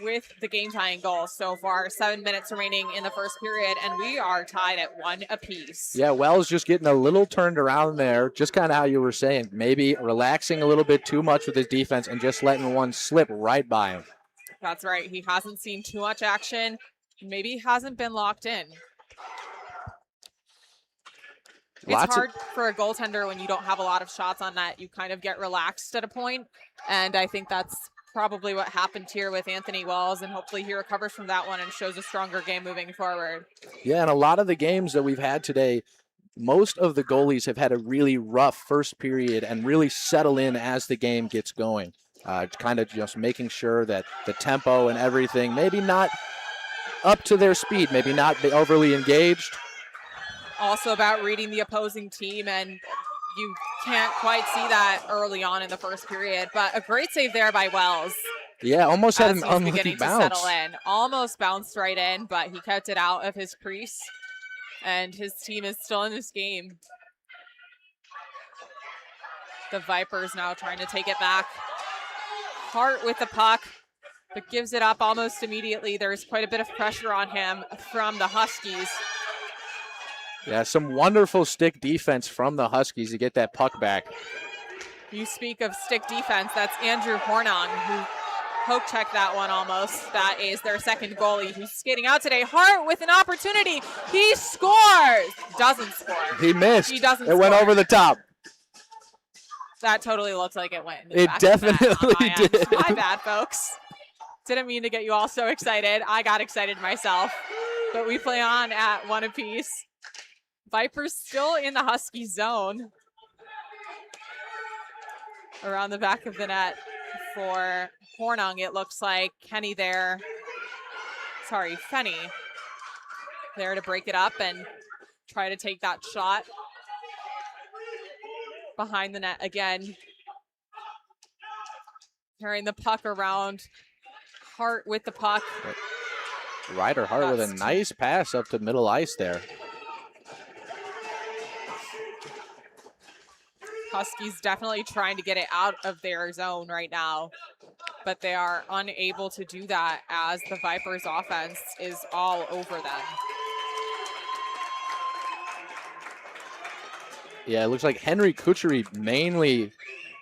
with the game-tying goal so far. 7 minutes remaining in the first period, and we are tied at 1 apiece. Yeah, Wells just getting a little turned around there, just kind of how you were saying, maybe relaxing a little bit too much with his defense and just letting one slip right by him. That's right. He hasn't seen too much action. Maybe he hasn't been locked in. It's hard for a goaltender when you don't have a lot of shots on net. You kind of get relaxed at a point, and I think that's probably what happened here with Anthony Wells, and hopefully he recovers from that one and shows a stronger game moving forward. Yeah, and a lot of the games that we've had today, most of the goalies have had a really rough first period and really settle in as the game gets going. Kind of just making sure that the tempo and everything, maybe not up to their speed, maybe not be overly engaged. Also about reading the opposing team, and you can't quite see that early on in the first period, but a great save there by Wells. Yeah, almost had an unlucky beginning bounce. To settle in. Almost bounced right in, but he kept it out of his crease, and his team is still in this game. The Vipers now trying to take it back. Hart with the puck, but gives it up almost immediately. There's quite a bit of pressure on him from the Huskies. Yeah, some wonderful stick defense from the Huskies to get that puck back. You speak of stick defense. That's Andrew Hornung, who poke checked that one almost. That is their second goalie who's skating out today. Hart with an opportunity. He scores. Doesn't score. He missed. He doesn't It went score. over the top. That totally looked like it went in the It back of the net on definitely my end. did. My bad, folks. Didn't mean to get you all so excited. I got excited myself. But we play on at 1 apiece. Vipers still in the Husky zone. Around the back of the net for Hornung, it looks like Fenny there to break it up and try to take that shot behind the net again. Carrying the puck around. Hart with the puck. Ryder Hart with a nice pass up to middle ice there. Huskies definitely trying to get it out of their zone right now, but they are unable to do that as the Vipers offense is all over them. Yeah, it looks like Henry Kuchery mainly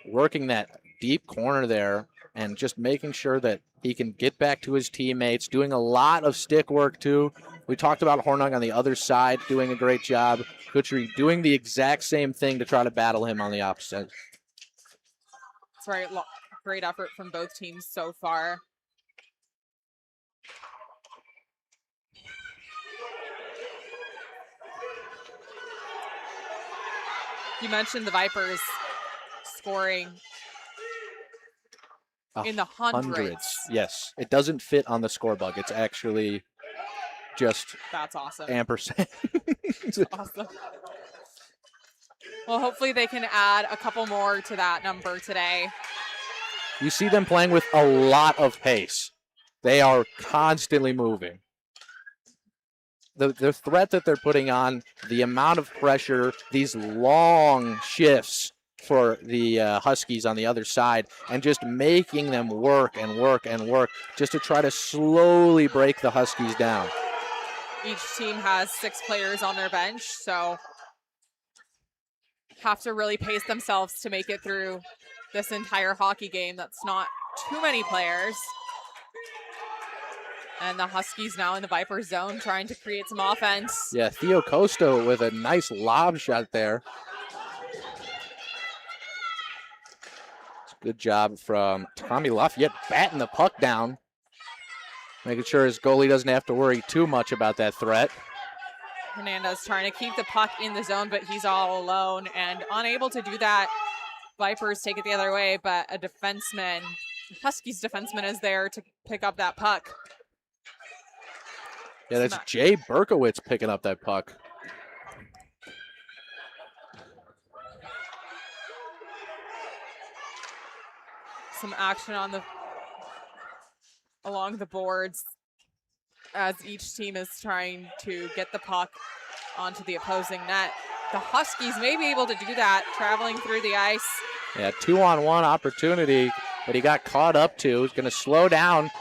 working that deep corner there and just making sure that he can get back to his teammates, doing a lot of stick work too. We talked about Hornung on the other side doing a great job. Kuchery doing the exact same thing to try to battle him on the opposite. That's right. Great effort from both teams so far. You mentioned the Vipers scoring in the hundreds. Yes, it doesn't fit on the score bug. It's actually just That's awesome. ampersand. Awesome. Well, hopefully they can add a couple more to that number today. You see them playing with a lot of pace. They are constantly moving. The threat that they're putting on, the amount of pressure, these long shifts for the Huskies on the other side, and just making them work and work and work just to try to slowly break the Huskies down. Each team has 6 players on their bench, so have to really pace themselves to make it through this entire hockey game. That's not too many players. And the Huskies now in the Viper zone trying to create some offense. Yeah, Theo Costo with a nice lob shot there. Good job from Tommy Lafayette batting the puck down, making sure his goalie doesn't have to worry too much about that threat. Hernandez trying to keep the puck in the zone, but he's all alone and unable to do that. Vipers take it the other way, but a defenseman, Huskies defenseman, is there to pick up that puck. Yeah, that's Jay Berkowitz picking up that puck. Some action on along the boards as each team is trying to get the puck onto the opposing net. The Huskies may be able to do that, traveling through the ice. Yeah, 2-on-1 opportunity, but he got caught up to. He's going to slow down.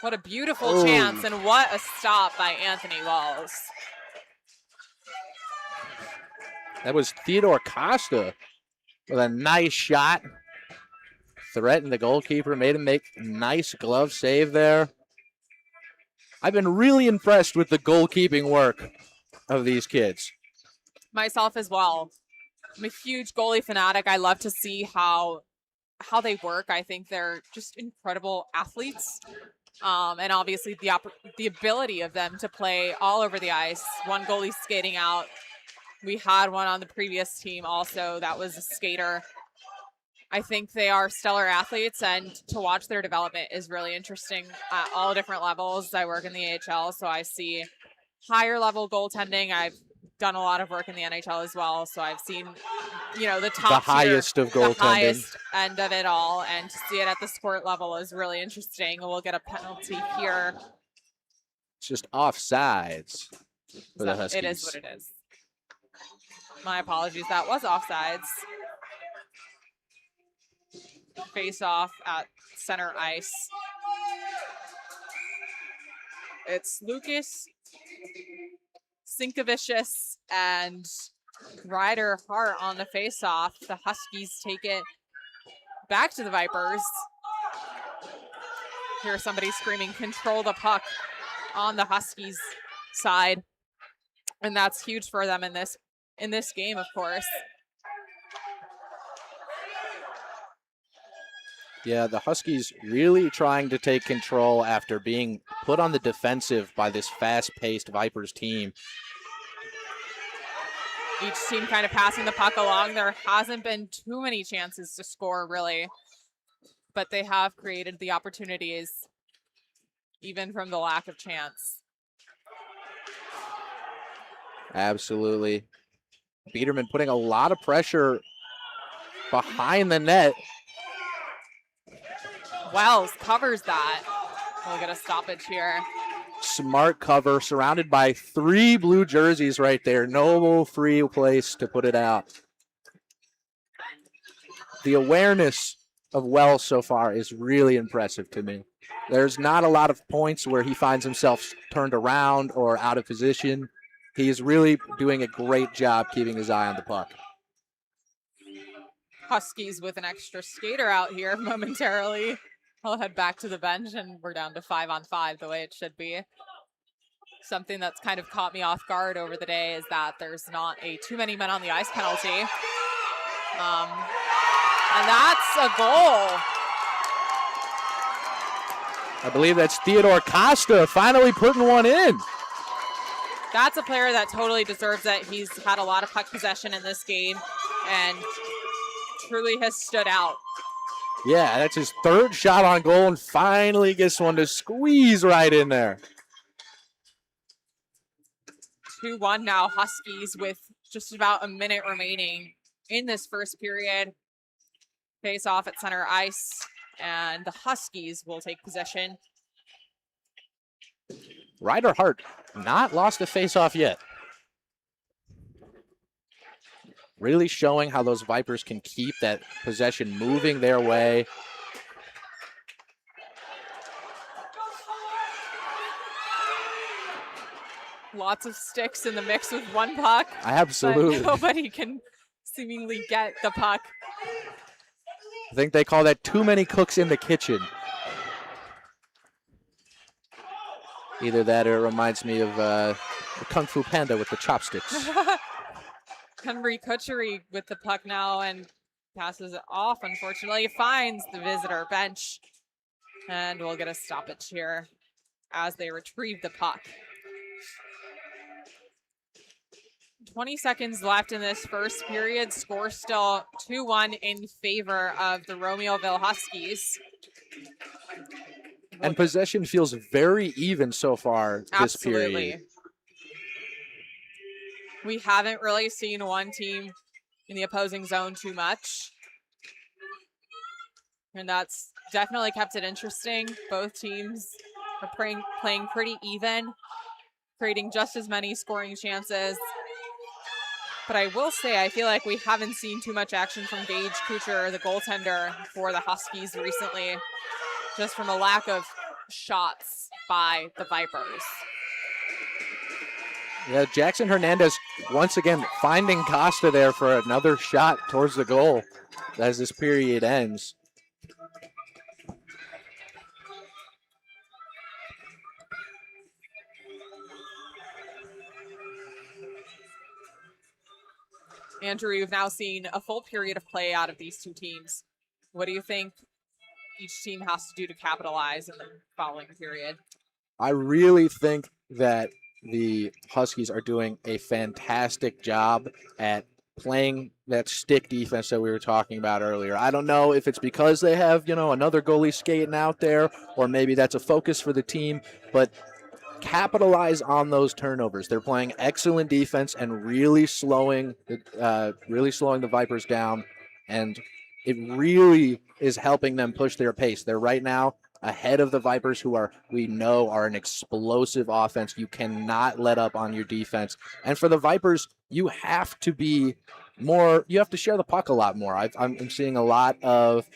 What a beautiful chance, and what a stop by Anthony Walls. That was Theodore Costa with a nice shot. Threatened the goalkeeper, made him make a nice glove save there. I've been really impressed with the goalkeeping work of these kids. Myself as well. I'm a huge goalie fanatic. I love to see how they work. I think they're just incredible athletes. And obviously the ability of them to play all over the ice. One goalie skating out. We had one on the previous team also that was a skater. I think they are stellar athletes, and to watch their development is really interesting at all different levels. I work in the AHL, so I see higher level goaltending. I've done a lot of work in the NHL as well, so I've seen, the top the highest of goaltending, the highest end of it all, and to see it at the Squirt level is really interesting. We'll get a penalty here. It's just offsides for the Huskies. It is what it is. My apologies. That was offsides. Face off at center ice. It's Lucas Sinkevicius and Ryder Hart on the face-off. The Huskies take it back to the Vipers. Here's somebody screaming, control the puck on the Huskies side. And that's huge for them in this game, of course. Yeah, the Huskies really trying to take control after being put on the defensive by this fast-paced Vipers team. Each team kind of passing the puck along. There hasn't been too many chances to score, really. But they have created the opportunities, even from the lack of chance. Absolutely. Biederman putting a lot of pressure behind the net. Wells covers that. We'll get a stoppage here. Smart cover, surrounded by 3 blue jerseys right there. No free place to put it out. The awareness of Wells so far is really impressive to me. There's not a lot of points where he finds himself turned around or out of position. He is really doing a great job keeping his eye on the puck. Huskies with an extra skater out here momentarily. I'll head back to the bench, and we're down to 5-on-5 the way it should be. Something that's kind of caught me off guard over the day is that there's not a too many men on the ice penalty. And that's a goal. I believe that's Theodore Costa finally putting one in. That's a player that totally deserves it. He's had a lot of puck possession in this game and truly has stood out. Yeah, that's his 3rd shot on goal and finally gets one to squeeze right in there. 2-1 now, Huskies with just about a minute remaining in this first period. Face off at center ice, and the Huskies will take possession. Ryder Hart not lost a face-off yet. Really showing how those Vipers can keep that possession moving their way. Lots of sticks in the mix with one puck. Absolutely. But nobody can seemingly get the puck. I think they call that too many cooks in the kitchen. Either that or it reminds me of the Kung Fu Panda with the chopsticks. Henry Kutchery with the puck now and passes it off, unfortunately. Finds the visitor bench. And we'll get a stoppage here as they retrieve the puck. 20 seconds left in this first period. Score still 2-1 in favor of the Romeoville Huskies. And possession feels very even so far this period. We haven't really seen one team in the opposing zone too much. And that's definitely kept it interesting. Both teams are playing pretty even, creating just as many scoring chances. But I will say, I feel like we haven't seen too much action from Gage Kuchar, the goaltender for the Huskies recently, just from a lack of shots by the Vipers. Yeah, Jackson Hernandez once again finding Costa there for another shot towards the goal as this period ends. Andrew, you've now seen a full period of play out of these two teams. What do you think each team has to do to capitalize in the following period? I really think that the Huskies are doing a fantastic job at playing that stick defense that we were talking about earlier. I don't know if it's because they have, another goalie skating out there, or maybe that's a focus for the team, but capitalize on those turnovers. They're playing excellent defense and really slowing the Vipers down, and it really is helping them push their pace. They're right now ahead of the Vipers, who we know are an explosive offense. You cannot let up on your defense. And for the Vipers, you have to be more, you have to share the puck a lot more. I'm seeing a lot of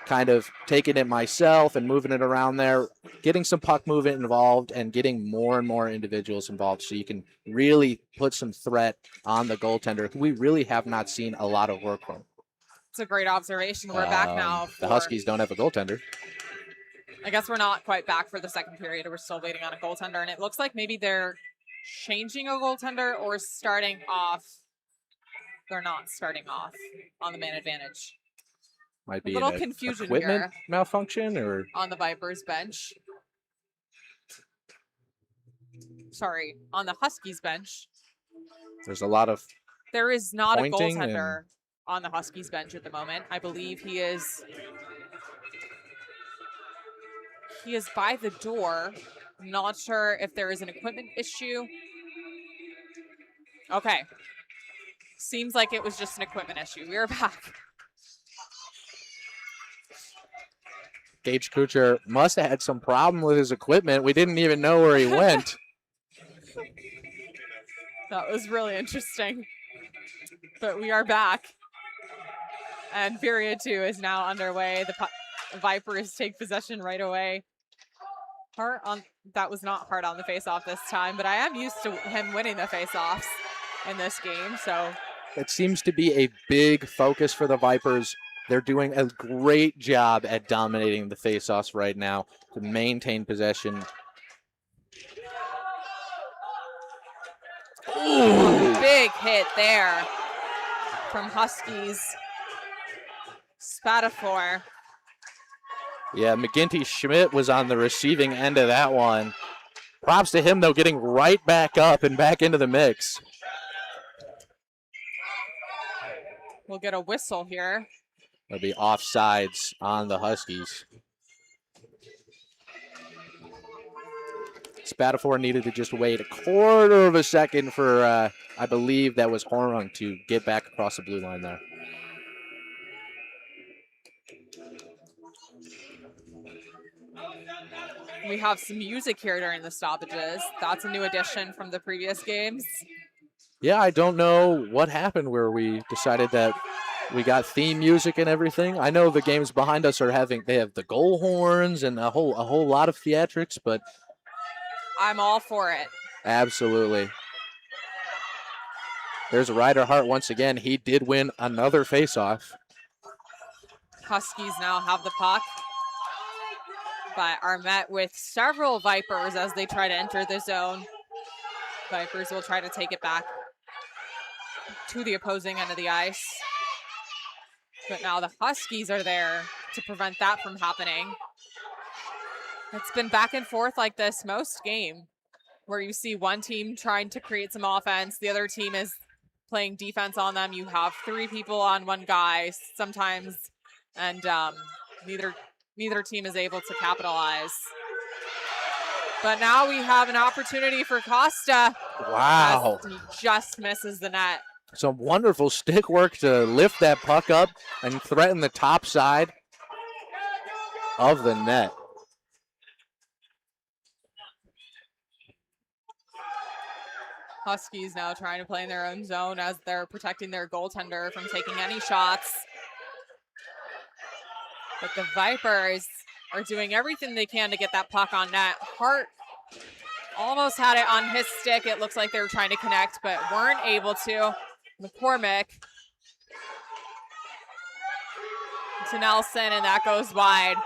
kind of taking it myself and moving it around there, getting some puck movement involved and getting more and more individuals involved so you can really put some threat on the goaltender, who we really have not seen a lot of work from. It's a great observation. We're back now. The Huskies don't have a goaltender. I guess we're not quite back for the second period. We're still waiting on a goaltender, and it looks like maybe they're changing a goaltender or starting off. They're not starting off on the man advantage. Might be a little an confusion equipment here malfunction, or on the Vipers bench. Sorry, on the Huskies bench. there's a lot of There is not a pointing goaltender on the Huskies bench at the moment. I believe he is by the door. Not sure if there is an equipment issue. Okay. Seems like it was just an equipment issue. We are back. Gage Kuchar must have had some problem with his equipment. We didn't even know where he went. That was really interesting. But we are back. And period 2 is now underway. The Vipers take possession right away. That was not hard on the face-off this time, but I am used to him winning the face-offs in this game, so. It seems to be a big focus for the Vipers. They're doing a great job at dominating the face-offs right now to maintain possession. Ooh. Big hit there from Huskies. Spatafor. Yeah, McGinty Schmidt was on the receiving end of that one. Props to him, though, getting right back up and back into the mix. We'll get a whistle here. There'll be offsides on the Huskies. Spatafor needed to just wait a quarter of a second for, I believe that was Horung, to get back across the blue line there. We have some music here during the stoppages. That's a new addition from the previous games. Yeah, I don't know what happened where we decided that we got theme music and everything. I know the games behind us they have the goal horns and a whole lot of theatrics, but I'm all for it. Absolutely. There's Ryder Hart once again. He did win another faceoff. Huskies now have the puck, but are met with several Vipers as they try to enter the zone. Vipers will try to take it back to the opposing end of the ice. But now the Huskies are there to prevent that from happening. It's been back and forth like this most game, where you see one team trying to create some offense, the other team is playing defense on them. You have three people on one guy sometimes, and neither team is able to capitalize. But now we have an opportunity for Costa. Wow. He just misses the net. Some wonderful stick work to lift that puck up and threaten the top side of the net. Huskies now trying to play in their own zone as they're protecting their goaltender from taking any shots. But the Vipers are doing everything they can to get that puck on net. Hart almost had it on his stick. It looks like they were trying to connect, but weren't able to. McCormick to Nelson, and that goes wide.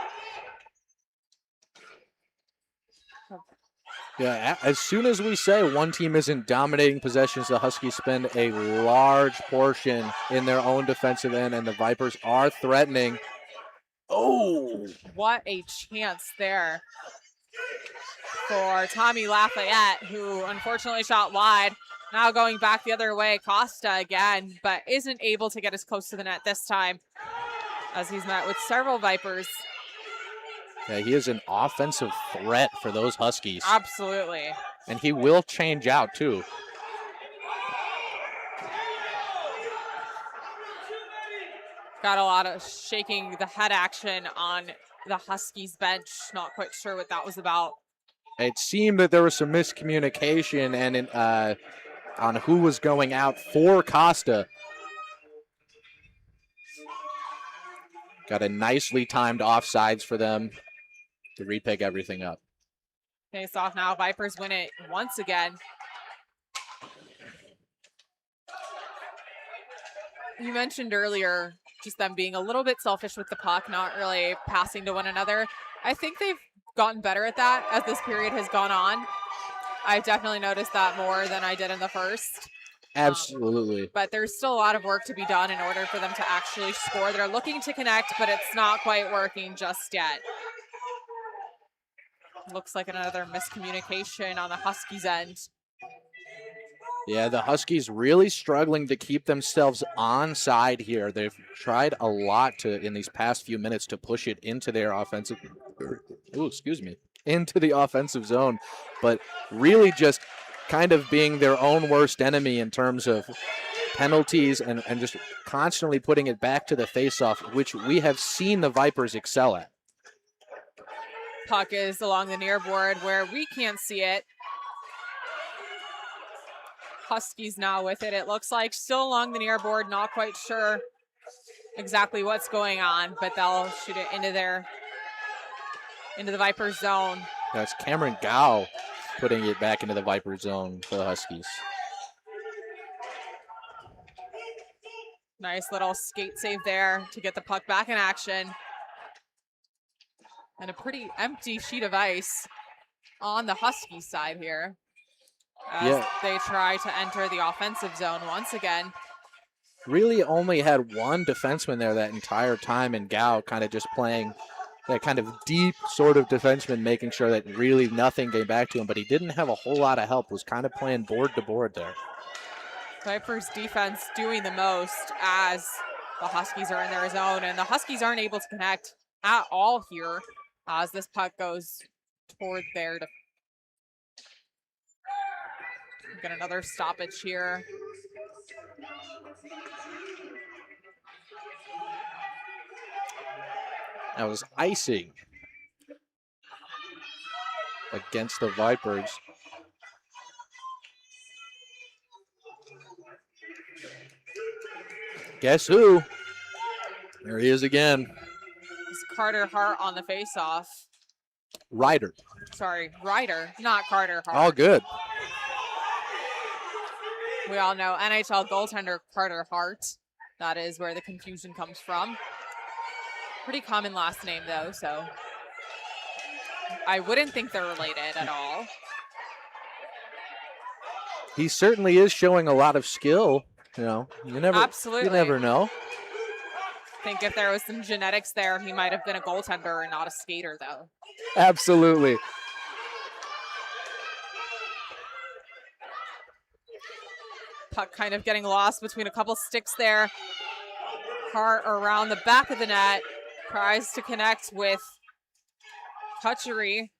Yeah, as soon as we say one team isn't dominating possessions, the Huskies spend a large portion in their own defensive end, and the Vipers are threatening. Oh! What a chance there for Tommy Lafayette, who unfortunately shot wide. Now going back the other way, Costa again, but isn't able to get as close to the net this time as he's met with several Vipers. Yeah, he is an offensive threat for those Huskies. Absolutely. And he will change out, too. Got a lot of shaking the head action on the Huskies bench. Not quite sure what that was about. It seemed that there was some miscommunication and on who was going out for Costa. Got a nicely timed offsides for them to repick everything up. Face off now. Vipers win it once again. You mentioned earlier just them being a little bit selfish with the puck, not really passing to one another. I think they've gotten better at that as this period has gone on. I've definitely noticed that more than I did in the first. Absolutely. But there's still a lot of work to be done in order for them to actually score. They're looking to connect, but it's not quite working just yet. Looks like another miscommunication on the Huskies' end. Yeah, the Huskies really struggling to keep themselves on side here. They've tried a lot in these past few minutes to push it into their offensive, into the offensive zone, but really just kind of being their own worst enemy in terms of penalties and just constantly putting it back to the faceoff, which we have seen the Vipers excel at. Puck is along the near board where we can't see it. Huskies now with it, it looks like. Still along the near board, not quite sure exactly what's going on, but they'll shoot it into the Vipers zone. That's Cameron Gow putting it back into the Viper zone for the Huskies. Nice little skate save there to get the puck back in action. And a pretty empty sheet of ice on the Huskies side here as they try to enter the offensive zone once again. Really only had one defenseman there that entire time, and Gow kind of just playing that kind of deep sort of defenseman, making sure that really nothing came back to him, but he didn't have a whole lot of help, was kind of playing board to board there. Vipers defense doing the most as the Huskies are in their zone, and the Huskies aren't able to connect at all here as this puck goes toward there to get another stoppage here. That was icing against the Vipers. Guess who? There he is again. It's Carter Hart on the faceoff. Ryder. Sorry, Ryder, not Carter Hart. All good. We all know NHL goaltender Carter Hart. That is where the confusion comes from. Pretty common last name though, so I wouldn't think they're related at all. He certainly is showing a lot of skill. You know, you never know. I think if there was some genetics there, he might have been a goaltender and not a skater though. Absolutely. Puck kind of getting lost between a couple sticks there. Hart around the back of the net. Tries to connect with Cutchery.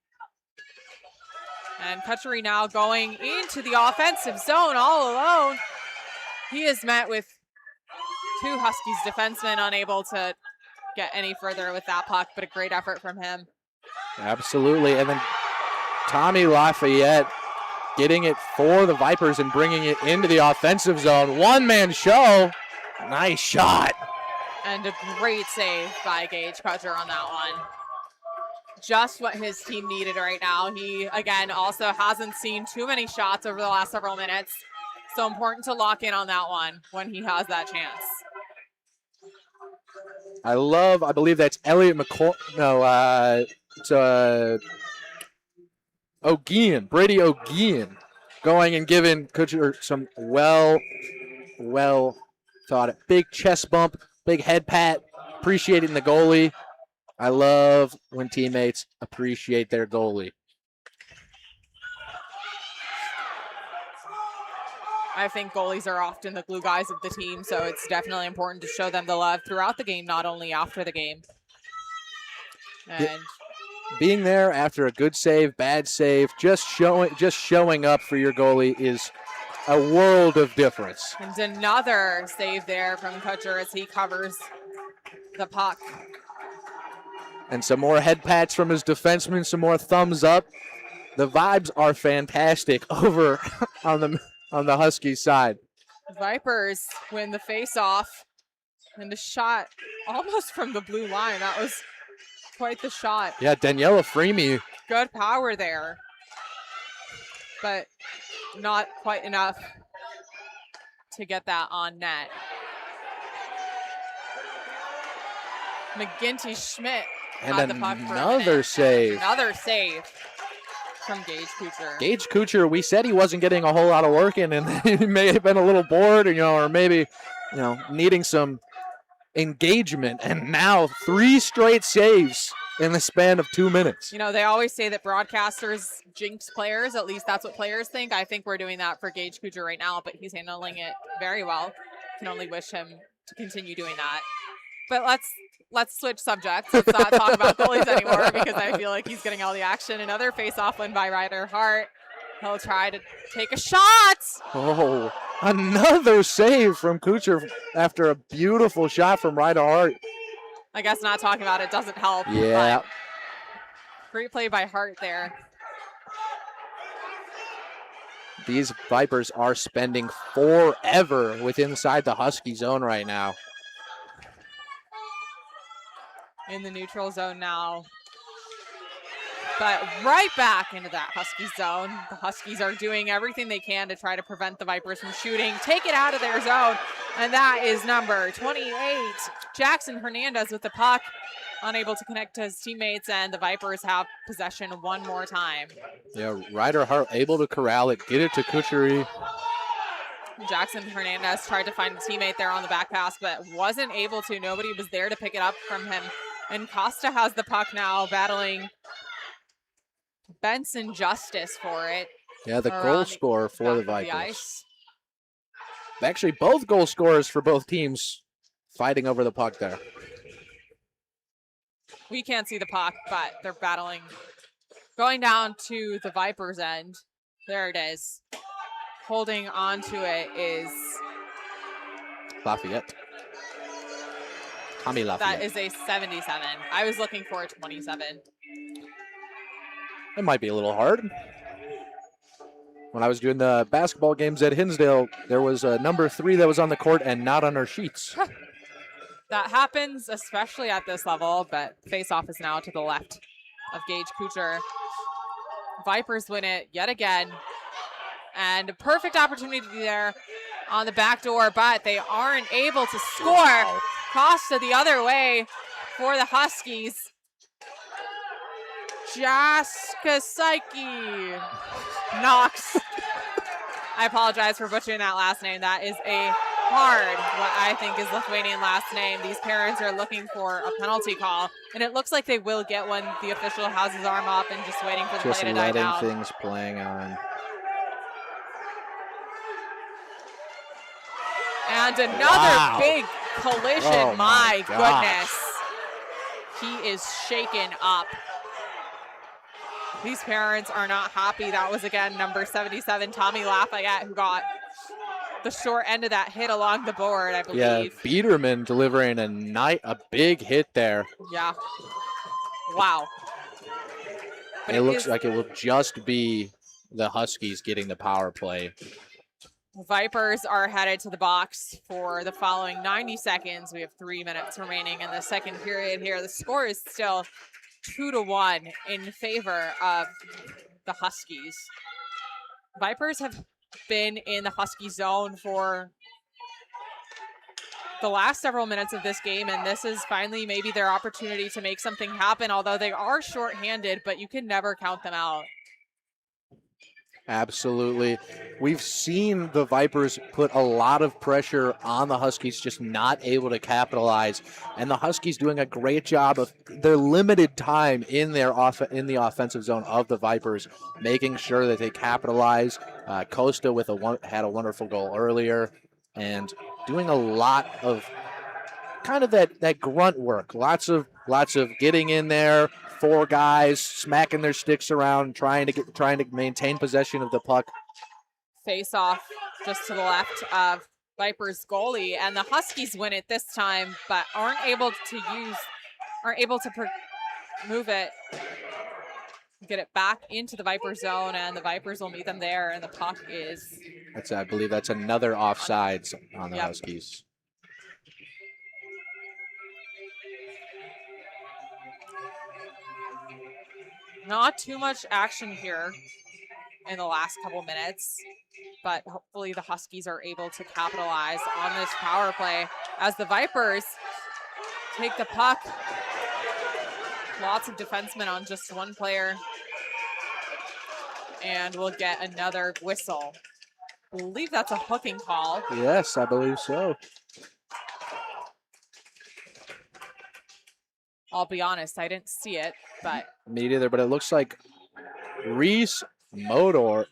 And Cutchery now going into the offensive zone all alone. He is met with two Huskies defensemen unable to get any further with that puck, but a great effort from him. Absolutely. And then Tommy Lafayette getting it for the Vipers and bringing it into the offensive zone. One-man show. Nice shot. And a great save by Gage Cutcher on that one. Just what his team needed right now. He, again, also hasn't seen too many shots over the last several minutes. So important to lock in on that one when he has that chance. I believe that's Elliot McCoy. No, it's O'Gean, Brady O'Gean, going and giving Kutcher some well thought. Big chest bump, big head pat, appreciating the goalie. I love when teammates appreciate their goalie. I think goalies are often the glue guys of the team, so it's definitely important to show them the love throughout the game, not only after the game. And being there after a good save, bad save, just showing up for your goalie is a world of difference. And another save there from Kutcher as he covers the puck. And some more head pats from his defenseman, some more thumbs up. The vibes are fantastic over on the Huskies side. Vipers win the face-off And the shot almost from the blue line. That was quite the shot. Yeah, Daniela Freemy. Good power there, but not quite enough to get that on net. McGinty Schmidt had And the puck for a another minute. save. Another save from Gage Kuchar. Gage Kuchar, we said he wasn't getting a whole lot of work in, and he may have been a little bored, or maybe, needing some engagement. And now 3 straight saves in the span of 2 minutes. They always say that broadcasters jinx players. At least that's what players think. I think we're doing that for Gage Kuchar right now, but he's handling it very well. Can only wish him to continue doing that. But let's switch subjects. Let's not talk about goalies anymore because I feel like he's getting all the action. Another face-off win by Ryder Hart. He'll try to take a shot. Oh, another save from Kuchar after a beautiful shot from Ryder Hart. I guess not talking about it doesn't help. Yeah. But great play by Hart there. These Vipers are spending forever inside the Husky zone right now. In the neutral zone now. But right back into that Husky zone. The Huskies are doing everything they can to try to prevent the Vipers from shooting. Take it out of their zone. And that is number 28, Jackson Hernandez with the puck. Unable to connect to his teammates, and the Vipers have possession one more time. Yeah, Ryder Hart able to corral it, get it to Kuchary. Jackson Hernandez tried to find a teammate there on the back pass, but wasn't able to. Nobody was there to pick it up from him. And Costa has the puck now, battling Benson Justice for it. Yeah, the goal scorer for the back of Vipers. ice. Actually, both goal scorers for both teams fighting over the puck there. We can't see the puck, but they're battling. Going down to the Vipers' end. There it is. Holding on to it is Lafayette. Tommy Lafayette. that is a 77. I was looking for a 27. It might be a little hard. When I was doing the basketball games at Hinsdale, there was a number 3 that was on the court and not on our sheets. That happens, especially at this level, but face-off is now to the left of Gage Kuchar. Vipers win it yet again. And a perfect opportunity there on the back door, but they aren't able to score. Wow. Costa the other way for the Huskies. Jaska Psyche Knox. I apologize for butchering that last name. That is a hard, what I think is Lithuanian last name. These parents are looking for a penalty call, and it looks like they will get one. The official has his arm up and just waiting for the play to die down. Just letting things playing on. And another big collision. Oh my gosh. goodness. He is shaken up. These parents are not happy. That was, again, number 77, Tommy Lafayette, who got the short end of that hit along the board, I believe. Yeah, Biederman delivering a big hit there. Yeah. Wow. But It looks like it will just be the Huskies getting the power play. Vipers are headed to the box for the following 90 seconds. We have 3 minutes remaining in the second period here. The score is still 2-1 in favor of the Huskies. Vipers have been in the Husky zone for the last several minutes of this game, and this is finally maybe their opportunity to make something happen, although they are shorthanded, but you can never count them out. Absolutely. We've seen the Vipers put a lot of pressure on the Huskies, just not able to capitalize. And the Huskies doing a great job of their limited time in the offensive zone of the Vipers, making sure that they capitalize. Costa had a wonderful goal earlier, and doing a lot of kind of that grunt work. Lots of getting in there. 4 guys smacking their sticks around, trying to maintain possession of the puck. Face off just to the left of Vipers goalie, and the Huskies win it this time, but aren't able to move it, get it back into the Viper zone, and the Vipers will meet them there, and the puck is. I believe that's another offsides on the Huskies. Not too much action here in the last couple minutes, but hopefully the Huskies are able to capitalize on this power play as the Vipers take the puck. Lots of defensemen on just one player. And we'll get another whistle. I believe that's a hooking call. Yes, I believe so. I'll be honest, I didn't see it, but Me neither, but it looks like Reese Motor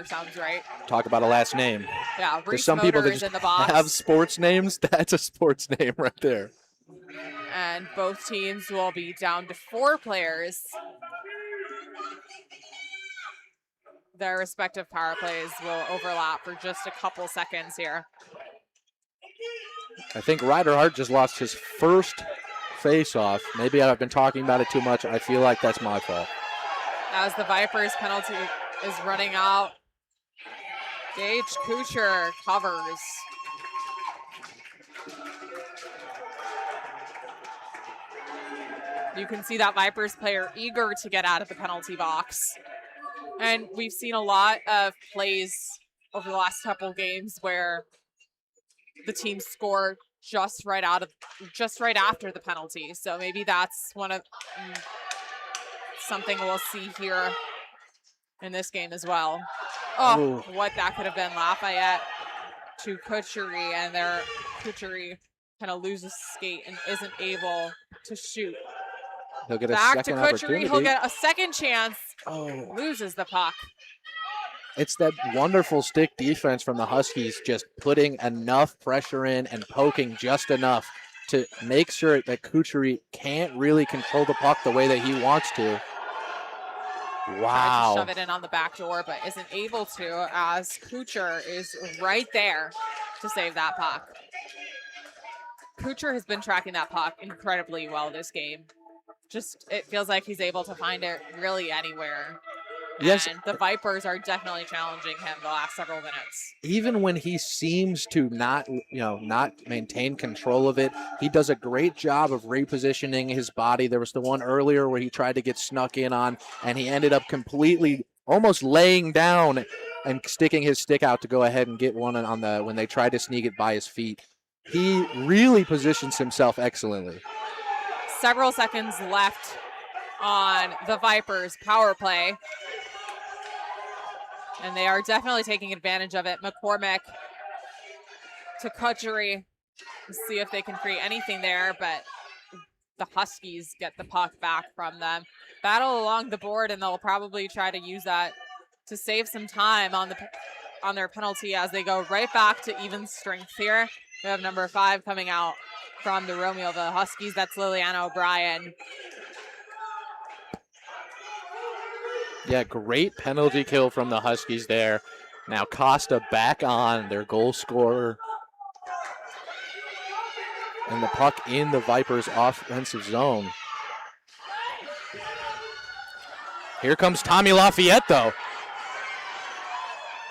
sounds right. Talk about a last name. Yeah, There's Reese some people Motor that is just in the box. have sports names. That's a sports name right there. And both teams will be down to 4 players. Their respective power plays will overlap for just a couple seconds here. I think Ryder Hart just lost his first face-off. Maybe I've been talking about it too much. I feel like that's my fault. As the Vipers penalty is running out, Gage Kuchar covers. You can see that Vipers player eager to get out of the penalty box. And we've seen a lot of plays over the last couple games where the team score just right after the penalty. So maybe that's one of something we'll see here in this game as well. Oh, what that could have been. Lafayette to Kuchary, and their Kuchary kind of loses skate and isn't able to shoot. He'll get a Back to second Kuchary, opportunity. he'll get a second chance. Oh, Loses the puck. it's that wonderful stick defense from the Huskies, just putting enough pressure in and poking just enough to make sure that Kuchary can't really control the puck the way that he wants to. Tried Wow. to shove it in on the back door, but isn't able to, as Kuchar is right there to save that puck. Kuchar has been tracking that puck incredibly well this game. Just, it feels like he's able to find it really anywhere. Yes. And the Vipers are definitely challenging him the last several minutes. Even when he seems to not maintain control of it, he does a great job of repositioning his body. There was the one earlier where he tried to get snuck in on, and he ended up completely almost laying down and sticking his stick out to go ahead and get one on the when they tried to sneak it by his feet. He really positions himself excellently. Several seconds left on the Vipers power play. And they are definitely taking advantage of it. McCormick to Kuchary. See if they can create anything there, but the Huskies get the puck back from them. Battle along the board, and they'll probably try to use that to save some time on their penalty as they go right back to even strength here. We have number 5 coming out from the Romeoville Huskies. That's Liliana O'Brien. Yeah, great penalty kill from the Huskies there. Now Costa back on, their goal scorer. And the puck in the Vipers' offensive zone. Here comes Tommy Lafayette, though.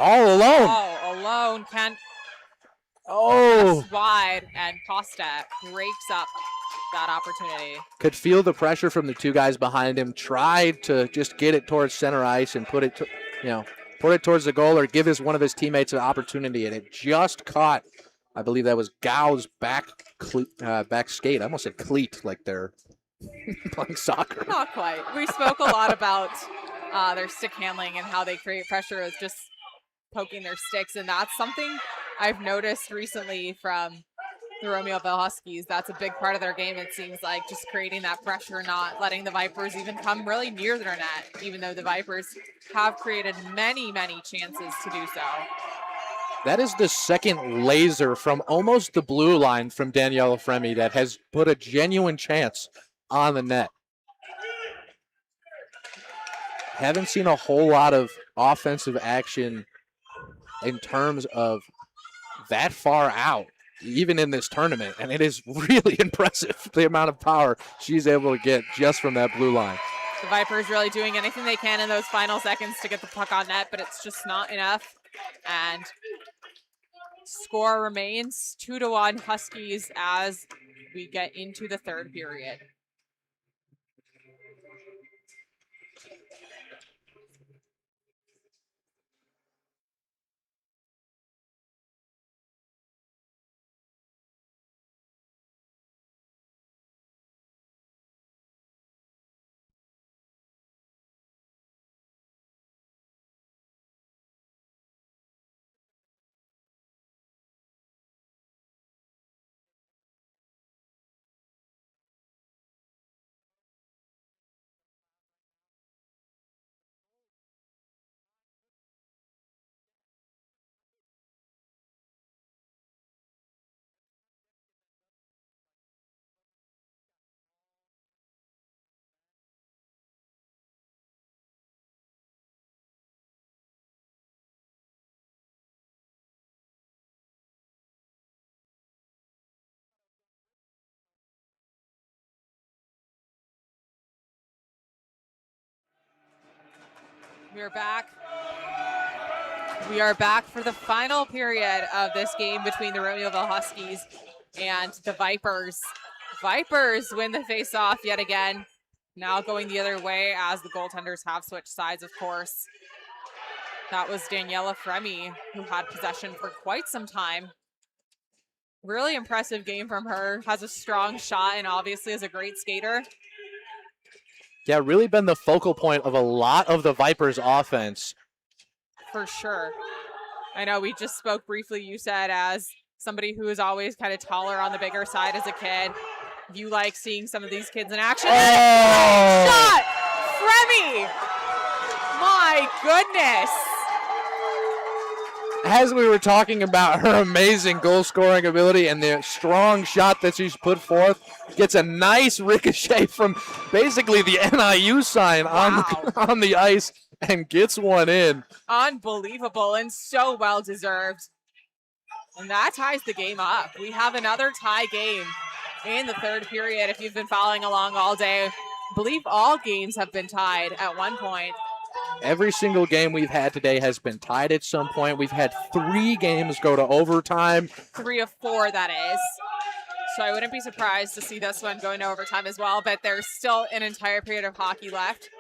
All alone. Oh, alone. Can't Oh, wide, and Costa breaks up that opportunity. could feel the pressure from the two guys behind him. Tried to just get it towards center ice and put it towards the goal or give one of his teammates an opportunity, and it just caught. I believe that was Gao's back skate. I almost said cleat, like they're playing soccer. Not quite. We spoke a lot about their stick handling and how they create pressure with just poking their sticks, and that's something I've noticed recently from the Romeoville Huskies. That's a big part of their game, it seems like, just creating that pressure, not letting the Vipers even come really near their net, even though the Vipers have created many, many chances to do so. That is the second laser from almost the blue line from Daniela Fremy that has put a genuine chance on the net. Haven't seen a whole lot of offensive action in terms of that far out, even in this tournament, and it is really impressive the amount of power she's able to get just from that blue line. The Vipers really doing anything they can in those final seconds to get the puck on net, but it's just not enough. And score remains 2-1 Huskies as we get into the third period. We are back. We are back for the final period of this game between the Romeoville Huskies and the Vipers. Vipers win the face-off yet again. Now going the other way as the goaltenders have switched sides, of course. That was Daniela Fremy, who had possession for quite some time. Really impressive game from her. Has a strong shot and obviously is a great skater. Yeah, really been the focal point of a lot of the Vipers' offense. For sure. I know we just spoke briefly, you said, as somebody who is always kind of taller on the bigger side as a kid. You like seeing some of these kids in action. Oh! Shot! Fremy! My goodness. As we were talking about her amazing goal-scoring ability and the strong shot that she's put forth, gets a nice ricochet from basically the NIU sign on the ice and gets one in. Unbelievable and so well-deserved. And that ties the game up. We have another tie game in the third period. If you've been following along all day, I believe all games have been tied at one point. Every single game we've had today has been tied at some point. We've had 3 games go to overtime. 3 of 4, that is. So I wouldn't be surprised to see this one going to overtime as well, but there's still an entire period of hockey left.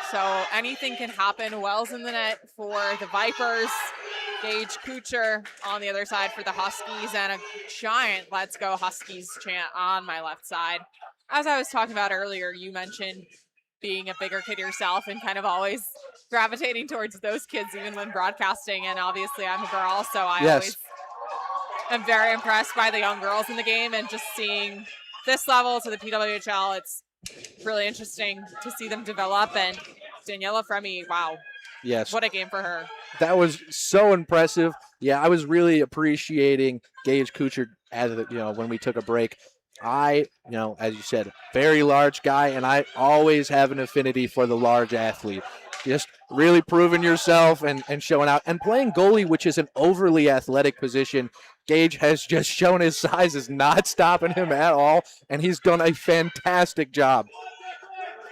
So anything can happen. Wells in the net for the Vipers. Gage Kuchar on the other side for the Huskies, and a giant "Let's Go Huskies" chant on my left side. As I was talking about earlier, you mentioned being a bigger kid yourself and kind of always gravitating towards those kids even when broadcasting, and obviously I'm a girl, so I always am very impressed by the young girls in the game, and just seeing this level to the PWHL, it's really interesting to see them develop. And Daniela Fremy, wow. Yes. What a game for her. That was so impressive. Yeah, I was really appreciating Gage Kuchar as when we took a break. As you said, very large guy, and I always have an affinity for the large athlete. Just really proving yourself and showing out. And playing goalie, which is an overly athletic position, Gage has just shown his size is not stopping him at all, and he's done a fantastic job.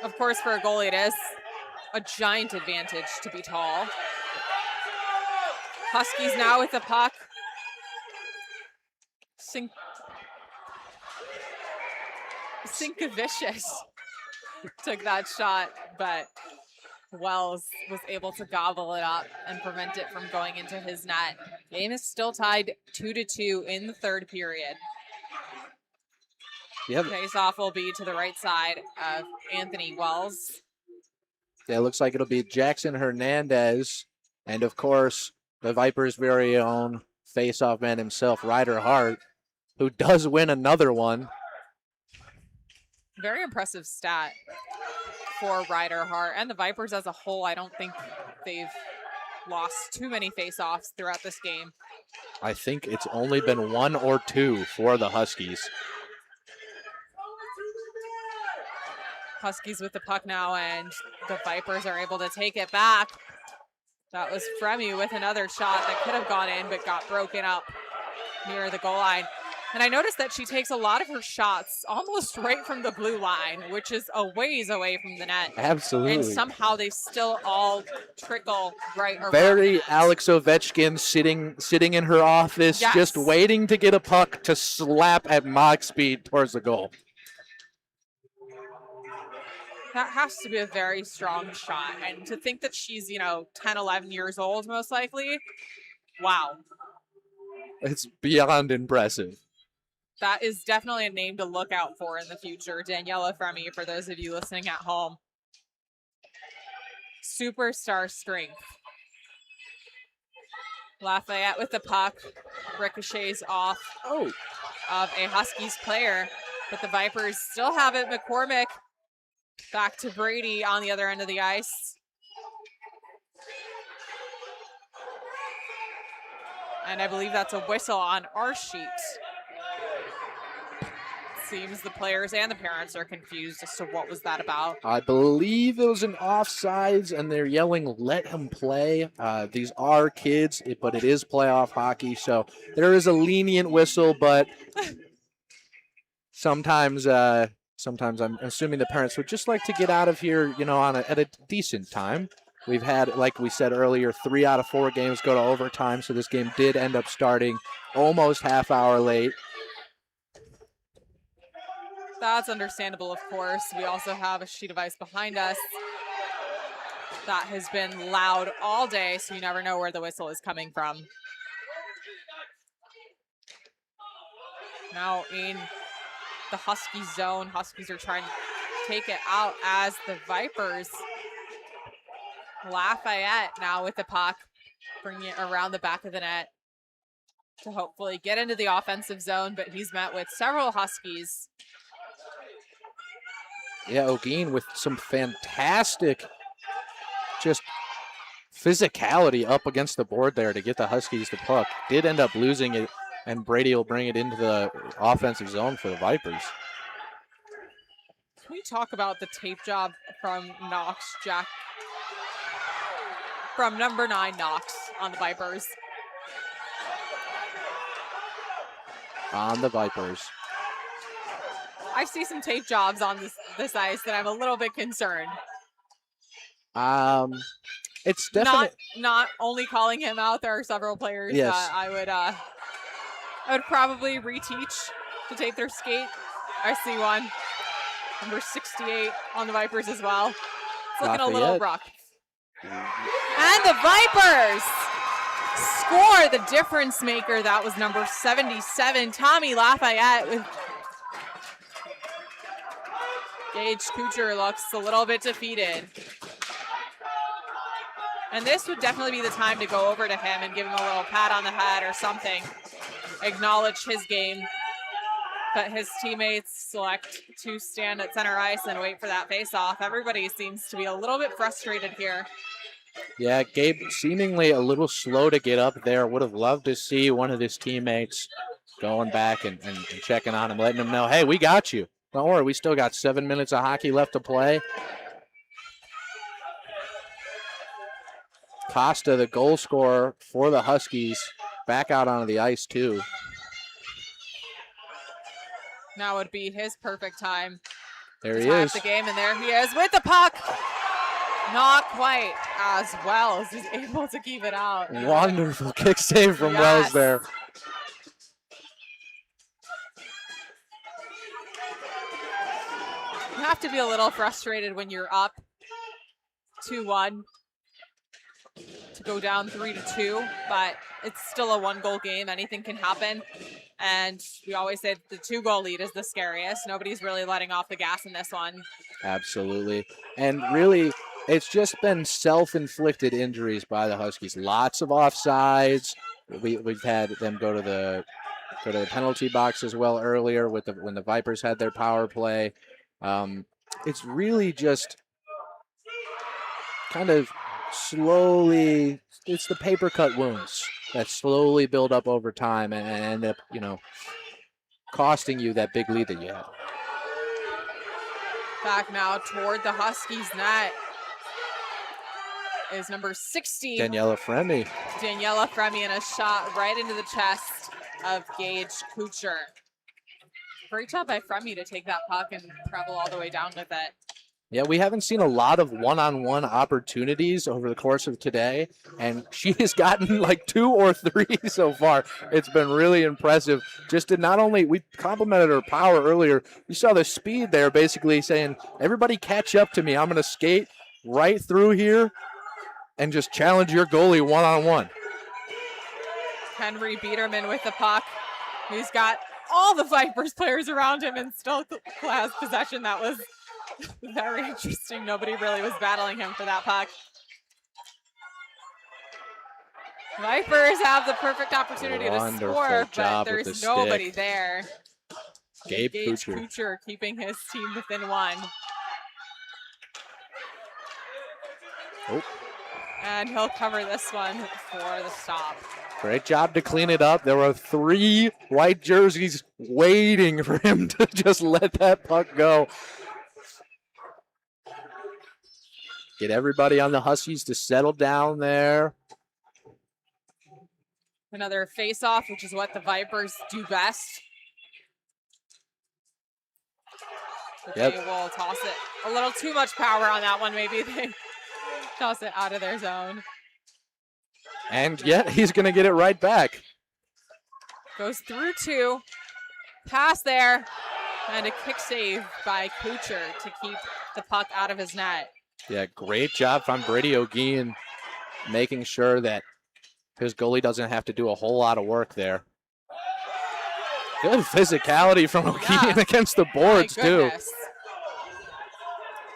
Of course, for a goalie, it is a giant advantage to be tall. Huskies now with the puck. Sinkavicius took that shot, but Wells was able to gobble it up and prevent it from going into his net. Game is still tied 2-2 in the third period. Yep. Face-off will be to the right side of Anthony Wells. Yeah, it looks like it'll be Jackson Hernandez, and of course, the Vipers' very own face-off man himself, Ryder Hart, who does win another one. Very impressive stat for Ryder Hart and the Vipers as a whole. I don't think they've lost too many face-offs throughout this game. I think it's only been 1 or 2 for the Huskies. Huskies with the puck now, and the Vipers are able to take it back. That was Fremy with another shot that could have gone in but got broken up near the goal line. And I noticed that she takes a lot of her shots almost right from the blue line, which is a ways away from the net. Absolutely. And somehow they still all trickle right around. Very Alex Ovechkin sitting in her office, Yes. just waiting to get a puck to slap at mock speed towards the goal. That has to be a very strong shot. And to think that she's, 10, 11 years old, most likely, wow. It's beyond impressive. That is definitely a name to look out for in the future. Daniela Fremy, for those of you listening at home. Superstar strength. Lafayette with the puck. Ricochets off of a Huskies player. But the Vipers still have it. McCormick back to Brady on the other end of the ice. And I believe that's a whistle on our sheet. Seems the players and the parents are confused as to what was that about. I believe it was an offsides, and they're yelling, "Let him play." These are kids, but it is playoff hockey, so there is a lenient whistle, but sometimes I'm assuming the parents would just like to get out of here, at a decent time. We've had, like we said earlier, 3 out of 4 games go to overtime, so this game did end up starting almost half hour late. That's understandable, of course. We also have a sheet of ice behind us that has been loud all day, so you never know where the whistle is coming from. Now in the Husky zone, Huskies are trying to take it out as the Vipers. Lafayette now with the puck, bringing it around the back of the net to hopefully get into the offensive zone, but he's met with several Huskies. Yeah, O'Gean with some fantastic just physicality up against the board there to get the Huskies the puck. Did end up losing it, and Brady will bring it into the offensive zone for the Vipers. Can we talk about the tape job from Knox, Jack? From number 9, Knox on the Vipers. On the Vipers. I see some tape jobs on this ice that I'm a little bit concerned. It's definitely Not only calling him out, there are several players Yes. that I would probably reteach to tape their skate. I see one. Number 68 on the Vipers as well. It's looking a little Lafayette. rough. And the Vipers score the difference maker. That was number 77, Tommy Lafayette. With Gage Kuchar looks a little bit defeated. And this would definitely be the time to go over to him and give him a little pat on the head or something. Acknowledge his game. But his teammates select to stand at center ice and wait for that face-off. Everybody seems to be a little bit frustrated here. Yeah, Gabe seemingly a little slow to get up there. Would have loved to see one of his teammates going back and checking on him, letting him know, hey, we got you. Don't worry, we still got 7 minutes of hockey left to play. Costa, the goal scorer for the Huskies, back out onto the ice too. Now would be his perfect time There to he tie is. up the game, and there he is with the puck. Not quite as well as he's able to keep it out. Wonderful kick save from Yes. Wells there. You have to be a little frustrated when you're up 2-1 to go down 3-2, but it's still a 1-goal game. Anything can happen. And we always say the 2-goal lead is the scariest. Nobody's really letting off the gas in this one. Absolutely. And really, it's just been self-inflicted injuries by the Huskies. Lots of offsides. We've had them go to the penalty box as well earlier when the Vipers had their power play. It's really just kind of slowly, it's the paper cut wounds that slowly build up over time and end up, costing you that big lead that you had. Back now toward the Huskies net is number 60. Daniela Fremy. Daniela Fremy, and a shot right into the chest of Gage Kuchar. Great job by Fremy to take that puck and travel all the way down with it. Yeah, we haven't seen a lot of one-on-one opportunities over the course of today, and she has gotten like 2 or 3 so far. It's been really impressive. Just to not only, we complimented her power earlier, you saw the speed there basically saying, everybody catch up to me. I'm going to skate right through here and just challenge your goalie one-on-one. Henry Biederman with the puck, who's got all the Vipers players around him and still has possession. That was very interesting. Nobody really was battling him for that puck. Vipers have the perfect opportunity Wonderful to score, but job with there's the nobody stick. there. Gabe Gage Kuchar. Kuchar keeping his team within 1. Oh, And he'll cover this one for the stop. great job to clean it up. There were 3 white jerseys waiting for him to just let that puck go. Get everybody on the Huskies to settle down there. Another face-off, which is what the Vipers do best. But Yep. they will toss it. A little too much power on that one, maybe. They Toss it out of their zone. And yet he's going to get it right back. Goes through 2. Pass there. And a kick save by Kuchar to keep the puck out of his net. Yeah, great job from Brady O'Gean making sure that his goalie doesn't have to do a whole lot of work there. Good physicality from O'Gean against the boards, too.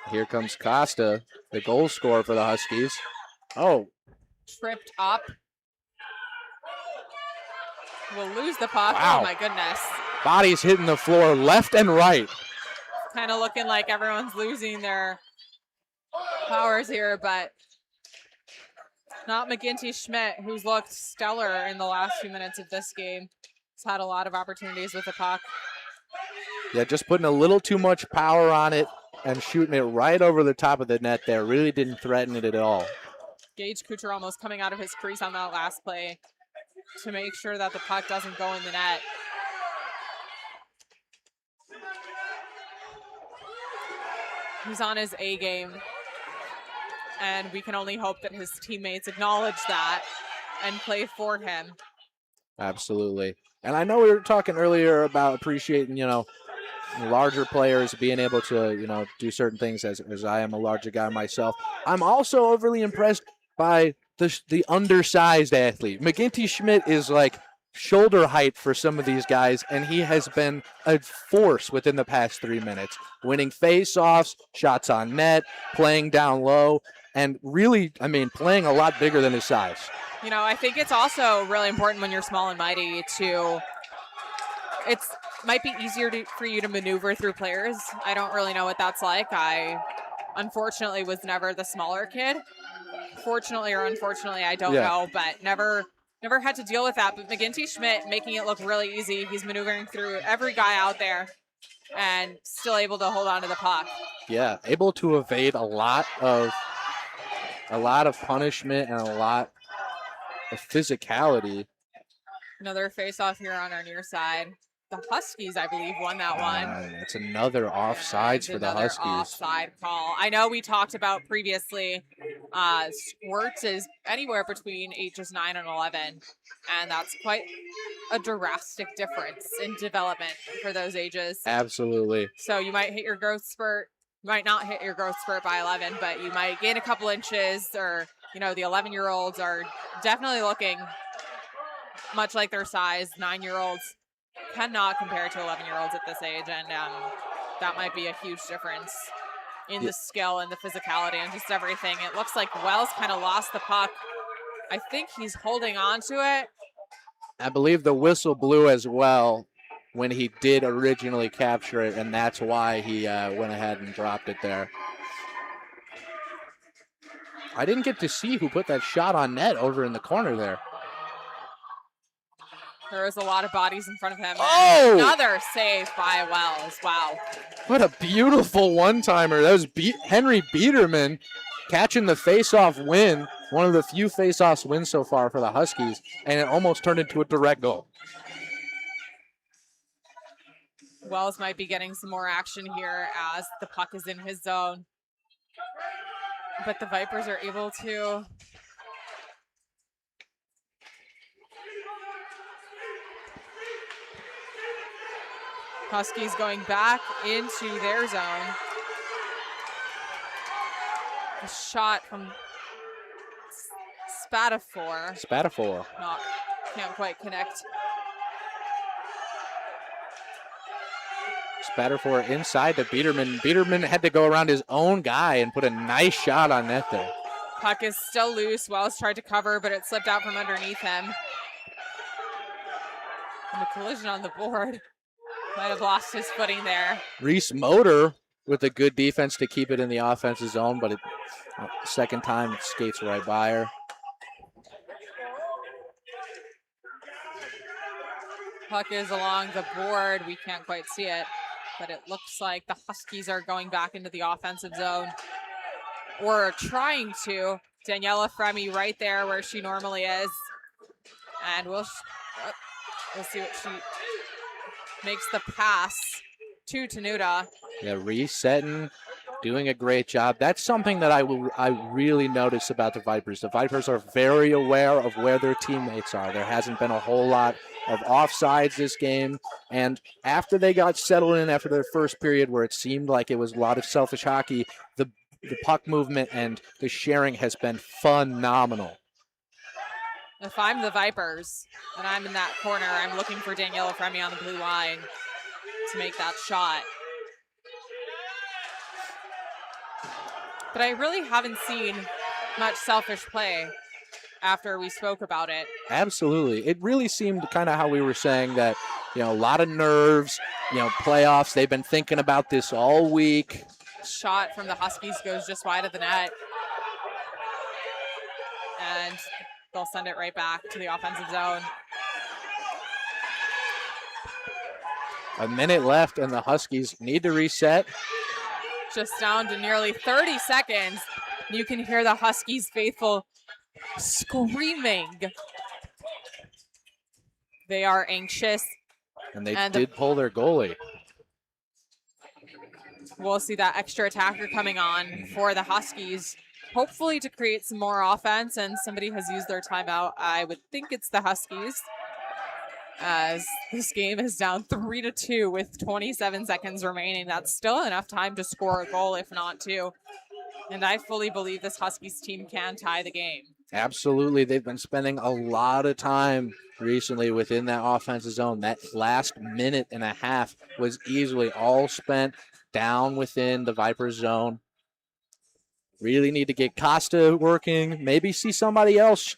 Here comes Costa, the goal scorer for the Huskies. Oh. Tripped up. Will lose the puck. Wow. Oh, my goodness. Bodies hitting the floor left and right. Kind of looking like everyone's losing their powers here, but not McGinty Schmidt, who's looked stellar in the last few minutes of this game. He's had a lot of opportunities with the puck. Yeah, just putting a little too much power on it and shooting it right over the top of the net there. Really didn't threaten it at all. Gage Kuchar almost coming out of his crease on that last play to make sure that the puck doesn't go in the net. He's on his A game, and we can only hope that his teammates acknowledge that and play for him. Absolutely. And I know we were talking earlier about appreciating, larger players being able to, do certain things as I am a larger guy myself. I'm also overly impressed by the undersized athlete. McGinty Schmidt is like shoulder height for some of these guys, and he has been a force within the past 3 minutes, winning face-offs, shots on net, playing down low, and really, playing a lot bigger than his size. I think it's also really important when you're small and mighty might be easier for you to maneuver through players. I don't really know what that's like. I unfortunately was never the smaller kid. Fortunately or unfortunately, I don't know, but never had to deal with that. But McGinty Schmidt making it look really easy. He's maneuvering through every guy out there and still able to hold on to the puck. Yeah, able to evade a lot of punishment and a lot of physicality. Another face-off here on our near side. The Huskies, I believe, won that one. That's another offsides for the Huskies. Offside call. I know we talked about previously, Squirt is anywhere between ages 9 and 11, and that's quite a drastic difference in development for those ages. Absolutely. So you might hit your growth spurt, you might not hit your growth spurt by 11, but you might gain a couple inches, or, the 11-year-olds are definitely looking much like their size. 9-year-olds cannot compare to 11-year-olds at this age, and that might be a huge difference in the skill and the physicality and just everything. It looks like Wells kind of lost the puck. I think he's holding on to it. I believe the whistle blew as well when he did originally capture it, and that's why he went ahead and dropped it there. I didn't get to see who put that shot on net over in the corner there. There was a lot of bodies in front of him. Oh! Another save by Wells. Wow. What a beautiful one-timer. That was Henry Biederman catching the face-off win, one of the few face-offs wins so far for the Huskies, and it almost turned into a direct goal. Wells might be getting some more action here as the puck is in his zone. But the Vipers are able to Huskies going back into their zone. A shot from Spatafor. Can't quite connect. Spatafor inside to Biederman. Biederman had to go around his own guy and put a nice shot on net there. Puck is still loose. Wells tried to cover, but it slipped out from underneath him. And the collision on the board. Might have lost his footing there. Reese Motor with a good defense to keep it in the offensive zone, but second time it skates right by her. Puck is along the board. We can't quite see it, but it looks like the Huskies are going back into the offensive zone, or trying to. Daniela Fremy right there where she normally is. And we'll see what she makes the pass to Tenuta. Yeah, resetting doing a great job. That's something that I really notice about the Vipers. The Vipers are very aware of where their teammates are. There hasn't been a whole lot of offsides this game. And after they got settled in after their first period where it seemed like it was a lot of selfish hockey, the puck movement and the sharing has been phenomenal. If I'm the Vipers and I'm in that corner, I'm looking for Daniela Fremy on the blue line to make that shot. But I really haven't seen much selfish play after we spoke about it. Absolutely. It really seemed kind of how we were saying that, a lot of nerves, playoffs. They've been thinking about this all week. Shot from the Huskies goes just wide of the net. And they'll send it right back to the offensive zone. A minute left, and the Huskies need to reset. Just down to nearly 30 seconds. You can hear the Huskies faithful screaming. They are anxious. And they did pull their goalie. We'll see that extra attacker coming on for the Huskies, hopefully to create some more offense, and somebody has used their timeout. I would think it's the Huskies, as this game is down 3-2 with 27 seconds remaining. That's still enough time to score a goal, if not two. And I fully believe this Huskies team can tie the game. Absolutely. They've been spending a lot of time recently within that offensive zone. That last minute and a half was easily all spent down within the Vipers zone. Really need to get Costa working. Maybe see somebody else,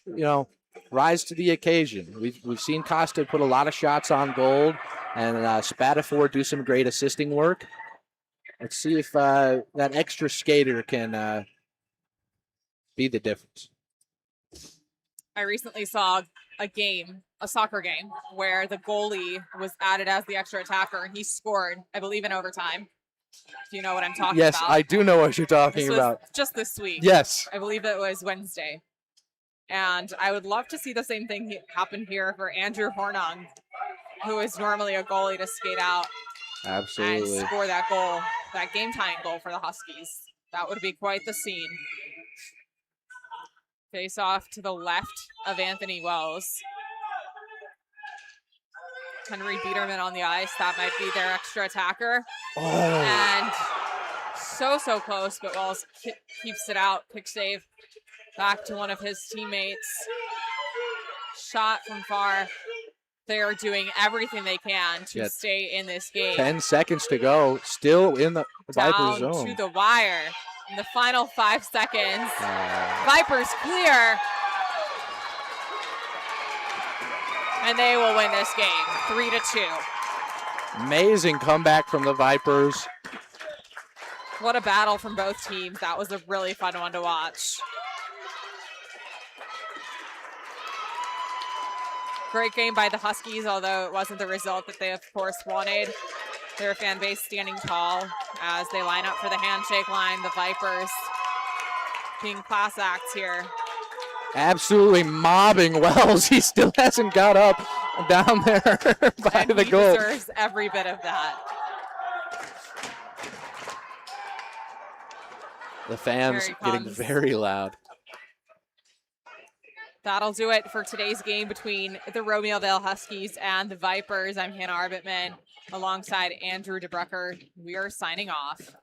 rise to the occasion. We've seen Costa put a lot of shots on goal, and Spatafor do some great assisting work. Let's see if that extra skater can be the difference. I recently saw a soccer game, where the goalie was added as the extra attacker, and he scored, I believe, in overtime. Do you know what I'm talking about? Yes, I do know what you're talking about. Just this week. Yes. I believe it was Wednesday. And I would love to see the same thing happen here for Andrew Hornung, who is normally a goalie, to skate out Absolutely. and score that goal, that game-tying goal for the Huskies. That would be quite the scene. Face off to the left of Anthony Wells. Henry Biederman on the ice. That might be their extra attacker. Oh. And so close, but Wells keeps it out. Pick save back to one of his teammates. Shot from far. They are doing everything they can to stay in this game. 10 seconds to go. Still in the Vipers zone. Down to the wire. In the final 5 seconds. Vipers clear. And they will win this game 3-2. Amazing comeback from the Vipers. What a battle from both teams. That was a really fun one to watch. Great game by the Huskies, although it wasn't the result that they, of course, wanted. Their fan base standing tall as they line up for the handshake line. The Vipers being class acts here. Absolutely mobbing Wells. He still hasn't got up down there by the goal. He deserves every bit of that. The fans getting very loud. That'll do it for today's game between the Romeoville Huskies and the Vipers. I'm Hannah Arbitman alongside Andrew DeBrucker. We are signing off.